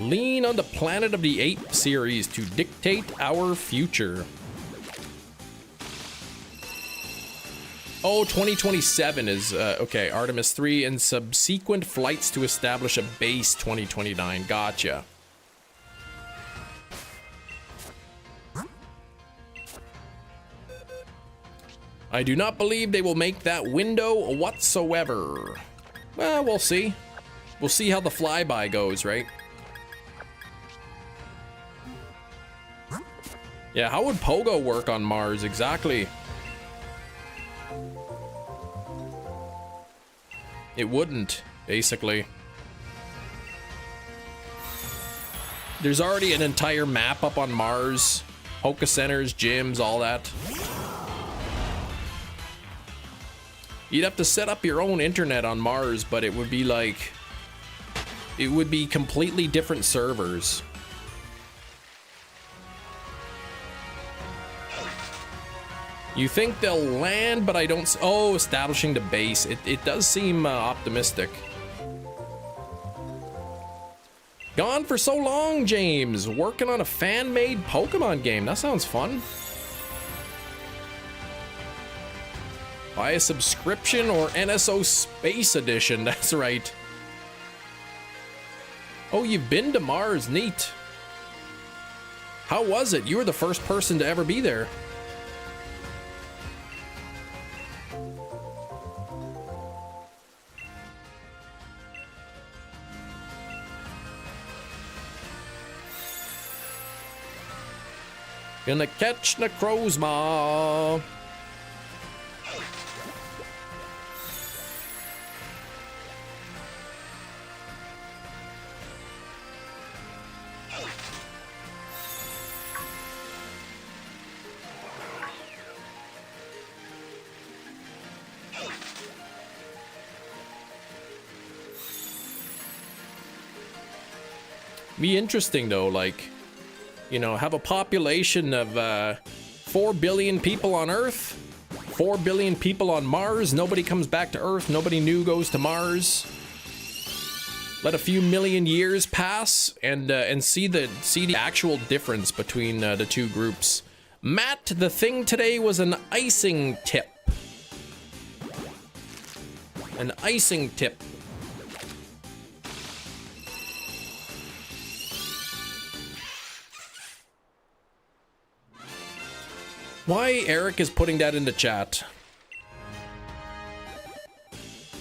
Lean on the Planet of the Apes series to dictate our future. Oh, 2027 is, okay, Artemis 3 and subsequent flights to establish a base 2029. Gotcha. I do not believe they will make that window whatsoever. Well, we'll see. We'll see how the flyby goes, right? Yeah, how would Pogo work on Mars exactly? It wouldn't, basically. There's already an entire map up on Mars. Poke centers, gyms, all that. You'd have to set up your own internet on Mars, but it would be like... it would be completely different servers. You think they'll land, but I don't... oh, establishing the base. It does seem optimistic. Gone for so long, James. Working on a fan-made Pokemon game. That sounds fun. Buy a subscription or NSO Space Edition. That's right. Oh, you've been to Mars. Neat. How was it? You were the first person to ever be there. Gonna catch Necrozma. Be interesting though, like, you know, have a population of 4 billion people on Earth, 4 billion people on Mars. Nobody comes back to Earth. Nobody new goes to Mars. Let a few million years pass and see the actual difference between the two groups. Matt, the thing today was an icing tip. An icing tip. Why Eric is putting that in the chat?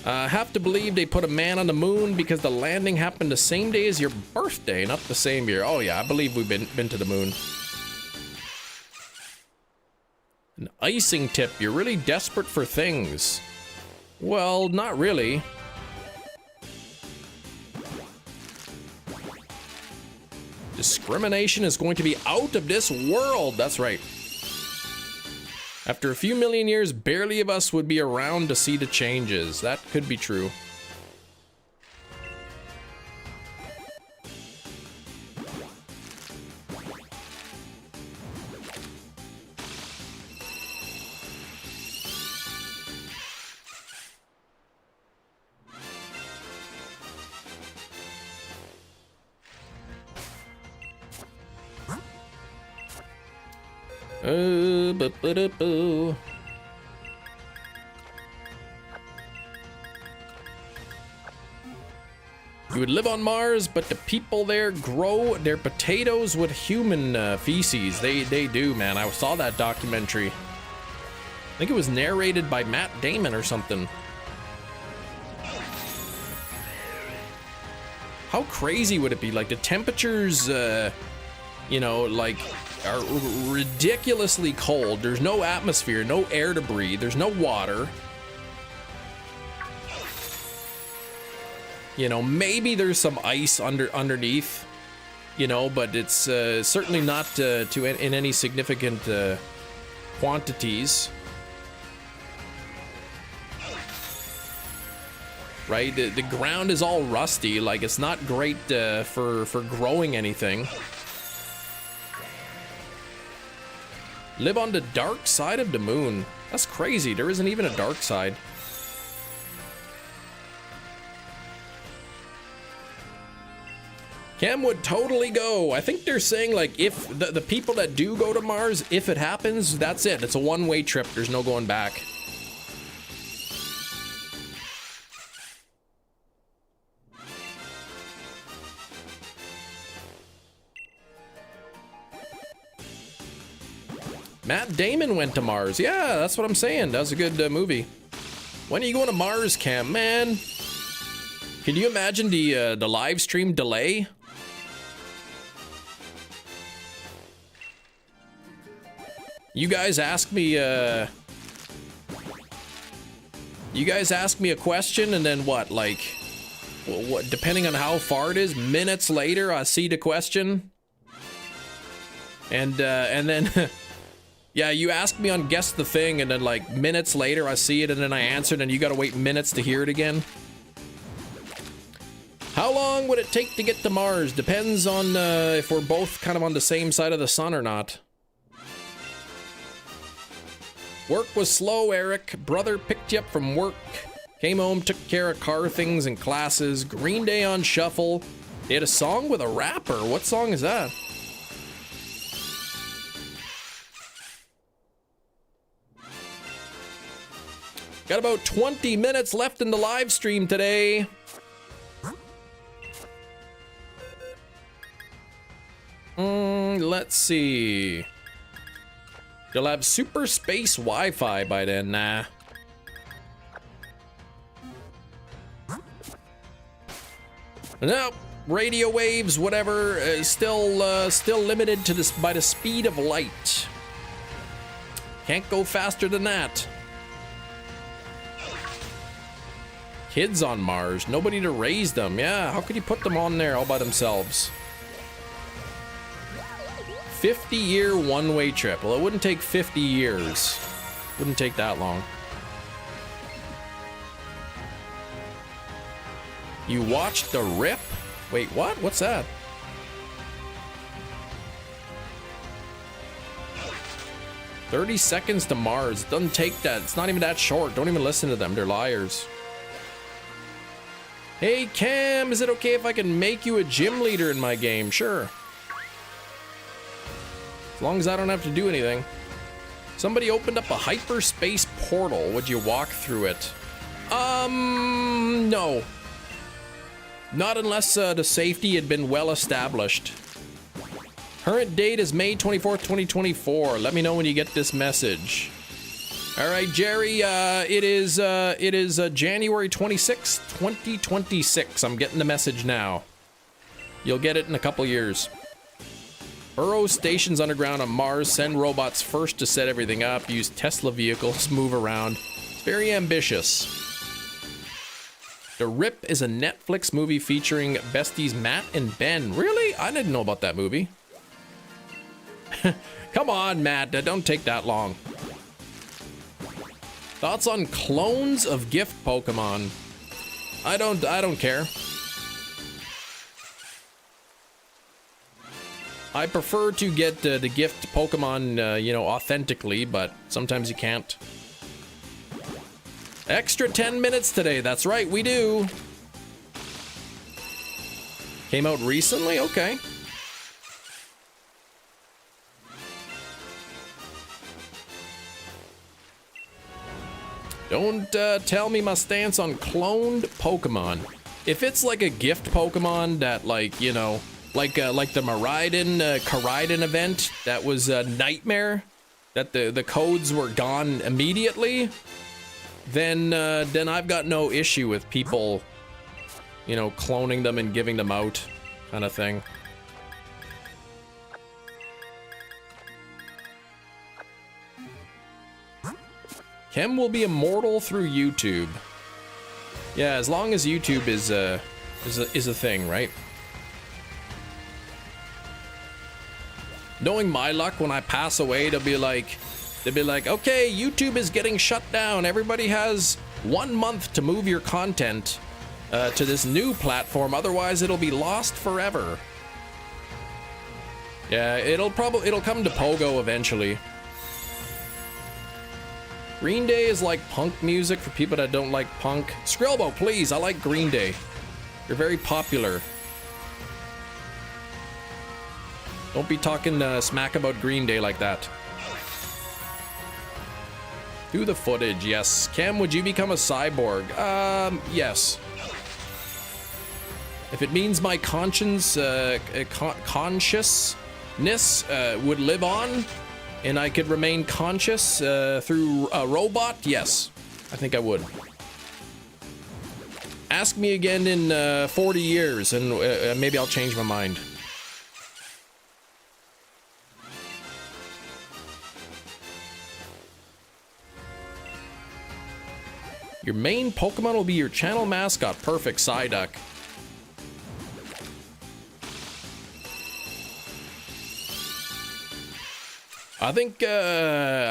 Have to believe they put a man on the moon because the landing happened the same day as your birthday, not the same year. Oh yeah, I believe we've been to the moon. An icing tip. You're really desperate for things. Well, not really. Discrimination is going to be out of this world. That's right. After a few million years, barely of us would be around to see the changes. That could be true. Boo. You would live on Mars, but the people there grow their potatoes with human feces. They do, man. I saw that documentary. I think it was narrated by Matt Damon or something. How crazy would it be? Like the temperatures, you know, like are ridiculously cold. There's no atmosphere, no air to breathe. There's no water. You know, maybe there's some ice underneath, you know, but it's certainly not in any significant quantities. Right? The ground is all rusty, like it's not great for growing anything. Live on the dark side of the moon. That's crazy. There isn't even a dark side. Cam would totally go. I think they're saying like if the people that do go to Mars, if it happens, that's it. It's a one-way trip. There's no going back. Matt Damon went to Mars. Yeah, that's what I'm saying. That was a good movie. When are you going to Mars, Cam? Man, can you imagine the live stream delay? You guys ask me a question, and then what? Like, what? Depending on how far it is, minutes later, I see the question, and then, yeah, you ask me on Guess the Thing, and then like minutes later, I see it, and then I answered, and you gotta wait minutes to hear it again. How long would it take to get to Mars? Depends on if we're both kind of on the same side of the sun or not. Work was slow, Eric. Brother picked you up from work. Came home, took care of car things and classes. Green Day on shuffle. They had a song with a rapper. What song is that? Got about 20 minutes left in the live stream today. Let's see. You'll have super space Wi-Fi by then. Nah. No, radio waves, whatever, still limited to this by the speed of light. Can't go faster than that. Kids on Mars, nobody to raise them. Yeah, how could you put them on there all by themselves? 50-year one-way trip. Well, it wouldn't take 50 years. Wouldn't take that long. You watched The Rip? Wait, what? What's that? "30 seconds to Mars." It doesn't take that. It's not even that short. Don't even listen to them. They're liars. Hey, Cam, is it okay if I can make you a gym leader in my game? Sure. As long as I don't have to do anything. Somebody opened up a hyperspace portal. Would you walk through it? No. Not unless the safety had been well established. Current date is May 24th, 2024. Let me know when you get this message. All right, Jerry, it is January 26th, 2026. I'm getting the message now. You'll get it in a couple years. Burrow stations underground on Mars, send robots first to set everything up, use Tesla vehicles, move around. It's very ambitious. The Rip is a Netflix movie featuring besties Matt and Ben. Really? I didn't know about that movie. Come on, Matt, don't take that long. Thoughts on clones of gift Pokemon? I don't care. I prefer to get the gift Pokemon, you know, authentically, but sometimes you can't. Extra 10 minutes today. That's right, we do. Came out recently? Okay. Don't tell me my stance on cloned Pokemon. If it's like a gift Pokemon that, like, you know, like the Koraidon event, that was a nightmare, that the codes were gone immediately, then I've got no issue with people, you know, cloning them and giving them out, kind of thing. Chem will be immortal through YouTube. Yeah, as long as YouTube is a thing, right? Knowing my luck, when I pass away, they'll be like, okay, YouTube is getting shut down. Everybody has 1 month to move your content to this new platform, otherwise it'll be lost forever. Yeah, it'll come to Pogo eventually. Green Day is like punk music for people that don't like punk. Skrillbo, please, I like Green Day. You're very popular. Don't be talking smack about Green Day like that. Do the footage, yes. Cam, would you become a cyborg? Yes. If it means my conscience, consciousness would live on, and I could remain conscious through a robot, yes. I think I would. Ask me again in 40 years, and maybe I'll change my mind. Your main Pokemon will be your channel mascot. Perfect, Psyduck. I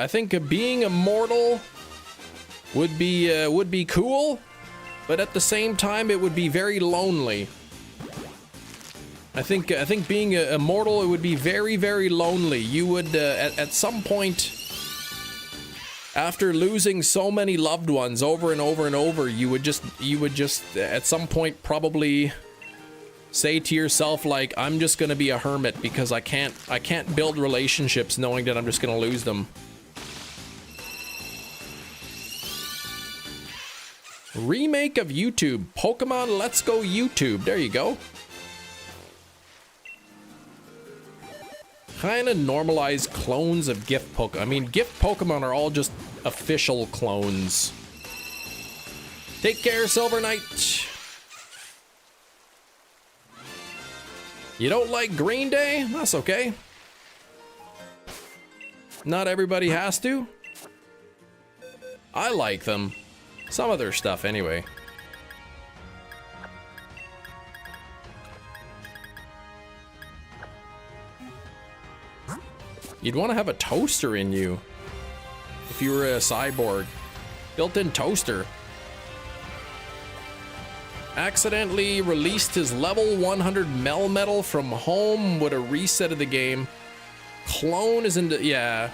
think being immortal would be cool, but at the same time it would be very lonely. I think being immortal, it would be very, very lonely. You would at some point, after losing so many loved ones over and over and over, you would just at some point probably say to yourself, like, I'm just gonna be a hermit because I can't build relationships knowing that I'm just gonna lose them. Remake of YouTube, Pokemon Let's Go YouTube. There you go. Kind of normalize clones of gift Pokemon. I mean, gift Pokemon are all just official clones. Take care, Silver Knight. You don't like Green Day? That's okay. Not everybody has to. I like them. Some of their stuff, anyway. You'd want to have a toaster in you if you were a cyborg. Built-in toaster. Accidentally released his level 100 Melmetal from home with a reset of the game. Clone is into, yeah.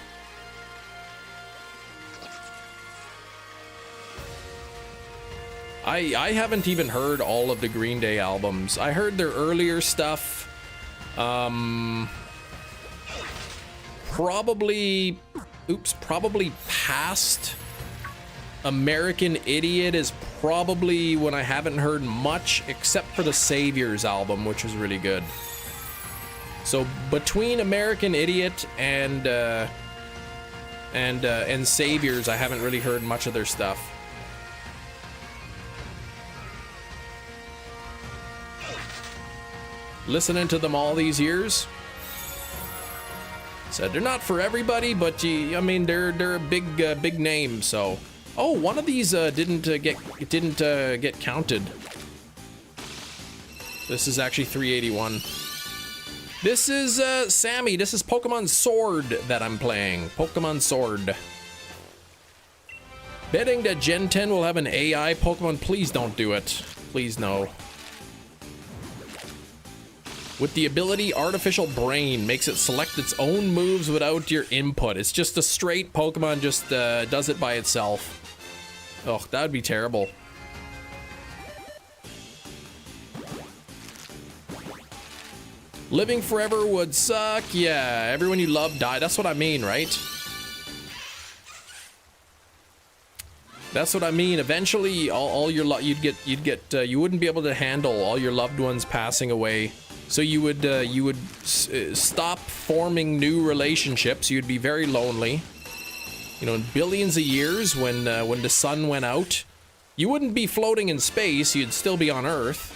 I haven't even heard all of the Green Day albums. I heard their earlier stuff. Probably past American Idiot is probably when I haven't heard much, except for the Saviors album, which was really good. So between American Idiot and Saviors, I haven't really heard much of their stuff. Listening to them all these years. Said they're not for everybody, but I mean they're a big name. So, oh, one of these didn't get counted. This is actually 381. This is Sammy. This is Pokemon Sword that I'm playing. Pokemon Sword. Betting that Gen 10 will have an AI Pokemon. Please don't do it. Please no. With the ability Artificial Brain makes it select its own moves without your input. It's just a straight Pokemon just does it by itself. Oh, that would be terrible. Living forever would suck. Yeah, everyone you love died. That's what I mean, right? That's what I mean. Eventually, all your you wouldn't be able to handle all your loved ones passing away. So you would stop forming new relationships. You'd be very lonely. You know, in billions of years, when the sun went out, you wouldn't be floating in space. You'd still be on Earth.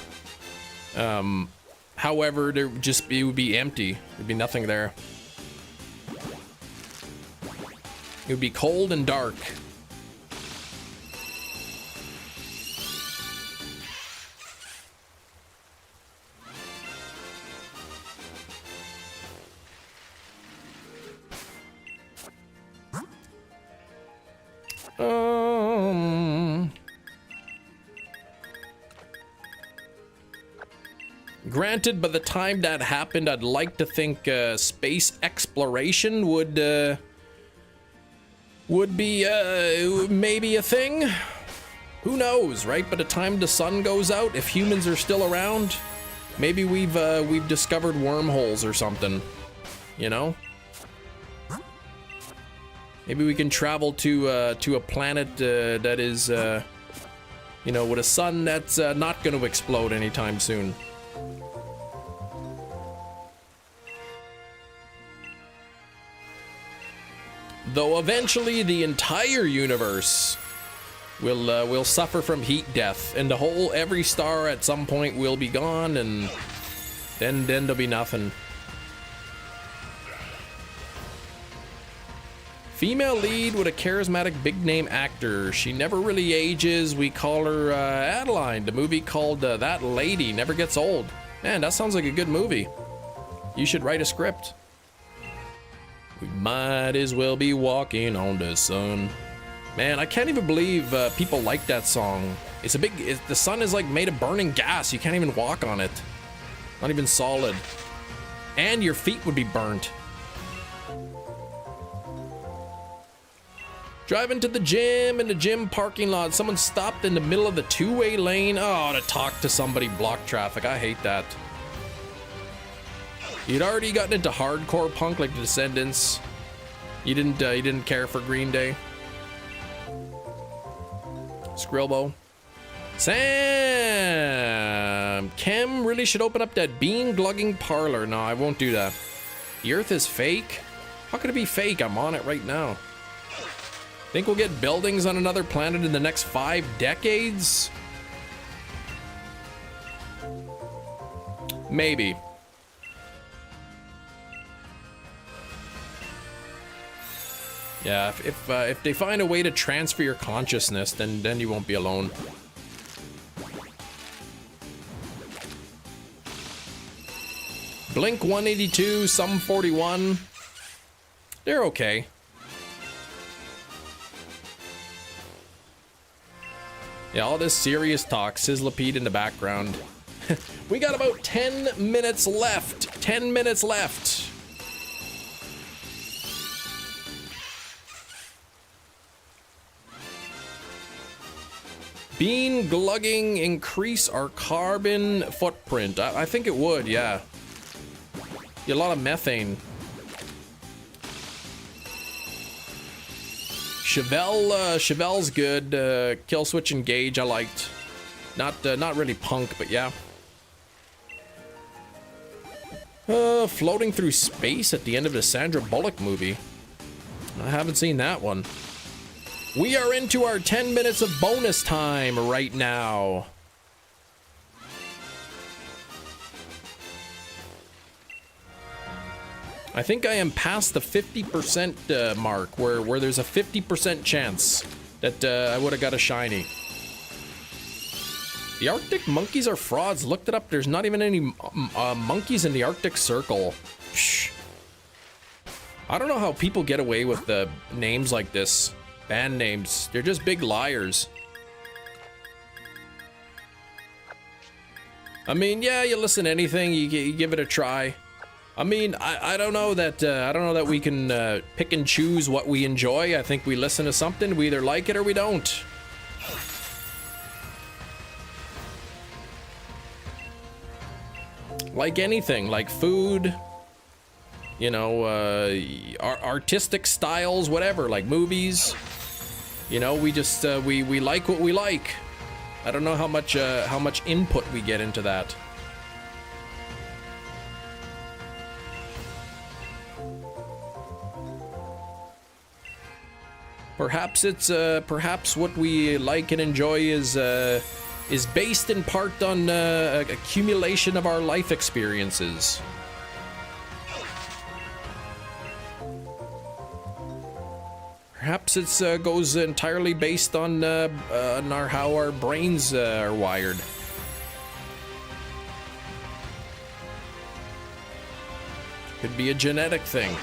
However, it would be empty. There'd be nothing there. It would be cold and dark. Granted, by the time that happened, I'd like to think space exploration would be maybe a thing. Who knows, right? By the time the sun goes out, if humans are still around, maybe we've discovered wormholes or something. You know? Maybe we can travel to a planet that is, you know, with a sun that's not going to explode anytime soon. Though eventually the entire universe will suffer from heat death, and every star at some point will be gone, and then there'll be nothing. Female lead with a charismatic big name actor. She never really ages. We call her Adeline. The movie called That Lady never gets old. Man, that sounds like a good movie. You should write a script. We might as well be walking on the sun. Man, I can't even believe people like that song. The sun is like made of burning gas. You can't even walk on it. Not even solid. And your feet would be burnt. Driving to the gym in the gym parking lot. Someone stopped in the middle of the two-way lane. Oh, to talk to somebody, block traffic. I hate that. You'd already gotten into hardcore punk like the Descendants. You didn't care for Green Day. Skrillbo. Sam! Kem really should open up that bean glugging parlor. No, I won't do that. The Earth is fake? How could it be fake? I'm on it right now. Think we'll get buildings on another planet in the next 5 decades? Maybe. Yeah, if they find a way to transfer your consciousness, then you won't be alone. Blink 182, Sum 41. They're okay. Yeah, all this serious talk, Sizzlipede in the background. We got about 10 minutes left. 10 minutes left. Bean glugging increase our carbon footprint. I think it would, yeah. A lot of methane. Chevelle's good. Kill switch engage I liked. Not really punk, but yeah. Floating through space at the end of the Sandra Bullock movie. I haven't seen that one. We are into our 10 minutes of bonus time right now. I think I am past the 50% mark, where there's a 50% chance that I would have got a shiny. The Arctic monkeys are frauds. Looked it up. There's not even any monkeys in the Arctic Circle. Shh. I don't know how people get away with names like this. Band names. They're just big liars. I mean, yeah, you listen to anything, you give it a try. I mean, I don't know that we can pick and choose what we enjoy. I think we listen to something, we either like it or we don't. Like anything, like food, you know, artistic styles, whatever, like movies. You know, we just we like what we like. I don't know how much input we get into that. Perhaps it's perhaps what we like and enjoy is based in part on accumulation of our life experiences. Perhaps it's goes entirely based on how our brains are wired. Could be a genetic thing.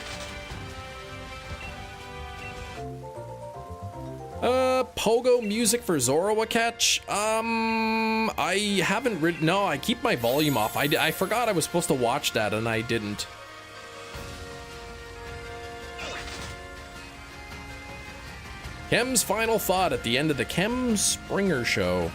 Pogo music for Zoroark. I haven't written. No, I keep my volume off. I forgot I was supposed to watch that and I didn't. Kem's final thought at the end of the Kem Springer show.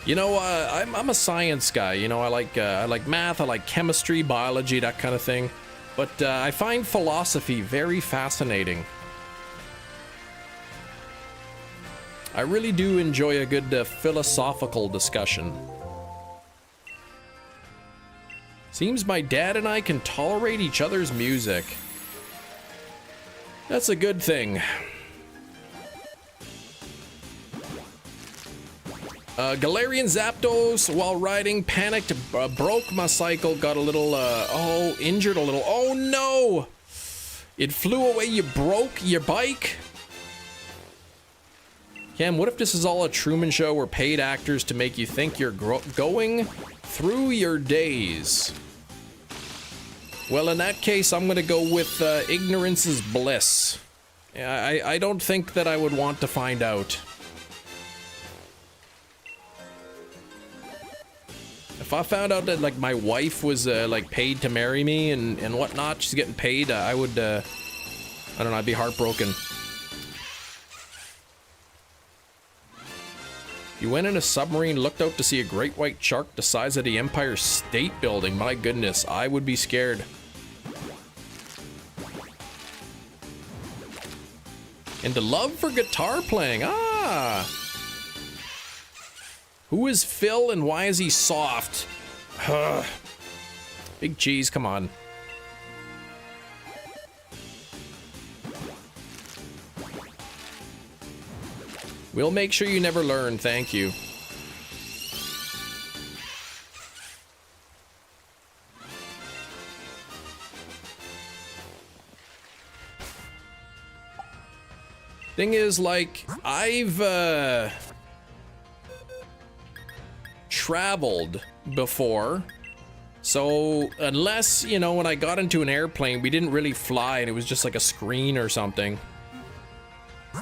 You know, I'm a science guy. You know, I like math, I like chemistry, biology, that kind of thing. But I find philosophy very fascinating. I really do enjoy a good philosophical discussion. Seems my dad and I can tolerate each other's music. That's a good thing. Galarian Zapdos, while riding, panicked, broke my cycle, got a little, injured a little. Oh no! It flew away, you broke your bike? Cam, what if this is all a Truman Show where paid actors to make you think you're going through your days? Well, in that case, I'm gonna go with ignorance is bliss. I don't think that I would want to find out. If I found out that, like, my wife was, like, paid to marry me and whatnot, she's getting paid, I would, I don't know, I'd be heartbroken. You went in a submarine, looked out to see a great white shark the size of the Empire State Building. My goodness, I would be scared. And the love for guitar playing, ah! Who is Phil and why is he soft? Ugh. Big cheese, come on. We'll make sure you never learn, thank you. Thing is, like, I've, traveled before, so unless, you know, when I got into an airplane, we didn't really fly and it was just like a screen or something.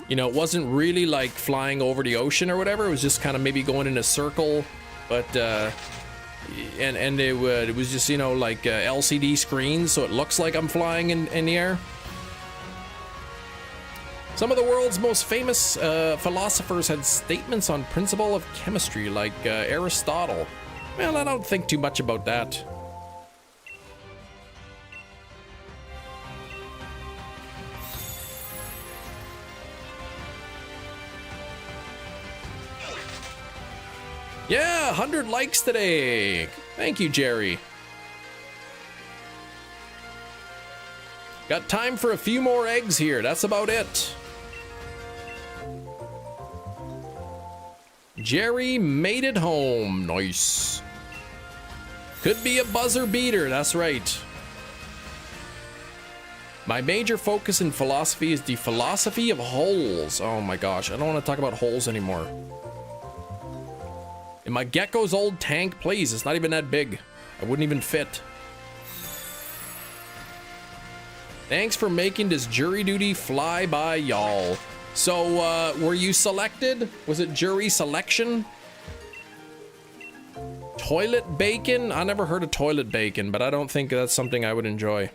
You know, it wasn't really like flying over the ocean or whatever. It was just kind of maybe going in a circle, but and it was just, you know, like LCD screens, so it looks like I'm flying in the air. Some of the world's most famous philosophers had statements on principle of chemistry, like Aristotle. Well, I don't think too much about that. Yeah, 100 likes today. Thank you, Jerry. Got time for a few more eggs here. That's about it. Jerry made it home. Nice. Could be a buzzer beater. That's right. My major focus in philosophy is the philosophy of holes. Oh my gosh, I don't want to talk about holes anymore. In my gecko's old tank, please. It's not even that big. I wouldn't even fit. Thanks for making this jury duty fly by, y'all. So, were you selected? Was it jury selection? Toilet bacon? I never heard of toilet bacon, but I don't think that's something I would enjoy.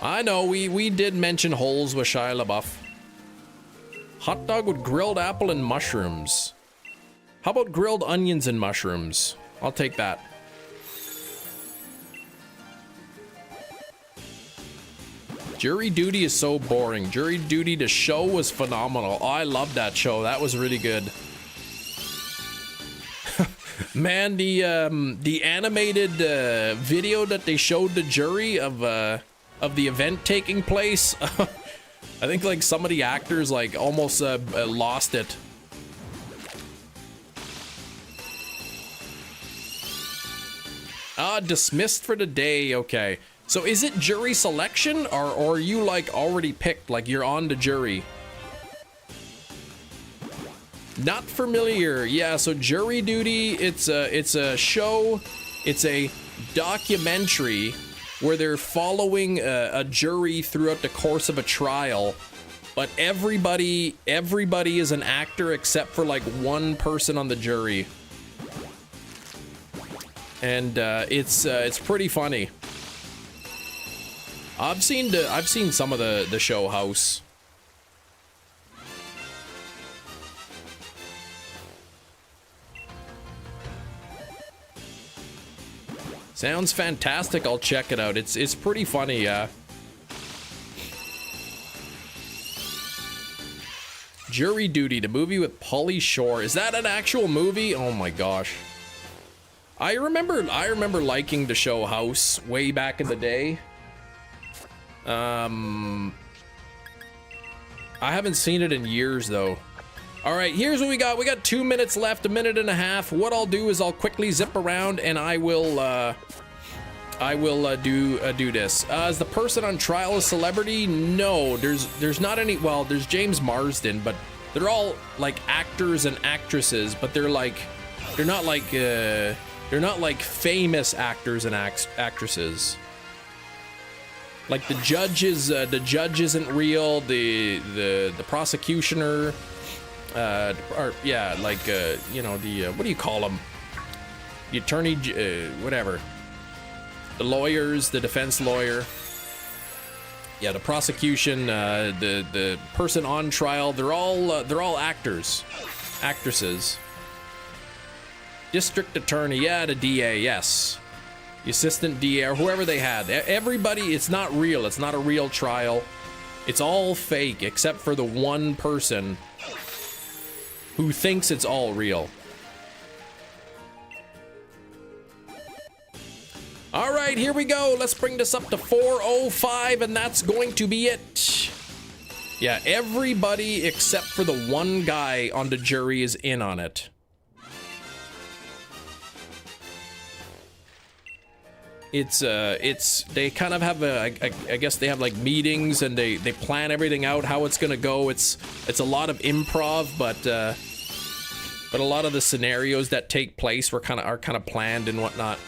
I know, we did mention holes with Shia LaBeouf. Hot dog with grilled apple and mushrooms. How about grilled onions and mushrooms? I'll take that. Jury Duty is so boring. Jury Duty, the show was phenomenal. Oh, I love that show. That was really good. Man, the animated video that they showed the jury of the event taking place, I think like some of the actors like almost lost it. Dismissed for the day. Okay. So is it jury selection or are you like already picked, like you're on the jury? Not familiar. Yeah, so Jury Duty, it's a show, it's a documentary where they're following a jury throughout the course of a trial, but everybody is an actor except for like one person on the jury. And it's pretty funny. I've seen some of the show House. Sounds fantastic. I'll check it out. It's pretty funny, yeah. Jury Duty, the movie with Pauly Shore. Is that an actual movie? Oh my gosh. I remember liking the show House way back in the day. I haven't seen it in years though. All right, here's what we got. We got 2 minutes left, a minute and a half. What I'll do is I'll quickly zip around and I will do this. Is the person on trial a celebrity? No, there's not any. Well, there's James Marsden, but they're all like actors and actresses, but they're not like famous actors and actresses. Like the judge isn't real. The prosecutioner. Or yeah, like you know, the what do you call them? The attorney, whatever. The lawyers, the defense lawyer. Yeah, the prosecution, the person on trial. They're all actors, actresses. District attorney, yeah, the DA, yes. The assistant DA or whoever they had. Everybody, it's not real. It's not a real trial. It's all fake except for the one person who thinks it's all real. All right, here we go. Let's bring this up to 4:05, and that's going to be it. Yeah, everybody except for the one guy on the jury is in on it. It's they kind of have I guess they have like meetings and they plan everything out how it's gonna go. It's a lot of improv, but a lot of the scenarios that take place are kind of planned and whatnot.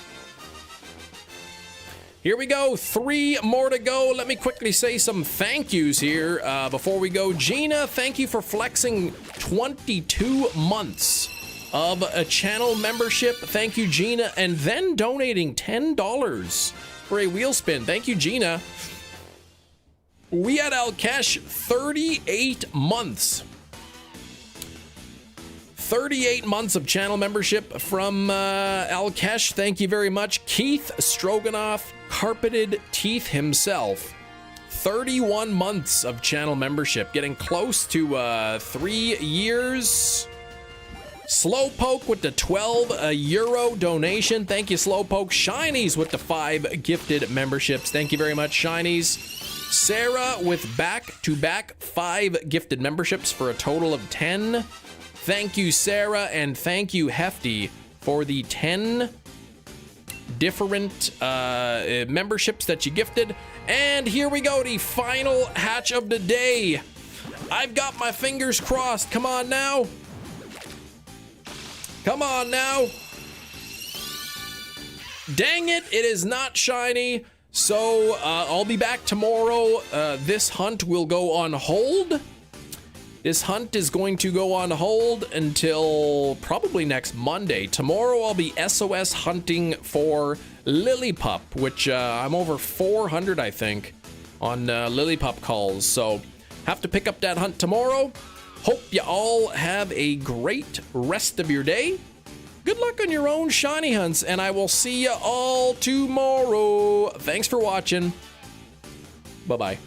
Here we go, 3 more to go. Let me quickly say some thank yous here before we go. Gina, thank you for flexing 22 months of a channel membership. Thank you, Gina. And then donating $10 for a wheel spin. Thank you, Gina. We had Alkesh 38 months. 38 months of channel membership from Alkesh. Thank you very much. Keith Stroganoff, Carpeted Teeth himself. 31 months of channel membership. Getting close to 3 years. Slowpoke with the 12 euro donation. Thank you, Slowpoke. Shinies with the 5 gifted memberships. Thank you very much, Shinies. Sarah with back-to-back 5 gifted memberships for a total of 10. Thank you, Sarah, and thank you, Hefty, for the 10 different memberships that you gifted. And here we go, the final hatch of the day. I've got my fingers crossed. Come on now. Come on now. Dang it, it is not shiny. So I'll be back tomorrow. This hunt will go on hold. This hunt is going to go on hold until probably next Monday. Tomorrow I'll be SOS hunting for Lillipup, which I'm over 400, I think, on Lillipup calls. So have to pick up that hunt tomorrow. Hope you all have a great rest of your day. Good luck on your own shiny hunts, and I will see you all tomorrow. Thanks for watching. Bye-bye.